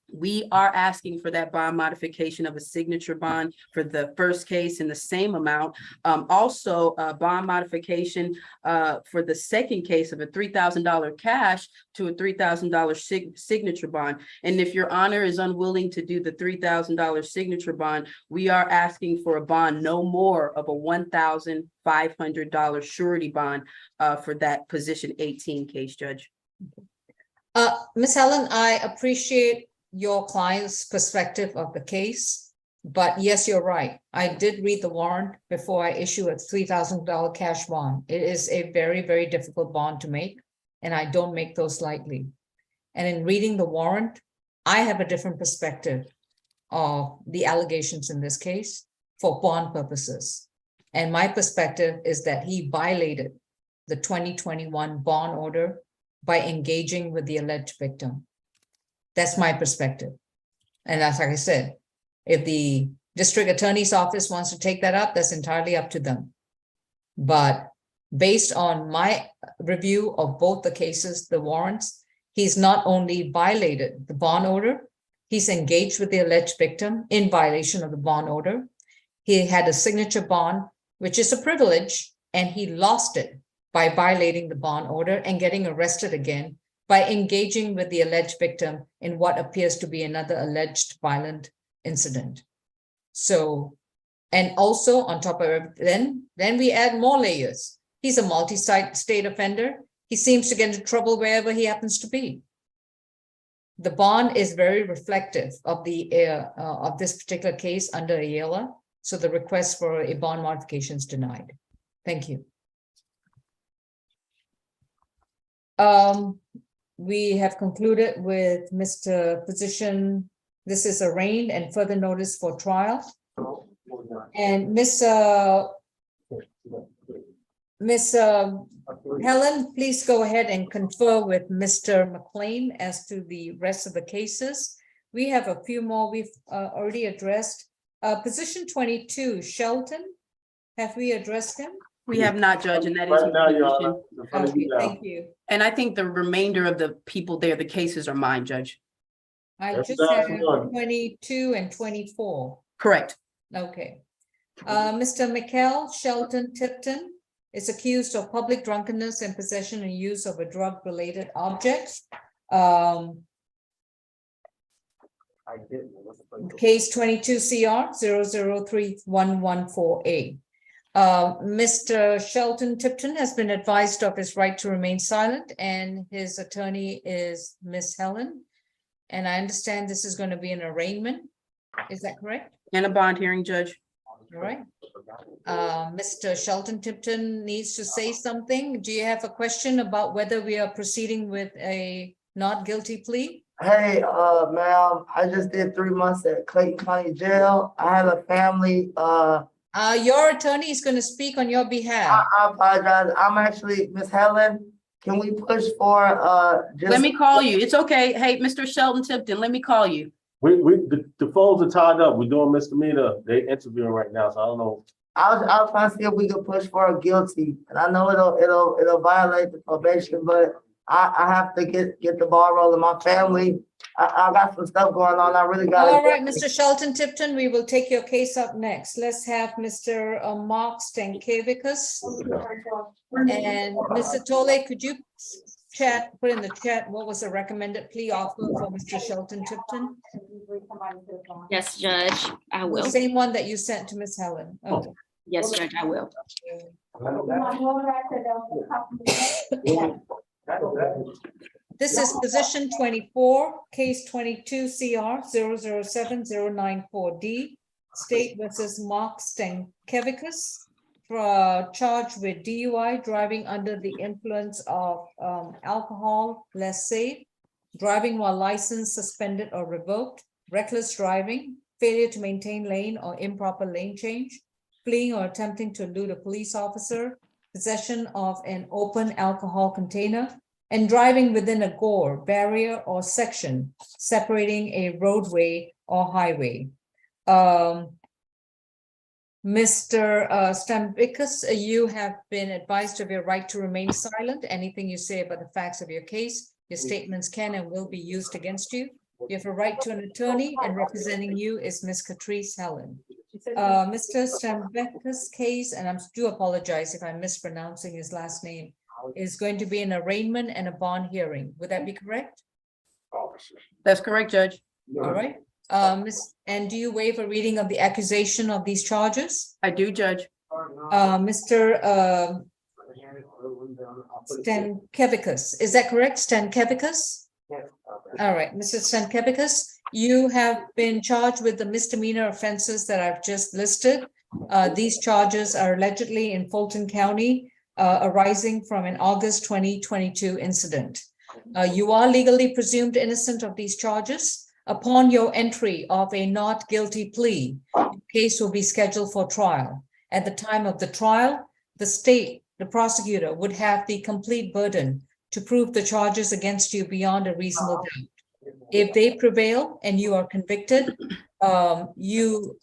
Speaker 7: we are asking for that bond modification of a signature bond for the first case in the same amount. Also, a bond modification for the second case of a $3,000 cash to a $3,000 signature bond. And if Your Honor is unwilling to do the $3,000 signature bond, we are asking for a bond no more of a $1,500 surety bond for that position 18 case, Judge.
Speaker 3: Ms. Helen, I appreciate your client's perspective of the case, but yes, you're right. I did read the warrant before I issue a $3,000 cash bond. It is a very, very difficult bond to make, and I don't make those lightly. And in reading the warrant, I have a different perspective of the allegations in this case for bond purposes. And my perspective is that he violated the 2021 bond order by engaging with the alleged victim. That's my perspective. And that's like I said, if the district attorney's office wants to take that up, that's entirely up to them. But based on my review of both the cases, the warrants, he's not only violated the bond order, he's engaged with the alleged victim in violation of the bond order. He had a signature bond, which is a privilege, and he lost it by violating the bond order and getting arrested again by engaging with the alleged victim in what appears to be another alleged violent incident. So, and also on top of it, then we add more layers. He's a multi-state offender. He seems to get into trouble wherever he happens to be. The bond is very reflective of the of this particular case under Ayala. So the request for a bond modification is denied. Thank you. We have concluded with Mr. Physician. This is arraigned and further notice for trial. And Miss Helen, please go ahead and confer with Mr. McLean as to the rest of the cases. We have a few more we've already addressed. Position 22, Shelton, have we addressed him?
Speaker 7: We have not, Judge, and that is.
Speaker 16: Right now, Your Honor.
Speaker 3: Okay, thank you.
Speaker 7: And I think the remainder of the people there, the cases are mine, Judge.
Speaker 3: I
Speaker 16: That's
Speaker 3: just
Speaker 16: not
Speaker 3: have
Speaker 16: one.
Speaker 3: 22 and 24.
Speaker 7: Correct.
Speaker 3: Okay. Mr. Mikkel Shelton Tipton is accused of public drunkenness and possession and use of a drug-related object. Case 22 CR 0031148. Mr. Shelton Tipton has been advised of his right to remain silent, and his attorney is Miss Helen. And I understand this is going to be an arraignment. Is that correct?
Speaker 7: And a bond hearing, Judge.
Speaker 3: All right. Mr. Shelton Tipton needs to say something. Do you have a question about whether we are proceeding with a not guilty plea?
Speaker 6: Hey, ma'am, I just did 3 months at Clayton County Jail. I have a family,
Speaker 3: Your attorney is going to speak on your behalf.
Speaker 6: I apologize. I'm actually, Miss Helen, can we push for, just?
Speaker 7: Let me call you. It's okay. Hey, Mr. Shelton Tipton, let me call you.
Speaker 16: The phones are tied up. We're doing misdemeanor. They interviewing right now, so I don't know.
Speaker 6: I was trying to see if we could push for a guilty, and I know it'll violate the probation, but I have to get the ball rolling. My family, I got some stuff going on. I really got.
Speaker 3: All right, Mr. Shelton Tipton, we will take your case up next. Let's have Mr. Mark Stankiewicz. And Mr. Tole, could you put in the chat, what was the recommended plea offer for Mr. Shelton Tipton?
Speaker 10: Yes, Judge, I will.
Speaker 3: The same one that you sent to Miss Helen. Okay.
Speaker 10: Yes, Judge, I will.
Speaker 3: This is position 24, case 22 CR 007-094D, State versus Mark Stankiewicz, charged with DUI, driving under the influence of alcohol, less safe, driving while license suspended or revoked, reckless driving, failure to maintain lane or improper lane change, fleeing or attempting to elude a police officer, possession of an open alcohol container, and driving within a gore, barrier, or section separating a roadway or highway. Mr. Stankiewicz, you have been advised of your right to remain silent. Anything you say about the facts of your case, your statements can and will be used against you. You have a right to an attorney, and representing you is Ms. Catrice Helen. Mr. Stankiewicz case, and I do apologize if I'm mispronouncing his last name, is going to be an arraignment and a bond hearing. Would that be correct?
Speaker 7: That's correct, Judge.
Speaker 3: All right. And do you waive a reading of the accusation of these charges?
Speaker 7: I do, Judge.
Speaker 3: Mr. Stankiewicz, is that correct? Stankiewicz? All right, Mr. Stankiewicz, you have been charged with the misdemeanor offenses that I've just listed. These charges are allegedly in Fulton County, arising from an August 2022 incident. You are legally presumed innocent of these charges. Upon your entry of a not guilty plea, the case will be scheduled for trial. At the time of the trial, the prosecutor would have the complete burden to prove the charges against you beyond a reasonable doubt. If they prevail and you are convicted, you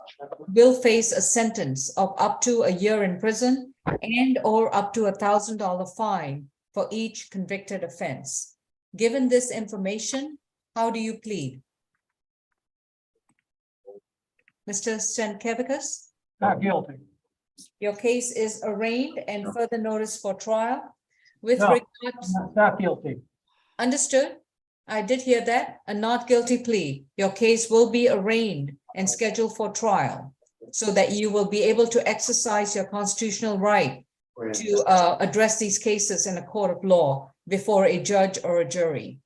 Speaker 3: will face a sentence of up to a year in prison and or up to $1,000 fine for each convicted offense. Given this information, how do you plead? Mr. Stankevichus?
Speaker 12: Not guilty.
Speaker 3: Your case is arraigned and further notice for trial. With
Speaker 12: No,
Speaker 3: regards,
Speaker 12: Not guilty.
Speaker 3: understood? I did hear that, a not guilty plea. Your case will be arraigned and scheduled for trial so that you will be able to exercise your constitutional right to address these cases in a court of law before a judge or a jury.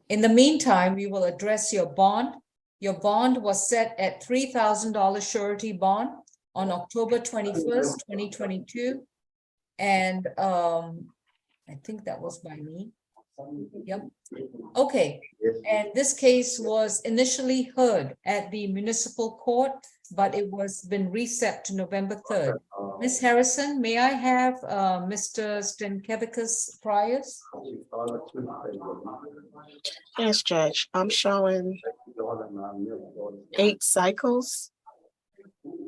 Speaker 3: In the meantime, we will address your bond. Your bond was set at $3,000 surety bond on October 21st, 2022. And I think that was by me. Yep. Okay. And this case was initially heard at the municipal court, but it was been reset to November 3rd. Ms. Harrison, may I have Mr. Stankevichus priors?
Speaker 9: Yes, Judge, I'm showing 8 cycles.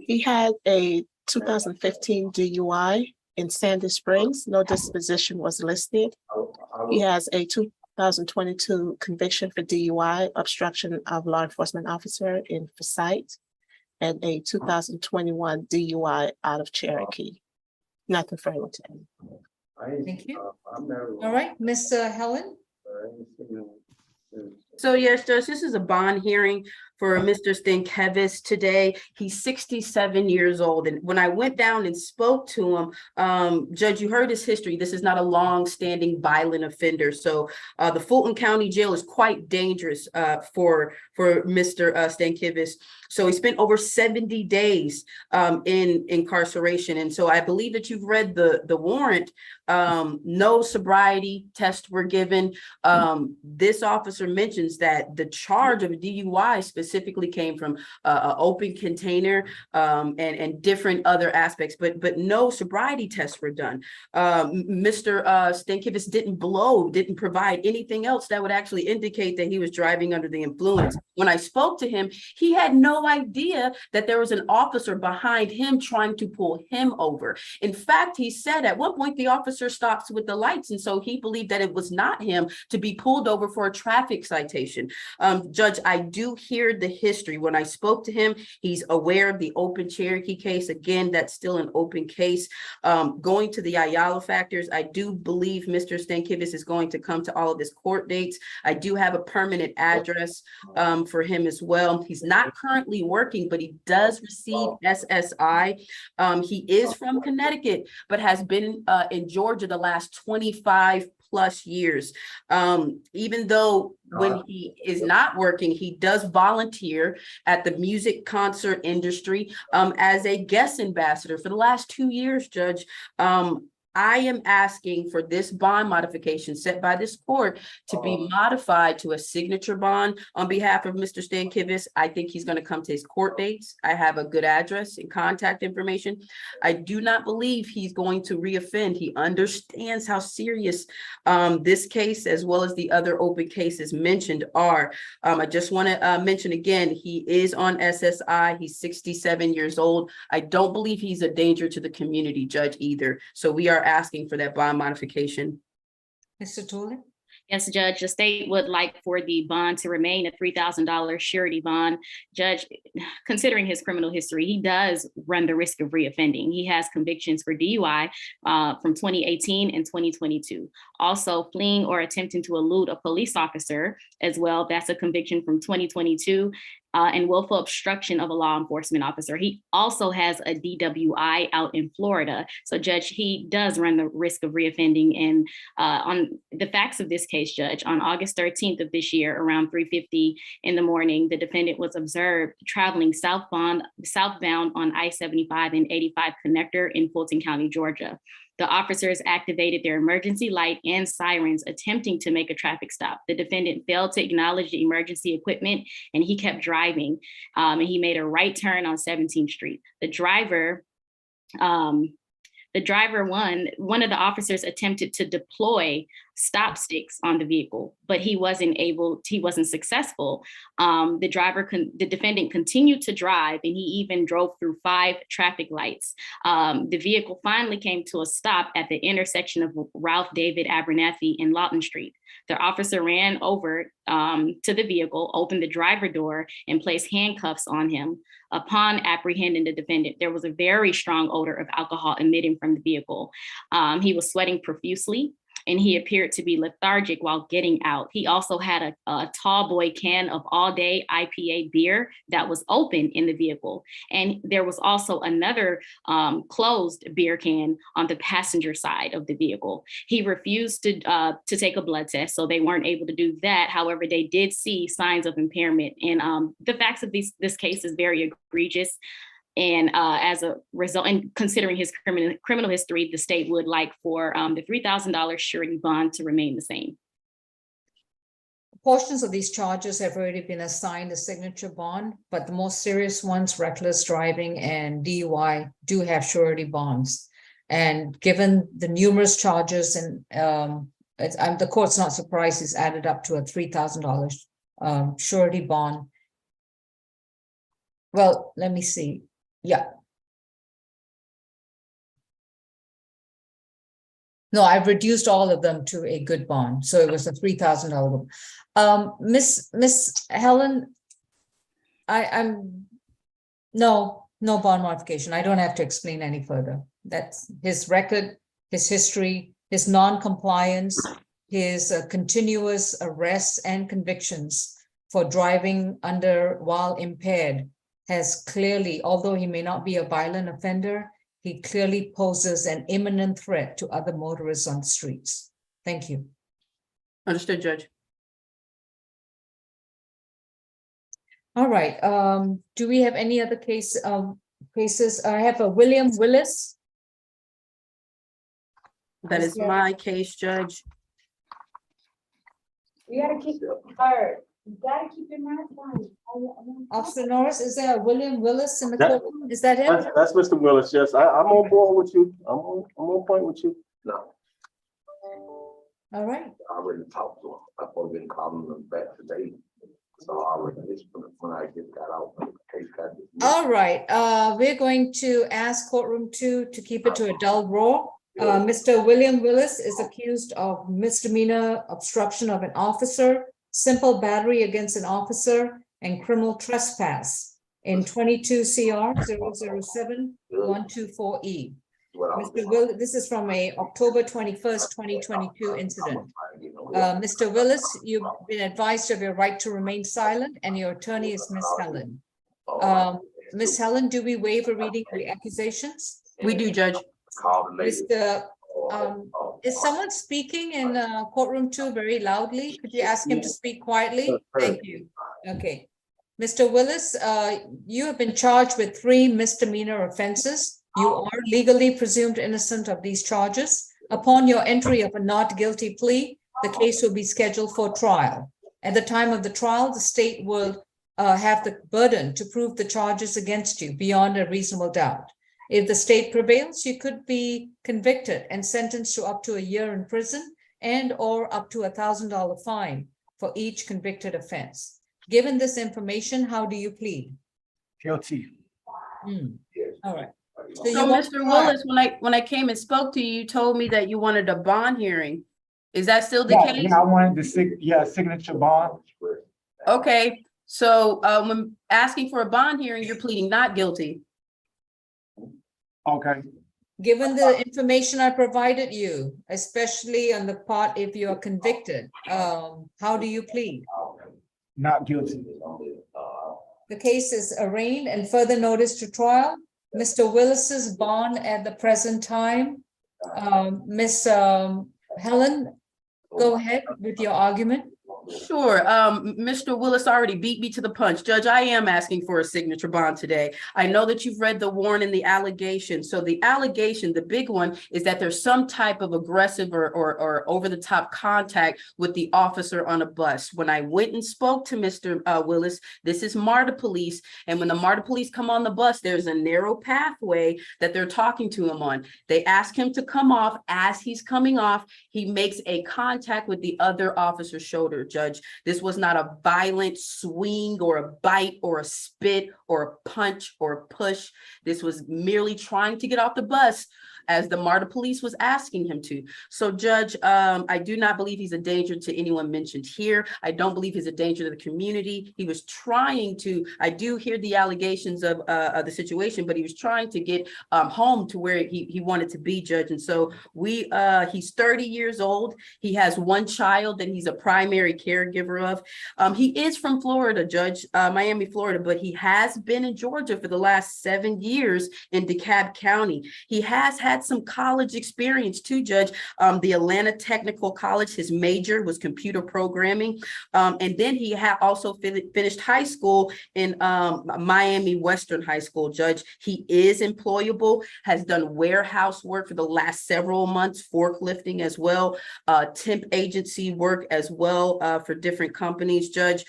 Speaker 9: He had a 2015 DUI in Sandy Springs. No disposition was listed. He has a 2022 conviction for DUI, obstruction of law enforcement officer in Forsyth, and a 2021 DUI out of Cherokee. Nothing further to add.
Speaker 3: Thank you. All right, Ms. Helen?
Speaker 7: So yes, Judge, this is a bond hearing for Mr. Stankevichus today. He's 67 years old. And when I went down and spoke to him, Judge, you heard his history. This is not a long-standing violent offender. So the Fulton County Jail is quite dangerous for Mr. Stankevichus. So he spent over 70 days in incarceration. And so I believe that you've read the warrant. No sobriety tests were given. This officer mentions that the charge of a DUI specifically came from an open container and different other aspects, but no sobriety tests were done. Mr. Stankevichus didn't provide anything else that would actually indicate that he was driving under the influence. When I spoke to him, he had no idea that there was an officer behind him trying to pull him over. In fact, he said at one point the officer stops with the lights, and so he believed that it was not him to be pulled over for a traffic citation. Judge, I do hear the history. When I spoke to him, he's aware of the open Cherokee case. Again, that's still an open case. Going to the Ayala factors, I do believe Mr. Stankevichus is going to come to all of his court dates. I do have a permanent address for him as well. He's not currently working, but he does receive SSI. He is from Connecticut, but has been in Georgia the last 25 plus years. Even though when he is not working, he does volunteer at the music concert industry as a guest ambassador for the last 2 years, Judge. I am asking for this bond modification set by this court to be modified to a signature bond on behalf of Mr. Stankevichus. I think he's going to come to his court dates. I have a good address and contact information. I do not believe he's going to reoffend. He understands how serious this case, as well as the other open cases mentioned, are. I just want to mention again, he is on SSI. He's 67 years old. I don't believe he's a danger to the community, Judge, either. So we are asking for that bond modification.
Speaker 3: Mr. Tooley?
Speaker 10: Yes, Judge, the state would like for the bond to remain a $3,000 surety bond. Judge, considering his criminal history, he does run the risk of reoffending. He has convictions for DUI from 2018 and 2022. Also, fleeing or attempting to elude a police officer as well. That's a conviction from 2022. And willful obstruction of a law enforcement officer. He also has a DWI out in Florida. So, Judge, he does run the risk of reoffending. And on the facts of this case, Judge, on August 13th of this year, around 3:50 in the morning, the defendant was observed traveling southbound on I-75 and 85 connector in Fulton County, Georgia. The officers activated their emergency light and sirens, attempting to make a traffic stop. The defendant failed to acknowledge the emergency equipment, and he kept driving. And he made a right turn on 17th Street. One of the officers attempted to deploy stop sticks on the vehicle, but he wasn't successful. The defendant continued to drive, and he even drove through 5 traffic lights. The vehicle finally came to a stop at the intersection of Ralph David Abernathy and Lawton Street. The officer ran over to the vehicle, opened the driver door, and placed handcuffs on him. Upon apprehending the defendant, there was a very strong odor of alcohol emitting from the vehicle. He was sweating profusely, and he appeared to be lethargic while getting out. He also had a tall boy can of all day IPA beer that was open in the vehicle. And there was also another closed beer can on the passenger side of the vehicle. He refused to take a blood test, so they weren't able to do that. However, they did see signs of impairment. And the facts of this case is very egregious. And as a result, and considering his criminal history, the state would like for the $3,000 surety bond to remain the same.
Speaker 3: Portions of these charges have already been assigned a signature bond, but the most serious ones, reckless driving and DUI, do have surety bonds. And given the numerous charges, and the court's not surprised he's added up to a $3,000 surety bond. Well, let me see. Yeah. No, I've reduced all of them to a good bond. So it was a $3,000 bond. Miss Helen, I'm no bond modification. I don't have to explain any further. That's his record, his history, his non-compliance, his continuous arrests and convictions for driving while impaired has clearly, although he may not be a violent offender, he clearly poses an imminent threat to other motorists on the streets. Thank you.
Speaker 7: Understood, Judge.
Speaker 3: All right. Do we have any other cases? I have a William Willis.
Speaker 7: That is my case, Judge.
Speaker 20: You gotta keep it third. You gotta keep your mouth on.
Speaker 3: Officer Norris, is there a William Willis in the courtroom? Is that him?
Speaker 16: That's Mr. Willis, yes. I'm on board with you. I'm on point with you. No.
Speaker 3: All right.
Speaker 11: I already talked to him. I've already been calling him back today. So I already, when I get that out, the case got dismissed.
Speaker 3: All right. We're going to ask courtroom 2 to keep it to a dull roar. Mr. William Willis is accused of misdemeanor obstruction of an officer, simple battery against an officer, and criminal trespass in 22 CR 007-124E. Mr. Willis, this is from a October 21st, 2022 incident. Mr. Willis, you've been advised of your right to remain silent, and your attorney is Ms. Helen. Ms. Helen, do we waive a reading of the accusations?
Speaker 7: We do, Judge.
Speaker 3: Mr. Is someone speaking in courtroom 2 very loudly? Could you ask him to speak quietly? Thank you. Okay. Mr. Willis, you have been charged with 3 misdemeanor offenses. You are legally presumed innocent of these charges. Upon your entry of a not guilty plea, the case will be scheduled for trial. At the time of the trial, the state will have the burden to prove the charges against you beyond a reasonable doubt. If the state prevails, you could be convicted and sentenced to up to a year in prison and/or up to $1,000 fine for each convicted offense. Given this information, how do you plead?
Speaker 19: Guilty.
Speaker 3: All right.
Speaker 7: So Mr. Willis, when I came and spoke to you, you told me that you wanted a bond hearing. Is that still the case?
Speaker 19: Yeah, I wanted the signature bond.
Speaker 7: Okay, so when asking for a bond hearing, you're pleading not guilty.
Speaker 19: Okay.
Speaker 3: Given the information I provided you, especially on the part if you are convicted, how do you plead?
Speaker 19: Not guilty.
Speaker 3: The case is arraigned and further notice to trial. Mr. Willis's bond at the present time. Miss Helen, go ahead with your argument.
Speaker 7: Sure. Mr. Willis already beat me to the punch. Judge, I am asking for a signature bond today. I know that you've read the warrant and the allegation. So the allegation, the big one, is that there's some type of aggressive or over-the-top contact with the officer on a bus. When I went and spoke to Mr. Willis, this is MARTA police, and when the MARTA police come on the bus, there's a narrow pathway that they're talking to him on. They ask him to come off. As he's coming off, he makes a contact with the other officer's shoulder. Judge, this was not a violent swing or a bite or a spit or a punch or a push. This was merely trying to get off the bus as the MARTA police was asking him to. So Judge, I do not believe he's a danger to anyone mentioned here. I don't believe he's a danger to the community. He was trying to, I do hear the allegations of the situation, but he was trying to get home to where he wanted to be, Judge. And so he's 30 years old. He has one child that he's a primary caregiver of. He is from Florida, Judge, Miami, Florida, but he has been in Georgia for the last 7 years in DeKalb County. He has had some college experience too, Judge. The Atlanta Technical College, his major was computer programming. And then he had also finished high school in Miami Western High School, Judge. He is employable, has done warehouse work for the last several months, forklifting as well, temp agency work as well for different companies, Judge.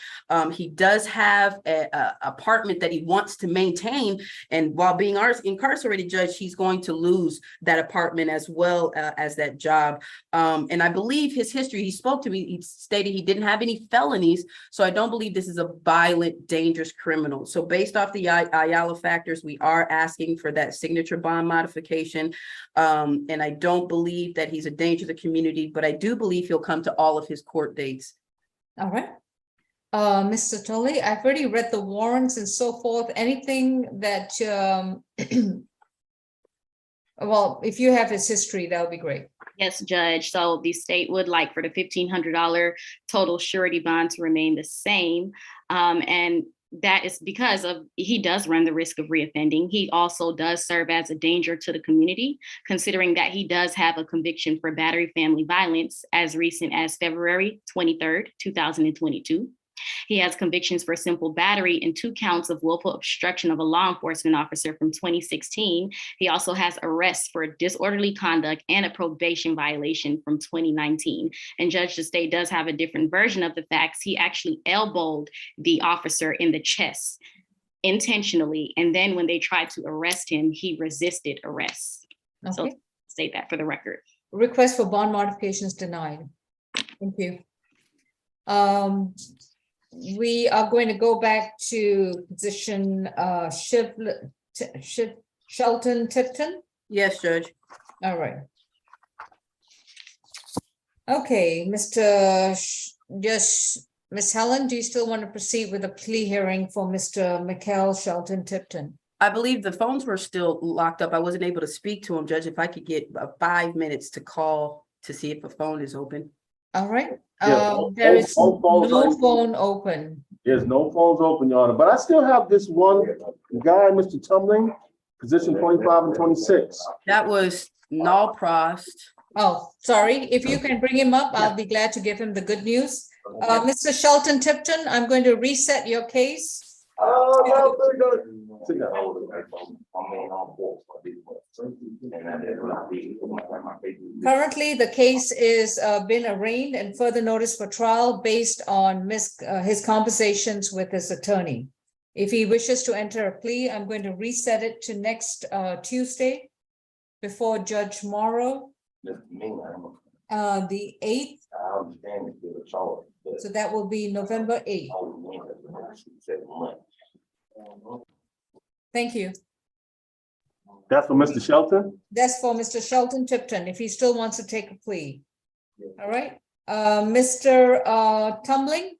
Speaker 7: He does have an apartment that he wants to maintain. And while being incarcerated, Judge, he's going to lose that apartment as well as that job. And I believe his history, he spoke to me, he stated he didn't have any felonies. So I don't believe this is a violent, dangerous criminal. So based off the Ayala factors, we are asking for that signature bond modification. And I don't believe that he's a danger to the community, but I do believe he'll come to all of his court dates.
Speaker 3: All right. Mr. Tully, I've already read the warrants and so forth. Anything that, well, if you have his history, that would be great.
Speaker 10: Yes, Judge. So the state would like for the $1,500 total surety bond to remain the same. And that is because he does run the risk of reoffending. He also does serve as a danger to the community, considering that he does have a conviction for battery family violence as recent as February 23rd, 2022. He has convictions for simple battery and 2 counts of willful obstruction of a law enforcement officer from 2016. He also has arrests for disorderly conduct and a probation violation from 2019. And Judge, the state does have a different version of the facts. He actually elbowed the officer in the chest intentionally. And then when they tried to arrest him, he resisted arrest.
Speaker 3: Okay.
Speaker 10: So state that for the record.
Speaker 3: Request for bond modifications denied. Thank you. We are going to go back to position Shelton Tipton.
Speaker 7: Yes, Judge.
Speaker 3: All right. Okay, Ms. Helen, do you still want to proceed with a plea hearing for Mr. Mikel Shelton Tipton?
Speaker 7: I believe the phones were still locked up. I wasn't able to speak to him, Judge. If I could get 5 minutes to call to see if a phone is open.
Speaker 3: All right.
Speaker 16: Yeah,
Speaker 3: There is
Speaker 16: no phones
Speaker 3: no
Speaker 16: open.
Speaker 3: phone open.
Speaker 16: There's no phones open, Your Honor, but I still have this one guy, Mr. Tumbling, position 25 and 26.
Speaker 7: That was Nal Prost.
Speaker 3: Oh, sorry. If you can bring him up, I'll be glad to give him the good news. Mr. Shelton Tipton, I'm going to reset your case. Currently, the case is been arraigned and further notice for trial based on his conversations with his attorney. If he wishes to enter a plea, I'm going to reset it to next Tuesday before Judge Morrow, the 8th. So that will be November 8th. Thank you.
Speaker 16: That's for Mr. Shelton?
Speaker 3: That's for Mr. Shelton Tipton, if he still wants to take a plea. All right, Mr. Tumbling.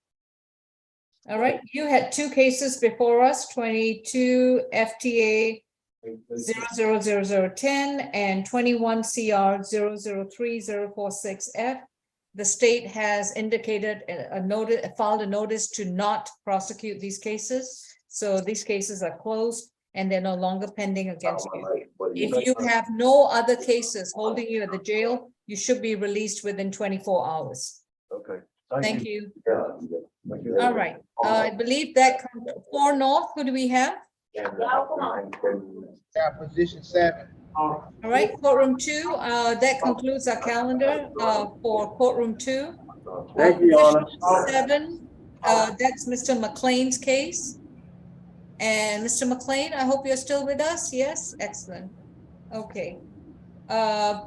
Speaker 3: All right, you had 2 cases before us, 22 FTA 000010 and 21 CR 003046F. The state has indicated filed a notice to not prosecute these cases. So these cases are closed and they're no longer pending against you. If you have no other cases holding you at the jail, you should be released within 24 hours.
Speaker 16: Okay.
Speaker 3: Thank you.
Speaker 16: Yeah. Thank you.
Speaker 3: All right, I believe that comes 4 North, who do we have?
Speaker 11: Yeah, position 7.
Speaker 3: All right, courtroom 2, that concludes our calendar, for courtroom 2.
Speaker 11: Thank you, Your Honor.
Speaker 3: Position 7, that's Mr. McLean's case. And Mr. McLean, I hope you're still with us. Yes, excellent. Okay.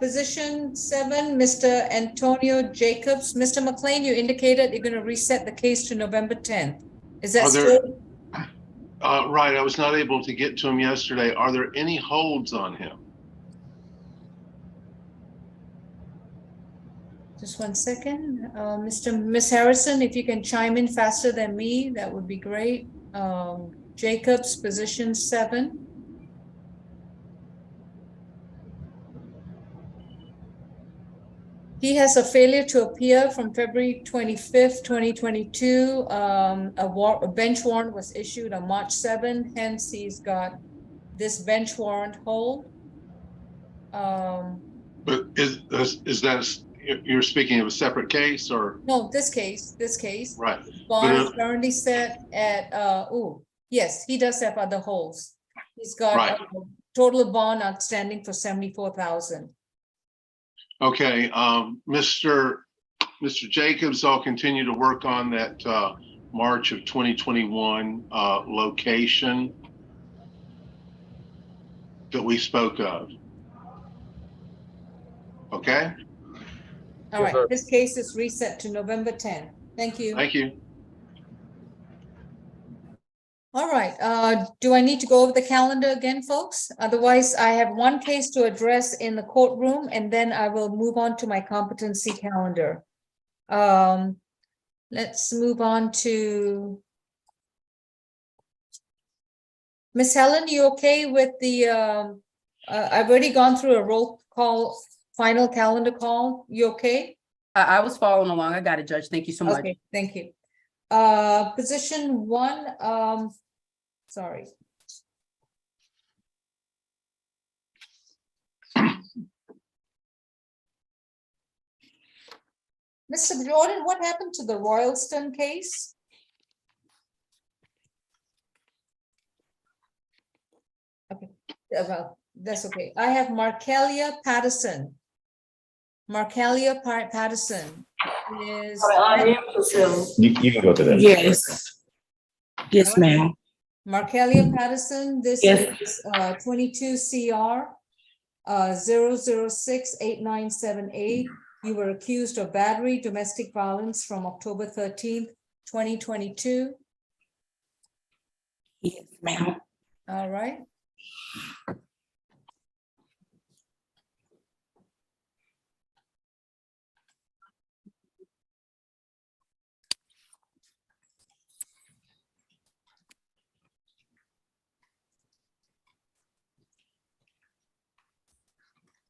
Speaker 3: Position 7, Mr. Antonio Jacobs. Mr. McLean, you indicated you're going to reset the case to November 10th. Is that
Speaker 4: Are there-
Speaker 3: still?
Speaker 4: Right, I was not able to get to him yesterday. Are there any holds on him?
Speaker 3: Just 1 second. Miss Harrison, if you can chime in faster than me, that would be great. Jacobs, position 7. He has a failure to appear from February 25th, 2022. A bench warrant was issued on March 7th, hence he's got this bench warrant hold.
Speaker 4: But is that, you're speaking of a separate case or?
Speaker 3: No, this case.
Speaker 4: Right.
Speaker 3: Bond is currently set at, yes, he does have other holds. He's got
Speaker 4: Right.
Speaker 3: a total bond outstanding for 74,000.
Speaker 4: Okay, Mr. Jacobs, I'll continue to work on that March of 2021 location that we spoke of. Okay?
Speaker 3: All right, this case is reset to November 10th. Thank you.
Speaker 4: Thank you.
Speaker 3: All right, do I need to go over the calendar again, folks? Otherwise, I have one case to address in the courtroom, and then I will move on to my competency calendar. Let's move on to Miss Helen, you okay with the, I've already gone through a roll call, final calendar call. You okay?
Speaker 7: I was following along. I got it, Judge. Thank you so much.
Speaker 3: Okay, thank you. Position 1, sorry. Mr. Jordan, what happened to the Royalston case? Okay, well, that's okay. I have Markelia Patterson. Markelia Patterson is.
Speaker 12: You can go to that.
Speaker 2: Yes. Yes, ma'am.
Speaker 3: Markelia Patterson, this
Speaker 2: Yes.
Speaker 3: is 22 CR 0068978. You were accused of battery, domestic violence from October 13th, 2022.
Speaker 2: Yes, ma'am.
Speaker 3: All right.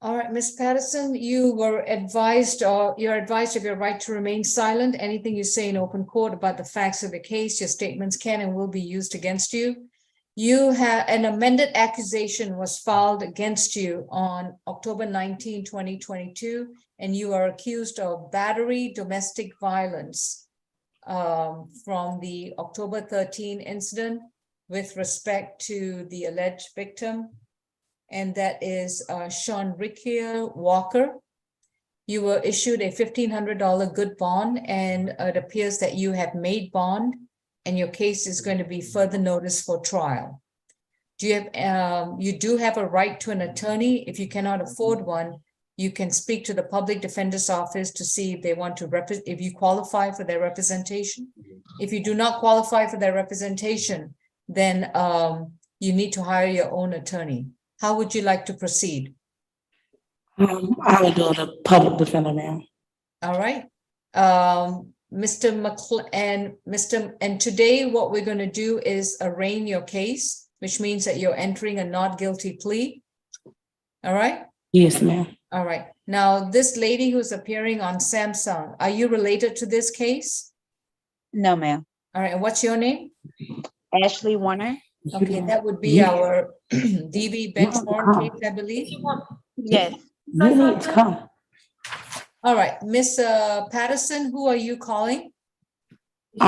Speaker 3: All right, Ms. Patterson, you were advised, you're advised of your right to remain silent. Anything you say in open court about the facts of the case, your statements can and will be used against you. You have an amended accusation was filed against you on October 19, 2022, and you are accused of battery, domestic violence from the October 13 incident with respect to the alleged victim. And that is Sean Rickier Walker. You were issued a $1,500 good bond, and it appears that you have made bond, and your case is going to be further notice for trial. Do you have? You do have a right to an attorney. If you cannot afford one, you can speak to the public defender's office to see if they want to if you qualify for their representation. If you do not qualify for their representation, then you need to hire your own attorney. How would you like to proceed?
Speaker 2: I will do the public defender now.
Speaker 3: All right. And today what we're going to do is arraign your case, which means that you're entering a not guilty plea. All right?
Speaker 2: Yes, ma'am.
Speaker 3: All right. Now, this lady who's appearing on Samsung, are you related to this case?
Speaker 14: No, ma'am.
Speaker 3: All right. And what's your name?
Speaker 14: Ashley Warner.
Speaker 3: Okay, that would be our DV bench warrant case, I believe.
Speaker 14: Yes.
Speaker 2: You need to come.
Speaker 3: All right, Miss Patterson, who are you calling?
Speaker 1: You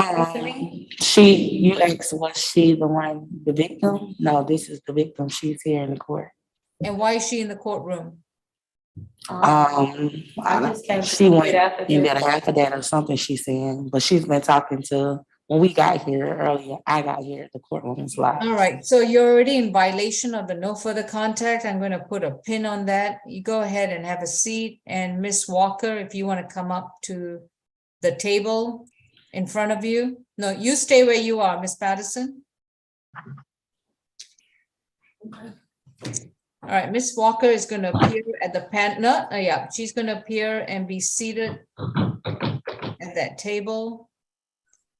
Speaker 1: asked, was she the victim? No, this is the victim. She's here in the court.
Speaker 3: And why is she in the courtroom?
Speaker 1: She went, you got a half of that or something she's saying, but she's been talking to, when we got here earlier, I got here, the courtroom is live.
Speaker 3: All right, so you're already in violation of the no further contact. I'm going to put a pin on that. You go ahead and have a seat. And Miss Walker, if you want to come up to the table in front of you. No, you stay where you are, Miss Patterson. All right, Miss Walker is going to appear at the she's going to appear and be seated at that table.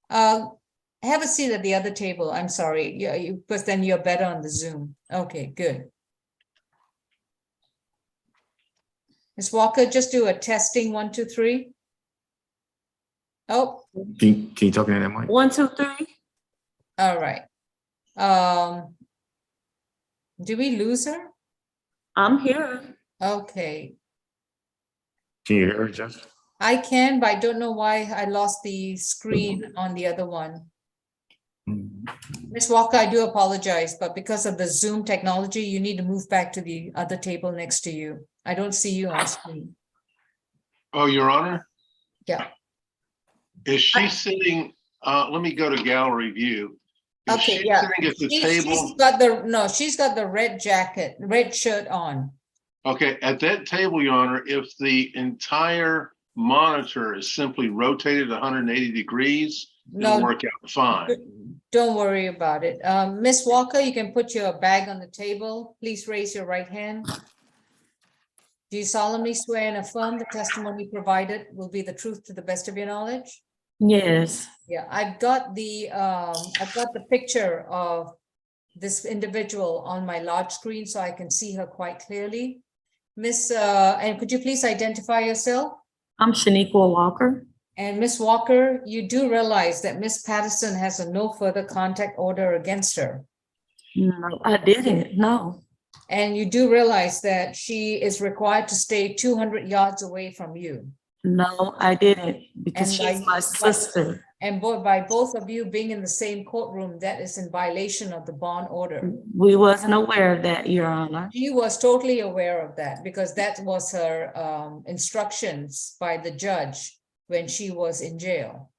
Speaker 3: Have a seat at the other table. I'm sorry, because then you're better on the Zoom. Okay, good. Miss Walker, just do a testing 1, 2, 3. Oh.
Speaker 12: Can you talk into that mic?
Speaker 1: 1, 2, 3.
Speaker 3: All right. Did we lose her?
Speaker 1: I'm here.
Speaker 3: Okay.
Speaker 12: Can you hear her, Jess?
Speaker 3: I can, but I don't know why I lost the screen on the other one. Ms. Walker, I do apologize, but because of the Zoom technology, you need to move back to the other table next to you. I don't see you on screen.
Speaker 4: Oh, Your Honor?
Speaker 3: Yeah.
Speaker 4: Is she sitting, let me go to gallery view. Is
Speaker 3: Okay,
Speaker 4: she
Speaker 3: yeah.
Speaker 4: sitting at the
Speaker 3: She's
Speaker 4: table?
Speaker 3: she's got the red jacket, red shirt on.
Speaker 4: Okay, at that table, Your Honor, if the entire monitor is simply rotated 180 degrees, it'll
Speaker 3: No.
Speaker 4: work out fine.
Speaker 3: Don't worry about it. Miss Walker, you can put your bag on the table. Please raise your right hand. Do you solemnly swear and affirm the testimony provided will be the truth to the best of your knowledge?
Speaker 1: Yes.
Speaker 3: Yeah, I've got the picture of this individual on my large screen so I can see her quite clearly. Miss, and could you please identify yourself?
Speaker 1: I'm Shaniqua Walker.
Speaker 3: And Miss Walker, you do realize that Miss Patterson has a no further contact order against her.
Speaker 1: No, I didn't, no.
Speaker 3: And you do realize that she is required to stay 200 yards away from you.
Speaker 1: No, I didn't, because
Speaker 3: And
Speaker 1: she's my sister.
Speaker 3: And by both of you being in the same courtroom, that is in violation of the bond order.
Speaker 1: We wasn't aware of that, Your Honor.
Speaker 3: She was totally aware of that because that was her instructions by the judge when she was in jail.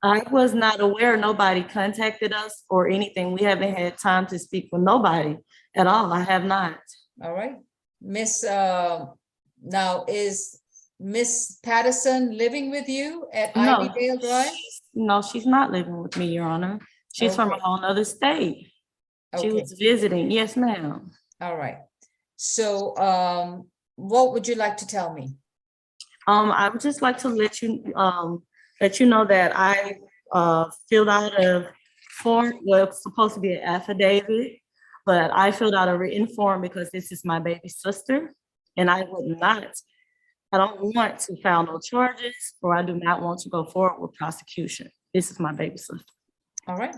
Speaker 1: I was not aware, nobody contacted us or anything. We haven't had time to speak with nobody at all. I have not.
Speaker 3: All right. Miss, now is Miss Patterson living with you at
Speaker 1: No.
Speaker 3: Ivydale Drive?
Speaker 1: No, she's not living with me, Your Honor. She's from a whole nother state. She
Speaker 3: Okay.
Speaker 1: was visiting. Yes, ma'am.
Speaker 3: All right. So what would you like to tell me?
Speaker 1: I would just like to let you know that I filled out a form, well, it's supposed to be an affidavit, but I filled out a written form because this is my baby sister, and I don't want to file no charges, or I do not want to go forward with prosecution. This is my baby sister.
Speaker 3: All right.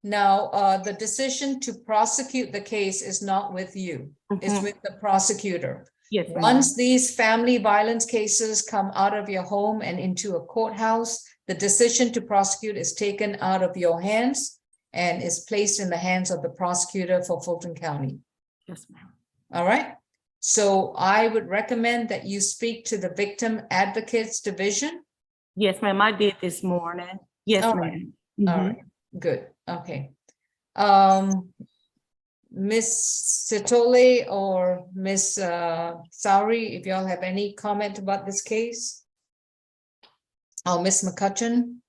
Speaker 3: Now, the decision to prosecute the case is not with you. It's with the prosecutor.
Speaker 1: Yes, ma'am.
Speaker 3: Once these family violence cases come out of your home and into a courthouse, the decision to prosecute is taken out of your hands and is placed in the hands of the prosecutor for Fulton County.
Speaker 1: Yes, ma'am.
Speaker 3: All right. So I would recommend that you speak to the Victim Advocates Division.
Speaker 1: Yes, ma'am. I did this morning. Yes,
Speaker 3: All
Speaker 1: ma'am.
Speaker 3: right. All right. Good. Okay. Miss Sitole or Miss Sowry, if y'all have any comment about this case. Oh, Miss McCutcheon.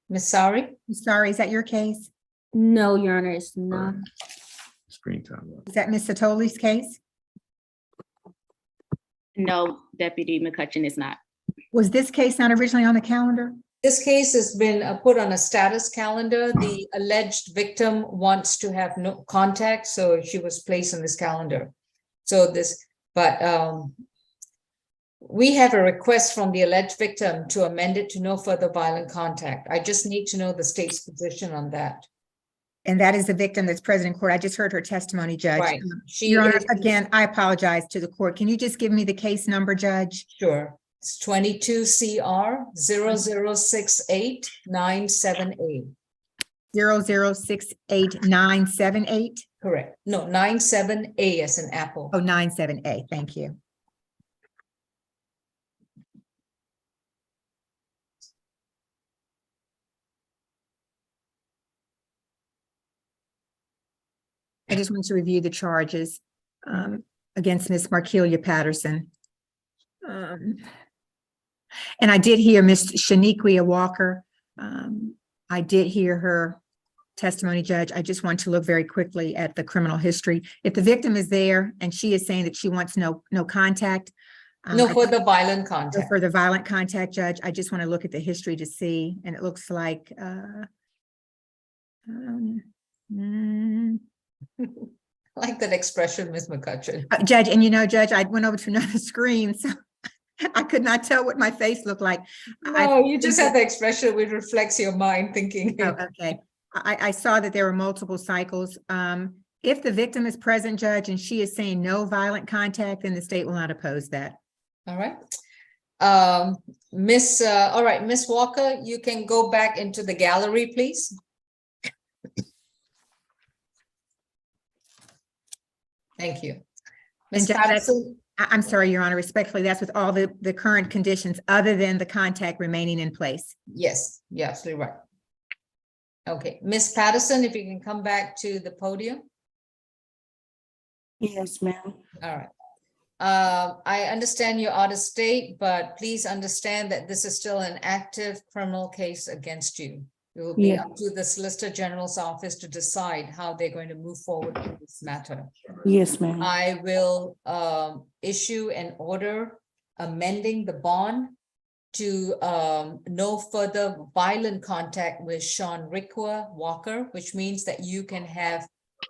Speaker 3: Miss Sowry?
Speaker 17: Sorry, is that your case?
Speaker 5: No, Your Honor, it's not.
Speaker 12: Screen time.
Speaker 17: Is that Ms. Satoli's case?
Speaker 10: No, Deputy McCutcheon is not.
Speaker 17: Was this case not originally on the calendar?
Speaker 3: This case has been put on a status calendar. The alleged victim wants to have no contact, so she was placed on this calendar. So we have a request from the alleged victim to amend it to no further violent contact. I just need to know the state's position on that.
Speaker 17: And that is the victim that's present in court. I just heard her testimony, Judge.
Speaker 3: Right. She
Speaker 17: Your Honor,
Speaker 3: is-
Speaker 17: again, I apologize to the court. Can you just give me the case number, Judge?
Speaker 3: Sure. It's 22 CR 0068978.
Speaker 17: 0068978?
Speaker 3: Correct. No, 97A as in apple.
Speaker 17: Oh, 97A. Thank you. I just want to review the charges against Ms. Markelia Patterson. And I did hear Ms. Shaniqua Walker. I did hear her testimony, Judge. I just want to look very quickly at the criminal history. If the victim is there and she is saying that she wants no contact.
Speaker 3: No further violent contact.
Speaker 17: No further violent contact, Judge. I just want to look at the history to see, and it looks like
Speaker 3: I like that expression, Ms. McCutcheon.
Speaker 17: Judge, and you know, Judge, I went over to another screen, so I could not tell what my face looked like.
Speaker 3: No, you just have the expression which reflects your mind thinking.
Speaker 17: Oh, okay. I saw that there were multiple cycles. If the victim is present, Judge, and she is saying no violent contact, then the state will not oppose that.
Speaker 3: All right. Miss Walker, you can go back into the gallery, please. Thank you. Ms.
Speaker 17: And Judge,
Speaker 3: Patterson?
Speaker 17: I'm sorry, Your Honor, respectfully, that's with all the current conditions other than the contact remaining in place.
Speaker 3: Yes, you're absolutely right. Okay, Ms. Patterson, if you can come back to the podium.
Speaker 2: Yes, ma'am.
Speaker 3: All right. I understand you're out of state, but please understand that this is still an active criminal case against you. It will be
Speaker 2: Yeah.
Speaker 3: up to the Solicitor General's office to decide how they're going to move forward with this matter.
Speaker 2: Yes, ma'am.
Speaker 3: I will issue an order amending the bond to no further violent contact with Sean Riqua Walker, which means that you can have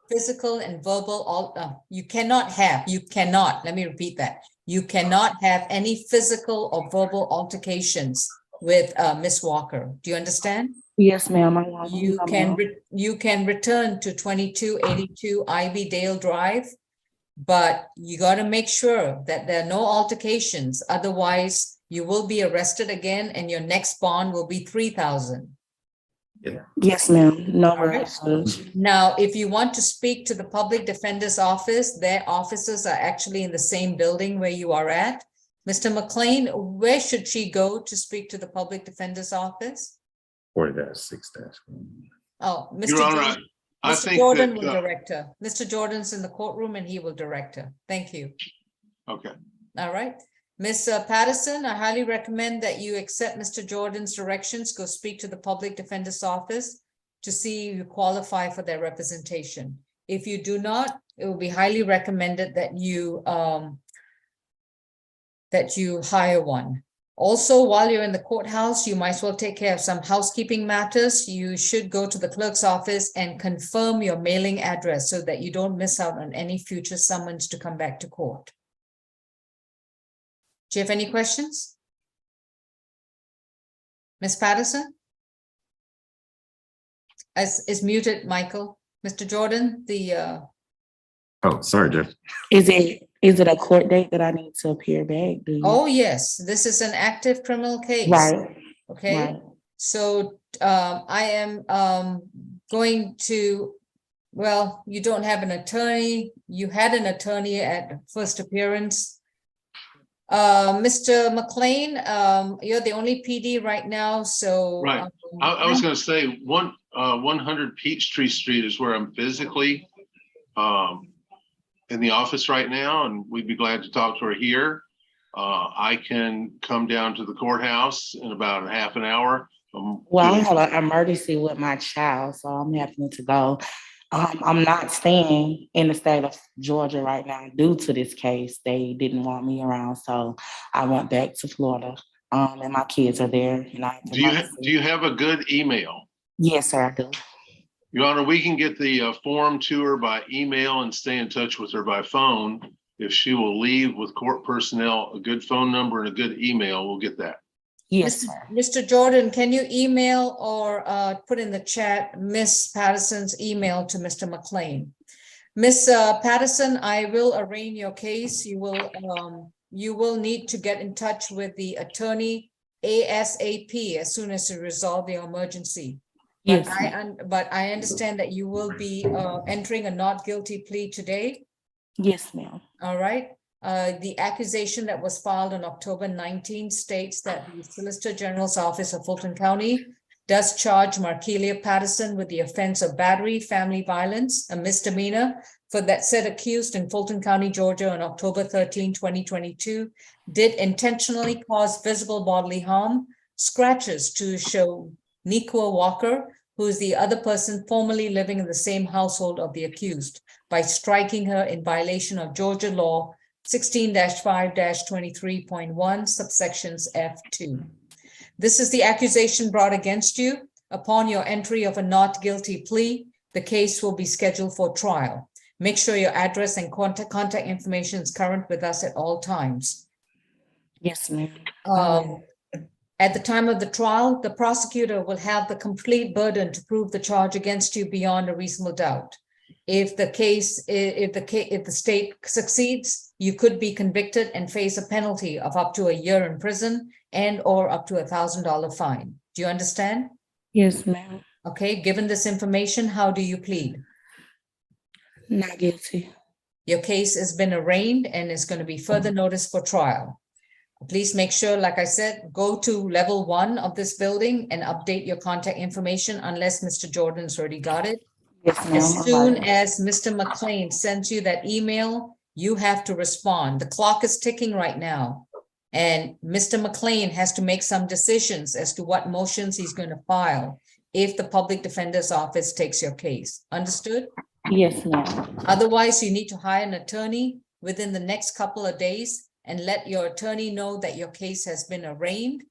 Speaker 3: physical and verbal, you cannot, let me repeat that. You cannot have any physical or verbal altercations with Ms. Walker. Do you understand?
Speaker 2: Yes, ma'am.
Speaker 3: You can return to 2282 Ivy Dale Drive, but you got to make sure that there are no altercations. Otherwise, you will be arrested again, and your next bond will be $3,000.
Speaker 2: Yes, ma'am. No
Speaker 3: All right.
Speaker 2: worries.
Speaker 3: Now, if you want to speak to the public defender's office, their offices are actually in the same building where you are at. Mr. McLean, where should she go to speak to the public defender's office?
Speaker 12: 40-6.
Speaker 3: Oh,
Speaker 4: Your
Speaker 3: Mr.
Speaker 4: Honor,
Speaker 3: Jordan,
Speaker 4: I
Speaker 3: Mr.
Speaker 4: think
Speaker 3: Jordan
Speaker 4: that,
Speaker 3: will direct her. Mr. Jordan's in the courtroom and he will direct her. Thank you.
Speaker 4: okay.
Speaker 3: All right. Ms. Patterson, I highly recommend that you accept Mr. Jordan's directions, go speak to the public defender's office to see if you qualify for their representation. If you do not, it will be highly recommended that you hire one. Also, while you're in the courthouse, you might as well take care of some housekeeping matters. You should go to the clerk's office and confirm your mailing address so that you don't miss out on any future summons to come back to court. Do you have any questions? Ms. Patterson? Is muted, Michael. Mr. Jordan,
Speaker 12: Oh, sorry, Jeff.
Speaker 2: Is it a court date that I need to appear back?
Speaker 3: oh, yes, this is an active criminal case.
Speaker 2: Right.
Speaker 3: Okay,
Speaker 2: Right.
Speaker 3: so I am going to, well, you don't have an attorney. You had an attorney at first appearance. Mr. McLean, you're the only PD right now, so.
Speaker 4: Right. I was going to say 100 Peachtree Street is where I'm physically in the office right now, and we'd be glad to talk to her here. I can come down to the courthouse in about a half an hour.
Speaker 2: Well, I have an emergency with my child, so I'm having to go. I'm not staying in the state of Georgia right now due to this case. They didn't want me around, so I went back to Florida. And my kids are there.
Speaker 4: Do you have a good email?
Speaker 2: Yes, sir, I do.
Speaker 4: Your Honor, we can get the form to her by email and stay in touch with her by phone. If she will leave with court personnel a good phone number and a good email, we'll get that.
Speaker 2: Yes,
Speaker 3: Mr. Jordan, can you email or put in the chat Miss Patterson's email to Mr. McLean? Miss Patterson, I will arraign your case. You will need to get in touch with the attorney ASAP as soon as you resolve the emergency. But
Speaker 2: Yes,
Speaker 3: but I understand that you will be entering a not guilty plea today.
Speaker 2: yes, ma'am.
Speaker 3: All right. The accusation that was filed on October 19 states that the Solicitor General's Office of Fulton County does charge Markelia Patterson with the offense of battery, family violence, a misdemeanor for that said accused in Fulton County, Georgia on October 13, 2022, did intentionally cause visible bodily harm, scratches to Shoniqua Walker, who is the other person formerly living in the same household of the accused, by striking her in violation of Georgia law 16-5-23.1 subsections F2. This is the accusation brought against you. Upon your entry of a not guilty plea, the case will be scheduled for trial. Make sure your address and contact information is current with us at all times.
Speaker 2: Yes, ma'am.
Speaker 3: At the time of the trial, the prosecutor will have the complete burden to prove the charge against you beyond a reasonable doubt. If the state succeeds, you could be convicted and face a penalty of up to a year in prison and or up to $1,000 fine. Do you understand?
Speaker 2: Yes, ma'am.
Speaker 3: Okay, given this information, how do you plead?
Speaker 2: Not guilty.
Speaker 3: Your case has been arraigned and is going to be further notice for trial. Please make sure, like I said, go to level 1 of this building and update your contact information unless Mr. Jordan's already got it.
Speaker 2: Yes, ma'am.
Speaker 3: As soon as Mr. McLean sends you that email, you have to respond. The clock is ticking right now. And Mr. McLean has to make some decisions as to what motions he's going to file if the public defender's office takes your case. Understood?
Speaker 2: Yes, ma'am.
Speaker 3: Otherwise, you need to hire an attorney within the next couple of days and let your attorney know that your case has been arraigned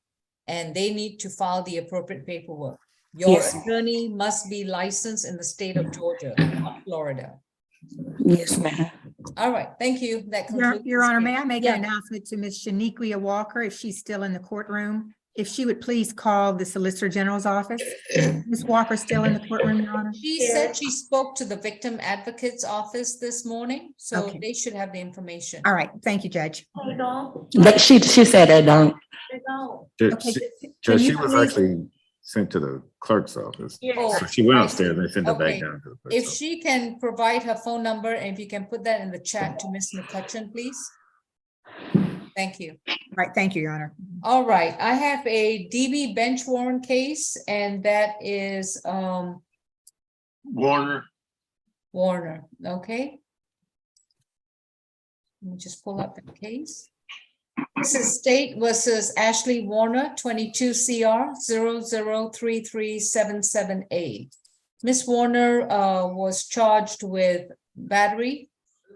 Speaker 3: and they need to file the appropriate paperwork. Your
Speaker 2: Yes.
Speaker 3: attorney must be licensed in the state of Georgia, not Florida.
Speaker 2: Yes, ma'am.
Speaker 3: All right, thank you. That concludes.
Speaker 17: Your
Speaker 3: this
Speaker 17: Honor,
Speaker 3: case.
Speaker 17: may I make
Speaker 3: Yeah.
Speaker 17: an announcement to Ms. Shaniqua Walker, if she's still in the courtroom? If she would please call the Solicitor General's office. Ms. Walker still in the courtroom, Your Honor?
Speaker 3: She said she spoke to the victim advocate's office this morning, so
Speaker 17: Okay.
Speaker 3: they should have the information.
Speaker 17: All right, thank you, Judge.
Speaker 2: But she said they don't.
Speaker 17: Okay,
Speaker 12: Judge,
Speaker 17: you
Speaker 12: she was
Speaker 17: please-
Speaker 12: actually sent to the clerk's office.
Speaker 3: Yeah.
Speaker 12: So she went upstairs and they sent her back
Speaker 3: Okay.
Speaker 12: down to the
Speaker 3: If
Speaker 12: clerk's office.
Speaker 3: she can provide her phone number, and if you can put that in the chat to Ms. McCutcheon, please. Thank you.
Speaker 17: All right, thank you, Your Honor.
Speaker 3: All right, I have a DB bench warrant case, and that is
Speaker 4: Warner,
Speaker 3: Warner, okay? Let me just pull up the case. This is State versus Ashley Warner, 22 CR 003377A. Ms. Warner was charged with battery,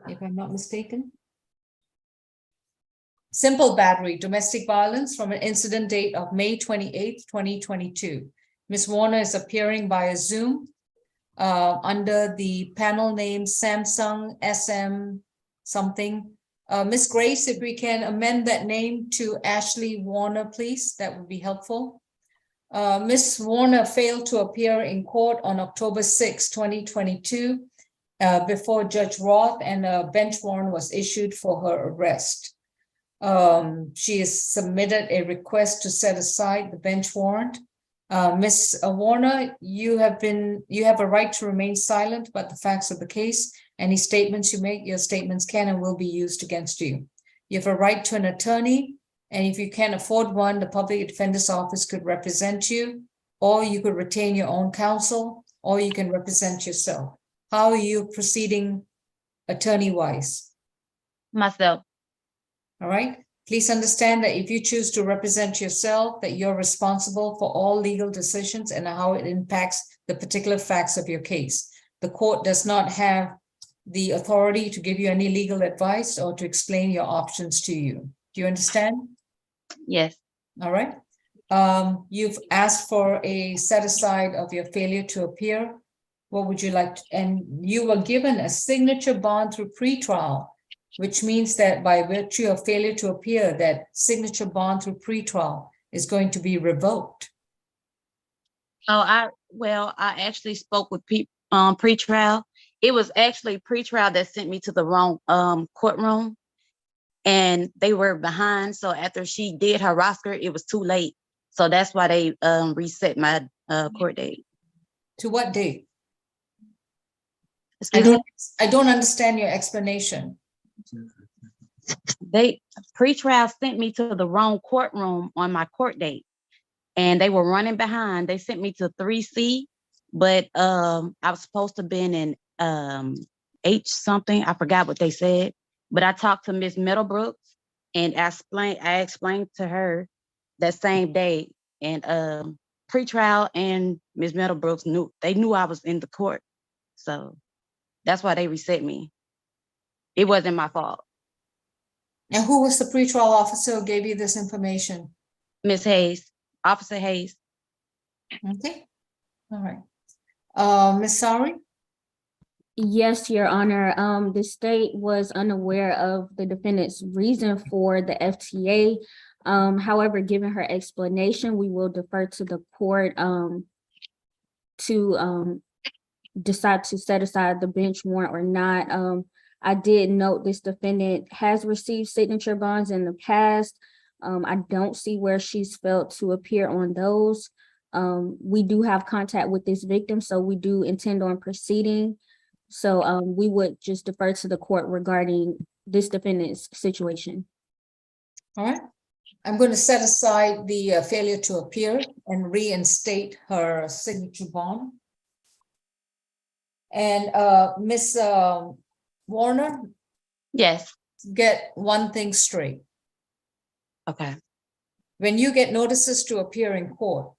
Speaker 3: if I'm not mistaken. Simple battery, domestic violence from an incident date of May 28th, 2022. Ms. Warner is appearing via Zoom under the panel name Samsung SM something. Ms. Grace, if we can amend that name to Ashley Warner, please, that would be helpful. Ms. Warner failed to appear in court on October 6, 2022, before Judge Roth, and a bench warrant was issued for her arrest. She has submitted a request to set aside the bench warrant. Ms. Warner, you have a right to remain silent about the facts of the case. Any statements you make, your statements can and will be used against you. You have a right to an attorney, and if you can't afford one, the Public Defender's Office could represent you, or you could retain your own counsel, or you can represent yourself. How are you proceeding attorney-wise?
Speaker 14: Myself.
Speaker 3: All right. Please understand that if you choose to represent yourself, that you're responsible for all legal decisions and how it impacts the particular facts of your case. The court does not have the authority to give you any legal advice or to explain your options to you. Do you understand?
Speaker 14: Yes.
Speaker 3: All right. You've asked for a set aside of your failure to appear. What would you like to, and you were given a signature bond through pretrial, which means that by virtue of failure to appear, that signature bond through pretrial is going to be revoked.
Speaker 14: Oh, I actually spoke with pretrial. It was actually pretrial that sent me to the wrong courtroom, and they were behind. So after she did her roster, it was too late. So that's why they reset my court date.
Speaker 3: To what date?
Speaker 14: Excuse me?
Speaker 3: I don't understand your explanation.
Speaker 14: Pretrial sent me to the wrong courtroom on my court date, and they were running behind. They sent me to 3C, but I was supposed to have been in H something. I forgot what they said, but I talked to Ms. Middlebrooks, and I explained to her that same day, and pretrial and Ms. Middlebrooks knew I was in the court, so that's why they reset me. It wasn't my fault.
Speaker 3: And who was the pretrial officer who gave you this information?
Speaker 14: Ms. Hayes, Officer Hayes.
Speaker 3: Okay, all right. Ms. Sari?
Speaker 5: Yes, Your Honor. The state was unaware of the defendant's reason for the FTA. However, given her explanation, we will defer to the court to decide to set aside the bench warrant or not. I did note this defendant has received signature bonds in the past. I don't see where she's failed to appear on those. We do have contact with this victim, so we do intend on proceeding. So we would just defer to the court regarding this defendant's situation.
Speaker 3: All right. I'm going to set aside the failure to appear and reinstate her signature bond. And Ms. Warner?
Speaker 14: Yes.
Speaker 3: Get one thing straight.
Speaker 14: Okay.
Speaker 3: When you get notices to appear in court,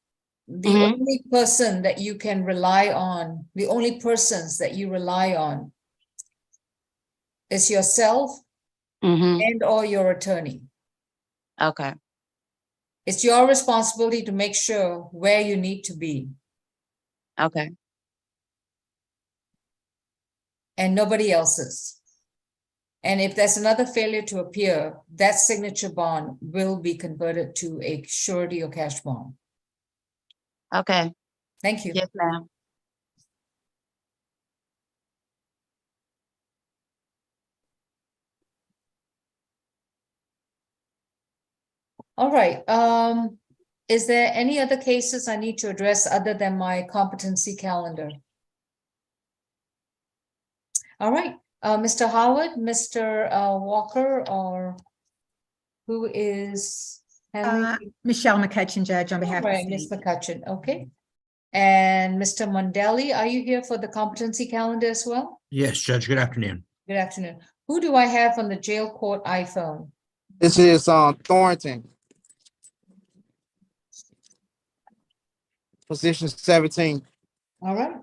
Speaker 3: the
Speaker 14: Mhm.
Speaker 3: only person that you can rely on, the only persons that you rely on is yourself and or your attorney.
Speaker 14: Okay.
Speaker 3: It's your responsibility to make sure where you need to be.
Speaker 14: Okay.
Speaker 3: And nobody else's. And if there's another failure to appear, that signature bond will be converted to a surety or cash bond.
Speaker 14: Okay.
Speaker 3: Thank you.
Speaker 14: Yes, ma'am.
Speaker 3: All right. Is there any other cases I need to address other than my competency calendar? All right, Mr. Howard, Mr. Walker, or who is handling?
Speaker 17: Michelle McCutcheon, Judge, on behalf of
Speaker 3: Right,
Speaker 17: the
Speaker 3: Ms.
Speaker 17: state.
Speaker 3: McCutcheon, okay. And Mr. Mondelli, are you here for the competency calendar as well?
Speaker 18: Yes, Judge, good afternoon.
Speaker 3: Good afternoon. Who do I have on the jail court iPhone?
Speaker 21: This is Thornton. Position 17.
Speaker 3: All right.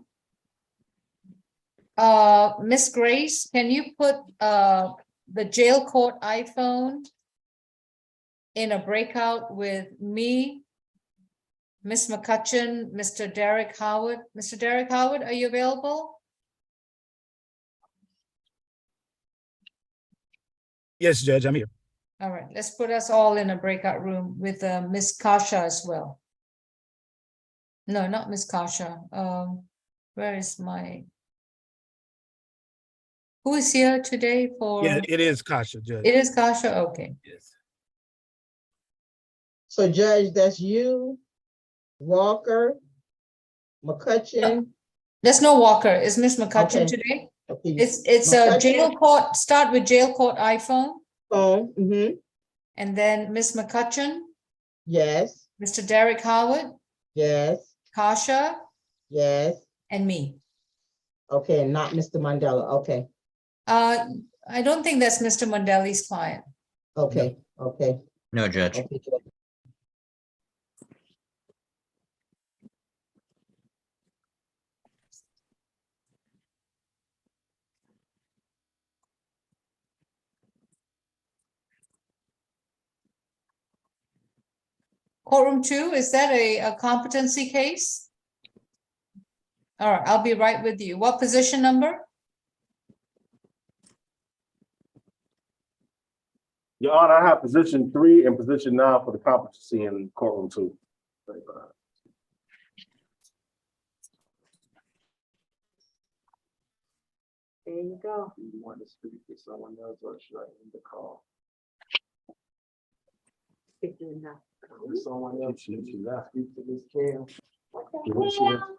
Speaker 3: Miss Grace, can you put the jail court iPhone in a breakout with me, Miss McCutcheon, Mr. Derek Howard? Mr. Derek Howard, are you available?
Speaker 18: Yes, Judge, I'm here.
Speaker 3: All right, let's put us all in a breakout room with Miss Kasha as well. No, not Miss Kasha. Where is my? Who is here today for?
Speaker 18: Yeah, it is Kasha, Judge.
Speaker 3: It is Kasha, okay.
Speaker 18: Yes.
Speaker 23: So Judge, that's you, Walker, McCutcheon.
Speaker 3: There's no Walker. Is Miss McCutcheon
Speaker 23: Okay.
Speaker 3: today?
Speaker 23: Okay.
Speaker 3: It's a jail court. Start with jail court iPhone.
Speaker 23: Phone.
Speaker 3: And then Miss McCutcheon,
Speaker 23: Yes,
Speaker 3: Mr. Derek Howard,
Speaker 23: yes,
Speaker 3: Kasha,
Speaker 23: yes.
Speaker 3: and me.
Speaker 23: Okay, and not Mr. Mandela. Okay,
Speaker 3: I don't think that's Mr. Mandeli's client.
Speaker 23: okay, okay.
Speaker 18: No, Judge.
Speaker 23: Okay, Judge.
Speaker 3: Courtroom 2, is that a competency case? All right, I'll be right with you. What position number?
Speaker 16: Your Honor, I have position 3 and position 9 for the competency in courtroom 2.
Speaker 20: There you go.
Speaker 11: Do you want to speak to someone else or should I end the call? Is there someone else should I speak to this Cam?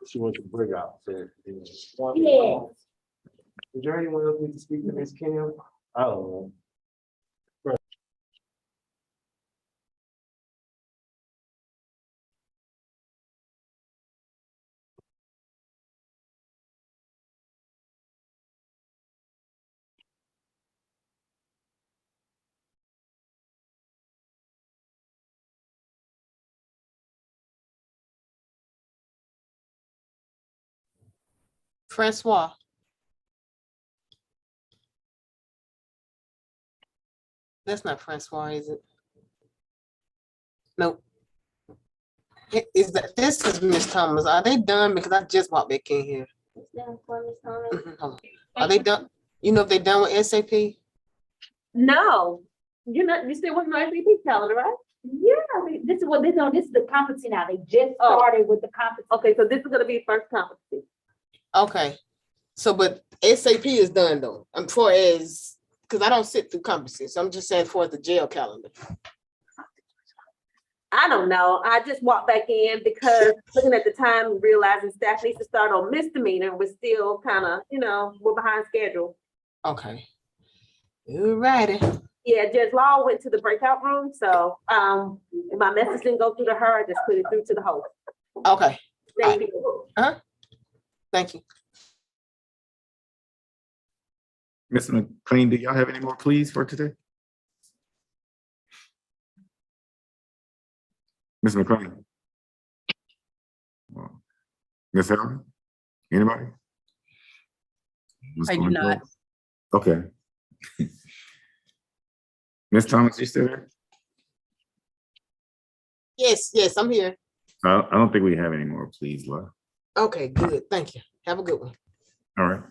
Speaker 16: She wants to bring out.
Speaker 20: Yeah.
Speaker 11: Is there anyone else need to speak to Miss Cam?
Speaker 16: I don't know.
Speaker 9: Francois. That's not Francois, is it? Nope. Is that, this is Miss Thomas. Are they done? Because I just walked back in here. Mhm, hold on. Are they done? You know if they done with SAP?
Speaker 20: No, you still working on SAP calendar, right? Yeah, this is what this is the competency now. They just started with the competency. Okay, so this is gonna be first competency.
Speaker 9: Okay. So, but SAP is done though. I'm for as, because I don't sit through conferences. So I'm just saying for the jail calendar.
Speaker 20: I don't know. I just walked back in because looking at the time, realizing staff needs to start on misdemeanor, we're still kind of, we're behind schedule.
Speaker 9: Okay. All righty.
Speaker 20: Yeah, Judge Law went to the breakout room, so my message didn't go through to her, I just put it through to the host.
Speaker 9: Okay.
Speaker 20: Thank you.
Speaker 9: Thank you.
Speaker 12: Ms. McLean, do y'all have any more pleas for today? Ms. McLean? Ms. Helen? Anybody?
Speaker 7: I do not.
Speaker 12: Okay. Ms. Thomas, you still there?
Speaker 9: Yes, I'm here.
Speaker 12: I don't think we have any more pleas left.
Speaker 9: Okay, good. Thank you. Have a good one.
Speaker 12: All right.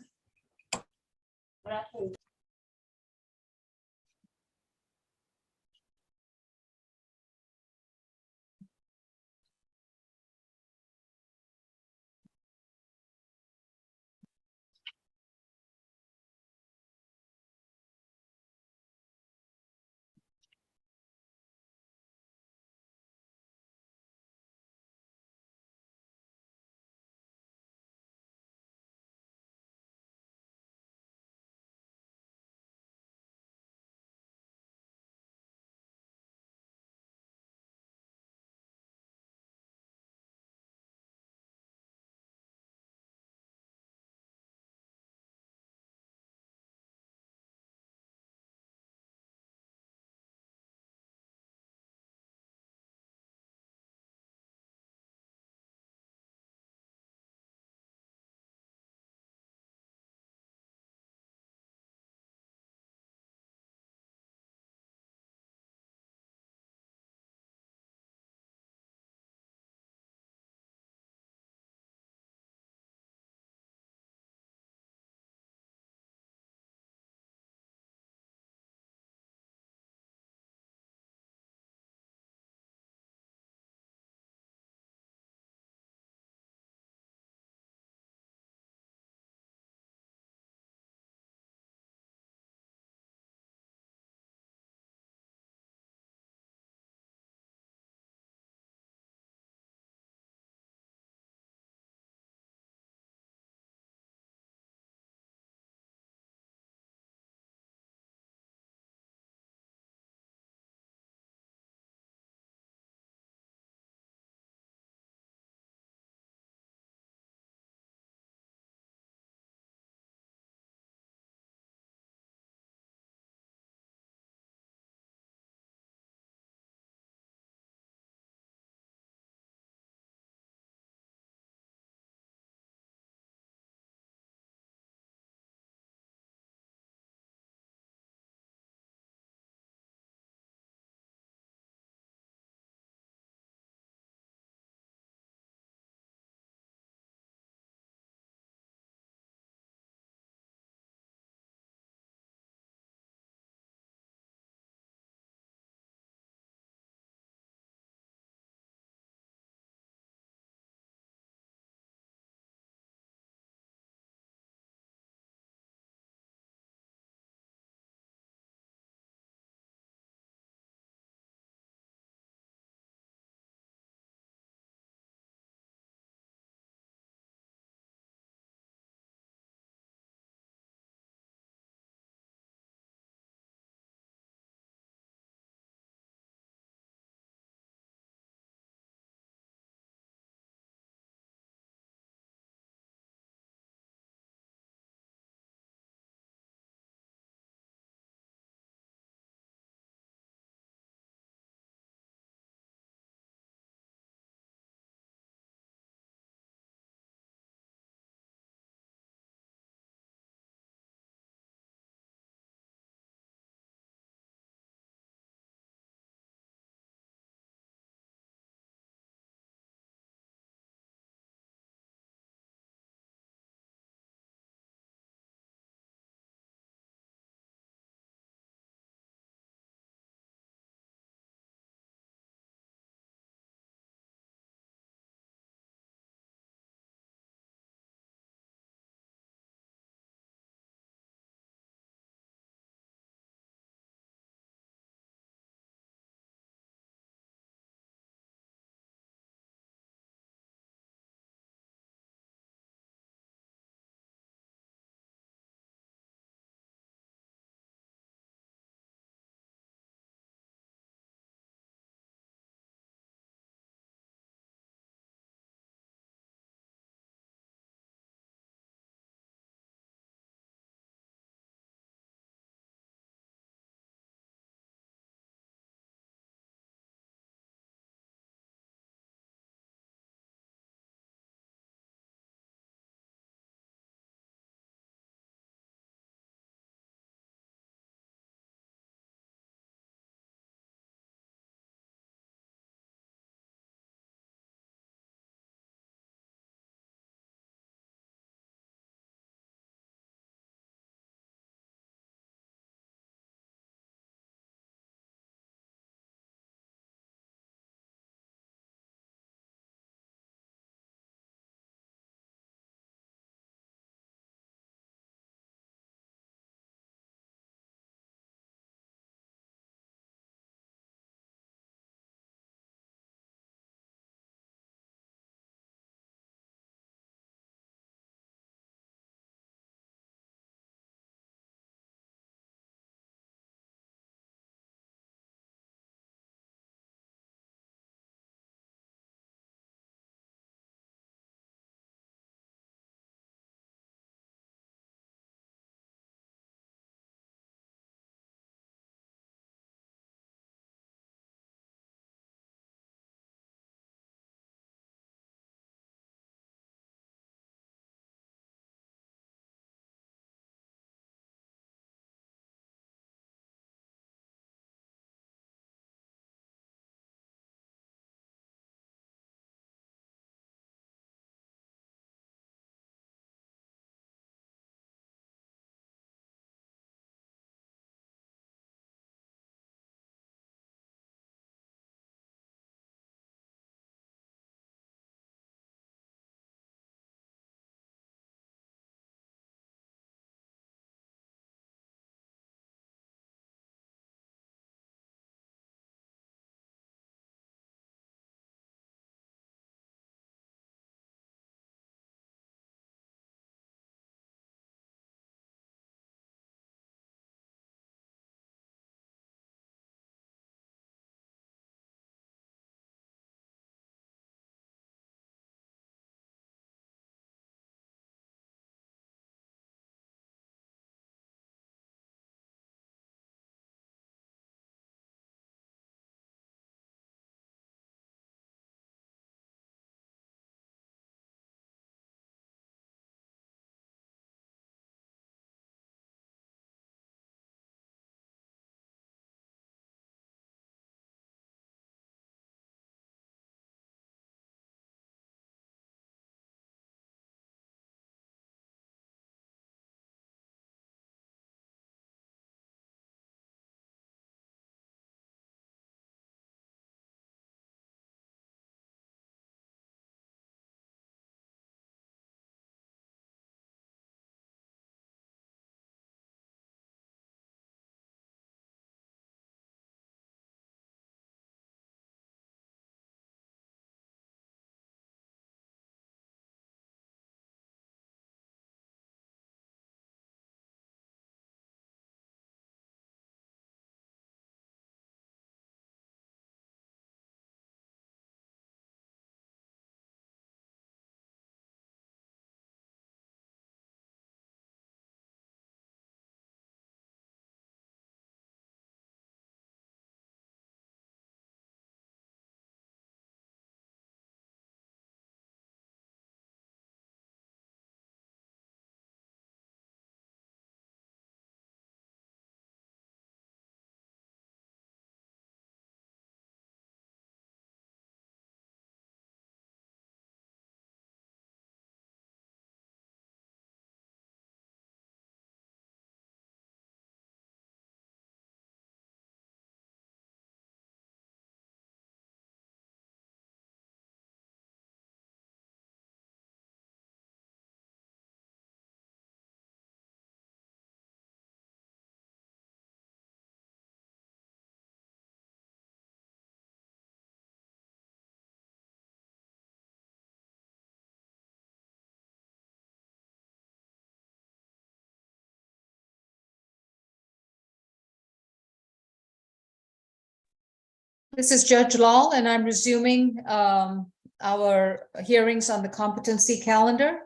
Speaker 3: This is Judge Lal, and I'm resuming our hearings on the competency calendar.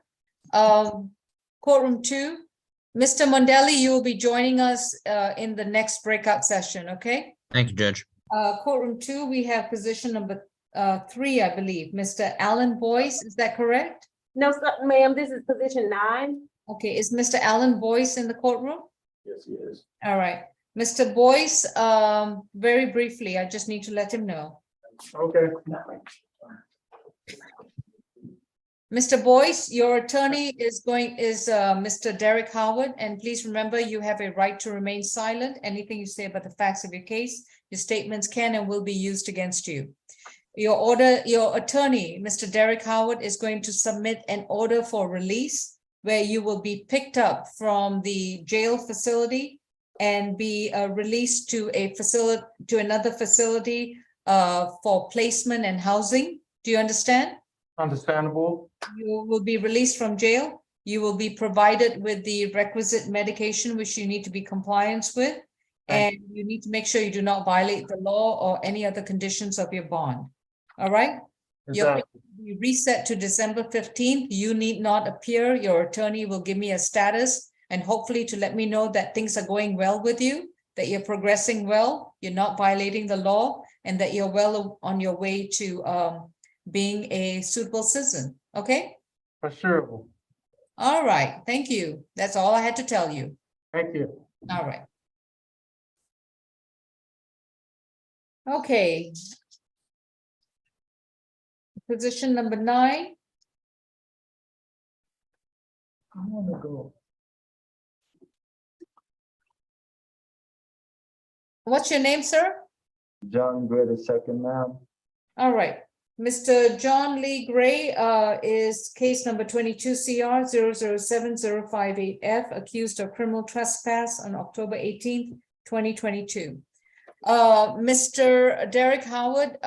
Speaker 3: Courtroom 2, Mr. Mondelli, you will be joining us in the next breakout session, okay?
Speaker 18: Thank you, Judge.
Speaker 3: Courtroom 2, we have position number 3, I believe, Mr. Alan Boyce, is that correct?
Speaker 20: No, ma'am, this is position 9.
Speaker 3: Okay, is Mr. Alan Boyce in the courtroom?
Speaker 11: Yes, he is.
Speaker 3: All right, Mr. Boyce, very briefly, I just need to let him know.
Speaker 16: Okay.
Speaker 3: Mr. Boyce, your attorney is Mr. Derek Howard, and please remember you have a right to remain silent. Anything you say about the facts of your case, your statements can and will be used against you. Your attorney, Mr. Derek Howard, is going to submit an order for release where you will be picked up from the jail facility and be released to another facility for placement and housing. Do you understand?
Speaker 16: Understandable.
Speaker 3: You will be released from jail. You will be provided with the requisite medication which you need to be compliant with. And you need to make sure you do not violate the law or any other conditions of your bond. All right? Your pay will be reset to December 15th. You need not appear. Your attorney will give me a status and hopefully to let me know that things are going well with you, that you're progressing well, you're not violating the law, and that you're well on your way to being a suitable citizen, okay?
Speaker 16: For sure.
Speaker 3: All right, thank you. That's all I had to tell you.
Speaker 16: Thank you.
Speaker 3: All right. Okay. Position number 9.
Speaker 16: I want to go.
Speaker 3: What's your name, sir?
Speaker 19: John Gray, the second, ma'am.
Speaker 3: All right. Mr. John Lee Gray is case number 22 CR 007-058F, accused of criminal trespass on October 18th, 2022. Mr. Derek Howard,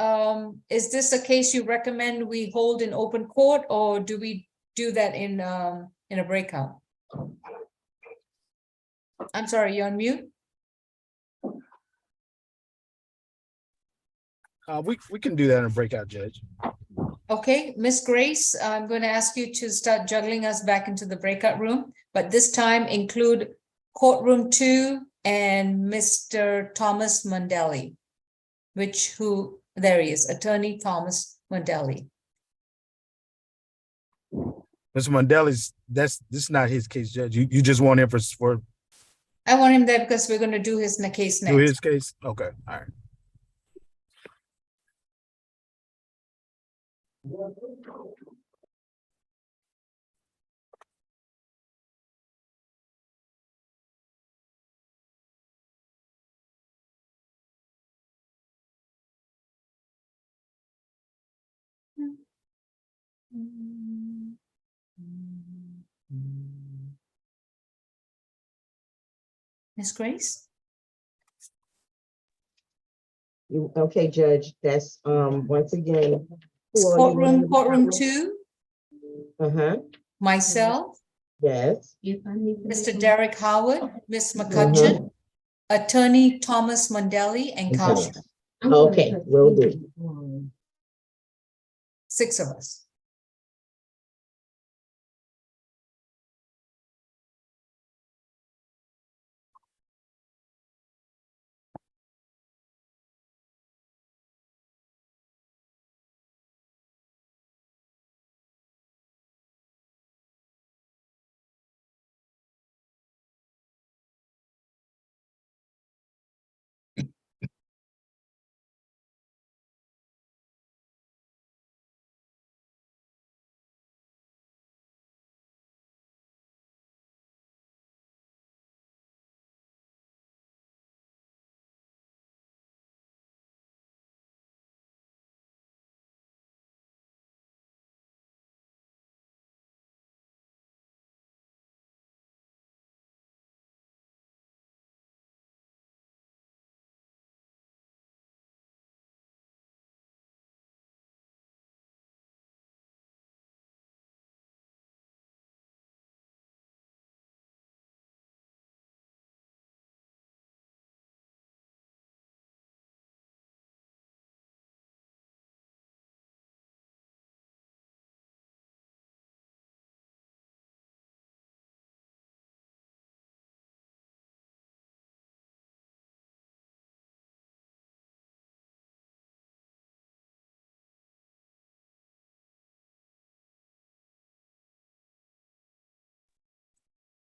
Speaker 3: is this a case you recommend we hold in open court, or do we do that in a breakout? I'm sorry, you're on mute?
Speaker 18: We can do that in a breakout, Judge.
Speaker 3: Okay, Miss Grace, I'm going to ask you to start juggling us back into the breakout room, but this time include courtroom 2 and Mr. Thomas Mondelli, there he is, Attorney Thomas Mondelli.
Speaker 18: Mr. Mondelli's, this is not his case, Judge. You just want him for
Speaker 3: I want him there because we're going to do his case next.
Speaker 18: do his case? Okay, all right.
Speaker 3: Miss Grace?
Speaker 23: Okay, Judge, that's, once again.
Speaker 3: Courtroom 2,
Speaker 23: Uh-huh,
Speaker 3: myself,
Speaker 23: yes.
Speaker 3: Mr. Derek Howard, Miss McCutcheon, Attorney Thomas Mondelli, and counsel.
Speaker 23: Okay, will do.
Speaker 3: 6 of us.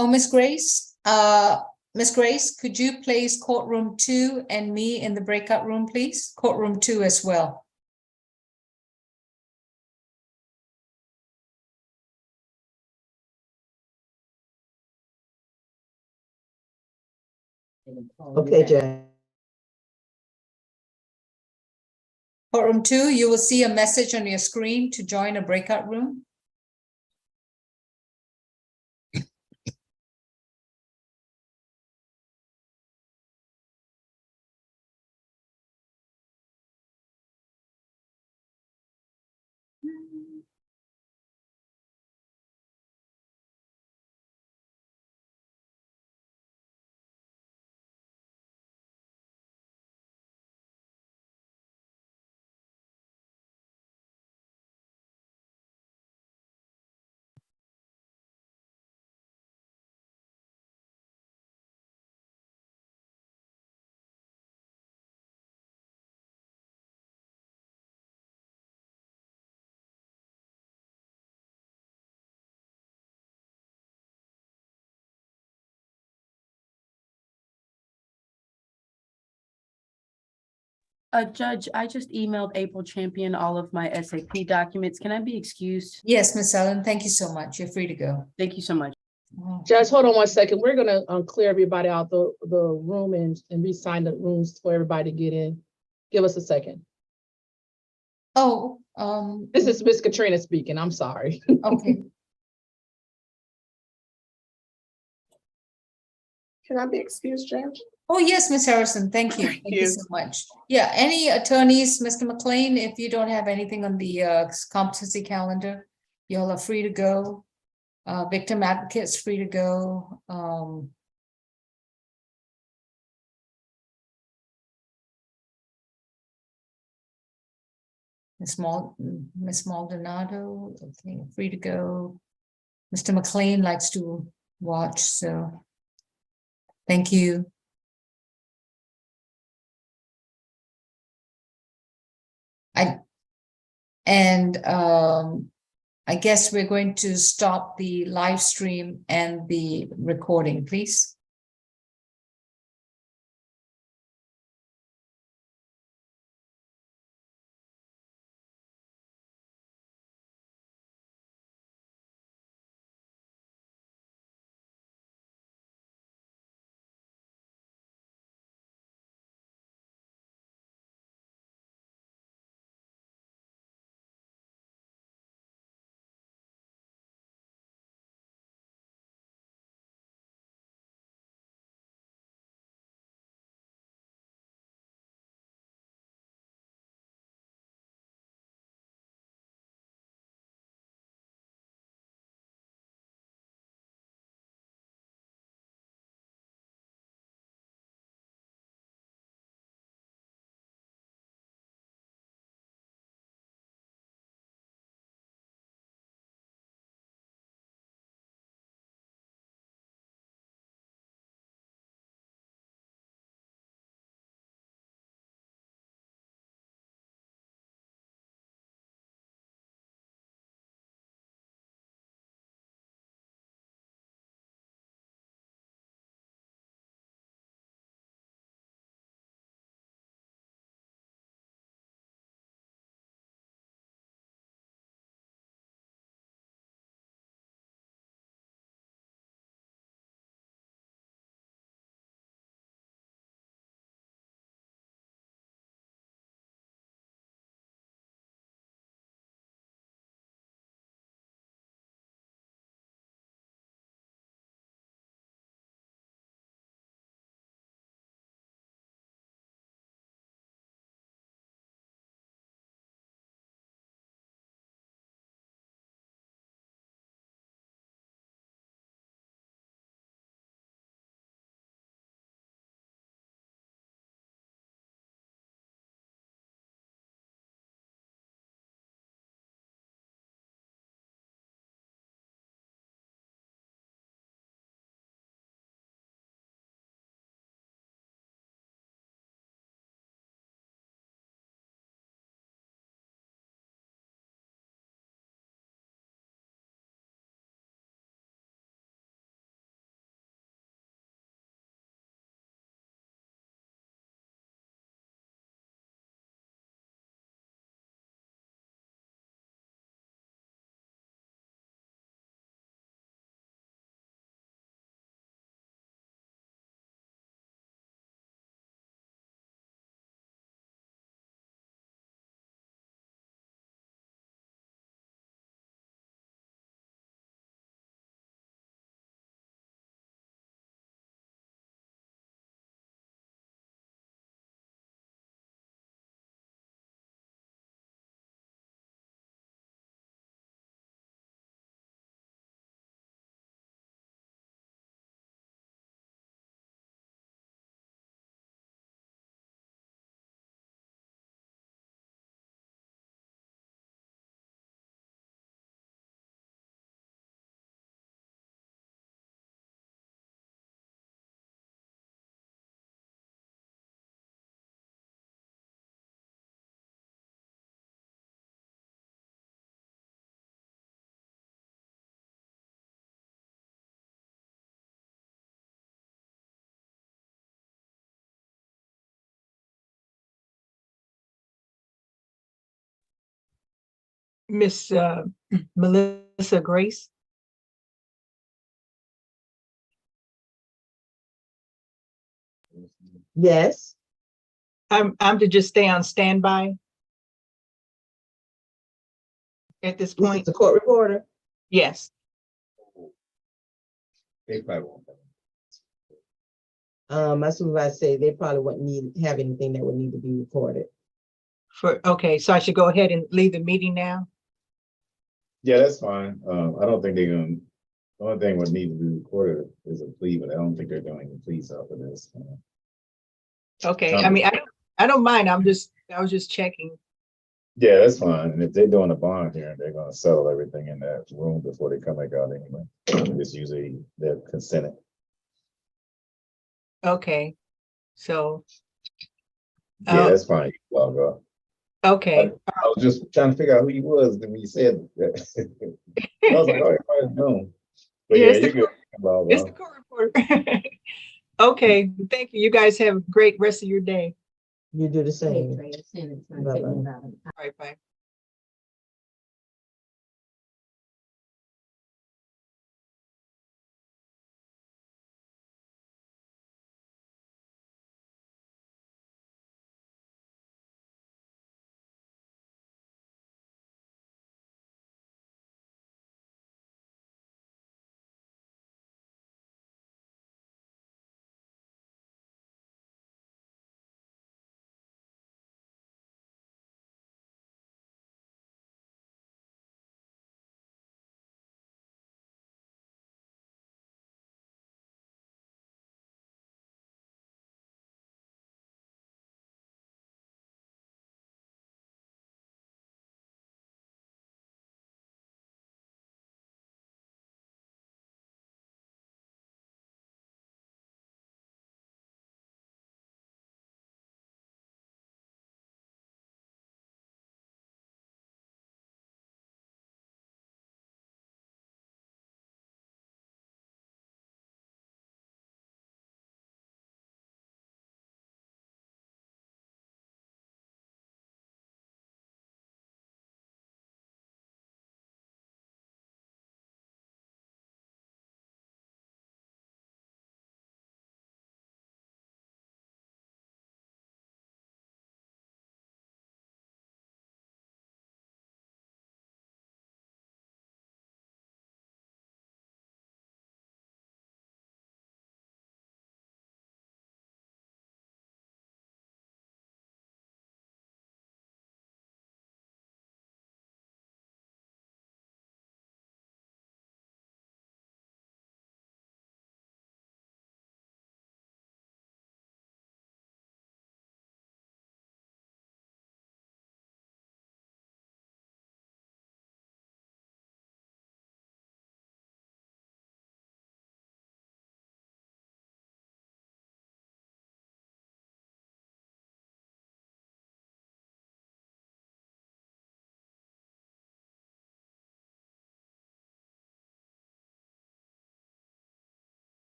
Speaker 3: Oh, Miss Grace, could you place courtroom 2 and me in the breakout room, please? Courtroom 2 as well.
Speaker 23: Okay, Judge.
Speaker 3: Courtroom 2, you will see a message on your screen to join a breakout room.
Speaker 7: Judge, I just emailed April Champion all of my SAP documents. Can I be excused?
Speaker 3: Yes, Miss Ellen, thank you so much. You're free to go.
Speaker 7: Thank you so much.
Speaker 20: Judge, hold on one second. We're gonna clear everybody out the room and re-sign the rooms for everybody to get in. Give us a second.
Speaker 3: Oh,
Speaker 20: This is Miss Katrina speaking. I'm sorry.
Speaker 3: okay.
Speaker 9: Can I be excused, Judge?
Speaker 3: Oh, yes, Miss Harrison, thank you. Thank you so much. Yeah, any attorneys, Mr. McLean, if you don't have anything on the competency calendar, y'all are free to go. Victim advocates free to go. Miss Maldonado, okay, free to go. Mr. McLean likes to watch, so thank you. I guess we're going to stop the live stream and the recording, please.
Speaker 8: Miss Melissa Grace.
Speaker 23: Yes,
Speaker 8: I'm to just stay on standby at this
Speaker 23: this is
Speaker 8: point?
Speaker 23: the court reporter.
Speaker 8: Yes.
Speaker 12: They probably won't.
Speaker 23: My supervisor said they probably wouldn't have anything that would need to be recorded.
Speaker 8: Okay, so I should go ahead and leave the meeting now?
Speaker 12: Yeah, that's fine. I don't think they're gonna, the only thing would need to be recorded is a plea, but I don't think they're doing a plea off of this.
Speaker 8: Okay, I mean, I don't mind. I was just checking.
Speaker 12: Yeah, that's fine. And if they're doing a bond hearing, they're gonna settle everything in that room before they come back out anyway. It's usually they're consented.
Speaker 8: Okay, so.
Speaker 12: Yeah, that's fine. Log off.
Speaker 8: Okay,
Speaker 12: I was just trying to figure out who he was when you said that. I was like, oh, I might have known. But
Speaker 8: Yeah,
Speaker 12: yeah,
Speaker 8: it's the
Speaker 12: you're good. Log
Speaker 8: it's
Speaker 12: off.
Speaker 8: the court reporter. Okay, thank you. You guys have a great rest of your day.
Speaker 23: You do the same.
Speaker 8: All
Speaker 23: Bye-bye.
Speaker 8: right, bye.